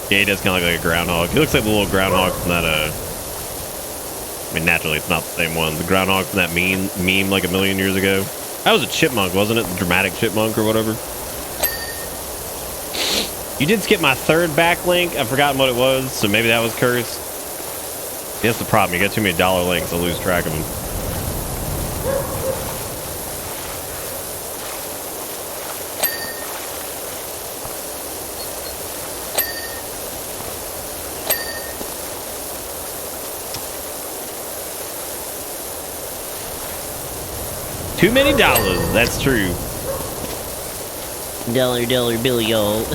Yeah, he does kind of look like a groundhog. He looks like the little groundhog from that, I mean, naturally, it's not the same one. The groundhog from that meme like a million years ago. That was a chipmunk, wasn't it? The dramatic chipmunk or whatever. You did skip my third backlink. I've forgotten what it was, so maybe that was cursed. That's the problem. You get too many dollar links, I'll lose track of them. Too many dollars, that's true. Dollar bill, y'all.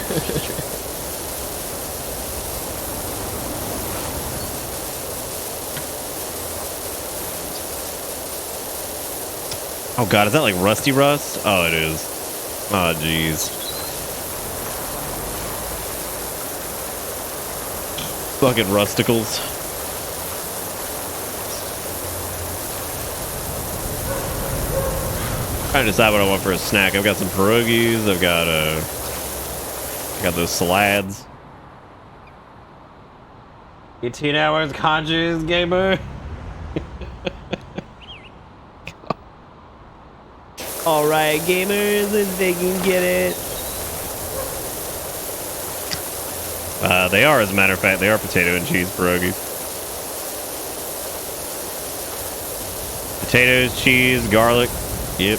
Oh God, is that like Rusty Rust? Oh, it is. Oh, jeez. Fucking rusticles. Trying to decide what I want for a snack. I've got some pierogies. I've got those salads. 18 hours conscious gamer. All right, gamers, let's they can get it. They are, as a matter of fact, they are potato and cheese pierogies. Potatoes, cheese, garlic. Yep.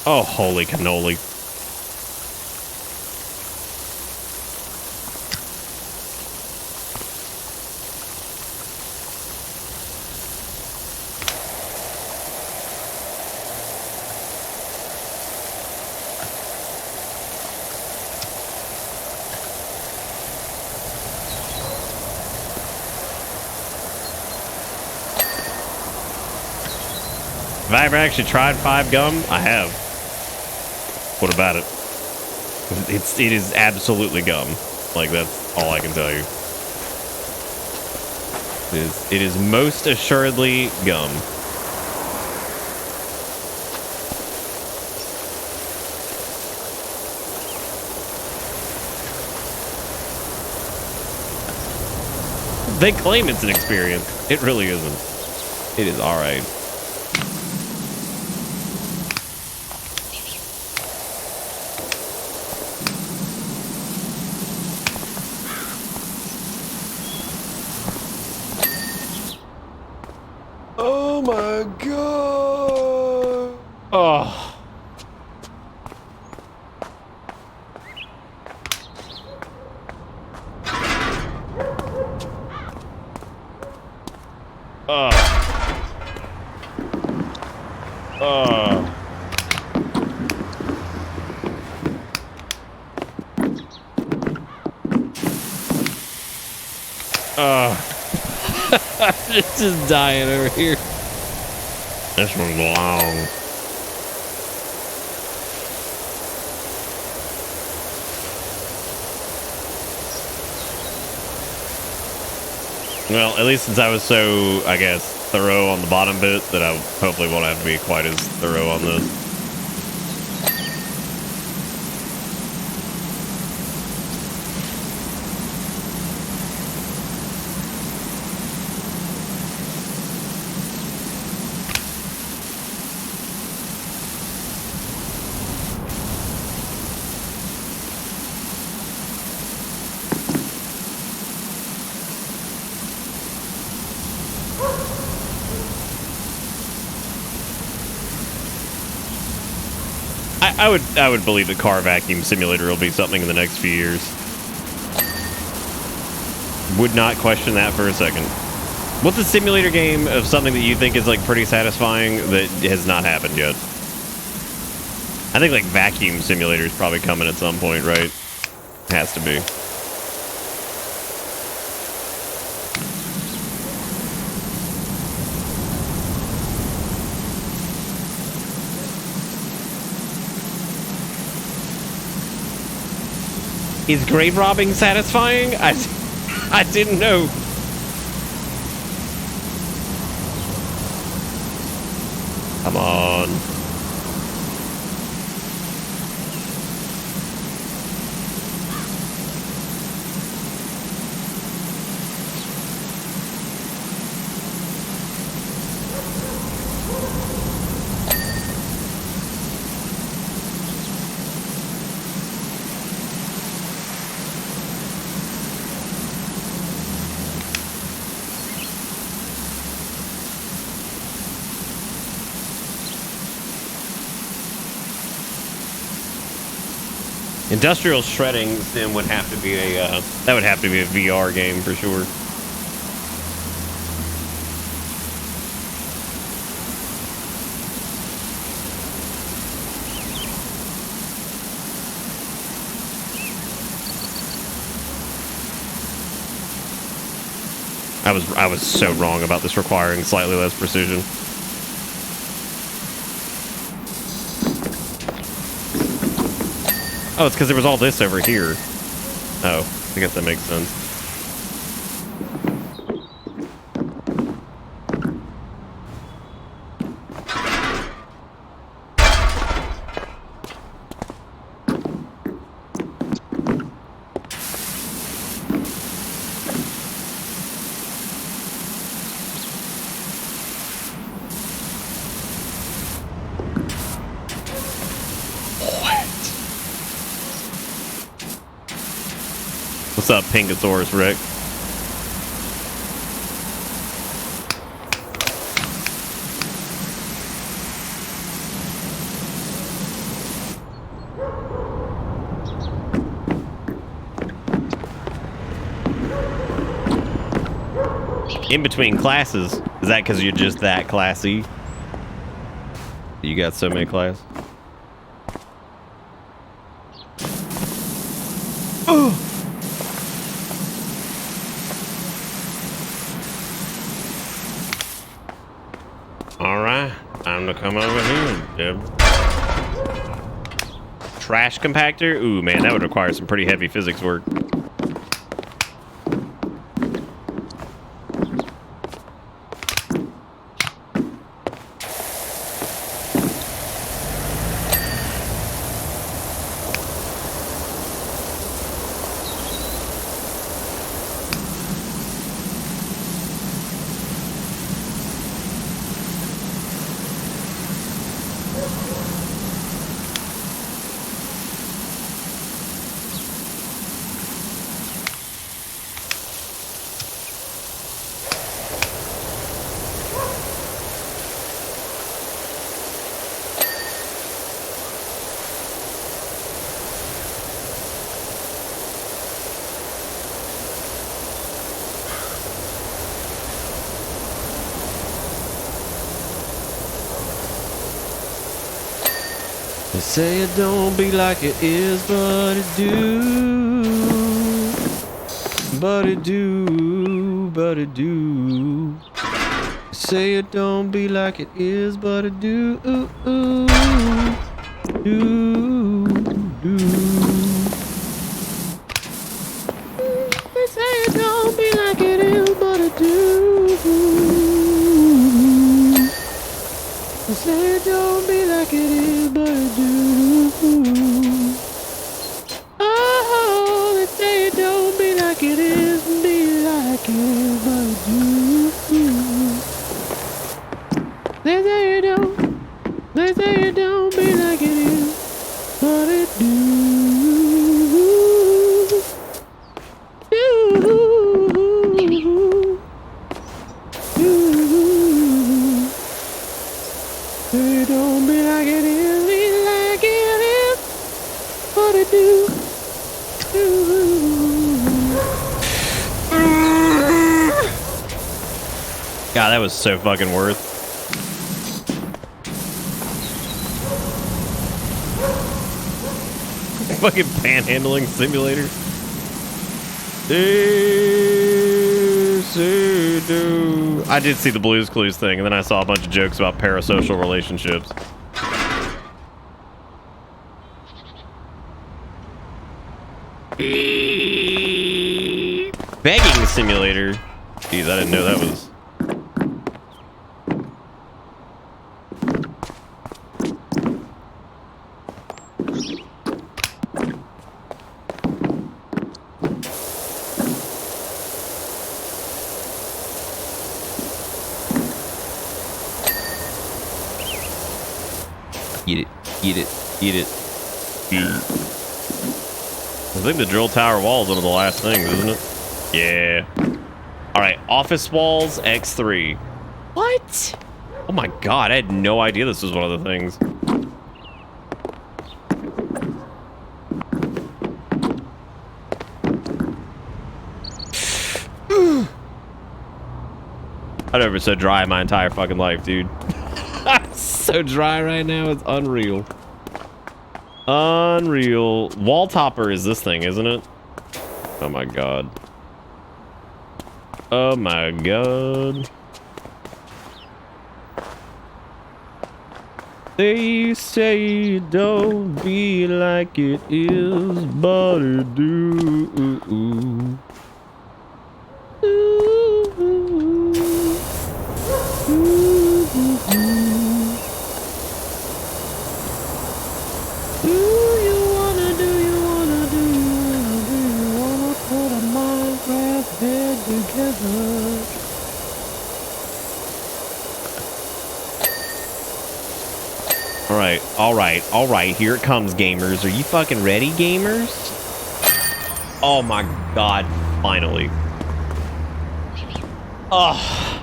Oh, holy cannoli. Have I ever actually tried 5 gum? I have. What about it? It is absolutely gum. Like, that's all I can tell you. It is most assuredly gum. They claim it's an experience. It really isn't. It is alright. Oh my god! Oh. I'm just dying over here. This one's long. Well, at least since I was so, I guess, thorough on the bottom bit, that I hopefully won't have to be quite as thorough on this. I would believe the car vacuum simulator will be something in the next few years. Would not question that for a second. What's a simulator game of something that you think is like pretty satisfying that has not happened yet? I think like vacuum simulator is probably coming at some point, right? Has to be. Is grave robbing satisfying? I didn't know. Come on. Industrial shredding sim would have to be a that would have to be a VR game for sure. I was so wrong about this requiring slightly less precision. Oh, it's because there was all this over here. Oh, I guess that makes sense. What's up, Pinkosaurus Rick? In between classes. Is that because you're just that classy? You got so many classes? Oh! Alright, time to come over here, Deb. Trash compactor? Ooh, man, that would require some pretty heavy physics work. They say it don't be like it is, but it do. But it do, but it do. They say it don't be like it is, but it do. Do. They say it don't be like it is, but it do. They say it don't be like it is, but it do. Oh, they say it don't be like it is, be like it is, but it do. They say it don't. They say it don't be like it is, but it do. It don't be like it is, be like it is, but it do. God, that was so fucking worth. Fucking panhandling simulator. I did see the Blue's Clues thing, and then I saw a bunch of jokes about parasocial relationships. Begging simulator. Jeez, I didn't know that was. Eat it, eat it, eat it. I think the drill tower wall is one of the last things, isn't it? Yeah. All right, office walls X3. What? Oh my God, I had no idea this was one of the things. I've never been so dry in my entire fucking life, dude. I'm so dry right now. It's unreal. Unreal. Wall topper is this thing, isn't it? Oh my god. Oh my god. They say don't be like it is, but it do. All right, here it comes, gamers. Are you fucking ready, gamers? Oh my god, finally. Oh,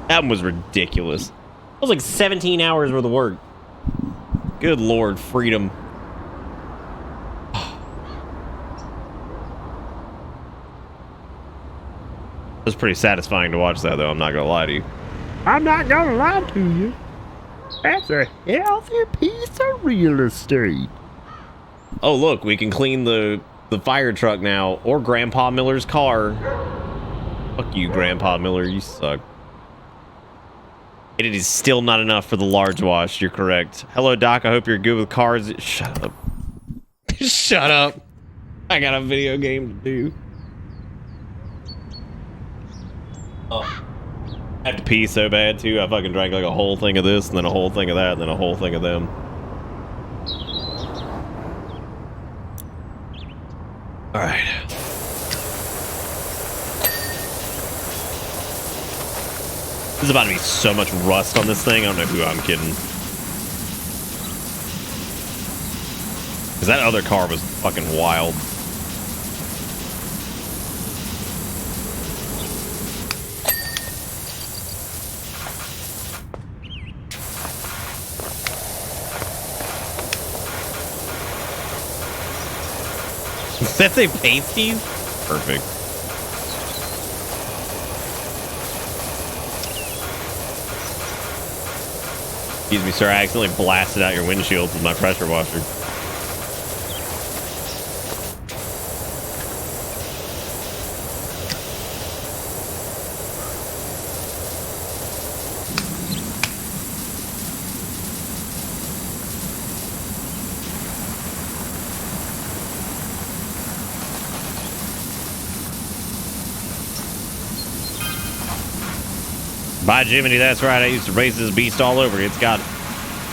that one was ridiculous. That was like 17 hours worth of work. Good lord, freedom. It was pretty satisfying to watch that, though. I'm not gonna lie to you. I'm not gonna lie to you. That's a healthy piece of real estate. Oh, look, we can clean the fire truck now, or Grandpa Miller's car. Fuck you, Grandpa Miller, you suck. And it is still not enough for the large wash, you're correct. Hello, Doc, I hope you're good with cars. Shut up. Shut up. I got a video game to do. Oh. I have to pee so bad, too. I fucking drank like a whole thing of this, and then a whole thing of that, and then a whole thing of them. Alright. There's about to be so much rust on this thing, I don't know who I'm kidding. Because that other car was fucking wild. Does that say pasties? Perfect. Excuse me, sir. I accidentally blasted out your windshield with my pressure washer. By Jiminy, that's right. I used to race this beast all over. It's got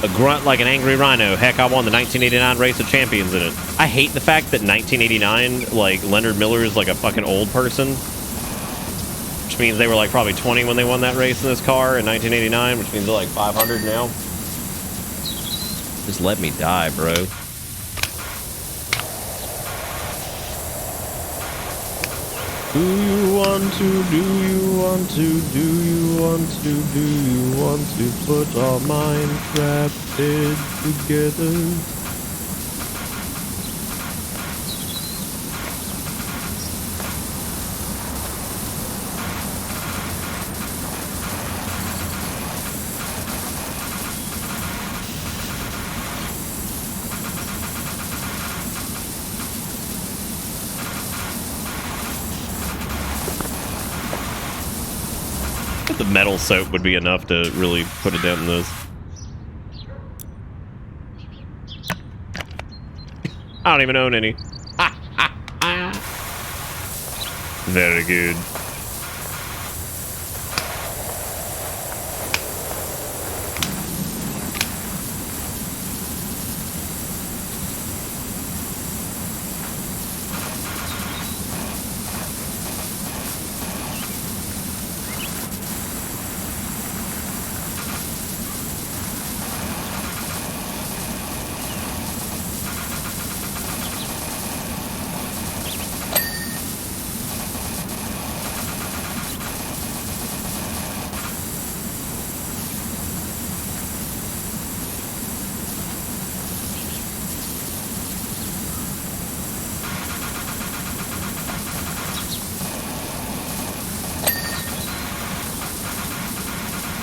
a grunt like an angry rhino. Heck, I won the 1989 Race of Champions in it. I hate the fact that 1989, like, Leonard Miller is like a fucking old person. Which means they were like probably 20 when they won that race in this car in 1989, which means they're like 500 now. Just let me die, bro. Do you want to put our Minecraft head together? The metal soap would be enough to really put a dent in this. I don't even own any. Very good.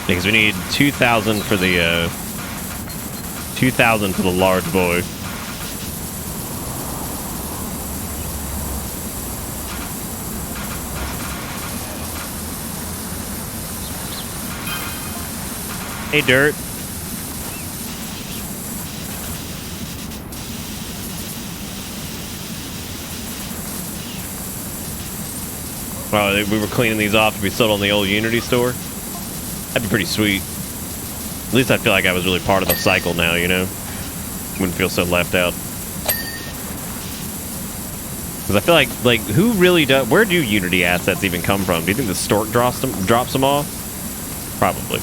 Because we need 2,000 for the 2,000 for the large boy. Hey, Dirt. Oh, we were cleaning these off to be sold on the old Unity store. That'd be pretty sweet. At least I feel like I was really part of the cycle now, you know? Wouldn't feel so left out. Because I feel like who really does... Where do Unity assets even come from? Do you think the Stork drops them off? Probably.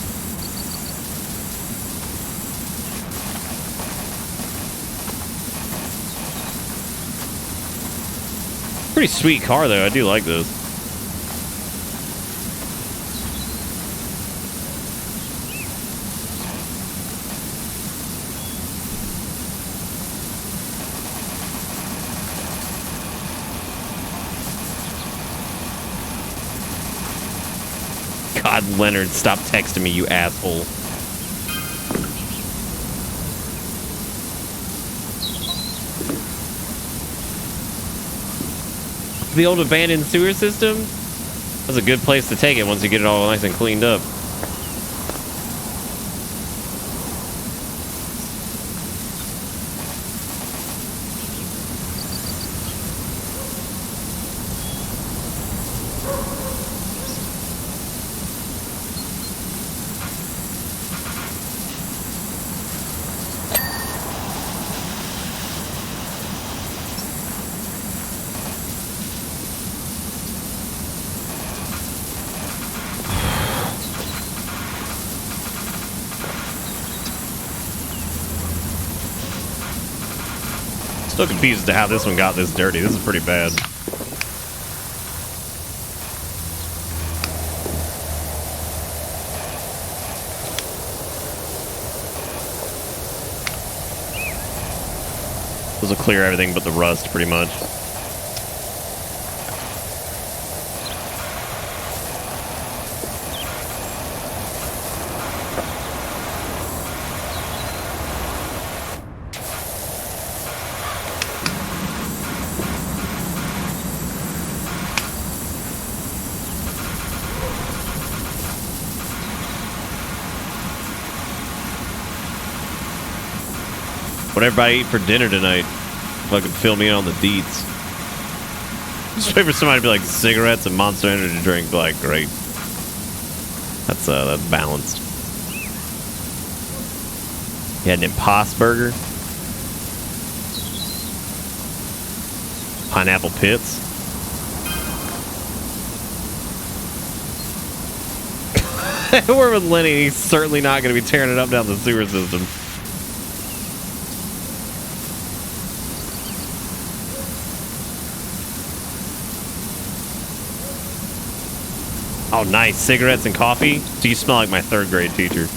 Pretty sweet car, though. I do like this. God, Leonard, stop texting me, you asshole. The old abandoned sewer system? That's a good place to take it once you get it all nice and cleaned up. Still confused as to how this one got this dirty. This is pretty bad. This will clear everything but the rust, pretty much. What everybody eat for dinner tonight? Fucking fill me in on the deets. Just wait for somebody to be like cigarettes and Monster Energy drink. Be like, great. That's balanced. You had an Impost burger. Pineapple pits. We're with Lenny. He's certainly not going to be tearing it up down the sewer system. Oh, nice. Cigarettes and coffee? So you smell like my 3rd grade teacher.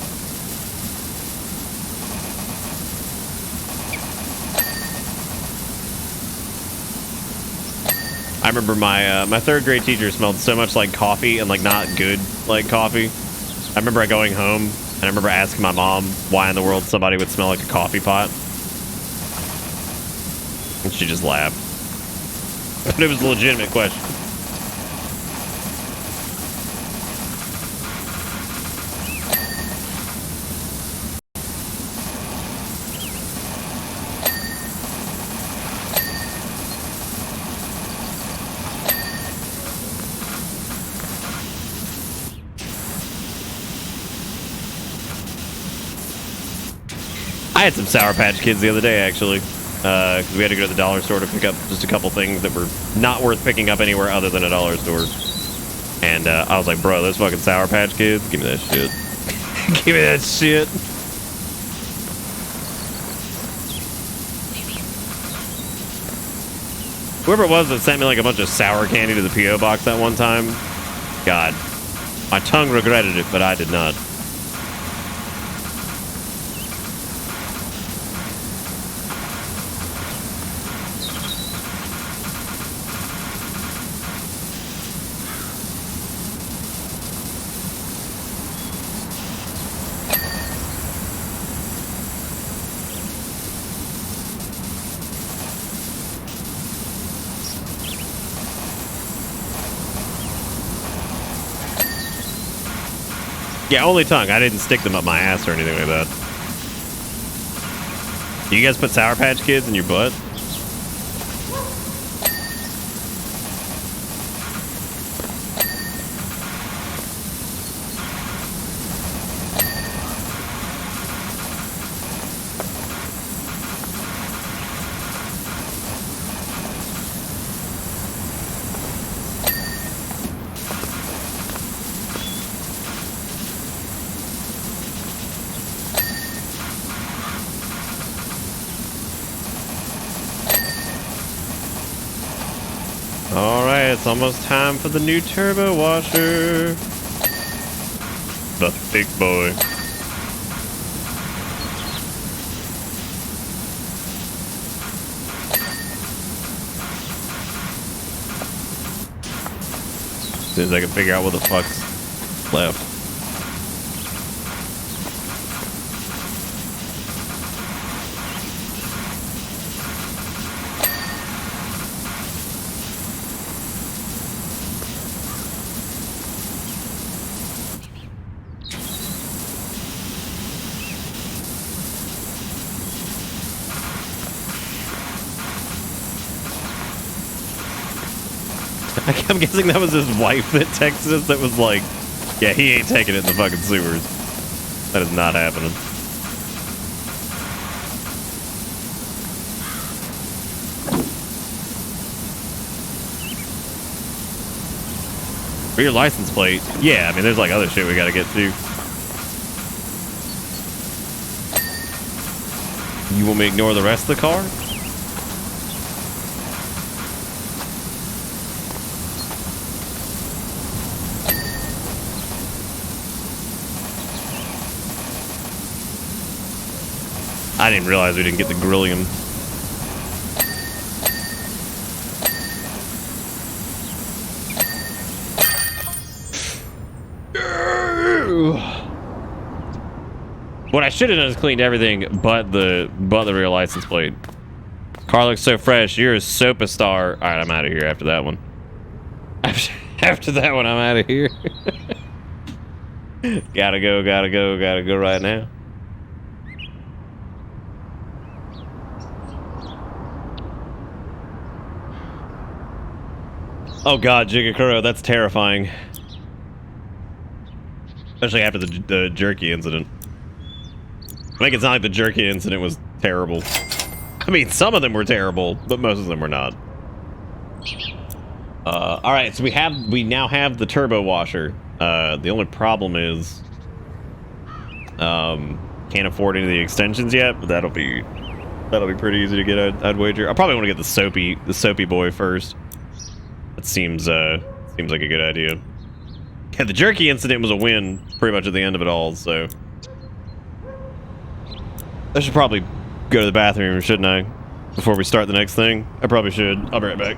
I remember my my 3rd grade teacher smelled so much like coffee and like not good like coffee. I remember going home and I remember asking my mom why in the world somebody would smell like a coffee pot. And she just laughed. But it was a legitimate question. I had some Sour Patch Kids the other day, actually, because we had to go to the dollar store to pick up just a couple things that were not worth picking up anywhere other than a dollar store. And I was like, bro, those fucking Sour Patch Kids, give me that shit. Give me that shit. Whoever it was that sent me like a bunch of sour candy to the P.O. box that one time, God, my tongue regretted it, but I did not. Yeah, only tongue. I didn't stick them up my ass or anything like that. Do you guys put Sour Patch Kids in your butt? Alright, it's almost time for the new turbo washer. The thick boy. As soon as I can figure out what the fuck's left. I'm guessing that was his wife that texted us that was like, yeah, he ain't taking it in the fucking sewers. That is not happening. For your license plate, yeah, I mean, there's like other shit we gotta get to. You want me to ignore the rest of the car? I didn't realize we didn't get the grillium. What I should have done is cleaned everything but the real license plate. Car looks so fresh. You're a soap-a-star. All right, I'm out of here after that one. After that one, I'm out of here. Gotta go right now. Oh god, Jigakuro, that's terrifying. Especially after the jerky incident. I think it's not like the jerky incident was terrible. I mean, some of them were terrible, but most of them were not. Alright, so we now have the turbo washer. The only problem is can't afford any of the extensions yet, but that'll be pretty easy to get, I'd wager. I probably want to get the soapy boy first. That seems like a good idea. Yeah, the jerky incident was a win pretty much at the end of it all, so I should probably go to the bathroom, shouldn't I? Before we start the next thing? I probably should. I'll be right back.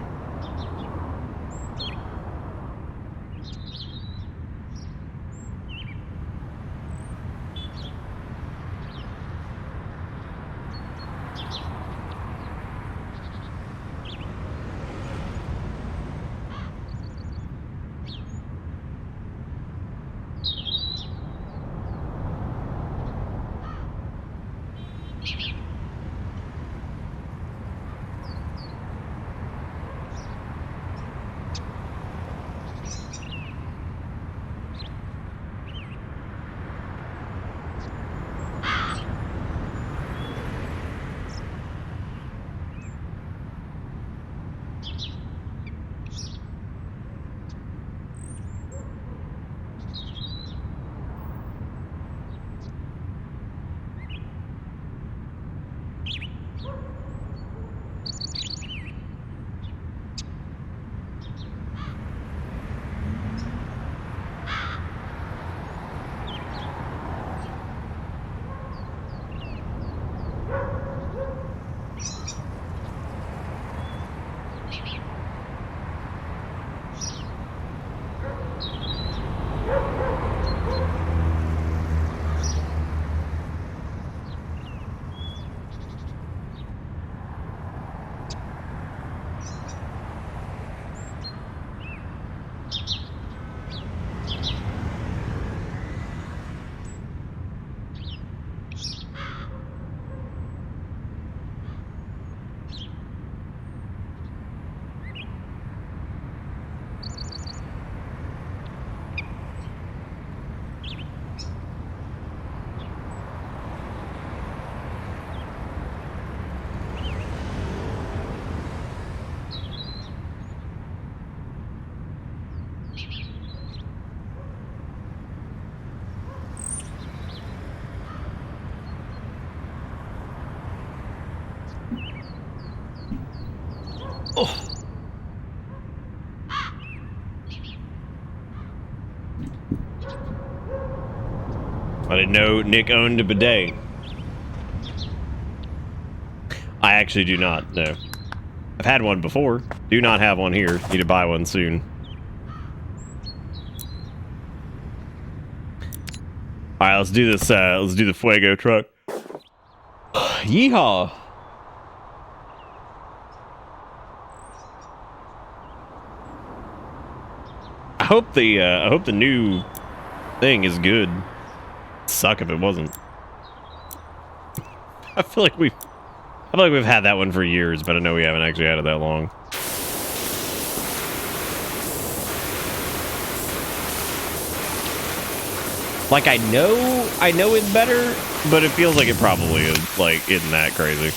Oh. I didn't know Nick owned a bidet. I actually do not, no. I've had one before. Do not have one here. Need to buy one soon. Alright, let's do this, let's do the Fuego truck. Yeehaw! I hope the new thing is good. Suck if it wasn't. I feel like we've had that one for years, but I know we haven't actually had it that long. Like I know it's better, but it feels like it probably is. Like, isn't that crazy?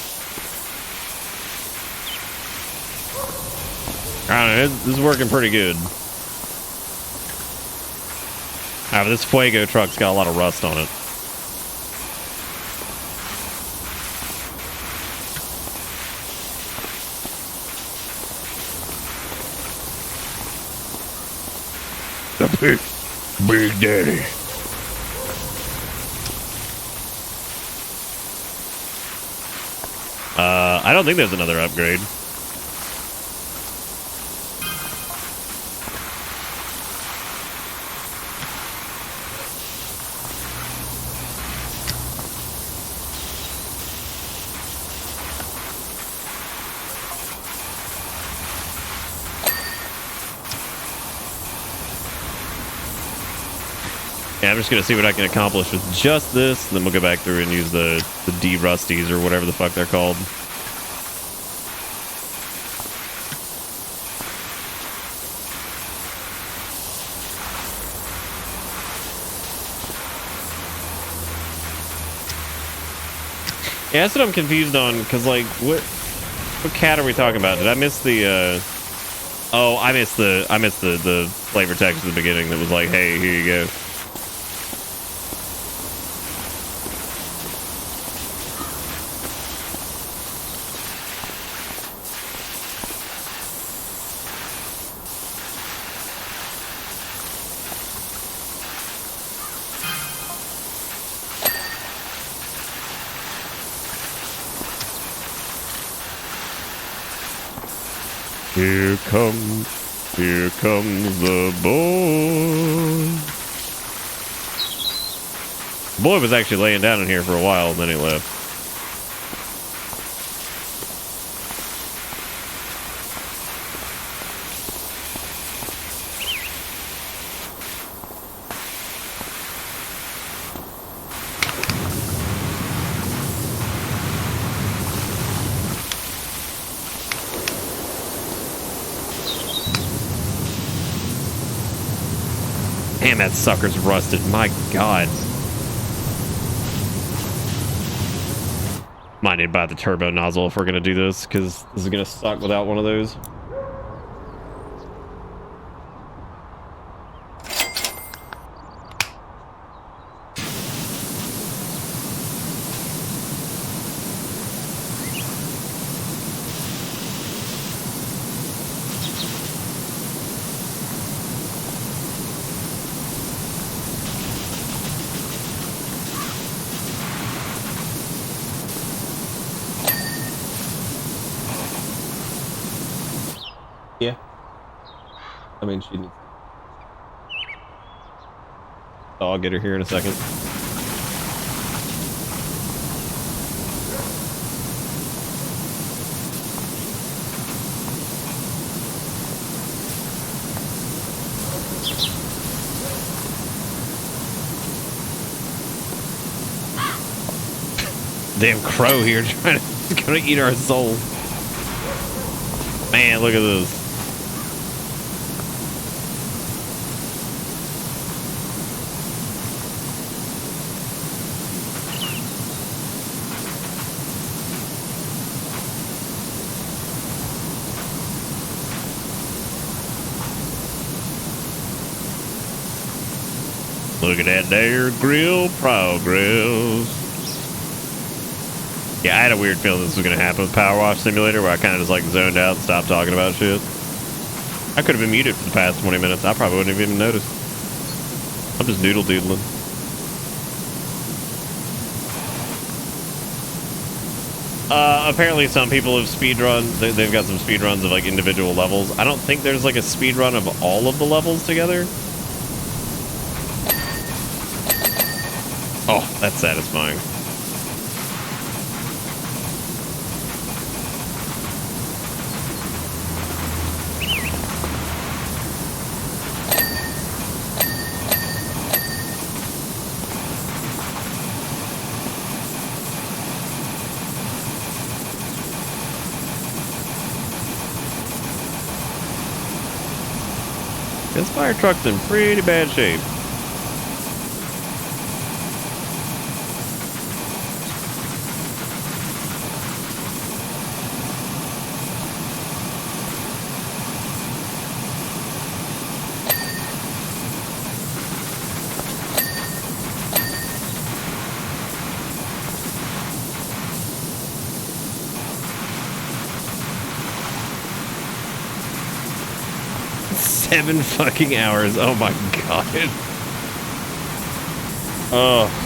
I don't know. This is working pretty good. This Fuego truck's got a lot of rust on it. The Big Daddy. I don't think there's another upgrade. Yeah, I'm just gonna see what I can accomplish with just this, and then we'll go back through and use the D-Rusties or whatever the fuck they're called. Yeah, that's what I'm confused on, because, like, what cat are we talking about? Did I miss the, oh, I missed the flavor text at the beginning that was like, hey, here you go. Here comes the boy. The boy was actually laying down in here for a while, and then he left. Damn, that sucker's rusted. My God. Might need to buy the turbo nozzle if we're going to do this, because this is going to suck without one of those. Yeah. I mean, she needs... I'll get her here in a second. Damn crow here trying to gonna eat our soul. Man, look at this. Look at that there grill progress. Yeah, I had a weird feeling this was gonna happen with Powerwash Simulator, where I kind of just like zoned out and stopped talking about shit. I could have been muted for the past 20 minutes. I probably wouldn't have even noticed. I'm just noodle doodling. Apparently some people have speedrun. They've got some speedruns of like individual levels. I don't think there's like a speedrun of all of the levels together. Oh, that's satisfying. This fire truck's in pretty bad shape. Seven fucking hours. Oh my god. Oh.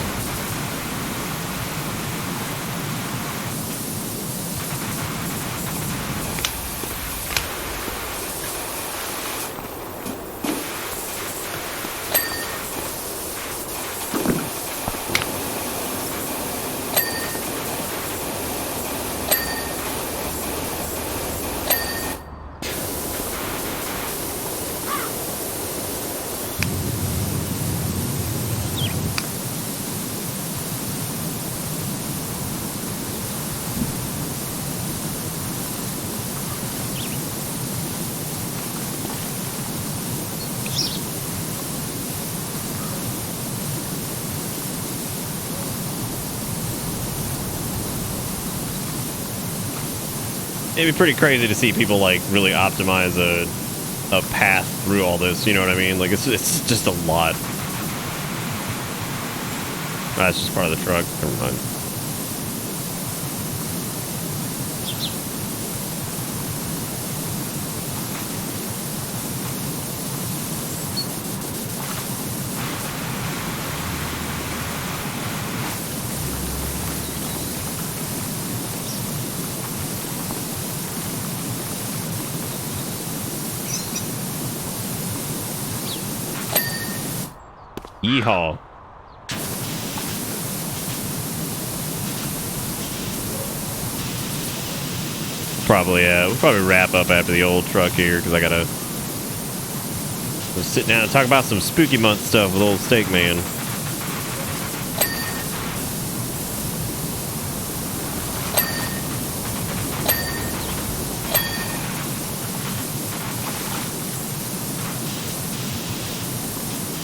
It'd be pretty crazy to see people like really optimize a path through all this, you know what I mean? Like it's just a lot. That's just part of the truck. Never mind. Yeehaw. We'll probably wrap up after the old truck here because I gotta sit down and talk about some spooky month stuff with old Steak Man.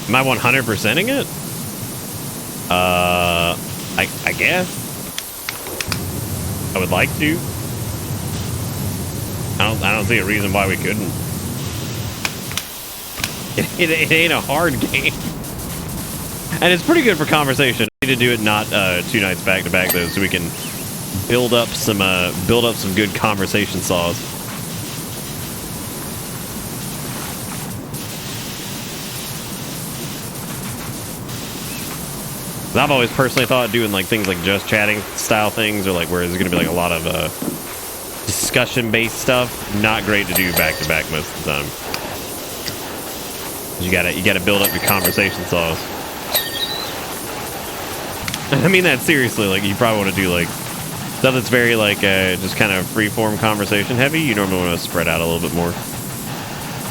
Am I 100%ing it? I guess. I would like to. I don't see a reason why we couldn't. It ain't a hard game. And it's pretty good for conversation. I need to do it not 2 nights back to back though, so we can build up some good conversation saws. I've always personally thought doing like things like just chatting style things, or like where there's gonna be like a lot of discussion based stuff, not great to do back to back most of the time. You gotta build up your conversation saws. I mean that seriously. Like you probably want to do like stuff that's very like just kind of free form conversation heavy. You normally want to spread out a little bit more.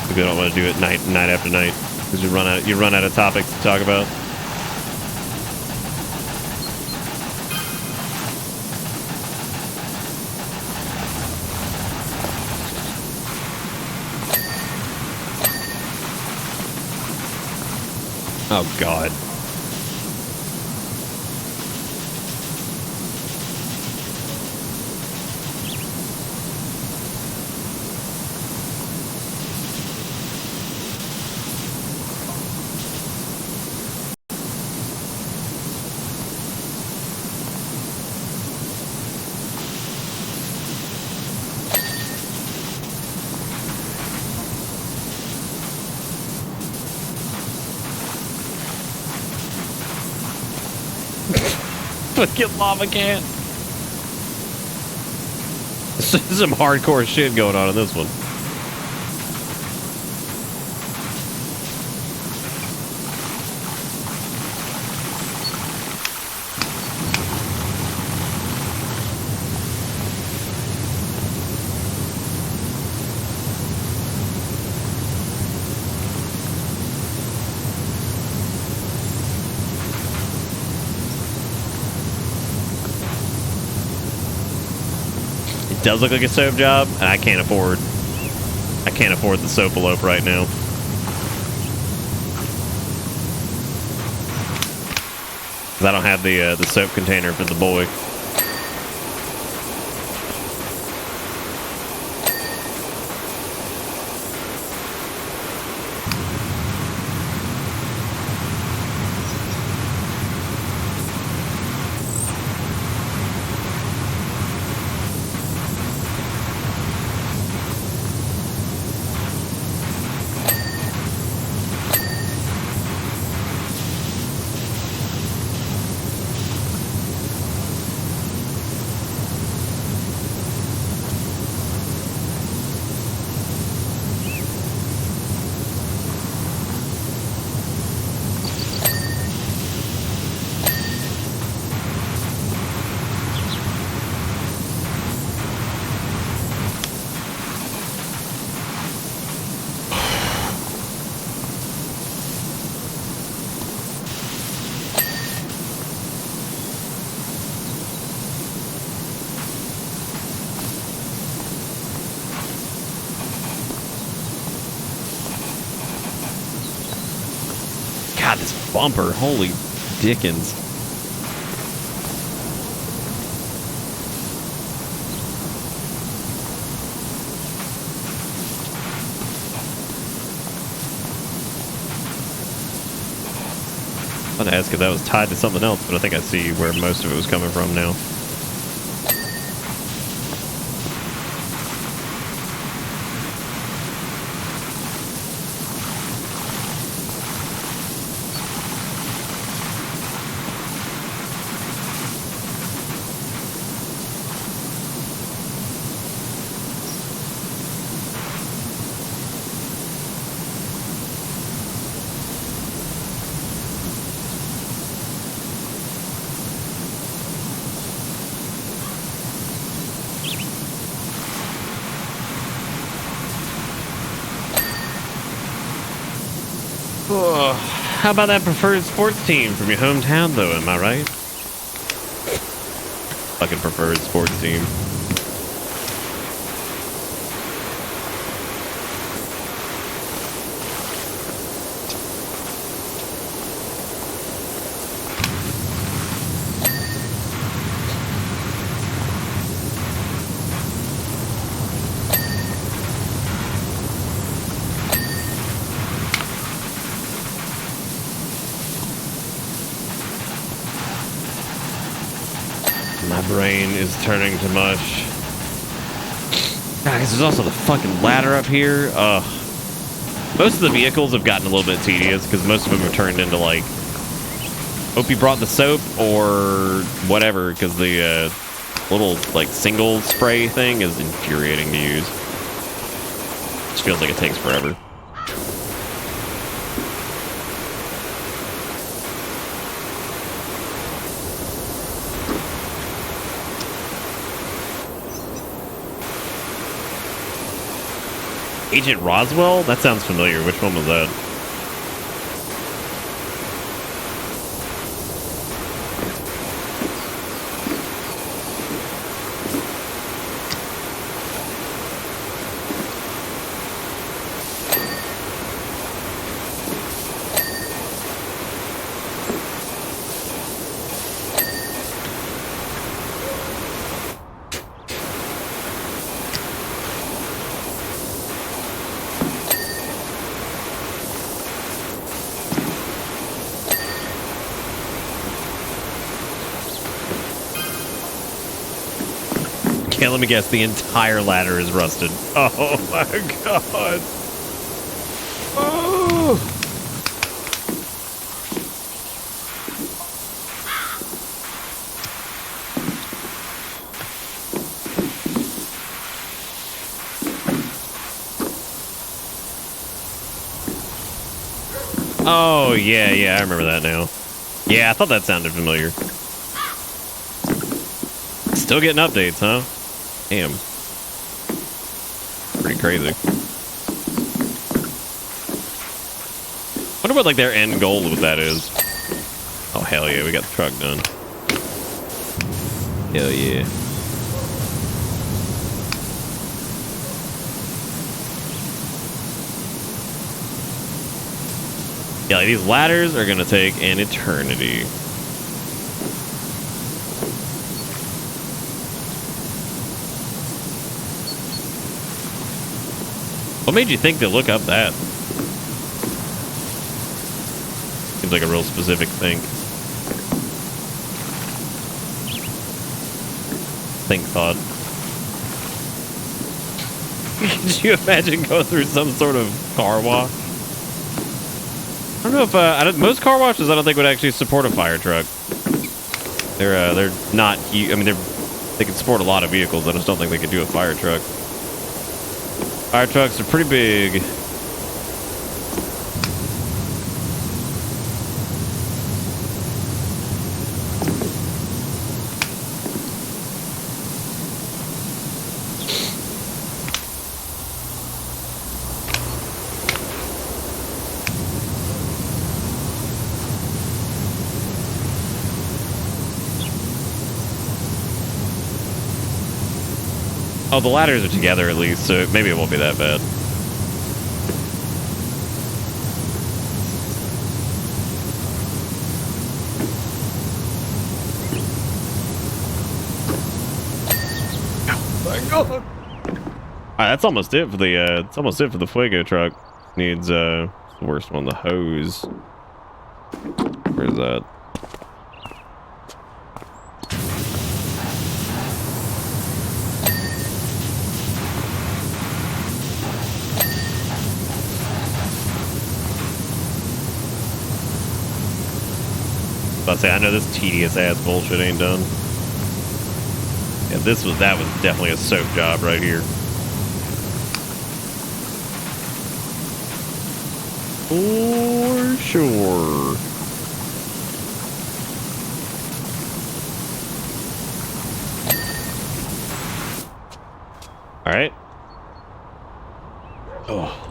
You don't want to do it night after night because you run out of topics to talk about. Oh, God. Fucking lava can. Some hardcore shit going on in this one. It does look like a soap job, and I can't afford the soap-a-lope right now. Cause I don't have the soap container for the boy. God, this bumper, holy dickens. I was going to ask if that was tied to something else, but I think I see where most of it was coming from now. How about that preferred sports team from your hometown, though? Am I right? Fucking preferred sports team. My brain is turning to mush. Guys, there's also the fucking ladder up here. Most of the vehicles have gotten a little bit tedious because most of them are turned into like, hope you brought the soap or whatever, because the little like single spray thing is infuriating to use. Just feels like it takes forever. Agent Roswell? That sounds familiar. Which one was that? Okay, let me guess. The entire ladder is rusted. Oh my god. Oh. Oh, yeah, I remember that now. Yeah, I thought that sounded familiar. Still getting updates, huh? Damn. Pretty crazy. Wonder what, like, their end goal with that is. Oh, hell yeah, we got the truck done. Hell yeah. Yeah, like, these ladders are gonna take an eternity. What made you think to look up that? Seems like a real specific thing. Thought. Could you imagine going through some sort of car wash? I don't know if most car washes I don't think would actually support a fire truck. They're not huge. I mean, they can support a lot of vehicles. I just don't think they could do a fire truck. Fire trucks are pretty big. Oh, the ladders are together at least, so maybe it won't be that bad. Oh my god! All right, that's almost it for the. It's almost it for the Fuego truck. Needs the worst one, the hose. Where's that? I say, I know this tedious ass bullshit ain't done. Yeah, that was definitely a soap job right here. For sure. All right. Oh.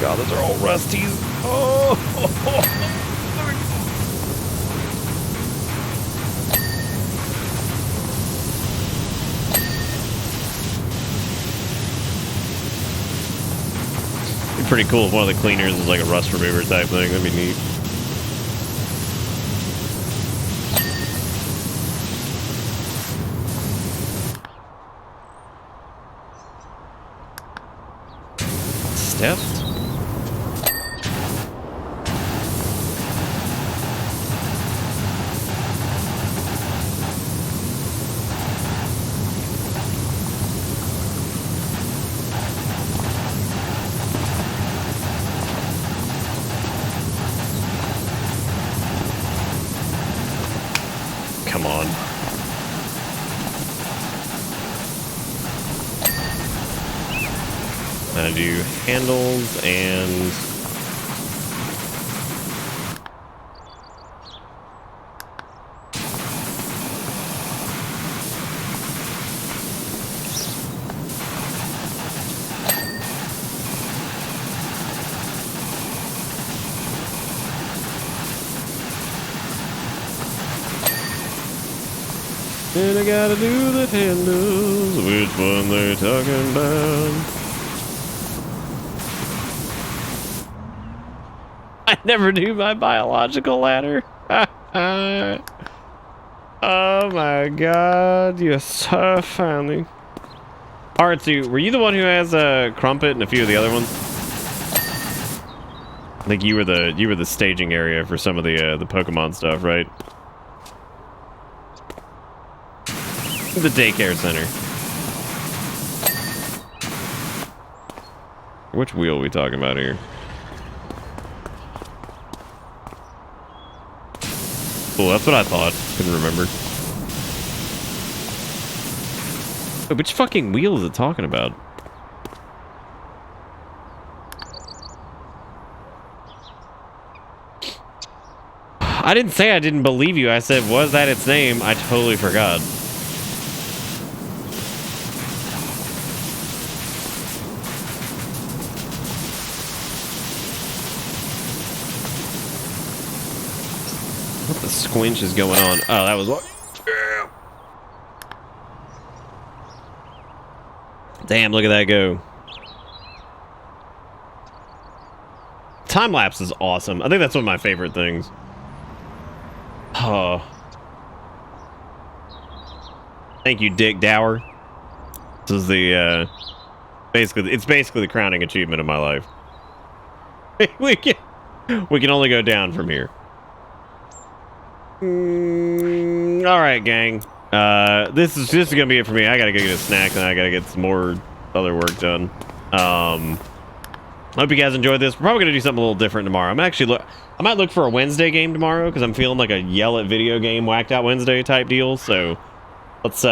God, those are all rusties. Oh, It'd be pretty cool if one of the cleaners was like a rust remover type thing. That'd be neat. Steps? Come on. I do handles and I gotta do the handles. Which one they're talking about? I never do my biological ladder. Oh my god, you're so funny. R2, were you the one who has Crumpet and a few of the other ones? I think you were the staging area for some of the Pokemon stuff, right? The daycare center. Which wheel are we talking about here? Cool, that's what I thought. Couldn't remember. Wait, which fucking wheel is it talking about? I didn't say I didn't believe you. I said, was that its name? I totally forgot. What the squinch is going on? Oh, that was what? Damn, look at that go. Time lapse is awesome. I think that's one of my favorite things. Oh. Thank you, Dick Dower. This is the it's basically the crowning achievement of my life. we can only go down from here. All right, gang. This is gonna be it for me. I gotta go get a snack and I gotta get some more other work done. Hope you guys enjoyed this. We're probably gonna do something a little different tomorrow. I might look for a Wednesday game tomorrow because I'm feeling like a yell at video game whacked out Wednesday type deal. So let's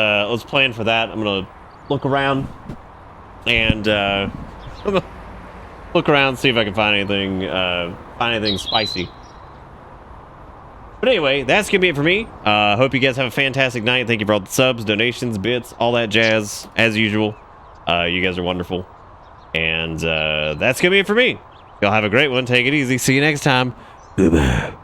plan for that. I'm gonna look around and look around, see if I can find anything spicy. But anyway, that's gonna be it for me. Hope you guys have a fantastic night. Thank you for all the subs, donations, bits, all that jazz as usual. You guys are wonderful. And that's gonna be it for me. Y'all have a great one. Take it easy. See you next time. Goodbye.